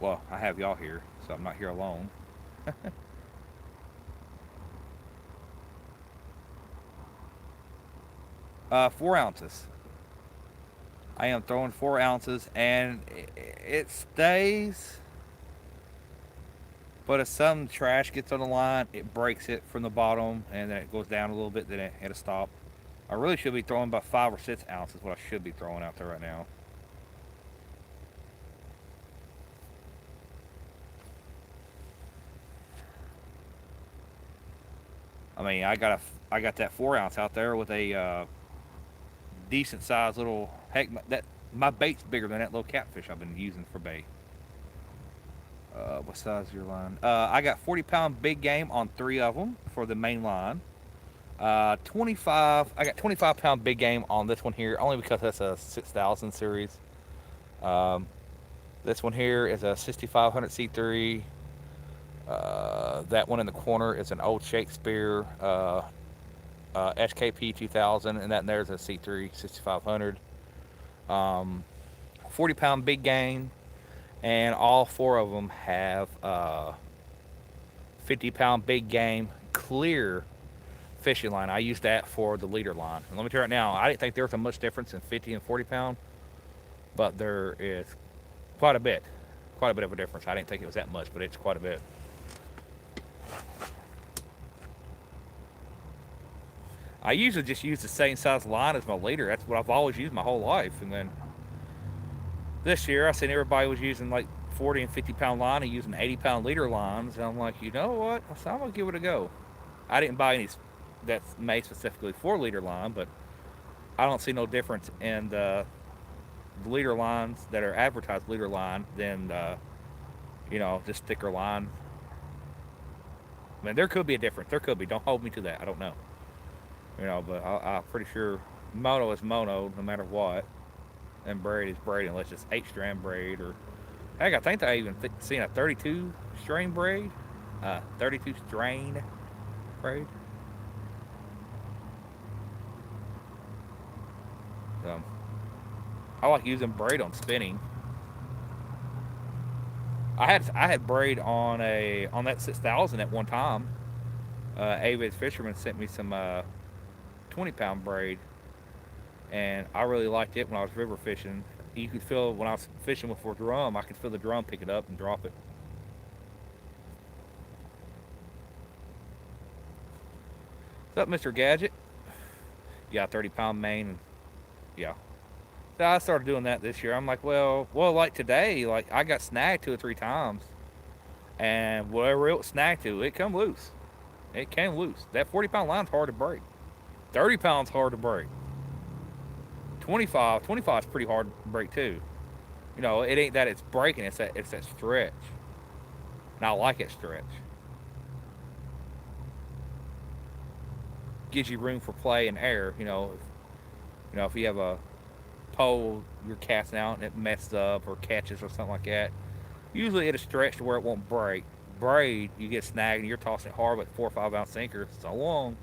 Well, I have y'all here, so I'm not here alone. 4 ounces. I am throwing 4 ounces, and it stays. But if some trash gets on the line, it breaks it from the bottom, and then it goes down a little bit. Then it'll stop. I really should be throwing about 5 or 6 ounces. What I should be throwing out there right now. I mean, I got that 4 ounce out there with a decent sized little heck. That my bait's bigger than that little catfish I've been using for bait. What size is your line? I got 40-pound big game on 3 of them for the main line. 25. I got 25-pound big game on this one here, only because that's a 6,000 series. Um, this one here is a 6500 C3. That one in the corner is an old Shakespeare SKP 2000, and that and there's a C3 6500. 40-pound big game, and all 4 of them have 50-pound big game clear fishing line. I use that for the leader line. And let me tell you right now, I didn't think there was a much difference in 50 and 40-pound, but there is quite a bit of a difference. I didn't think it was that much, but it's quite a bit. I usually just use the same size line as my leader. That's what I've always used my whole life. And then this year, I seen everybody was using like 40 and 50-pound line and using 80-pound leader lines. And I'm like, you know what? So I'm going to give it a go. I didn't buy any that's made specifically for leader line, but I don't see no difference in the leader lines that are advertised leader line than, just thicker line. I mean, there could be a difference. There could be. Don't hold me to that. I don't know. But I'm pretty sure mono is mono no matter what, and braid is braid unless it's 8-strand braid or heck, I think I even seen a 32 strain braid, 32 strain braid. I like using braid on spinning. I had braid on that 6,000 at one time. Avid Fisherman sent me some 20-pound braid, and I really liked it when I was river fishing. You could feel when I was fishing with a drum, I could feel the drum pick it up and drop it. What's up, Mr. Gadget? Yeah, 30-pound main. Yeah. So I started doing that this year. I'm like, well, like today, like I got snagged 2 or 3 times, and whatever it was snagged to, it come loose. It came loose. That 40-pound line's hard to break. 30 pounds hard to break. 25 is pretty hard to break too. It ain't that it's breaking, it's that stretch. And I like it stretch. Gives you room for play and air. If you have a pole you're casting out and it messes up or catches or something like that, usually it'll stretch to where it won't break. Braid, you get snagged and you're tossing it hard with 4 or 5 ounce sinker. So long.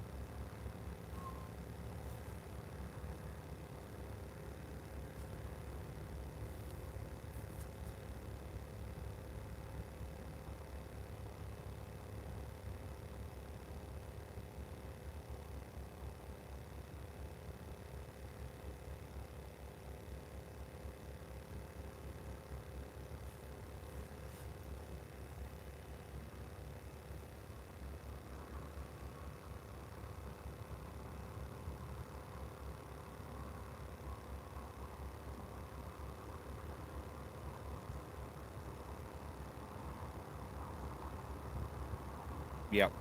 Yep.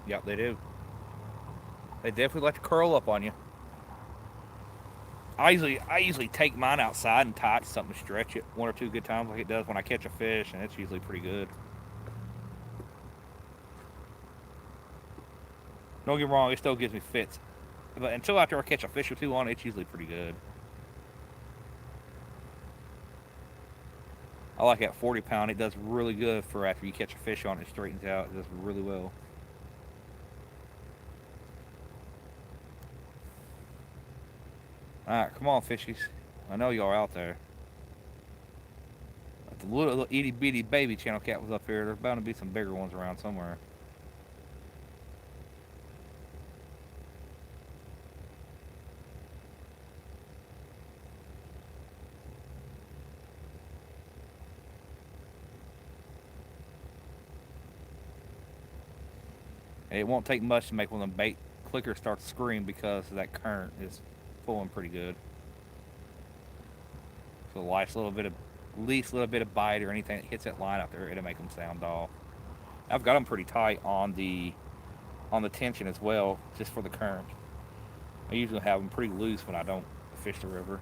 Yep, they do. They definitely like to curl up on you. I usually take mine outside and tie it to something to stretch it one or two good times like it does when I catch a fish, and it's usually pretty good. Don't get me wrong, it still gives me fits. But until after I catch a fish or two on it, it's usually pretty good. I like that 40 pound. It does really good for after you catch a fish on it. It straightens out. It does really well. Alright, come on, fishies. I know y'all out there. If the little itty bitty baby channel cat was up here, there's bound to be some bigger ones around somewhere. And it won't take much to make one of them bait clickers start to scream because that current is pulling pretty good. So the least little bit of bite or anything that hits that line out there, it'll make them sound off. I've got them pretty tight on the tension as well, just for the current. I usually have them pretty loose when I don't fish the river.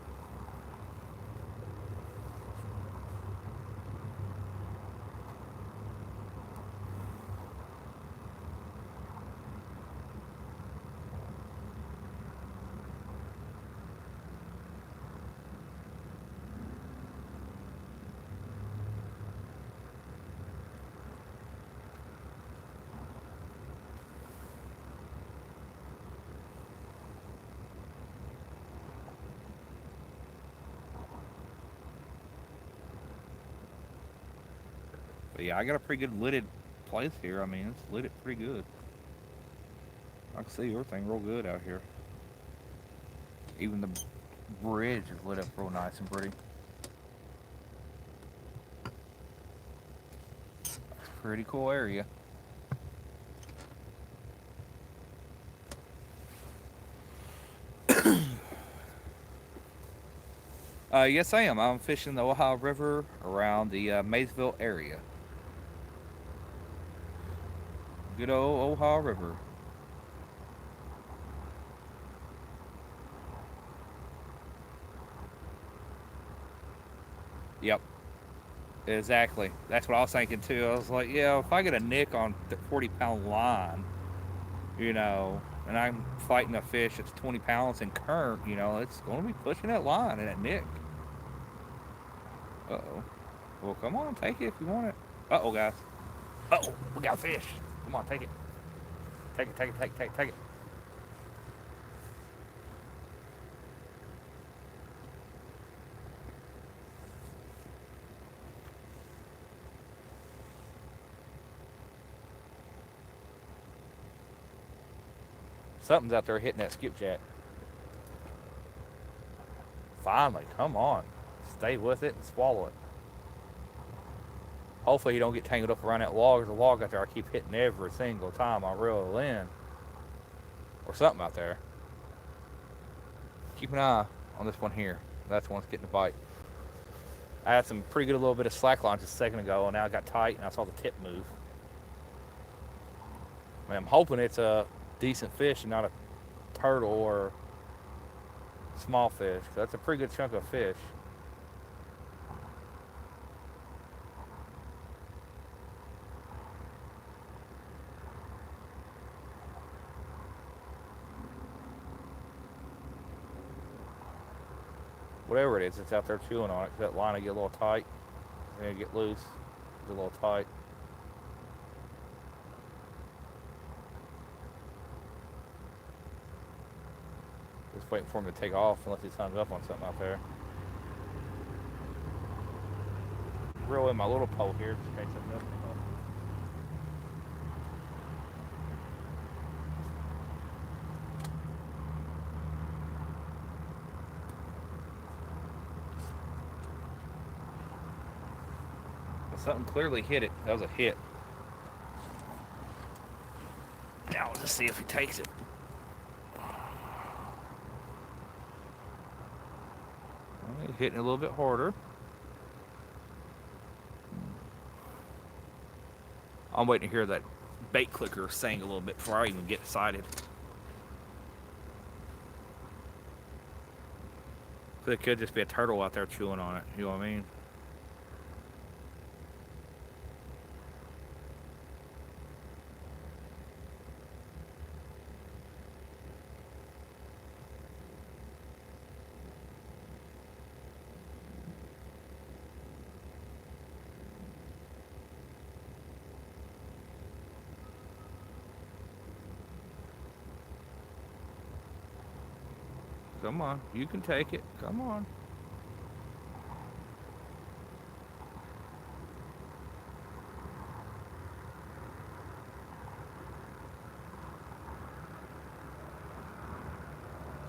But yeah, I got a pretty good lidded place here. I mean, it's lidded pretty good. I can see everything real good out here. Even the bridge is lit up real nice and pretty. It's a pretty cool area. Yes, I am. I'm fishing the Ohio River around the Maysville area. Good old Ohio River. Yep, exactly. That's what I was thinking too. I was like, yeah, if I get a nick on the 40-pound line, and I'm fighting a fish that's 20 pounds in current, it's going to be pushing that line and that nick. Uh oh. Well, come on, take it if you want it. Uh oh, guys. Uh oh, we got a fish. Come on, take it. Take it, take it, take it, take it, take it. Something's out there hitting that skipjack. Finally, come on. Stay with it and swallow it. Hopefully you don't get tangled up around that log. There's a log out there I keep hitting every single time I reel it in. Or something out there. Keep an eye on this one here. That's the one that's getting a bite. I had some pretty good little bit of slack line just a second ago, and now it got tight, and I saw the tip move. I mean, I'm hoping it's a decent fish and not a turtle or small fish. That's a pretty good chunk of fish. Whatever it is, it's out there chewing on it. That line will get a little tight, and it'll get loose. It's a little tight. Just waiting for him to take off unless he's hung up on something out there. Reel in my little pole here just in case something else comes up. Something clearly hit it. That was a hit. Now we'll just see if he takes it. He's hitting a little bit harder. I'm waiting to hear that bait clicker sang a little bit before I even get sighted. So it could just be a turtle out there chewing on it. You know what I mean? Come on, you can take it. Come on.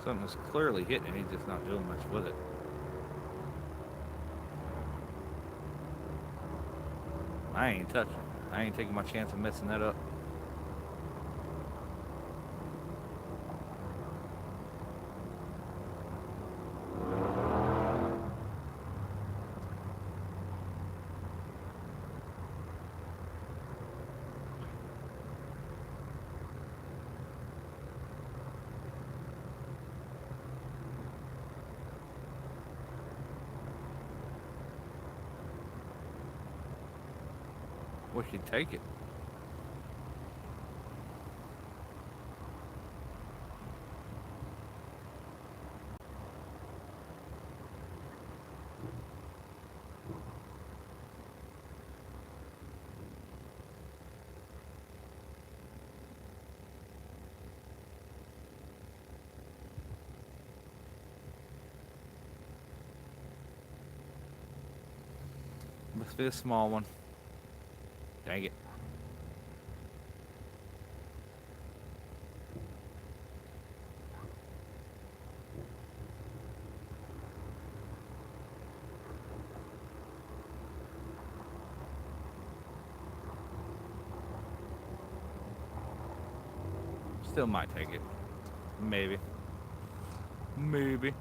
Something's clearly hitting it. He's just not doing much with it. I ain't touching it. I ain't taking my chance of messing that up. Wish you'd take it. Must be a small one. Dang it. Still might take it. Maybe. Maybe.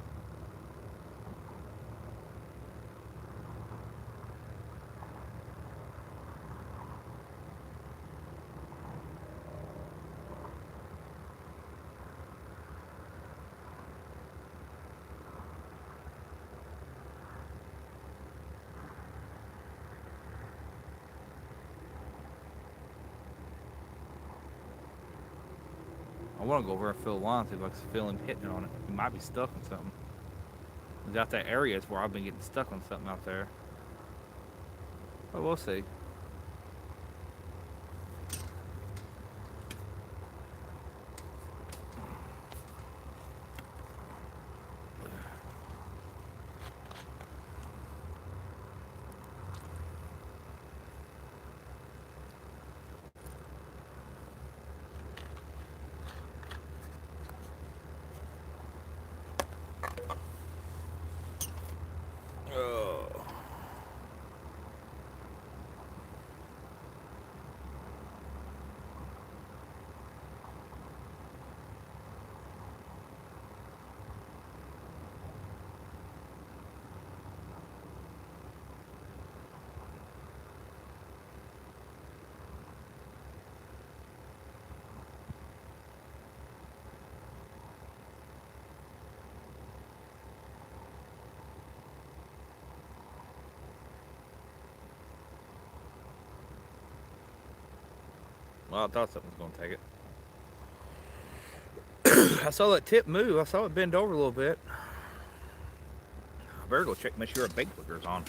I want to go over and feel the line, see if I can feel him hitting on it. He might be stuck on something. He's out that areas where I've been getting stuck on something out there. But we'll see. Oh. Well, I thought something was going to take it. I saw that tip move. I saw it bend over a little bit. I better go check, make sure a bait clicker's on.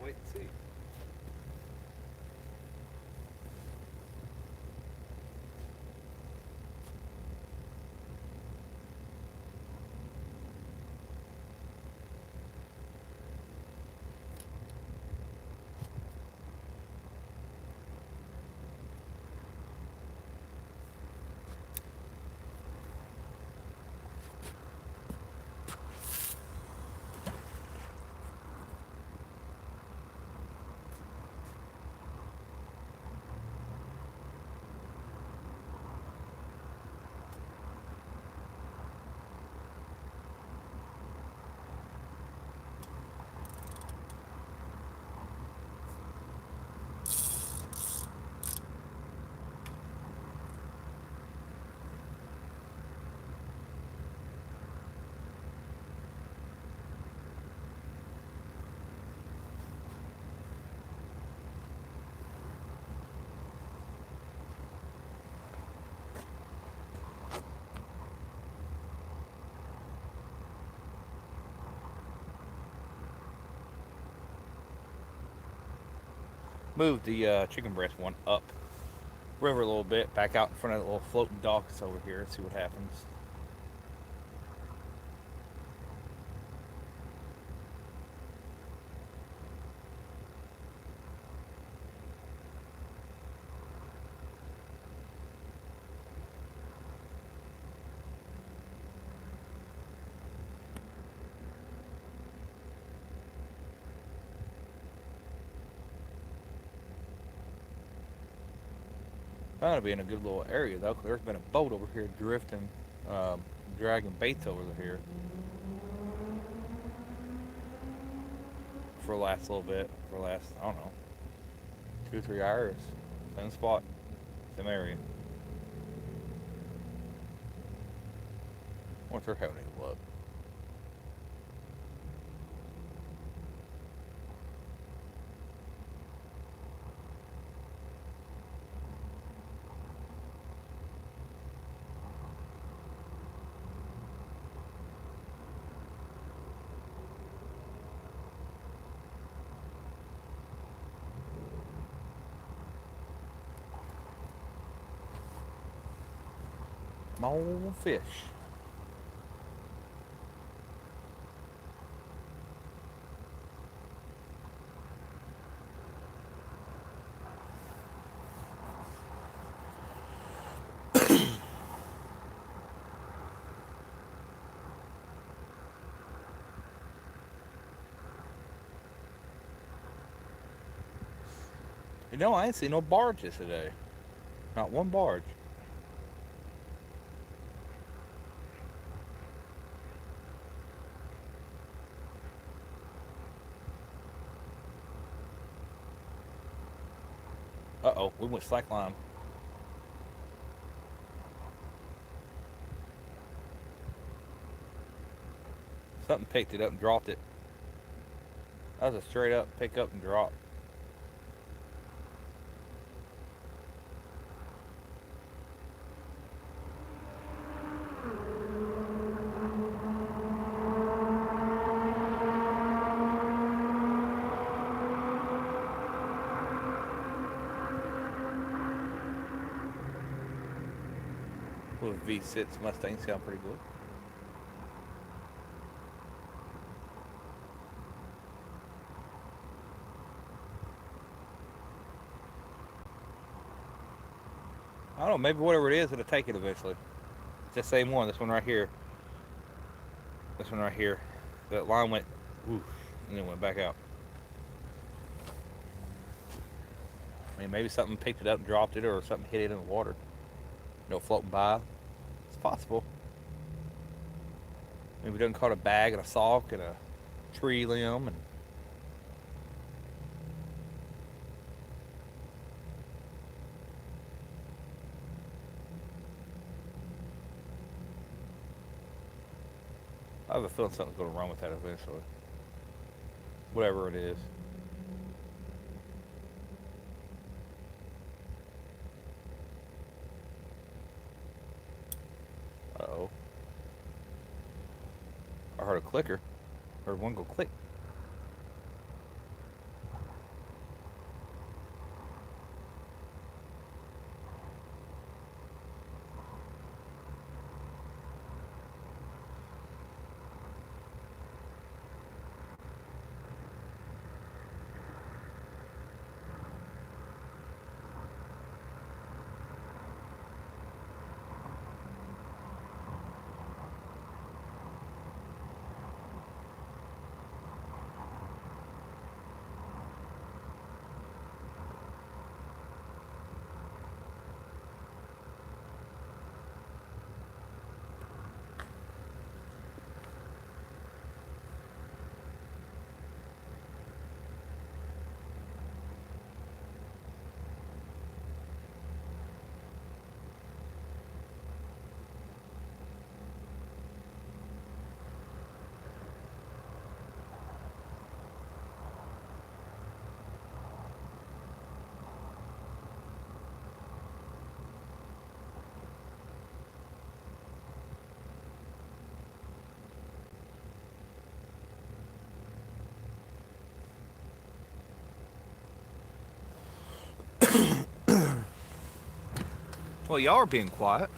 wait and see. Move the chicken breast one up river a little bit, back out in front of the little floating docks over here, and see what happens. Found to be in a good little area though, 'cause there's been a boat over here drifting, um, dragging baits over here for the last little bit, for the last, I don't know, 2 or 3 hours. Same spot, same area. What's her having any luck? Small fish. You know, I ain't seen no barges today. Not one barge. Uh-oh, we went slackline. Something picked it up and dropped it. That was a straight up pick up and drop. With V6 Mustang sound pretty good. I don't know, maybe whatever it is, it'll take it eventually. It's the same one, this one right here. This one right here. That line went, whoosh, and then went back out. I mean, maybe something picked it up and dropped it, or something hit it in the water. Floating by. It's possible. Maybe it done caught a bag and a sock and a tree limb and I have a feeling something's going to run with that eventually. Whatever it is. Uh-oh. I heard a clicker. I heard one go click. Well, y'all are being quiet.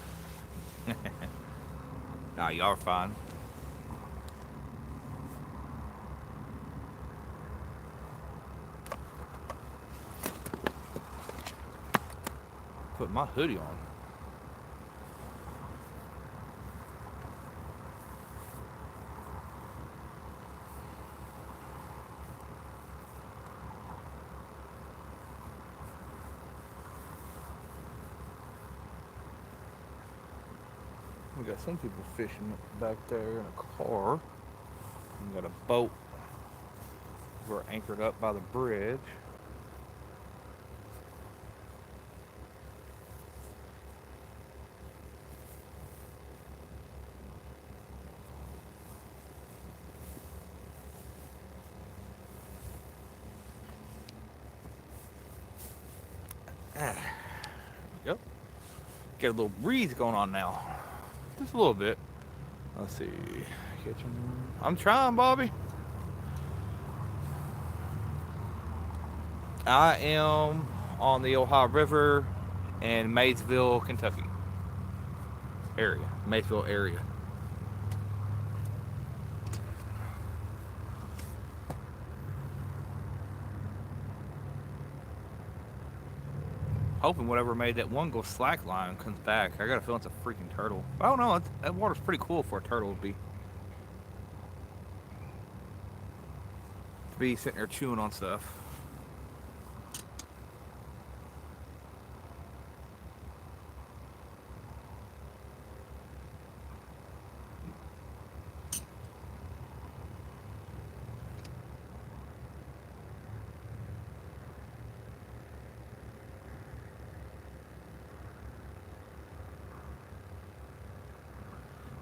Nah, y'all are fine. Put my hoodie on. We got some people fishing back there in a car. We got a boat. We're anchored up by the bridge. There we go. Get a little breeze going on now. Just a little bit. Let's see. Catch 'em. I'm trying, Bobby. I am on the Ohio River in Maysville, Kentucky area. Maysville area. Hoping whatever made that one go slack line comes back. I got a feeling it's a freaking turtle. I don't know. That water's pretty cool for a turtle to be sitting there chewing on stuff.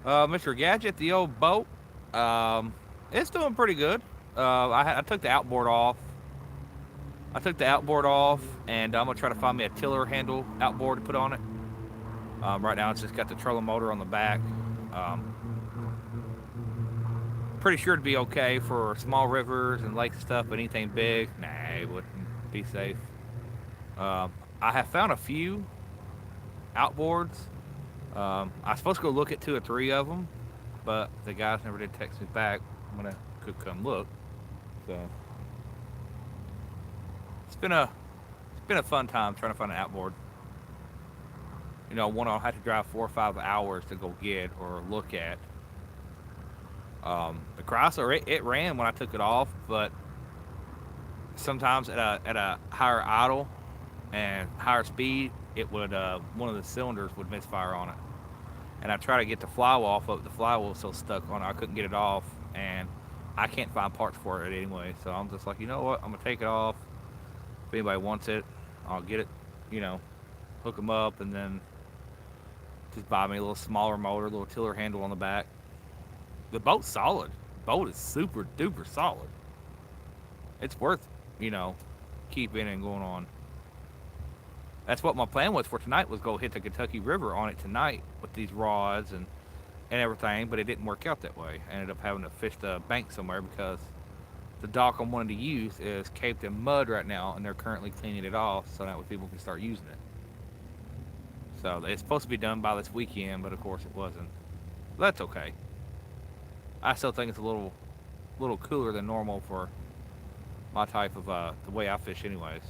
Mr. Gadget, the old boat, it's doing pretty good. I took the outboard off. And I'm gonna try to find me a tiller handle outboard to put on it. Right now, it's just got the trolling motor on the back. Um, Pretty sure it'd be okay for small rivers and lake stuff, but anything big, nah, it wouldn't be safe. I have found a few outboards. I was supposed to go look at 2 or 3 of them, but the guys never did text me back when I could come look. So it's been a fun time trying to find an outboard. One I'll have to drive 4 or 5 hours to go get or look at. The Chrysler, it ran when I took it off, but sometimes at a higher idle and higher speed, it would one of the cylinders would misfire on it. And I tried to get the flywheel off, but the flywheel was so stuck on it, I couldn't get it off, and I can't find parts for it anyway. So I'm just like, you know what? I'm gonna take it off. If anybody wants it, I'll get it. Hook them up, and then just buy me a little smaller motor, a little tiller handle on the back. The boat's solid. The boat is super duper solid. It's worth, keeping and going on. That's what my plan was for tonight, was go hit the Kentucky River on it tonight with these rods and everything, but it didn't work out that way. I ended up having to fish the bank somewhere because the dock I'm wanting to use is caked in mud right now, and they're currently cleaning it off so that way people can start using it. So it's supposed to be done by this weekend, but of course it wasn't. That's okay. I still think it's a little cooler than normal for my type of the way I fish, anyways.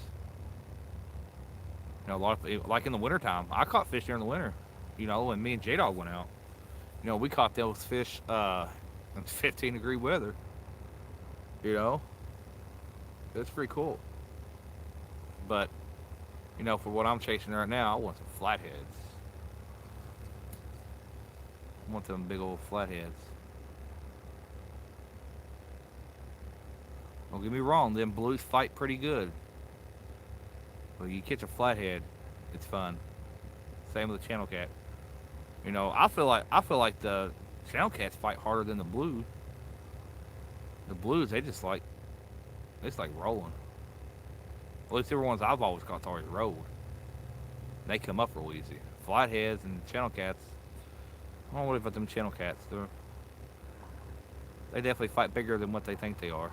A lot of, like in the wintertime, I caught fish during the winter. When me and J Dog went out, we caught those fish in 15-degree weather. It's pretty cool. But for what I'm chasing right now, I want some flatheads. I want them big old flatheads. Don't get me wrong, them blues fight pretty good. But you catch a flathead, it's fun. Same with the channel cat. I feel like the channel cats fight harder than the blues. The blues, it's like rolling. At least the ones I've always caught always rolled. They come up real easy. Flatheads and channel cats. I don't know what about them channel cats. They definitely fight bigger than what they think they are.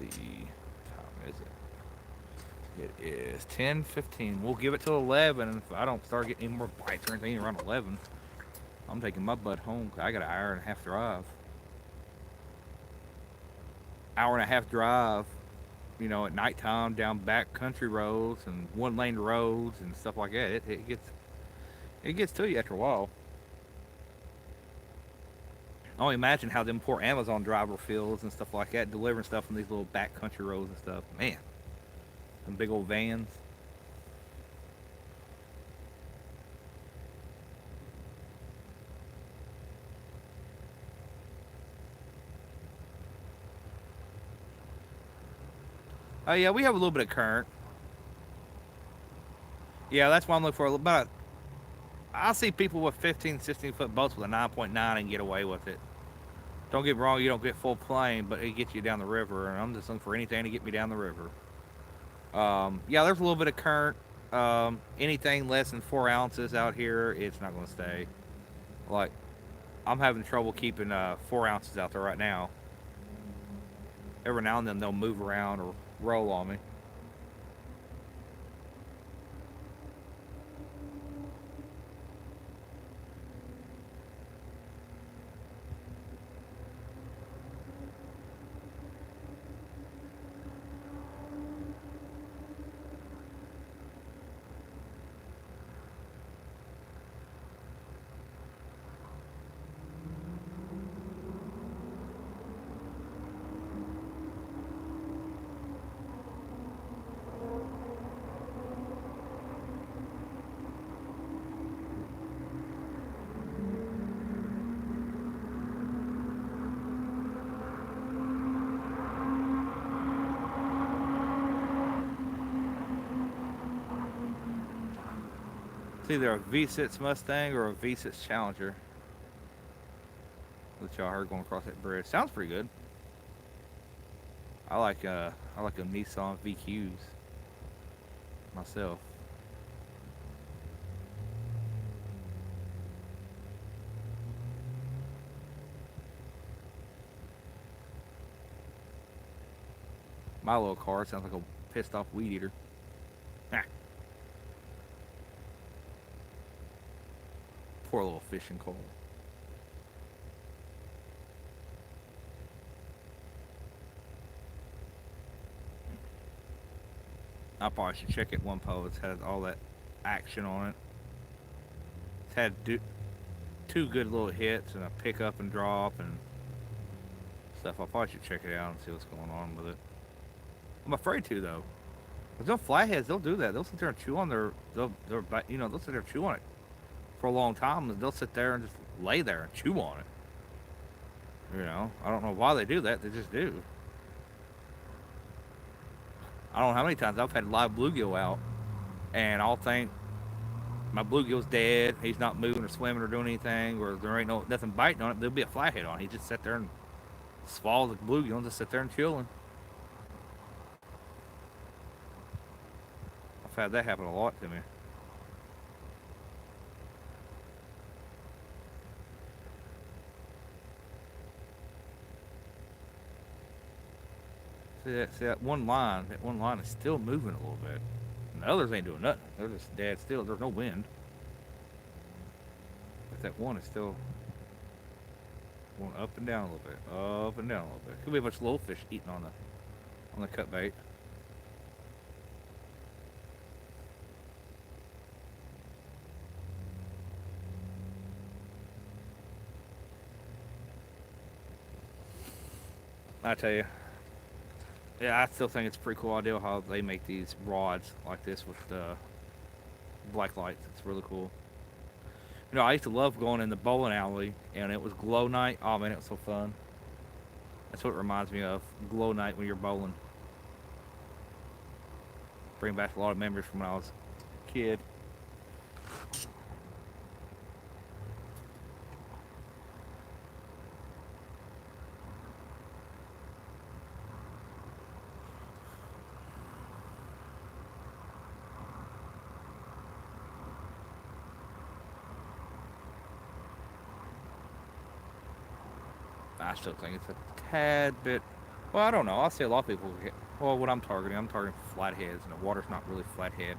see. What time is it? It is 10:15. We'll give it till 11. And if I don't start getting any more bites or anything around 11, I'm taking my butt home. 'Cause I got an hour and a half drive. Hour and a half drive, at nighttime down back country roads and one lane roads and stuff like that. It gets to you after a while. I only imagine how them poor Amazon driver feels and stuff like that, delivering stuff on these little back country roads and stuff. Man, some big old vans. Oh yeah, we have a little bit of current. Yeah, that's why I'm looking for about. I see people with 15, 16-foot boats with a 9.9 and get away with it. Don't get me wrong, you don't get full plane, but it gets you down the river, and I'm just looking for anything to get me down the river. Yeah, there's a little bit of current. Anything less than 4 ounces out here, it's not going to stay. Like, I'm having trouble keeping 4 ounces out there right now. Every now and then they'll move around or roll on me. It's either a V6 Mustang or a V6 Challenger that y'all heard going across that bridge. Sounds pretty good. I like a Nissan VQs myself. My little car sounds like a pissed off weed eater. Ah, poor little fishing car. I probably should check it one post. It's had all that action on it. It's had two good little hits and a pick up and drop and stuff. I probably should check it out and see what's going on with it. I'm afraid to though. Cause them flatheads, they'll do that. They'll sit there and chew on they'll sit there and chew on it for a long time. And they'll sit there and just lay there and chew on it. I don't know why they do that. They just do. I don't know how many times I've had live bluegill out, and I'll think my bluegill's dead. He's not moving or swimming or doing anything, or there ain't nothing biting on it. There'll be a flathead on it. He just sit there and swallow the bluegill and just sit there and chilling. I've had that happen a lot to me. See that one line. That one line is still moving a little bit. And the others ain't doing nothing. They're just dead still. There's no wind. But that one is still going up and down a little bit. Up and down a little bit. Could be a bunch of little fish eating on the cut bait. I tell you. Yeah, I still think it's a pretty cool idea how they make these rods like this with black lights. It's really cool. I used to love going in the bowling alley and it was glow night. Oh man, it was so fun. That's what it reminds me of. Glow night when you're bowling. Bring back a lot of memories from when I was a kid. I still think it's a tad bit Well, I don't know. I see a lot of people get. Well, what I'm targeting flatheads, and the water's not really flathead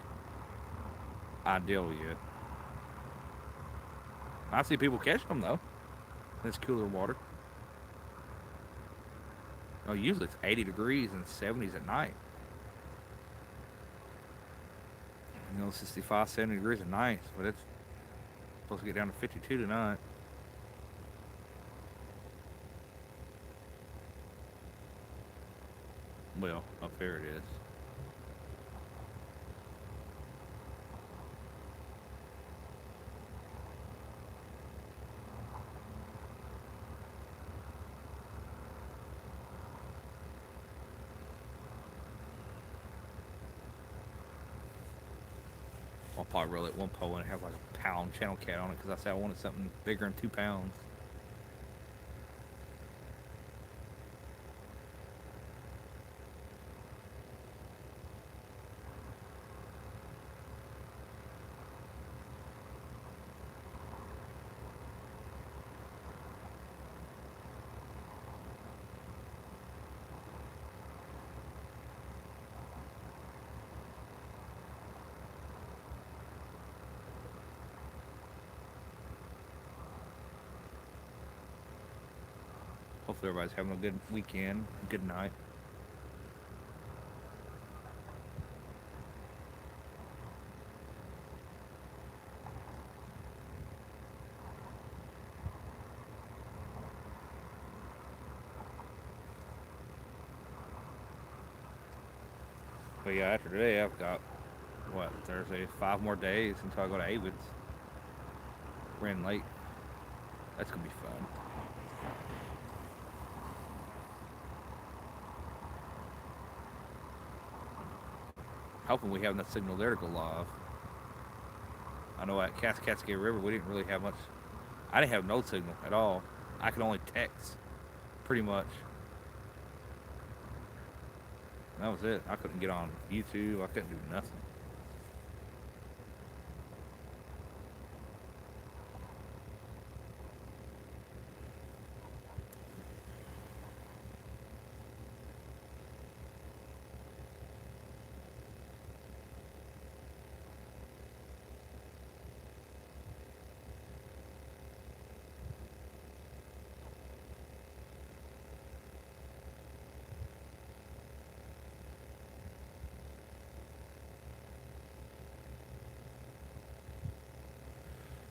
ideal yet. I see people catch them though. This cooler water. Oh, usually it's 80 degrees and 70s at night. 65, 70 degrees at night, but it's supposed to get down to 52 tonight. Well, up there it is. I'll probably roll it one pole and have like a pound channel cat on it because I said I wanted something bigger than 2 pounds. Hopefully everybody's having a good weekend, a good night. But yeah, after today, I've got what Thursday, 5 more days until I go to Avid's. Ran late. That's gonna be fun. Hoping we have enough signal there to go live. I know at Cascade River we didn't really have much. I didn't have no signal at all. I could only text, pretty much. And that was it. I couldn't get on YouTube. I couldn't do nothing.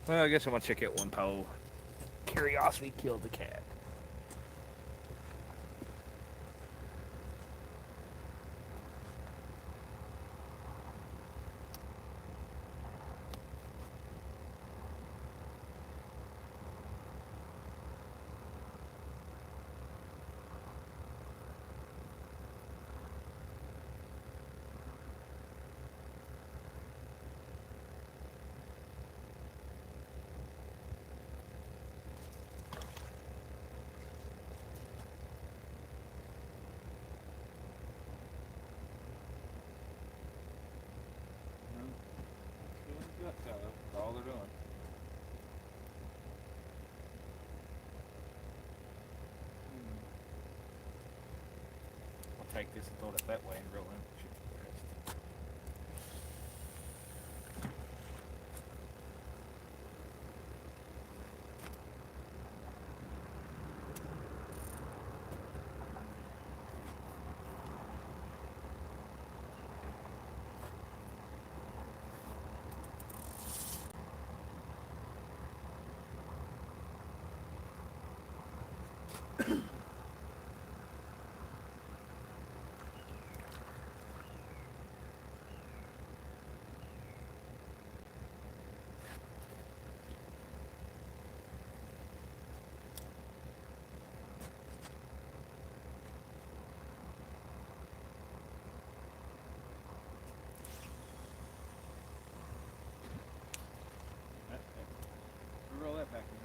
Well, I guess I'm gonna check out one pole. Curiosity killed the cat. That's all they're doing. I'll take this and throw it that way and roll in. Roll that back in.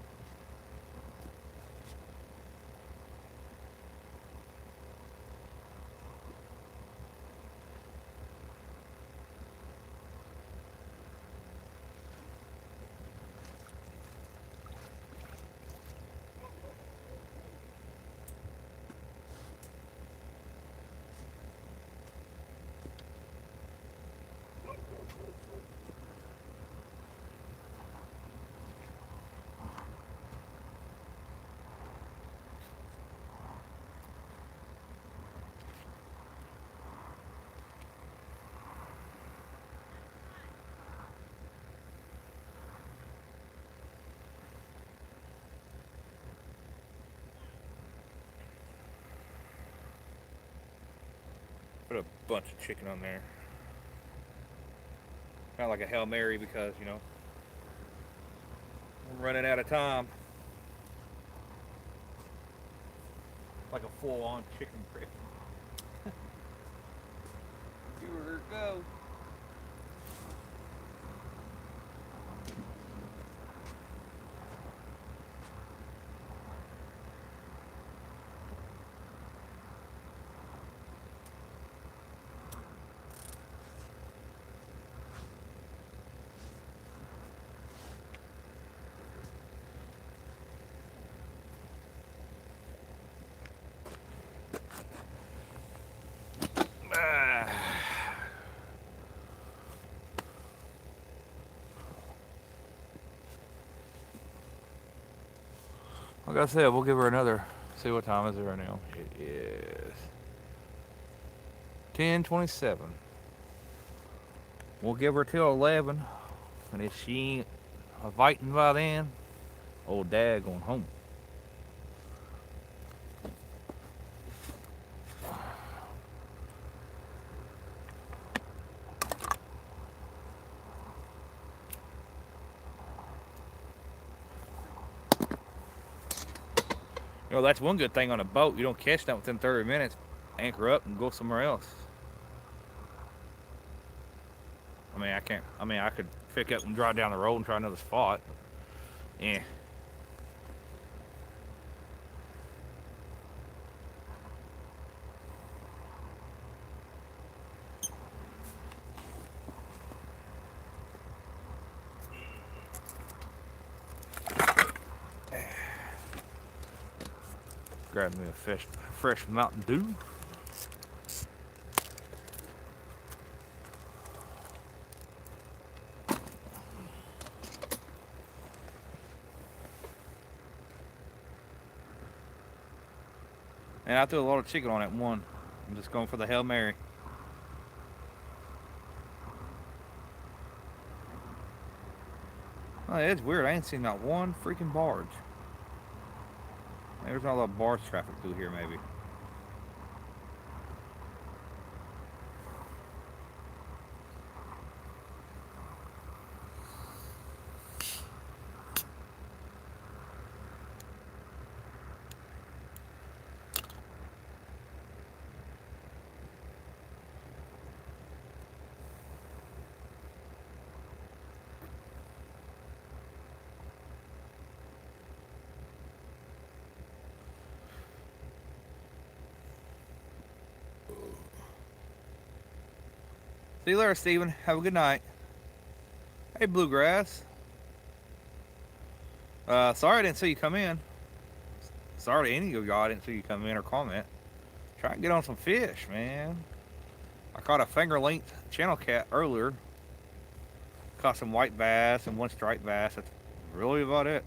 Put a bunch of chicken on there. Kind of like a Hail Mary because, you know, I'm running out of time. Like a full-on chicken crick. Here it goes. Like I said, we'll give her another. See what time is it right now? It is 10:27. We'll give her till 11, and if she ain't inviting by then, old Dad going home. You know, that's one good thing on a boat. You don't catch that within 30 minutes. Anchor up and go somewhere else. I mean, I can't. I mean, I could pick up and drive down the road and try another spot. Yeah. Grab me a fresh Mountain Dew. And I threw a lot of chicken on that one. I'm just going for the Hail Mary. Oh, it's weird. I ain't seen not one freaking barge. There's not a lot of barge traffic through here, maybe. See you later, Steven. Have a good night. Hey, Bluegrass. Sorry I didn't see you come in. Sorry to any of y'all I didn't see you come in or comment. Try and get on some fish, man. I caught a finger length channel cat earlier. Caught some white bass and one striped bass. That's really about it.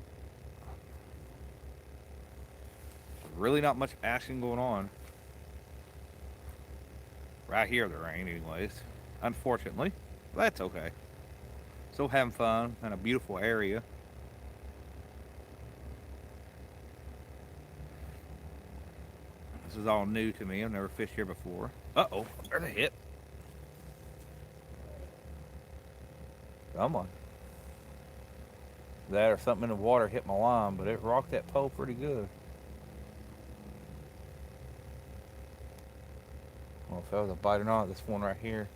Really not much action going on. Right here there ain't anyways. Unfortunately. But that's okay. Still having fun in a beautiful area. This is all new to me. I've never fished here before. Uh-oh. There's a hit. Come on. That or something in the water hit my line, but it rocked that pole pretty good. Well, if that was a bite or not, this one right here.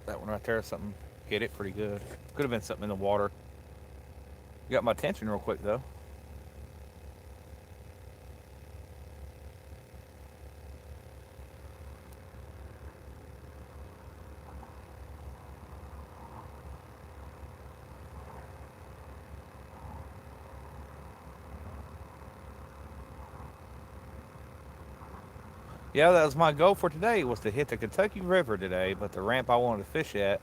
That one right there, something hit it pretty good. Could have been something in the water. Got my attention real quick though. Yeah, that was my goal for today, was to hit the Kentucky River today, but the ramp I wanted to fish at,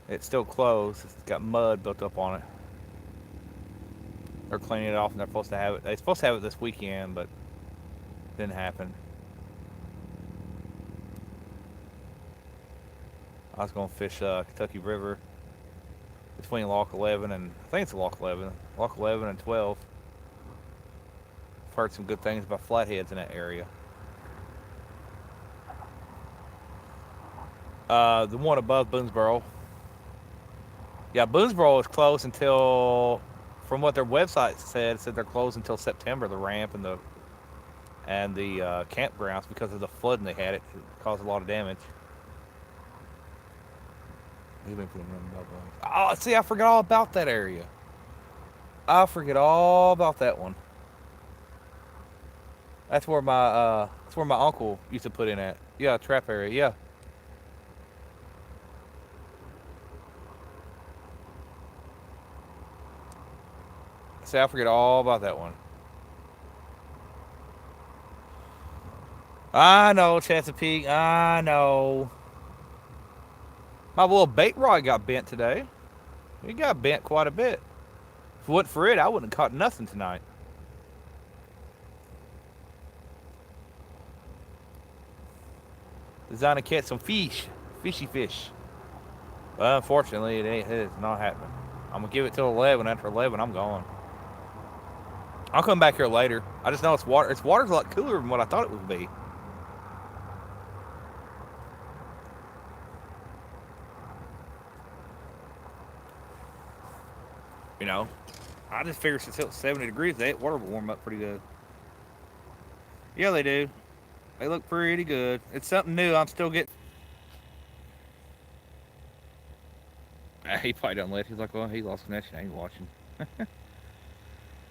it's still closed. It's got mud built up on it. They're cleaning it off and they're supposed to have it. They're supposed to have it this weekend, but it didn't happen. I was going to fish Kentucky River between Lock 11 and, I think it's Lock 11 and 12. I've heard some good things about flatheads in that area. The one above Boonesboro. Yeah, Boonesboro is closed until, from what their website said, it said they're closed until September. The ramp and the campgrounds because of the flooding they had. It caused a lot of damage. Oh, see, I forgot all about that area. I forget all about that one. That's where my uncle used to put in at. Yeah, trap area. Yeah. See, I forget all about that one. I know, Chesapeake. I know. My little bait rod got bent today. It got bent quite a bit. If it wasn't for it, I wouldn't have caught nothing tonight. Designed to catch some fish. Fishy fish. But unfortunately, it is not happening. I'm going to give it till 11. After 11, I'm going. I'll come back here later. I just know it's water. Its water's a lot cooler than what I thought it would be. You know, I just figured since it was 70 degrees, that water will warm up pretty good. Yeah, they do. They look pretty good. It's something new. I'm still getting. He probably doesn't let. He's like, well, he lost connection. I ain't watching.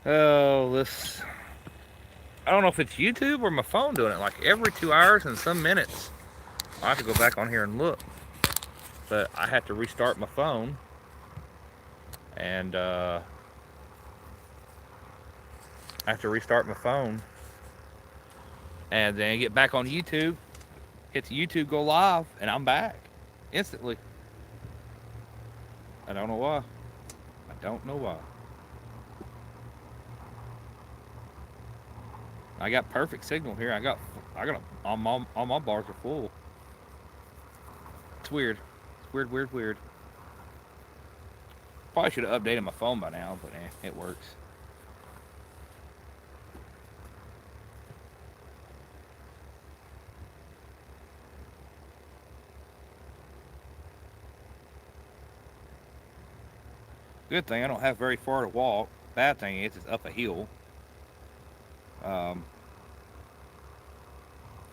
Oh, this. I don't know if it's YouTube or my phone doing it. Like every 2 hours and some minutes, I have to go back on here and look. But I have to restart my phone and I have to restart my phone and then get back on YouTube. Hit the YouTube, go live, and I'm back instantly. I don't know why. I don't know why. I got perfect signal here. All my bars are full. It's weird. It's weird, weird, weird. Probably should have updated my phone by now, but it works. Good thing I don't have very far to walk. Bad thing is it's up a hill. Um,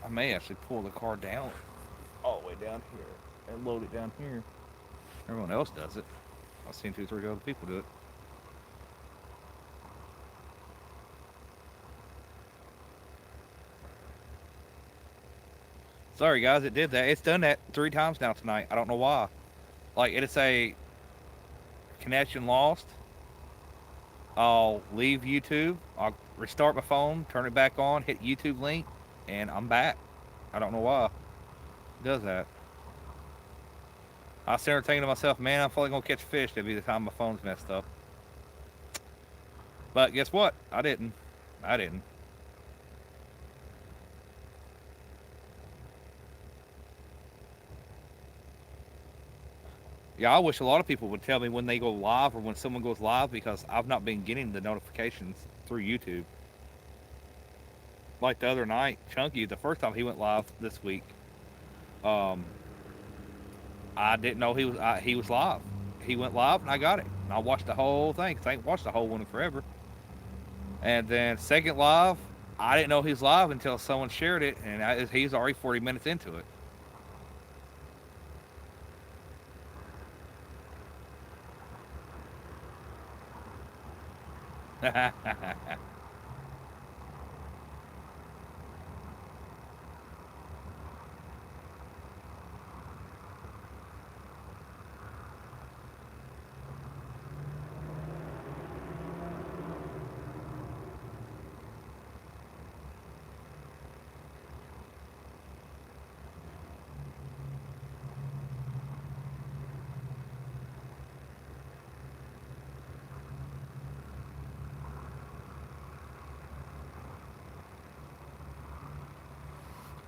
I may actually pull the car down all the way down here and load it down here. Everyone else does it. I've seen 2, 3 other people do it. Sorry guys, it did that. It's done that 3 times now tonight. I don't know why. Like it'll say connection lost. I'll leave YouTube. I'll restart my phone, turn it back on, hit YouTube link, and I'm back. I don't know why it does that. I was sitting there thinking to myself, man, I'm probably gonna catch fish. That'll be the time my phone's messed up. But guess what? I didn't. I didn't. Yeah, I wish a lot of people would tell me when they go live or when someone goes live because I've not been getting the notifications through YouTube. Like the other night, Chunky, the first time he went live this week, um, I didn't know he was live. He went live and I got it. And I watched the whole thing because I ain't watched the whole one in forever. And then second live, I didn't know he was live until someone shared it, and he's already 40 minutes into it.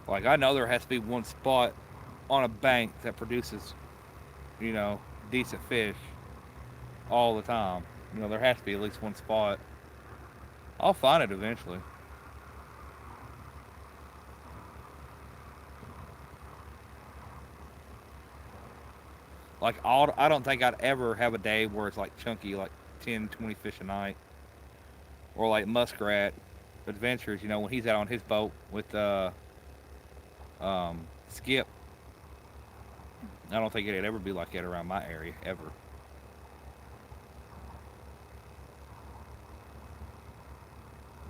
Like I know there has to be one spot on a bank that produces, you know, decent fish all the time. You know, there has to be at least one spot. I'll find it eventually. Like all, I don't think I'd ever have a day where it's like chunky, like 10, 20 fish a night, or like muskrat adventures. You know, when he's out on his boat with Skip, I don't think it'd ever be like that around my area ever.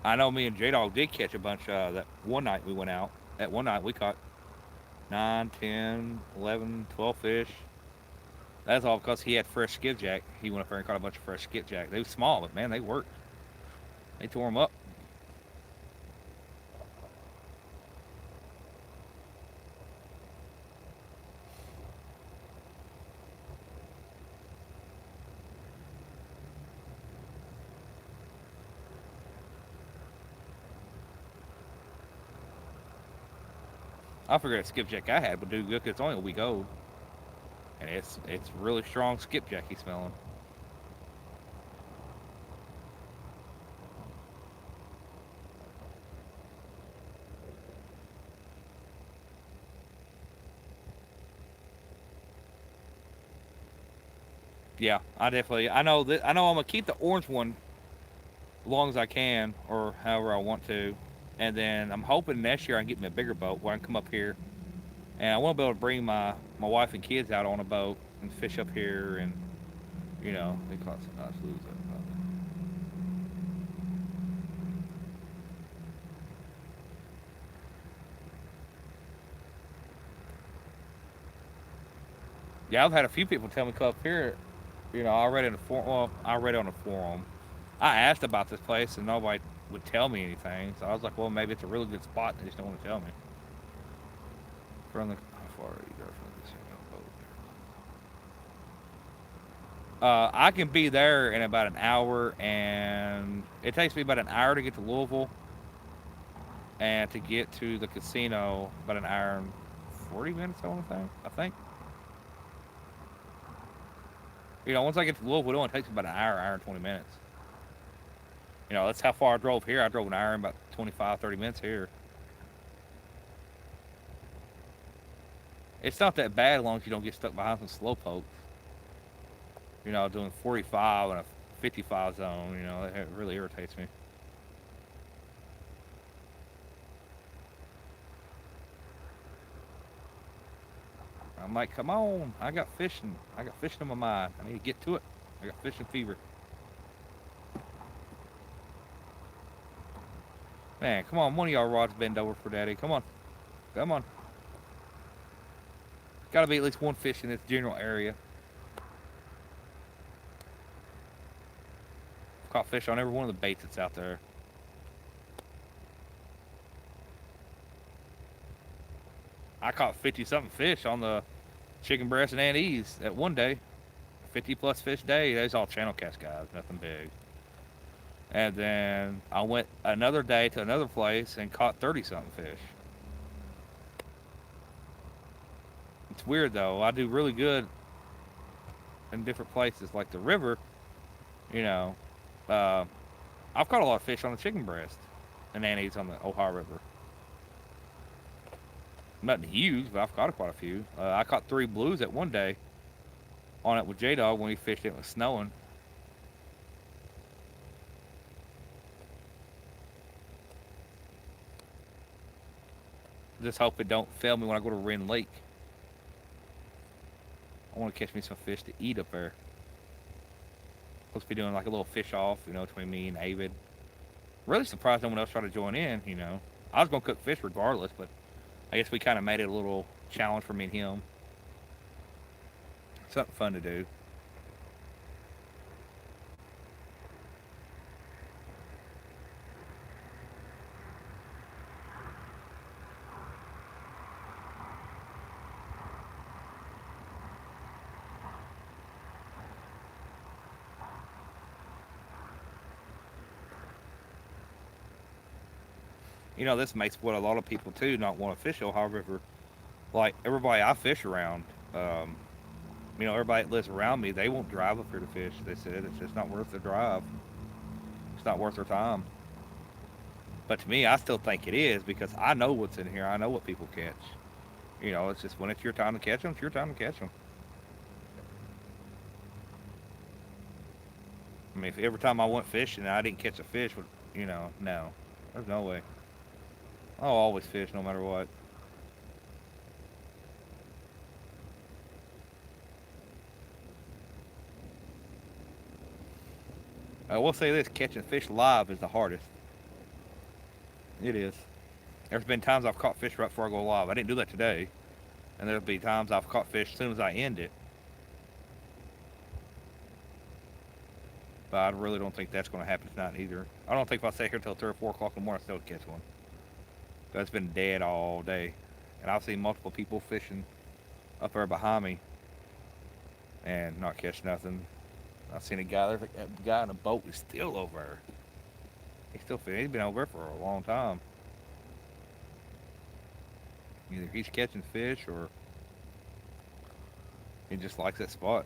I know me and J Dog did catch a bunch that one night we went out. At one night we caught 9, 10, 11, 12 fish. That's all because he had fresh skipjack. He went up there and caught a bunch of fresh skipjack. They were small, but man, they worked. They tore them up. I figured that skipjack I had would do good 'cause it's only a week old, and it's really strong skipjack he's smelling. Yeah, I definitely. I know that. I know I'm gonna keep the orange one as long as I can, or however I want to, and then I'm hoping next year I can get me a bigger boat where I can come up here, and I want to be able to bring my wife and kids out on a boat and fish up here, and they caught some nice lures. Yeah, I've had a few people tell me come up here. I read in the forum. Well, I read on the forum. I asked about this place and nobody would tell me anything. So I was like, well, maybe it's a really good spot. They just don't want to tell me. From the how far are you there from this boat? I can be there in about an hour, and it takes me about an hour to get to Louisville, and to get to the casino about an hour and 40 minutes. I want to think. I think. Once I get to Louisville, it only takes me about an hour, hour and 20 minutes. That's how far I drove here. I drove an hour and about 25, 30 minutes here. It's not that bad as long as you don't get stuck behind some slow pokes. Doing 45 in a 55 zone, it really irritates me. I'm like, come on, I got fishing. I got fishing in my mind. I need to get to it. I got fishing fever. Man, come on, one of y'all rods bend over for daddy. Come on. Come on. Gotta be at least one fish in this general area. I've caught fish on every one of the baits that's out there. I caught 50 something fish on the chicken breast and anties at one day. 50 plus fish day. That's all channel cast guys, nothing big. And then I went another day to another place and caught 30 something fish. It's weird though. I do really good in different places, like the river. You know, uh, I've caught a lot of fish on the chicken breast and anties on the Ohio River. Nothing huge, but I've caught quite a few. I caught 3 blues at one day on it with J Dog when we fished it. It was snowing. Just hope it don't fail me when I go to Wren Lake. I want to catch me some fish to eat up there. Supposed to be doing like a little fish off, between me and Avid. Really surprised no one else tried to join in. I was gonna cook fish regardless, but I guess we kind of made it a little challenge for me and him. Something fun to do. This makes what a lot of people too not want to fish Ohio River. Like everybody I fish around, everybody that lives around me, they won't drive up here to fish. They said it's just not worth the drive. It's not worth their time. But to me, I still think it is because I know what's in here. I know what people catch. It's just when it's your time to catch them, it's your time to catch them. mean, if every time I went fishing and I didn't catch a fish, no, there's no way. I'll always fish no matter what. I will say this: catching fish live is the hardest. It is. There's been times I've caught fish right before I go live. I didn't do that today, and there'll be times I've caught fish as soon as I end it. But I really don't think that's going to happen tonight either. I don't think if I stay here till 3 or 4 o'clock in the morning, I still catch one. But it's been dead all day, and I've seen multiple people fishing up there behind me and not catch nothing. I've seen a guy. There's a guy in a boat who's still over there. He's still fishing. He's been over there for a long time. Either he's catching fish or he just likes that spot.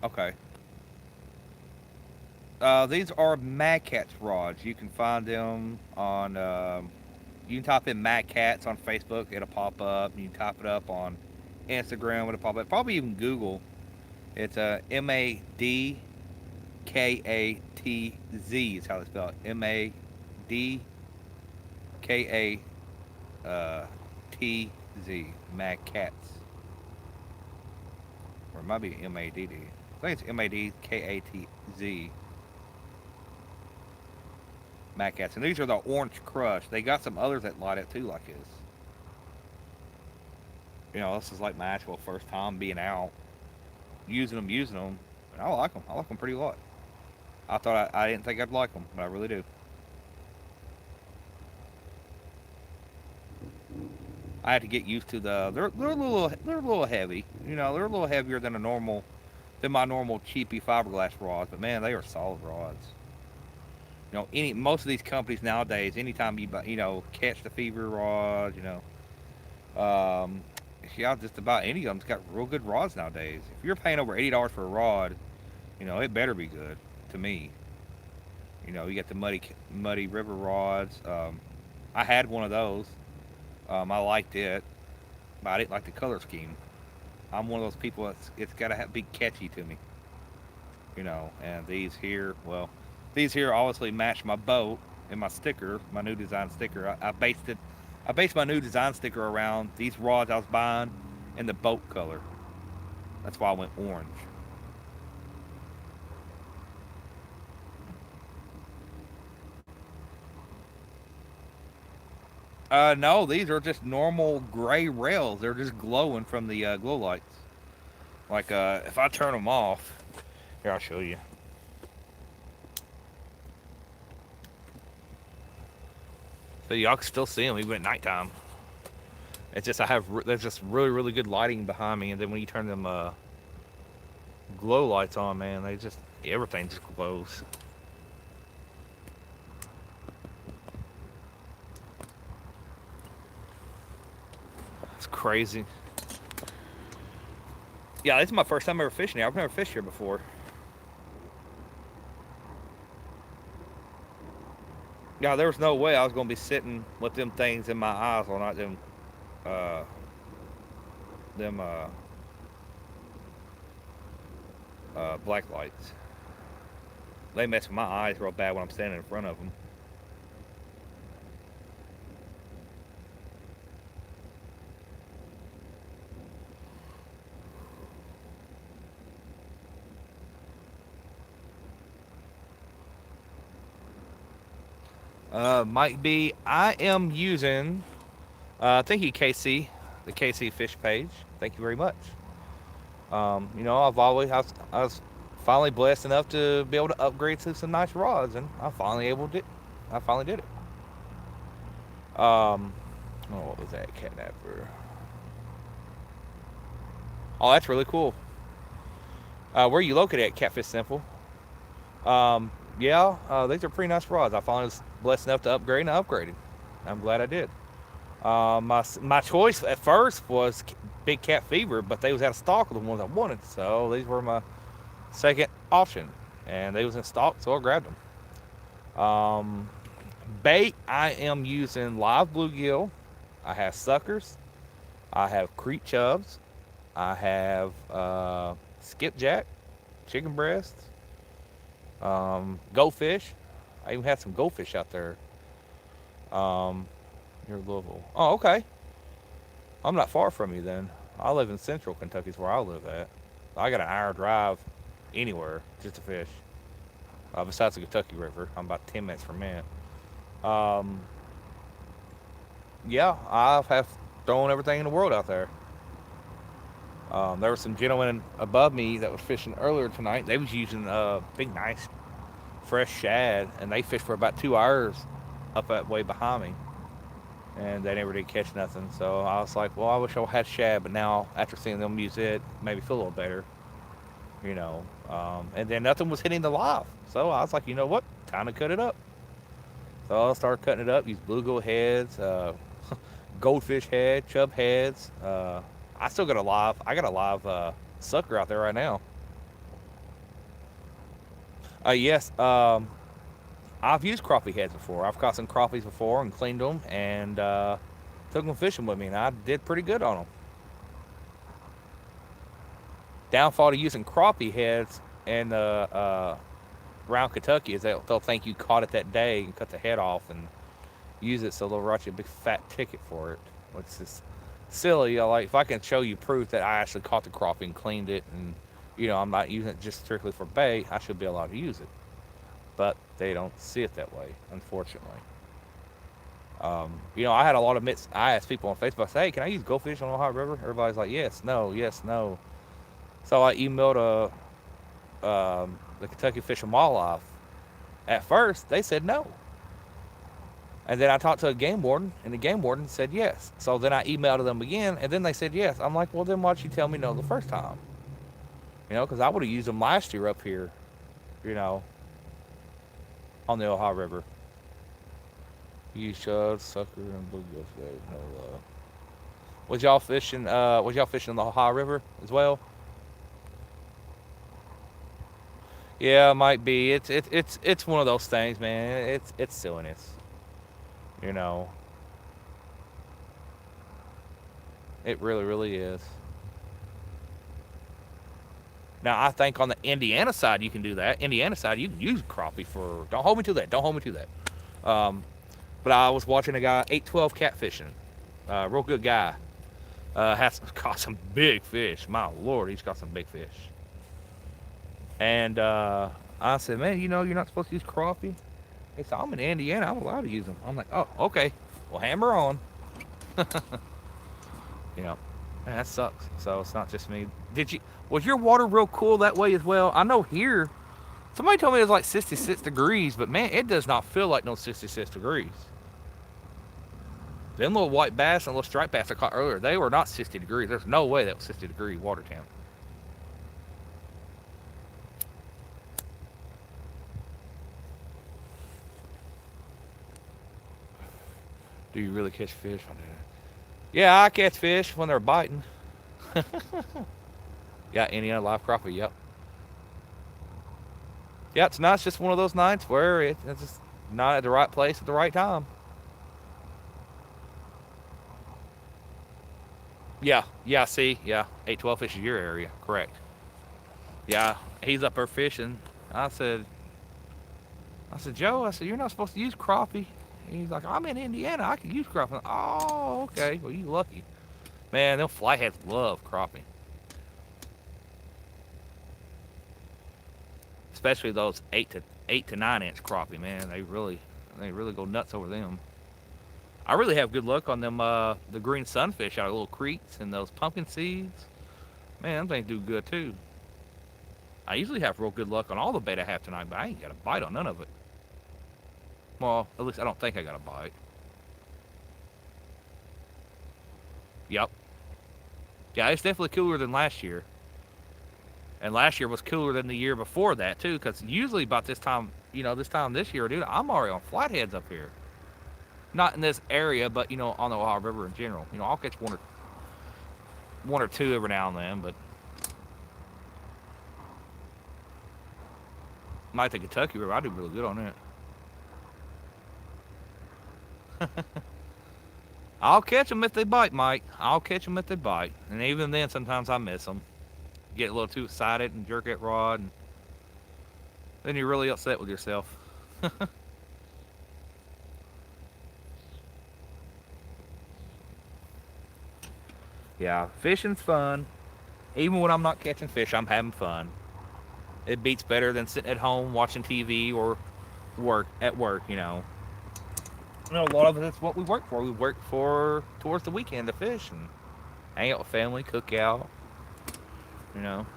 Okay. These are Mad Cats rods. You can find them on. You can type in Mad Cats on Facebook. It'll pop up. You can type it up on Instagram. It'll pop up. Probably even Google. It's MADKATZ is how it's spelled. MADKATZ. Mad Cats. Or it might be MADD. I think it's MADKATZ. Mad Cats. And these are the Orange Crush. They got some others that light up too, like this. This is like my actual first time being out. Using them. And I like them. I like them pretty a lot. I thought I didn't think I'd like them, but I really do. I had to get used to they're a little heavy. They're a little heavier than my normal cheapy fiberglass rods. But man, they are solid rods. Most of these companies nowadays, anytime you catch the fever rod, yeah, just about any of them's got real good rods nowadays. If you're paying over $80 for a rod, it better be good to me. You got the muddy river rods. I had one of those. I liked it, but I didn't like the color scheme. I'm one of those people it's got to be catchy to me. And these here obviously match my boat and my sticker, my new design sticker. I based my new design sticker around these rods I was buying and the boat color. That's why I went orange. No, these are just normal gray rails. They're just glowing from the glow lights. Like, if I turn them off, here, I'll show you. So y'all can still see them even at nighttime. It's just there's just really really good lighting behind me, and then when you turn them glow lights on, man, everything just glows. It's crazy. Yeah, this is my first time ever fishing here. I've never fished here before. Yeah, there was no way I was gonna be sitting with them things in my eyes all night. Uh, them black lights. They mess with my eyes real bad when I'm standing in front of them. Might be. I am using. Thank you, KC, the KC Fish page. Thank you very much. I was finally blessed enough to be able to upgrade to some nice rods, and I finally did it. Oh, what was that? Catnapper. Oh, that's really cool. Where are you located at, Catfish Simple? Yeah, these are pretty nice rods. I finally was blessed enough to upgrade, and I upgraded. I'm glad I did. My choice at first was Big Cat Fever, but they was out of stock of the ones I wanted, so these were my second option, and they was in stock, so I grabbed them. Bait, I am using live bluegill. I have suckers. I have creek chubs. I have skipjack, chicken breasts, goldfish. I even had some goldfish out there. Um, near Louisville. Oh, okay. I'm not far from you then. I live in Central Kentucky, is where I live at. I got an hour drive anywhere just to fish. Besides the Kentucky River, I'm about 10 minutes from it. Um, yeah, I have thrown everything in the world out there. There were some gentlemen above me that was fishing earlier tonight. They was using big, nice, fresh shad, and they fished for about 2 hours up that way behind me, and they never did catch nothing. So I was like, well, I wish I had shad, but now after seeing them use it, maybe feel a little better, you know. And then nothing was hitting the live, so I was like, you know what, time to cut it up. So I started cutting it up. Use bluegill heads, goldfish head, chub heads. I still got a live. I got a live sucker out there right now. Yes. I've used crappie heads before. I've caught some crappies before and cleaned them and took them fishing with me, and I did pretty good on them. Downfall to using crappie heads in around Kentucky is they'll think you caught it that day and cut the head off and use it, so they'll write you a big fat ticket for it, which is silly. Like if I can show you proof that I actually caught the crappie and cleaned it, and I'm not using it just strictly for bait, I should be allowed to use it. But they don't see it that way, unfortunately. I had a lot of mitts. I asked people on Facebook, I said, hey, can I use goldfish on the Ohio River? Everybody's like, yes, no, yes, no. So I emailed the Kentucky Fish and Wildlife. At first, they said no. And then I talked to a game warden, and the game warden said yes. So then I emailed them again, and then they said yes. I'm like, well, then why'd you tell me no the first time? Because I would have used them last year up here, on the Ohio River. Use shad, sucker, and bluegill today. No, was y'all fishing? Was y'all fishing the Ohio River as well? Yeah, it might be. It's one of those things, man. It's silliness. You know, it really, really is. Now, I think on the Indiana side, you can do that. Indiana side, you can use crappie for. Don't hold me to that. Don't hold me to that. But I was watching a guy 812 catfishing. Real good guy. Has caught some big fish. My lord, he's got some big fish. And I said, man, you're not supposed to use crappie. He said, I'm in Indiana. I'm allowed to use them. I'm like, oh, okay. Well, hammer on. Man, that sucks. So it's not just me. Was your water real cool that way as well? I know here, somebody told me it was like 66 degrees, but man, it does not feel like no 66 degrees. Them little white bass and little striped bass I caught earlier, they were not 60 degrees. There's no way that was 60-degree water temp. Do you really catch fish on that? Yeah, I catch fish when they're biting. Yeah, Indiana live crappie, yep. Yeah, tonight's just one of those nights where it's just not at the right place at the right time. Yeah, see, yeah, 812 fishes your area, correct. Yeah, he's up there fishing. I said, Joe, you're not supposed to use crappie. He's like, I'm in Indiana, I can use crappie. Like, oh, okay, well, you lucky. Man, them flatheads love crappie. Especially those 8 to 9 inch crappie, man. They really go nuts over them. I really have good luck on them the green sunfish out of little creeks and those pumpkin seeds. Man, them things do good too. I usually have real good luck on all the bait I have tonight, but I ain't got a bite on none of it. Well, at least I don't think I got a bite. Yep. Yeah, it's definitely cooler than last year. And last year was cooler than the year before that too, because usually about this time, this time this year, dude, I'm already on flatheads up here. Not in this area, but on the Ohio River in general. I'll catch one or two every now and then, but might the Kentucky River, I do really good on it. I'll catch them if they bite, Mike. I'll catch them if they bite, and even then, sometimes I miss them. Get a little too excited and jerk that rod, and then you're really upset with yourself. Yeah, fishing's fun. Even when I'm not catching fish, I'm having fun. It beats better than sitting at home watching TV or work. A lot of it's what we work for. We work for towards the weekend to fish and hang out with family, cook out, you know.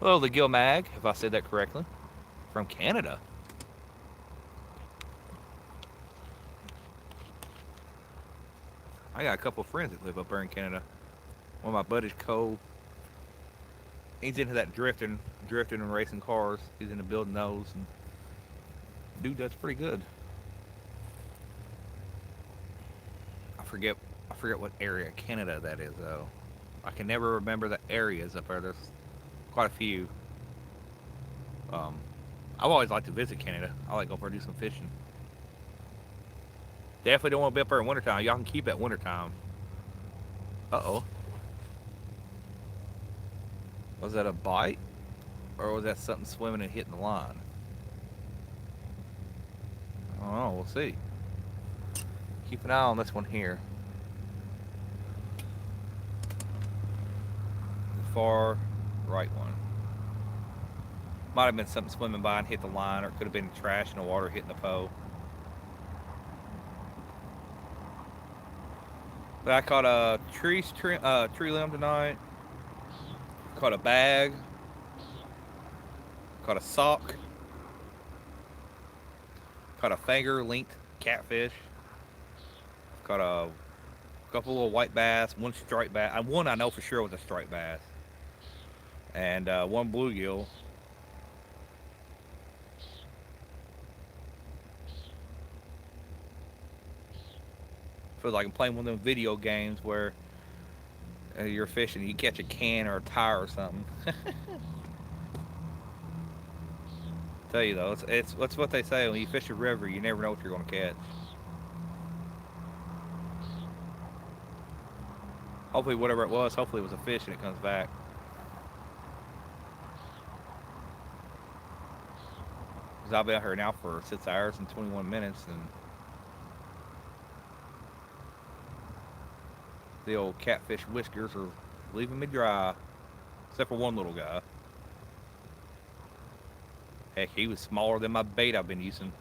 Hello, the Gil Mag, if I said that correctly, from Canada. I got a couple of friends that live up there in Canada. One of my buddies, Cole, he's into that drifting and racing cars. He's into building those, and dude, that's pretty good. I forget, I forget what area of Canada that is though. I can never remember the areas up there. There's quite a few. Um, I've always liked to visit Canada. I like to go up there and do some fishing. Definitely don't want to be up there in wintertime. Y'all can keep that wintertime. Uh oh. Was that a bite? Or was that something swimming and hitting the line? I don't know. We'll see. Keep an eye on this one here. The far right one. Might have been something swimming by and hit the line, or it could have been trash in the water hitting the pole. But I caught a tree limb tonight. Caught a bag. Caught a sock. Caught a finger linked catfish. Caught a couple little white bass, one striped bass. One I know for sure was a striped bass, and one bluegill. Feels like I'm playing one of them video games where you're fishing, you catch a can or a tire or something. Tell you though, it's what they say when you fish a river, you never know what you're going to catch. Hopefully, whatever it was, hopefully it was a fish and it comes back. Because I've been out here now for 6 hours and 21 minutes, and the old catfish whiskers are leaving me dry, except for one little guy. Heck, he was smaller than my bait I've been using.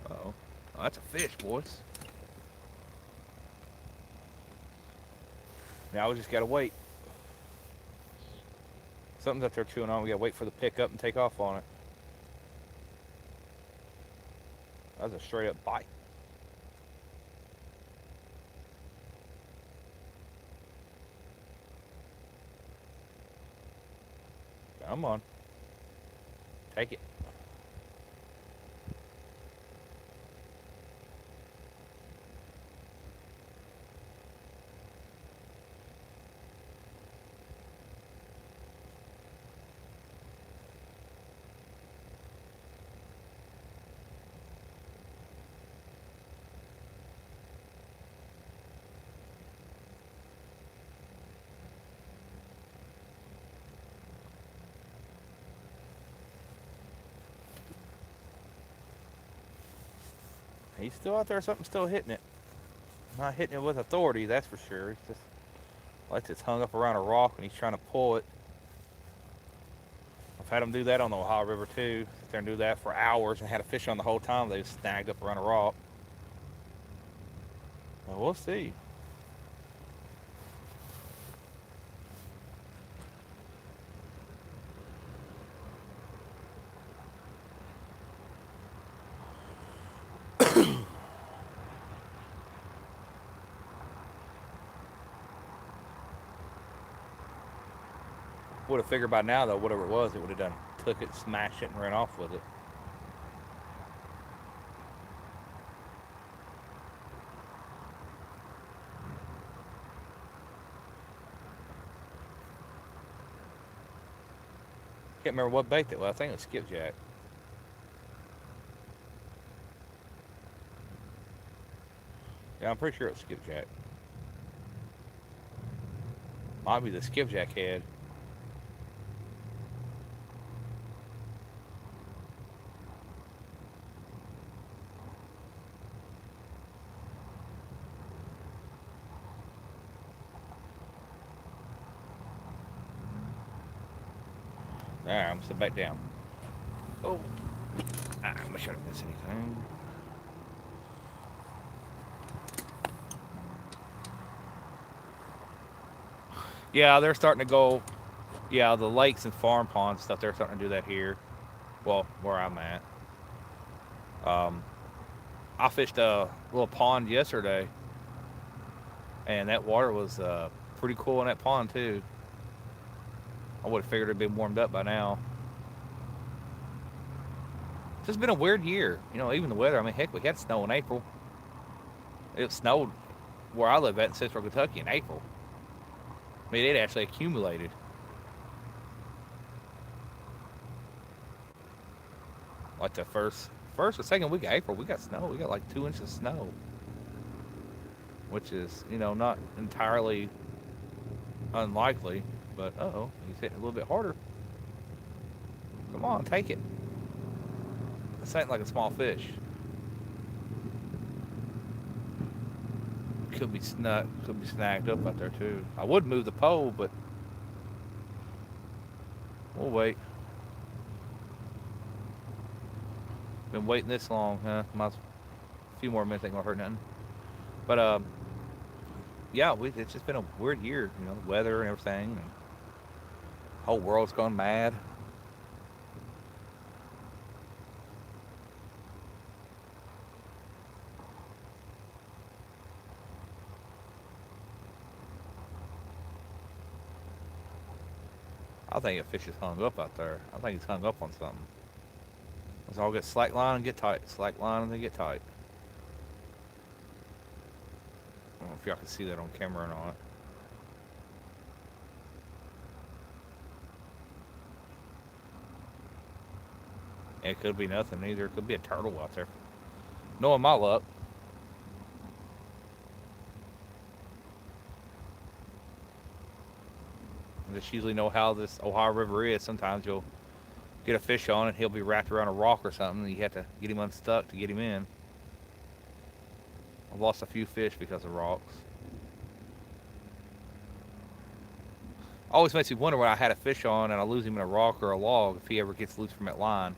Uh-oh. Oh, that's a fish, boys. Now we just gotta wait. Something's up there chewing on. We gotta wait for the pickup and take off on it. That was a straight up bite. Come on. Take it. He's still out there, something's still hitting it. Not hitting it with authority, that's for sure. He's just like it's hung up around a rock and he's trying to pull it. I've had him do that on the Ohio River too. Sit there and do that for hours and had a fish on the whole time. They just snagged up around a rock. Well, we'll see. Would have figured by now though, whatever it was, it would have done took it, smashed it, and ran off with it. Can't remember what bait that was. I think it was skipjack. Yeah, I'm pretty sure it was skipjack. Might be the skipjack head. Alright, I'm gonna sit back down. Oh, I'm gonna try to miss anything. Yeah, they're starting to go. Yeah, the lakes and farm ponds stuff. They're starting to do that here. Well, where I'm at. Um, I fished a little pond yesterday, and that water was pretty cool in that pond too. I would have figured it'd been warmed up by now. It's just been a weird year. You know, even the weather. I mean, heck, we had snow in April. It snowed where I live at in central Kentucky in April. I mean, it actually accumulated. Like the first or second week of April, we got snow. We got like 2 inches of snow, which is, you know, not entirely unlikely. But oh, he's hitting a little bit harder. Come on, take it. This ain't like a small fish. Could be snagged up out there too. I would move the pole, but we'll wait. Been waiting this long, huh? A few more minutes ain't gonna hurt nothing. But yeah, it's just been a weird year. You know, the weather and everything. And the whole world's gone mad. I think a fish is hung up out there. I think he's hung up on something. Let's all get slack line and get tight. Slack line and then get tight. I don't know if y'all can see that on camera or not. It could be nothing either. It could be a turtle out there. Knowing my luck. I just usually know how this Ohio River is. Sometimes you'll get a fish on and he'll be wrapped around a rock or something, and you have to get him unstuck to get him in. I've lost a few fish because of rocks. Always makes me wonder when I had a fish on and I lose him in a rock or a log if he ever gets loose from that line.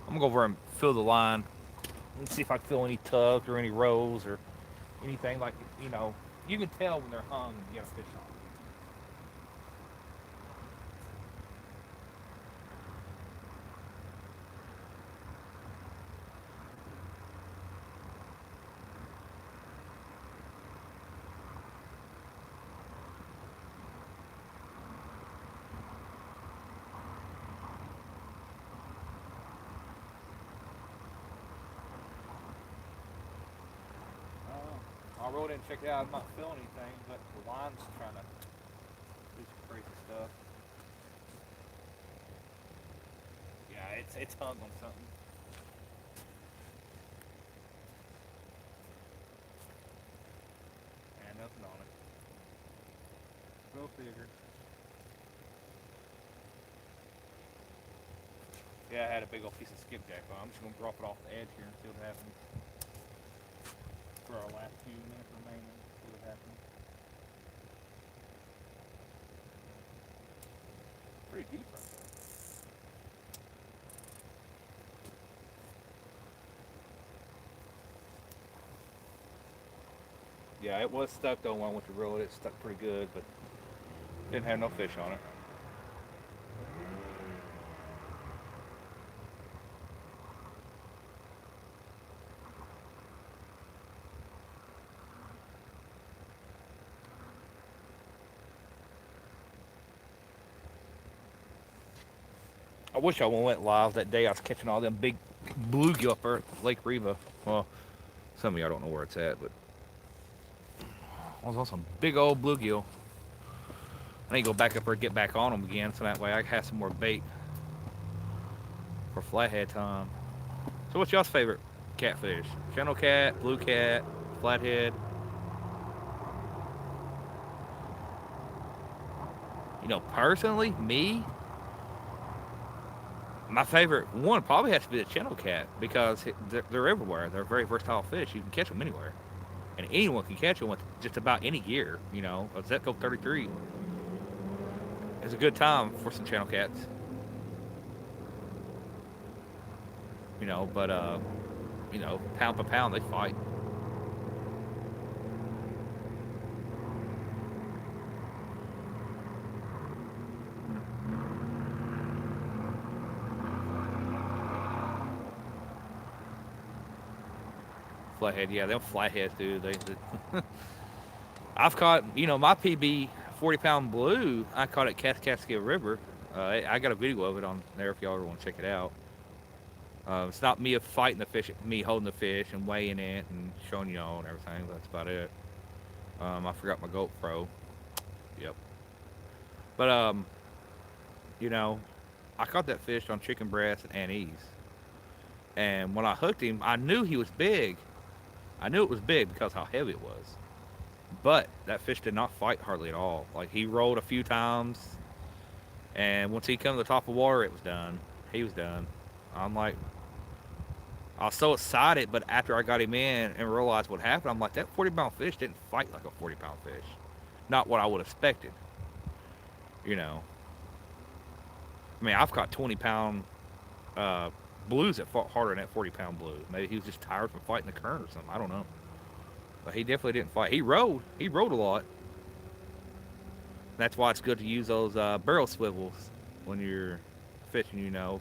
I'm gonna go over and fill the line and see if I can feel any tugs or any rows or anything like, you know, you can tell when they're hung and you get a fish on. I rode in and checked it out. I'm not feeling anything, but the line's trying to do some crazy stuff. Yeah, it's hung on something. And nothing on it. Go figure. Yeah, I had a big old piece of skipjack on. I'm just gonna drop it off the edge here and see what happens. For our last few minutes remaining, see what happens. Pretty deep right there. Yeah, it was stuck though when I went to reel it. It stuck pretty good, but didn't have no fish on it. I wish I went live that day. I was catching all them big bluegill up there at Lake Reva. Well, some of y'all don't know where it's at, but I was on some big old bluegill. I need to go back up there and get back on them again, so that way I can have some more bait for flathead time. So what's y'all's favorite catfish? Channel cat, blue cat, flathead? You know, personally, me, my favorite one probably has to be the channel cat because they're everywhere. They're very versatile fish. You can catch them anywhere. And anyone can catch them with just about any gear. You know, a Zetco 33 is a good time for some channel cats. You know, but you know, pound for pound, they fight. Flathead, yeah, them flatheads, dude. I've caught, you know, my PB 40-pound blue. I caught at Kaskaskia River. I got a video of it on there if y'all ever want to check it out. It's not me fighting the fish, me holding the fish and weighing it and showing y'all and everything. But that's about it. I forgot my GoPro. Yep. But you know, I caught that fish on chicken breast and anise. And when I hooked him, I knew he was big. I knew it was big because how heavy it was. But that fish did not fight hardly at all. Like he rolled a few times, and once he come to the top of the water, it was done. He was done. I'm like, I was so excited, but after I got him in and realized what happened, I'm like, that 40-pound fish didn't fight like a 40-pound fish. Not what I would have expected. You know. I mean, I've caught 20-pound blues that fought harder than that 40-pound blue. Maybe he was just tired from fighting the current or something. I don't know. But he definitely didn't fight. He rode. He rode a lot. That's why it's good to use those barrel swivels when you're fishing, you know.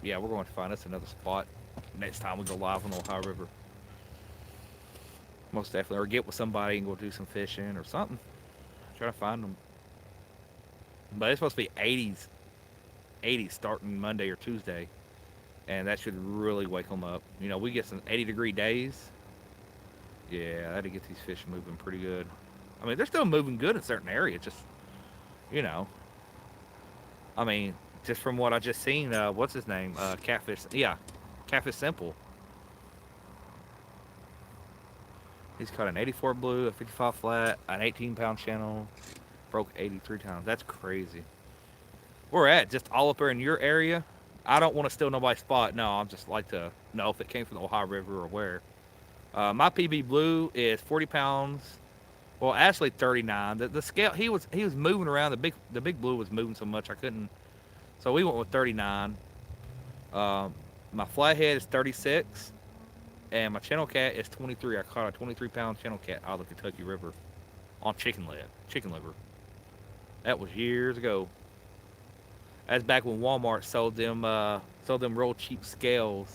Yeah, we're going to find us another spot next time we go live on the Ohio River. Most definitely. Or get with somebody and go do some fishing or something. Try to find them. But it's supposed to be 80s starting Monday or Tuesday. And that should really wake them up. You know, we get some 80-degree days. Yeah, that'll get these fish moving pretty good. I mean, they're still moving good in certain areas. Just, you know. I mean, just from what I just seen, what's his name? Catfish. Yeah, Catfish Simple. He's caught an 84 blue, a 55 flat, an 18-pound channel, broke 83 times. That's crazy. Where we're at, just all up there in your area. I don't want to steal nobody's spot. No, I'm just like to know if it came from the Ohio River or where. My PB blue is 40 pounds. Well, actually 39. The scale he was moving around. The big blue was moving so much I couldn't. So we went with 39. My flathead is 36, and my channel cat is 23. I caught a 23-pound channel cat out of the Kentucky River on chicken liver. That was years ago. That's back when Walmart sold them real cheap scales,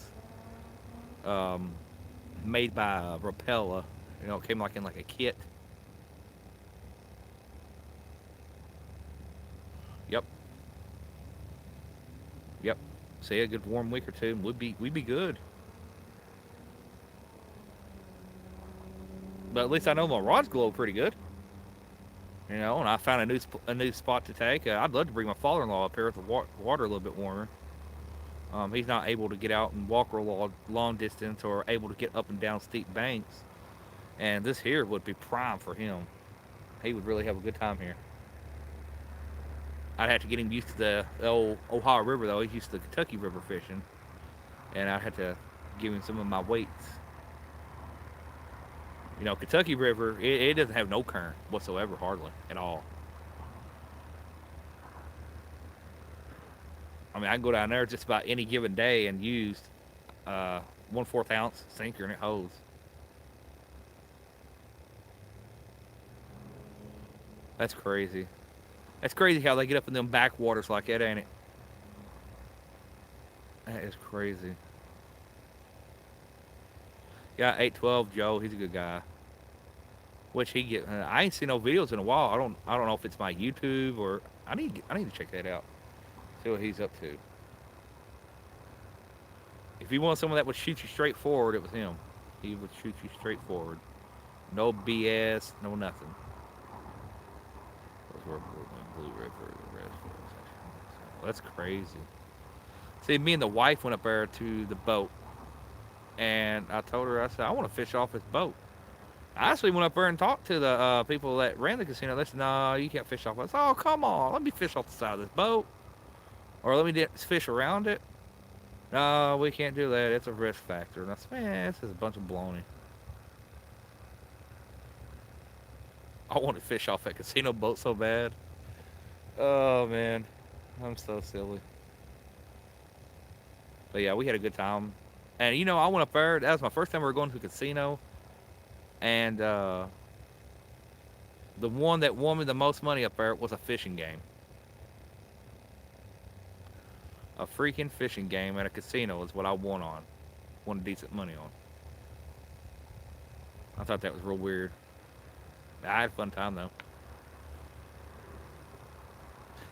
made by Rapella. You know, it came like in like a kit. Yep. Yep. See, a good warm week or two, and we'd be good. But at least I know my rods glow pretty good. You know, and I found a new spot to take. I'd love to bring my father-in-law up here with the water a little bit warmer. He's not able to get out and walk real long distance or able to get up and down steep banks. And this here would be prime for him. He would really have a good time here. I'd have to get him used to the old Ohio River, though. He's used to the Kentucky River fishing. And I'd have to give him some of my weights. You know, Kentucky River, it doesn't have no current whatsoever, hardly, at all. I mean, I can go down there just about any given day and use 1/4 ounce sinker and it holds. That's crazy. That's crazy how they get up in them backwaters like that, ain't it? That is crazy. Yeah, 812 Joe, he's a good guy. which he get. I ain't seen no videos in a while. I don't know if it's my YouTube or I need to check that out. See what he's up to. If you want someone that would shoot you straight forward, it was him. He would shoot you straight forward. No BS, no nothing. Blue River, that's crazy. See, me and the wife went up there to the boat, and I told her, I said, I want to fish off this boat. I actually went up there and talked to the people that ran the casino. They said, no, you can't fish off. I said, oh, come on, let me fish off the side of this boat, or let me fish around it. No, we can't do that. It's a risk factor. And I said, man, this is a bunch of baloney. I want to fish off that casino boat so bad. Oh, man. I'm so silly. But yeah, we had a good time. And you know, I went up there. That was my first time we were going to a casino. And the one that won me the most money up there was a fishing game. A freaking fishing game at a casino is what I won decent money on. I thought that was real weird. I had a fun time though.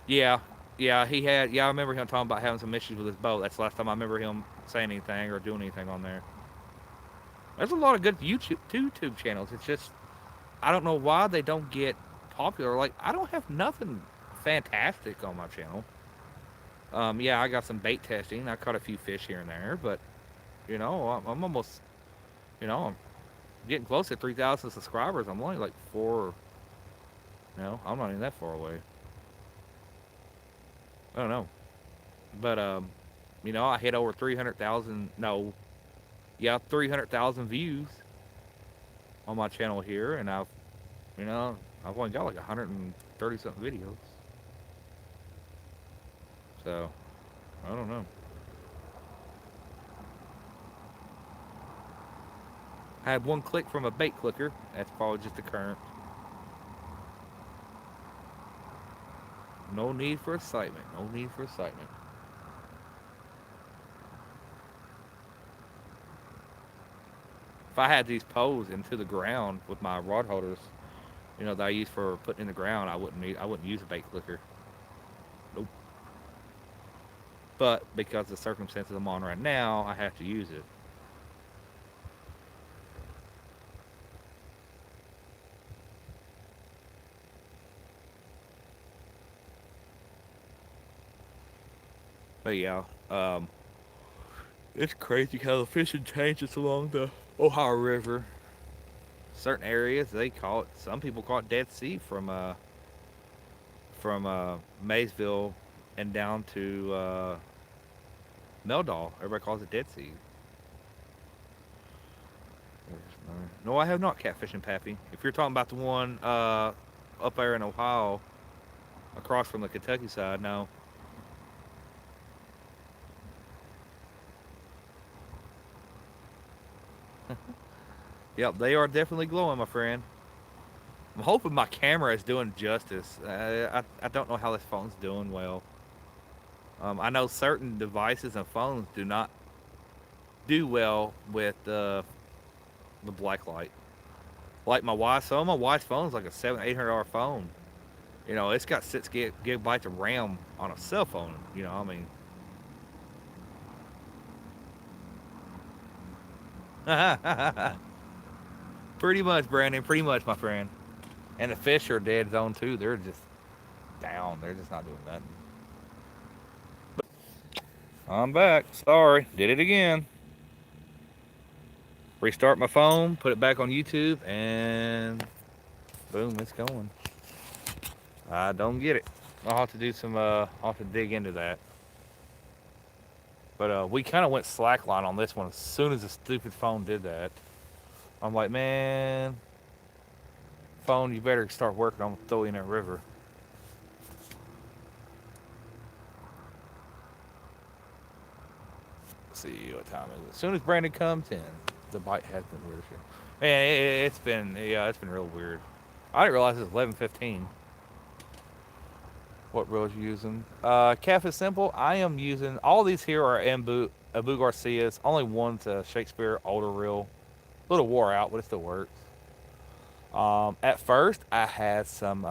Yeah, yeah, he had. Yeah, I remember him talking about having some issues with his boat. That's the last time I remember him saying anything or doing anything on there. There's a lot of good YouTube channels. It's just I don't know why they don't get popular. Like I don't have nothing fantastic on my channel. Yeah, I got some bait testing. I caught a few fish here and there, but you know, I'm almost, I'm getting close to 3,000 subscribers. I'm only like four. I'm not even that far away. I don't know, but I hit over 300,000. No, yeah, 300,000 views on my channel here, and I've only got like 130 something videos. So, I don't know. I had one click from a bait clicker. That's probably just a current. No need for excitement. No need for excitement. If I had these poles into the ground with my rod holders, that I use for putting in the ground, I wouldn't use a bait clicker. Nope. But because of the circumstances I'm on right now, I have to use it. But yeah, it's crazy how the fishing changes along the Ohio River. Certain areas they call it. Some people call it Dead Sea from Maysville and down to Meldal. Everybody calls it Dead Sea. No, I have not catfishing, Pappy. If you're talking about the one up there in Ohio, across from the Kentucky side, no. Yep, they are definitely glowing, my friend. I'm hoping my camera is doing justice. I don't know how this phone's doing well. I know certain devices and phones do not do well with the black light. Like my wife's phone is like a $700-800 phone. It's got 6 gigabytes of RAM on a cell phone. I mean. Pretty much, Brandon. Pretty much, my friend. And the fish are dead zone too. They're just down. They're just not doing nothing. I'm back. Sorry. Did it again. Restart my phone, put it back on YouTube, and boom, it's going. I don't get it. I'll have to do some, I'll have to dig into that. But we kind of went slackline on this one as soon as the stupid phone did that. I'm like, man, phone, you better start working on throwing in that river. Let's see what time is it. As soon as Brandon comes in, the bite has been weird. Man, it's been real weird. I didn't realize it was 11:15. What reels you using? Catfish Simple. I am using all these here are Abu Garcia's. Only one's a Shakespeare older reel. A little wore out, but it still works. At first, I had some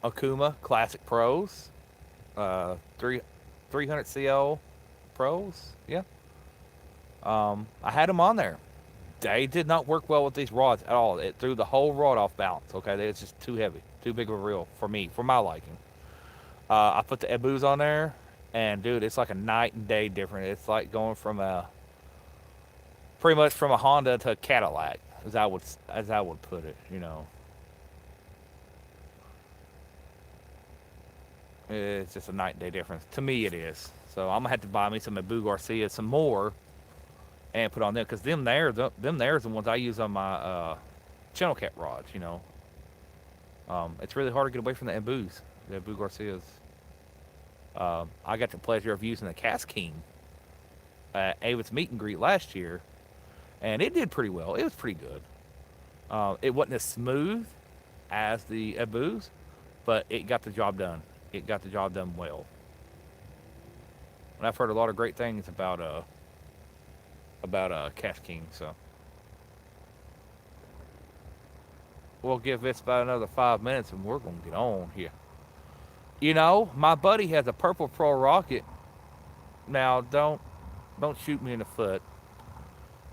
Akuma Classic Pros, uh, 3 300 CL Pros. Yeah. I had them on there. They did not work well with these rods at all. It threw the whole rod off balance. Okay, it's just too heavy, too big of a reel for me, for my liking. I put the Ebus on there, and dude, it's like a night and day difference. It's like going from a pretty much from a Honda to a Cadillac, as I would put it. It's just a night and day difference. To me, it is. So I'm gonna have to buy me some Abu Garcia, some more, and put on them because them there's the ones I use on my channel cat rods. It's really hard to get away from the Abus, the Abu Garcias. I got the pleasure of using the Cast King at Avid's meet and greet last year, and it did pretty well. It was pretty good. It wasn't as smooth as the Abus, but it got the job done. It got the job done well. And I've heard a lot of great things about Cash King. So we'll give this about another 5 minutes, and we're gonna get on here. My buddy has a Purple Pro Rocket. Now, don't shoot me in the foot.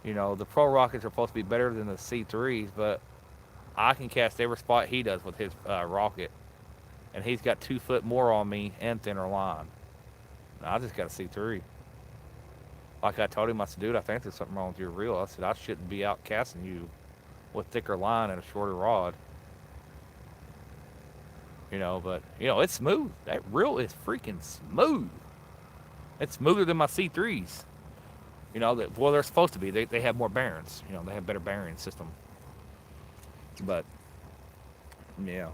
The Pro Rockets are supposed to be better than the C3s, but I can cast every spot he does with his rocket, and he's got 2 foot more on me and thinner line. I just got a C3. Like I told him, I said, dude, I think there's something wrong with your reel. I said, I shouldn't be out casting you with thicker line and a shorter rod. But it's smooth. That reel is freaking smooth. It's smoother than my C3s. Well, they're supposed to be. They have more bearings. They have better bearing system. But yeah,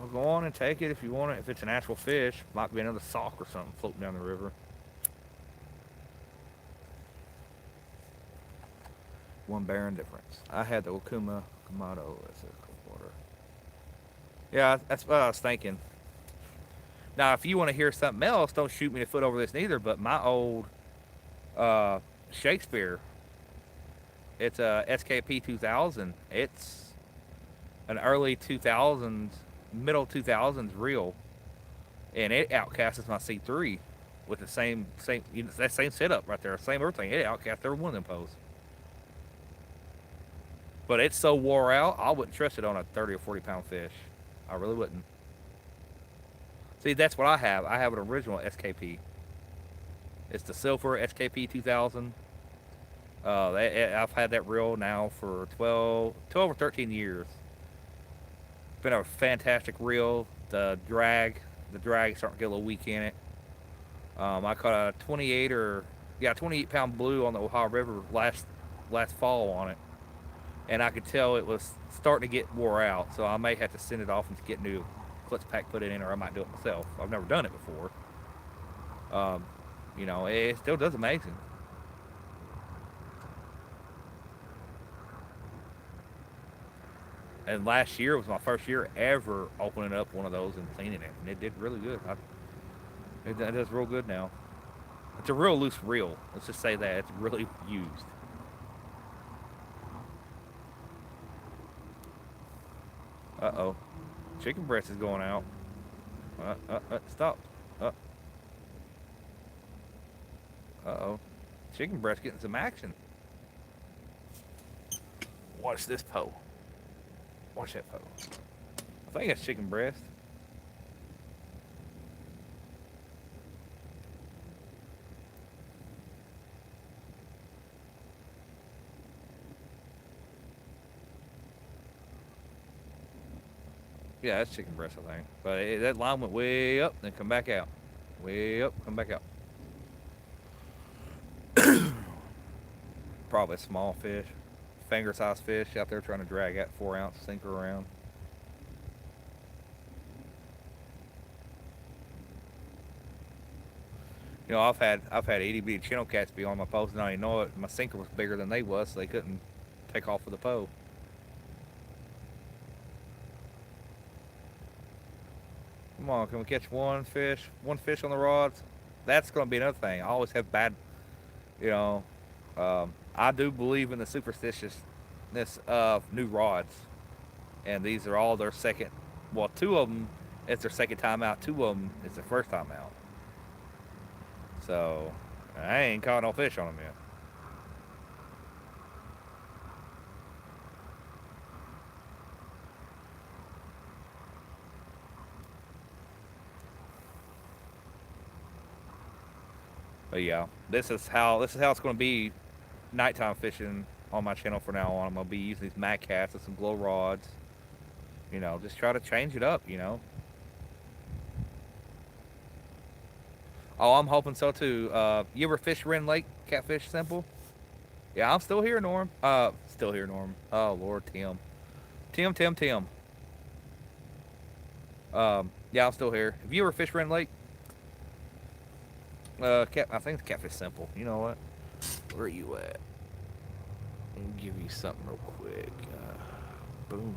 I'll go on and take it if you want it. If it's an actual fish, might be another sock or something floating down the river. One bearing difference. I had the Okuma Kamado as a water. Yeah, that's what I was thinking. Now, if you want to hear something else, don't shoot me the foot over this neither. But my old uh, Shakespeare, it's a SKP 2000. It's an early 2000s, middle 2000s reel, and it outcasts my C3 with the same that same setup right there, same everything. It outcasts every one of them posts. But it's so wore out, I wouldn't trust it on a 30 or 40 pound fish. I really wouldn't. See, that's what I have. I have an original SKP. It's the silver SKP 2000. I've had that reel now for 12 or 13 years. It's been a fantastic reel. The drag starting to get a little weak in it. I caught a 28 pound blue on the Ohio River last fall on it, and I could tell it was starting to get wore out. So I may have to send it off and get new clutch pack put it in, or I might do it myself. I've never done it before. It still does amazing. And last year was my first year ever opening up one of those and cleaning it, and it did really good. It does real good now. It's a real loose reel. Let's just say that it's really used. Uh-oh. Chicken breast is going out. Stop. Uh, uh-oh. Chicken breast getting some action. Watch this pole. Watch that pole. I think that's chicken breast. Yeah, that's chicken breast, I think. But that line went way up, then come back out. Way up, come back out. Probably a small fish. Finger-sized fish out there trying to drag that 4 ounce sinker around. I've had itty bitty channel cats be on my post and I didn't know it. My sinker was bigger than they was, so they couldn't take off with the pole. Come on, can we catch one fish? One fish on the rods? That's going to be another thing. I always have bad, you know, I do believe in the superstitiousness of new rods, and these are all their second. Well, two of them it's their second time out. Two of them it's their first time out. So I ain't caught no fish on them yet. But yeah, this is how it's going to be nighttime fishing on my channel from now on. I'm going to be using these Mac casts and some glow rods. Just try to change it up. Oh, I'm hoping so too. You ever fish Wren Lake Catfish Simple? Yeah, I'm still here, Norm. Still here, Norm. Oh Lord, Tim. Tim. Yeah, I'm still here. Have you ever fished Wren Lake? I think it's Catfish Simple. You know what? Where are you at? Let me give you something real quick. Boom.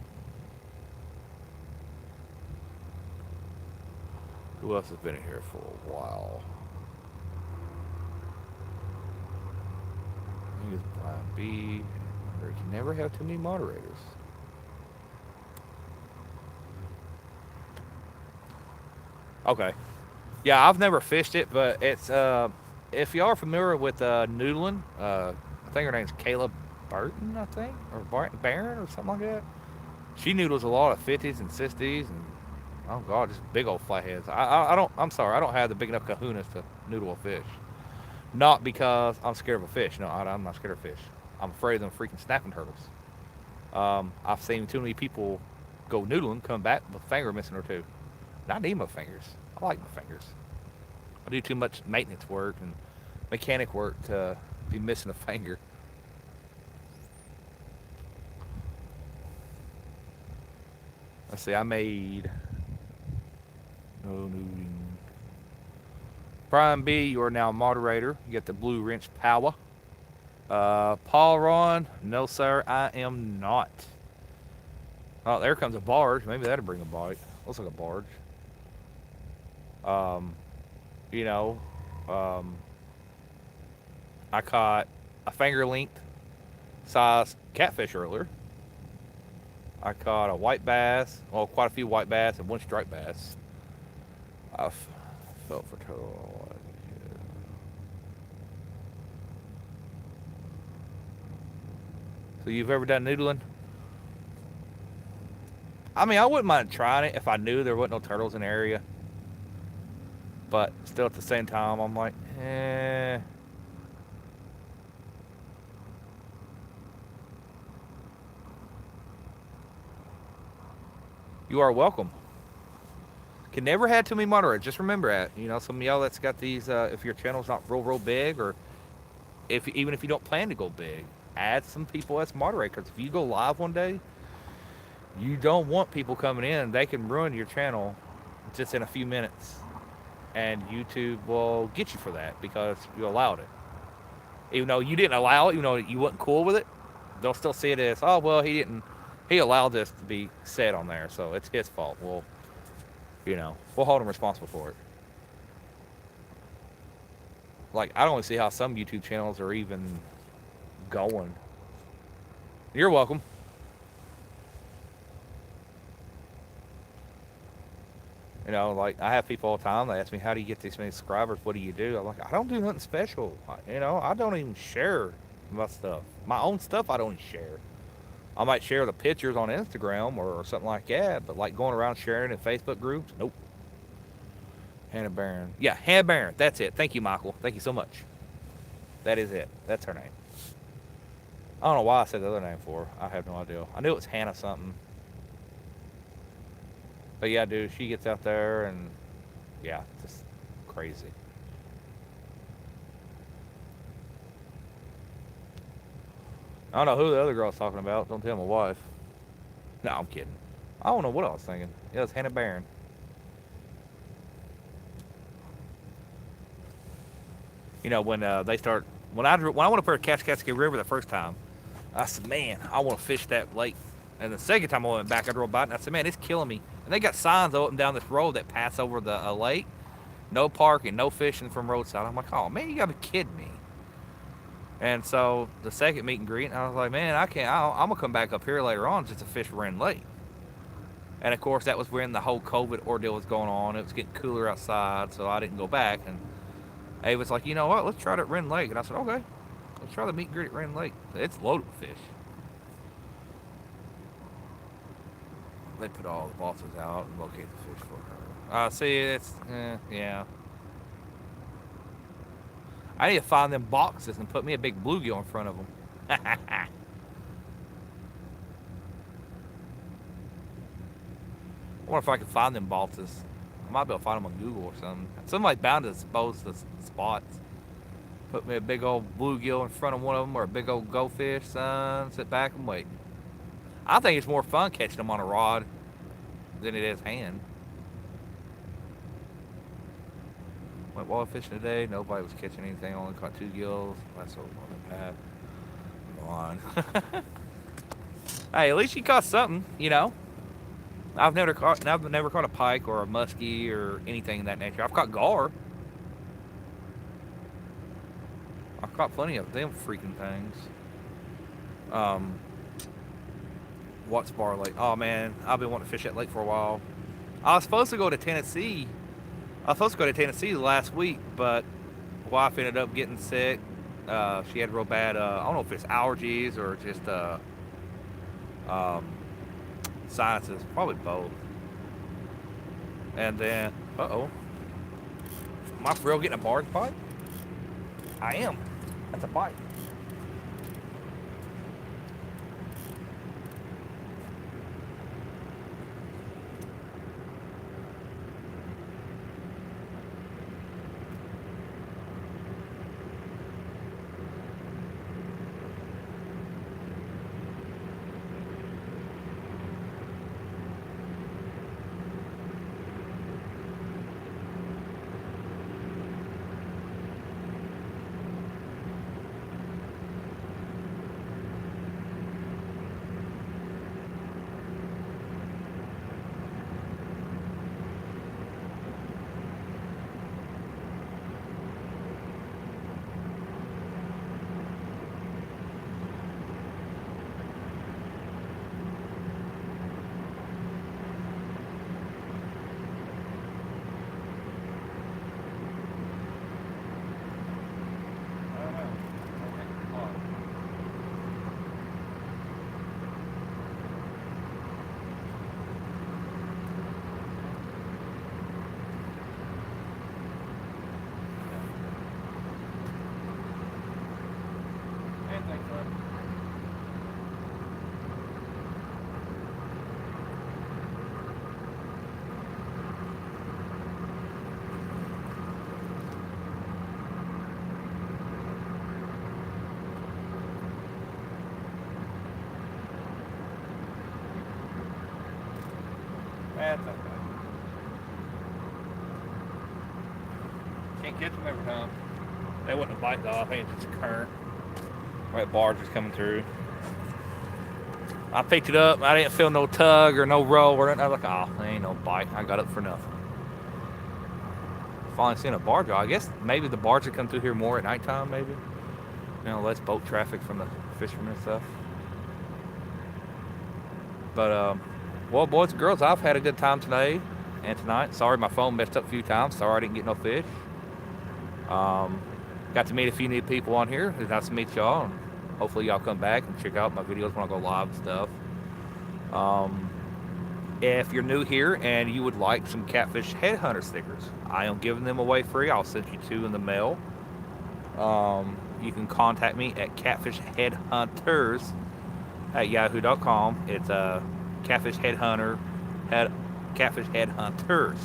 Who else has been in here for a while? I think it's Brian B. You can never have too many moderators. Okay. Yeah, I've never fished it, but it's if y'all are familiar with noodling, I think her name's Kayla Burton, I think, or Barron or something like that. She noodles a lot of 50s and 60s, and oh god, just big old flatheads. I don't. I'm sorry, I don't have the big enough kahunas to noodle a fish. Not because I'm scared of a fish. No, I'm not scared of fish. I'm afraid of them freaking snapping turtles. I've seen too many people go noodling, come back with a finger missing or two. And I need my fingers. I like my fingers. I do too much maintenance work and mechanic work to be missing a finger. Let's see, I made no noodling. Brian B, you are now moderator. You get the blue wrench power. Paul Ron, no sir, I am not. Oh, there comes a barge. Maybe that'll bring a bite. Looks like a barge. Um, you know, um, I caught a finger length size catfish earlier. I caught a white bass, well, quite a few white bass and one striped bass. I felt for total. So you've ever done noodling? I mean, I wouldn't mind trying it if I knew there wasn't no turtles in the area. But still, at the same time, I'm like, eh. You are welcome. Can never have too many moderators. Just remember that. Some of y'all that's got these. If your channel's not real big, or even if you don't plan to go big, add some people as moderators. If you go live one day, you don't want people coming in. They can ruin your channel just in a few minutes, and YouTube will get you for that because you allowed it. Even though you didn't allow it, even though you wasn't cool with it, they'll still see it as, oh well, he allowed this to be said on there, so it's his fault. Well, we'll hold him responsible for it. Like, I don't even see how some YouTube channels are even going. You're welcome. Like, I have people all the time, they ask me, how do you get these many subscribers? What do you do? I'm like, I don't do nothing special. I don't even share my stuff. My own stuff, I don't even share. I might share the pictures on Instagram or something like that, but like going around sharing in Facebook groups, nope. Hannah Barron. Yeah, Hannah Barron. That's it. Thank you, Michael. Thank you so much. That is it. That's her name. I don't know why I said the other name for her. I have no idea. I knew it was Hannah something. But yeah, dude, she gets out there and yeah, just crazy. I don't know who the other girl's talking about. Don't tell my wife. No, I'm kidding. I don't know what I was thinking. It was Hannah Barron. When they start, when I went up here to Kaskaskia River the first time, I said, man, I want to fish that lake. And the second time I went back, I drove by it, and I said, man, it's killing me. And they got signs up and down this road that pass over the lake. No parking, no fishing from roadside. I'm like, oh, man, you got to be kidding me. And so the second meet and greet, I was like, man, I can't. I'm gonna come back up here later on just to fish Wren Lake. And of course, that was when the whole COVID ordeal was going on. It was getting cooler outside, so I didn't go back. And Abe was like, you know what? Let's try it at Wren Lake. And I said, okay, let's try the meet and greet at Wren Lake. It's loaded with fish. They put all the bosses out and locate the fish for her. See, yeah. I need to find them boxes and put me a big bluegill in front of them. I wonder if I can find them boxes. I might be able to find them on Google or something. Somebody's bound to expose the spots. Put me a big old bluegill in front of one of them or a big old goldfish, son. Sit back and wait. I think it's more fun catching them on a rod than it is hand. Went walleye fishing today. Nobody was catching anything. Only caught 2 gills. That's so bad. Come on. Hey, at least you caught something, you know. I've never caught a pike or a muskie or anything of that nature. I've caught gar. I've caught plenty of them freaking things. Watts Bar Lake. Oh man, I've been wanting to fish that lake for a while. I was supposed to go to Tennessee. Last week, but my wife ended up getting sick. She had real bad. I don't know if it's allergies or just sinuses. Probably both. And then, am I for real getting a barge bite? I am. That's a bite. That's okay. Can't catch them every time. They wouldn't have bite though. I think it's just a current. That barge is coming through. I picked it up. I didn't feel no tug or no roll or nothing. I was like, oh, there ain't no bite. I got up for nothing. Finally seen a barge. I guess maybe the barge would come through here more at nighttime, maybe. You know, less boat traffic from the fishermen and stuff. But, well, boys and girls, I've had a good time today and tonight. Sorry my phone messed up a few times. Sorry I didn't get no fish. Got to meet a few new people on here. It's nice to meet y'all. And hopefully y'all come back and check out my videos when I go live and stuff. If you're new here and you would like some Catfish Headhunter stickers, I am giving them away free. I'll send you 2 in the mail. You can contact me at catfishheadhunters@yahoo.com. It's Catfish Headhunter, Catfish Headhunters.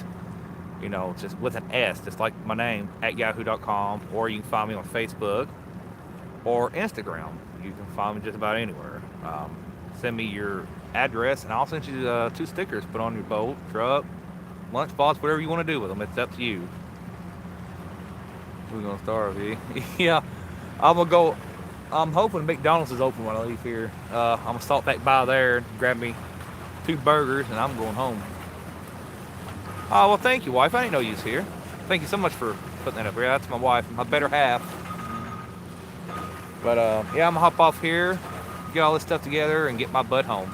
You know, just with an S, just like my name, at yahoo.com. Or you can find me on Facebook or Instagram. You can find me just about anywhere. Send me your address and I'll send you 2 stickers. Put on your boat, truck, lunchbox, whatever you want to do with them. It's up to you. We're going to starve, yeah. I'm going to go. I'm hoping McDonald's is open when I leave here. I'm going to stop back by there and grab me 2 burgers and I'm going home. Oh, well, thank you, wife. I didn't know you was here. Thank you so much for putting that up here. That's my wife, my better half. But yeah, I'm gonna hop off here, get all this stuff together, and get my butt home.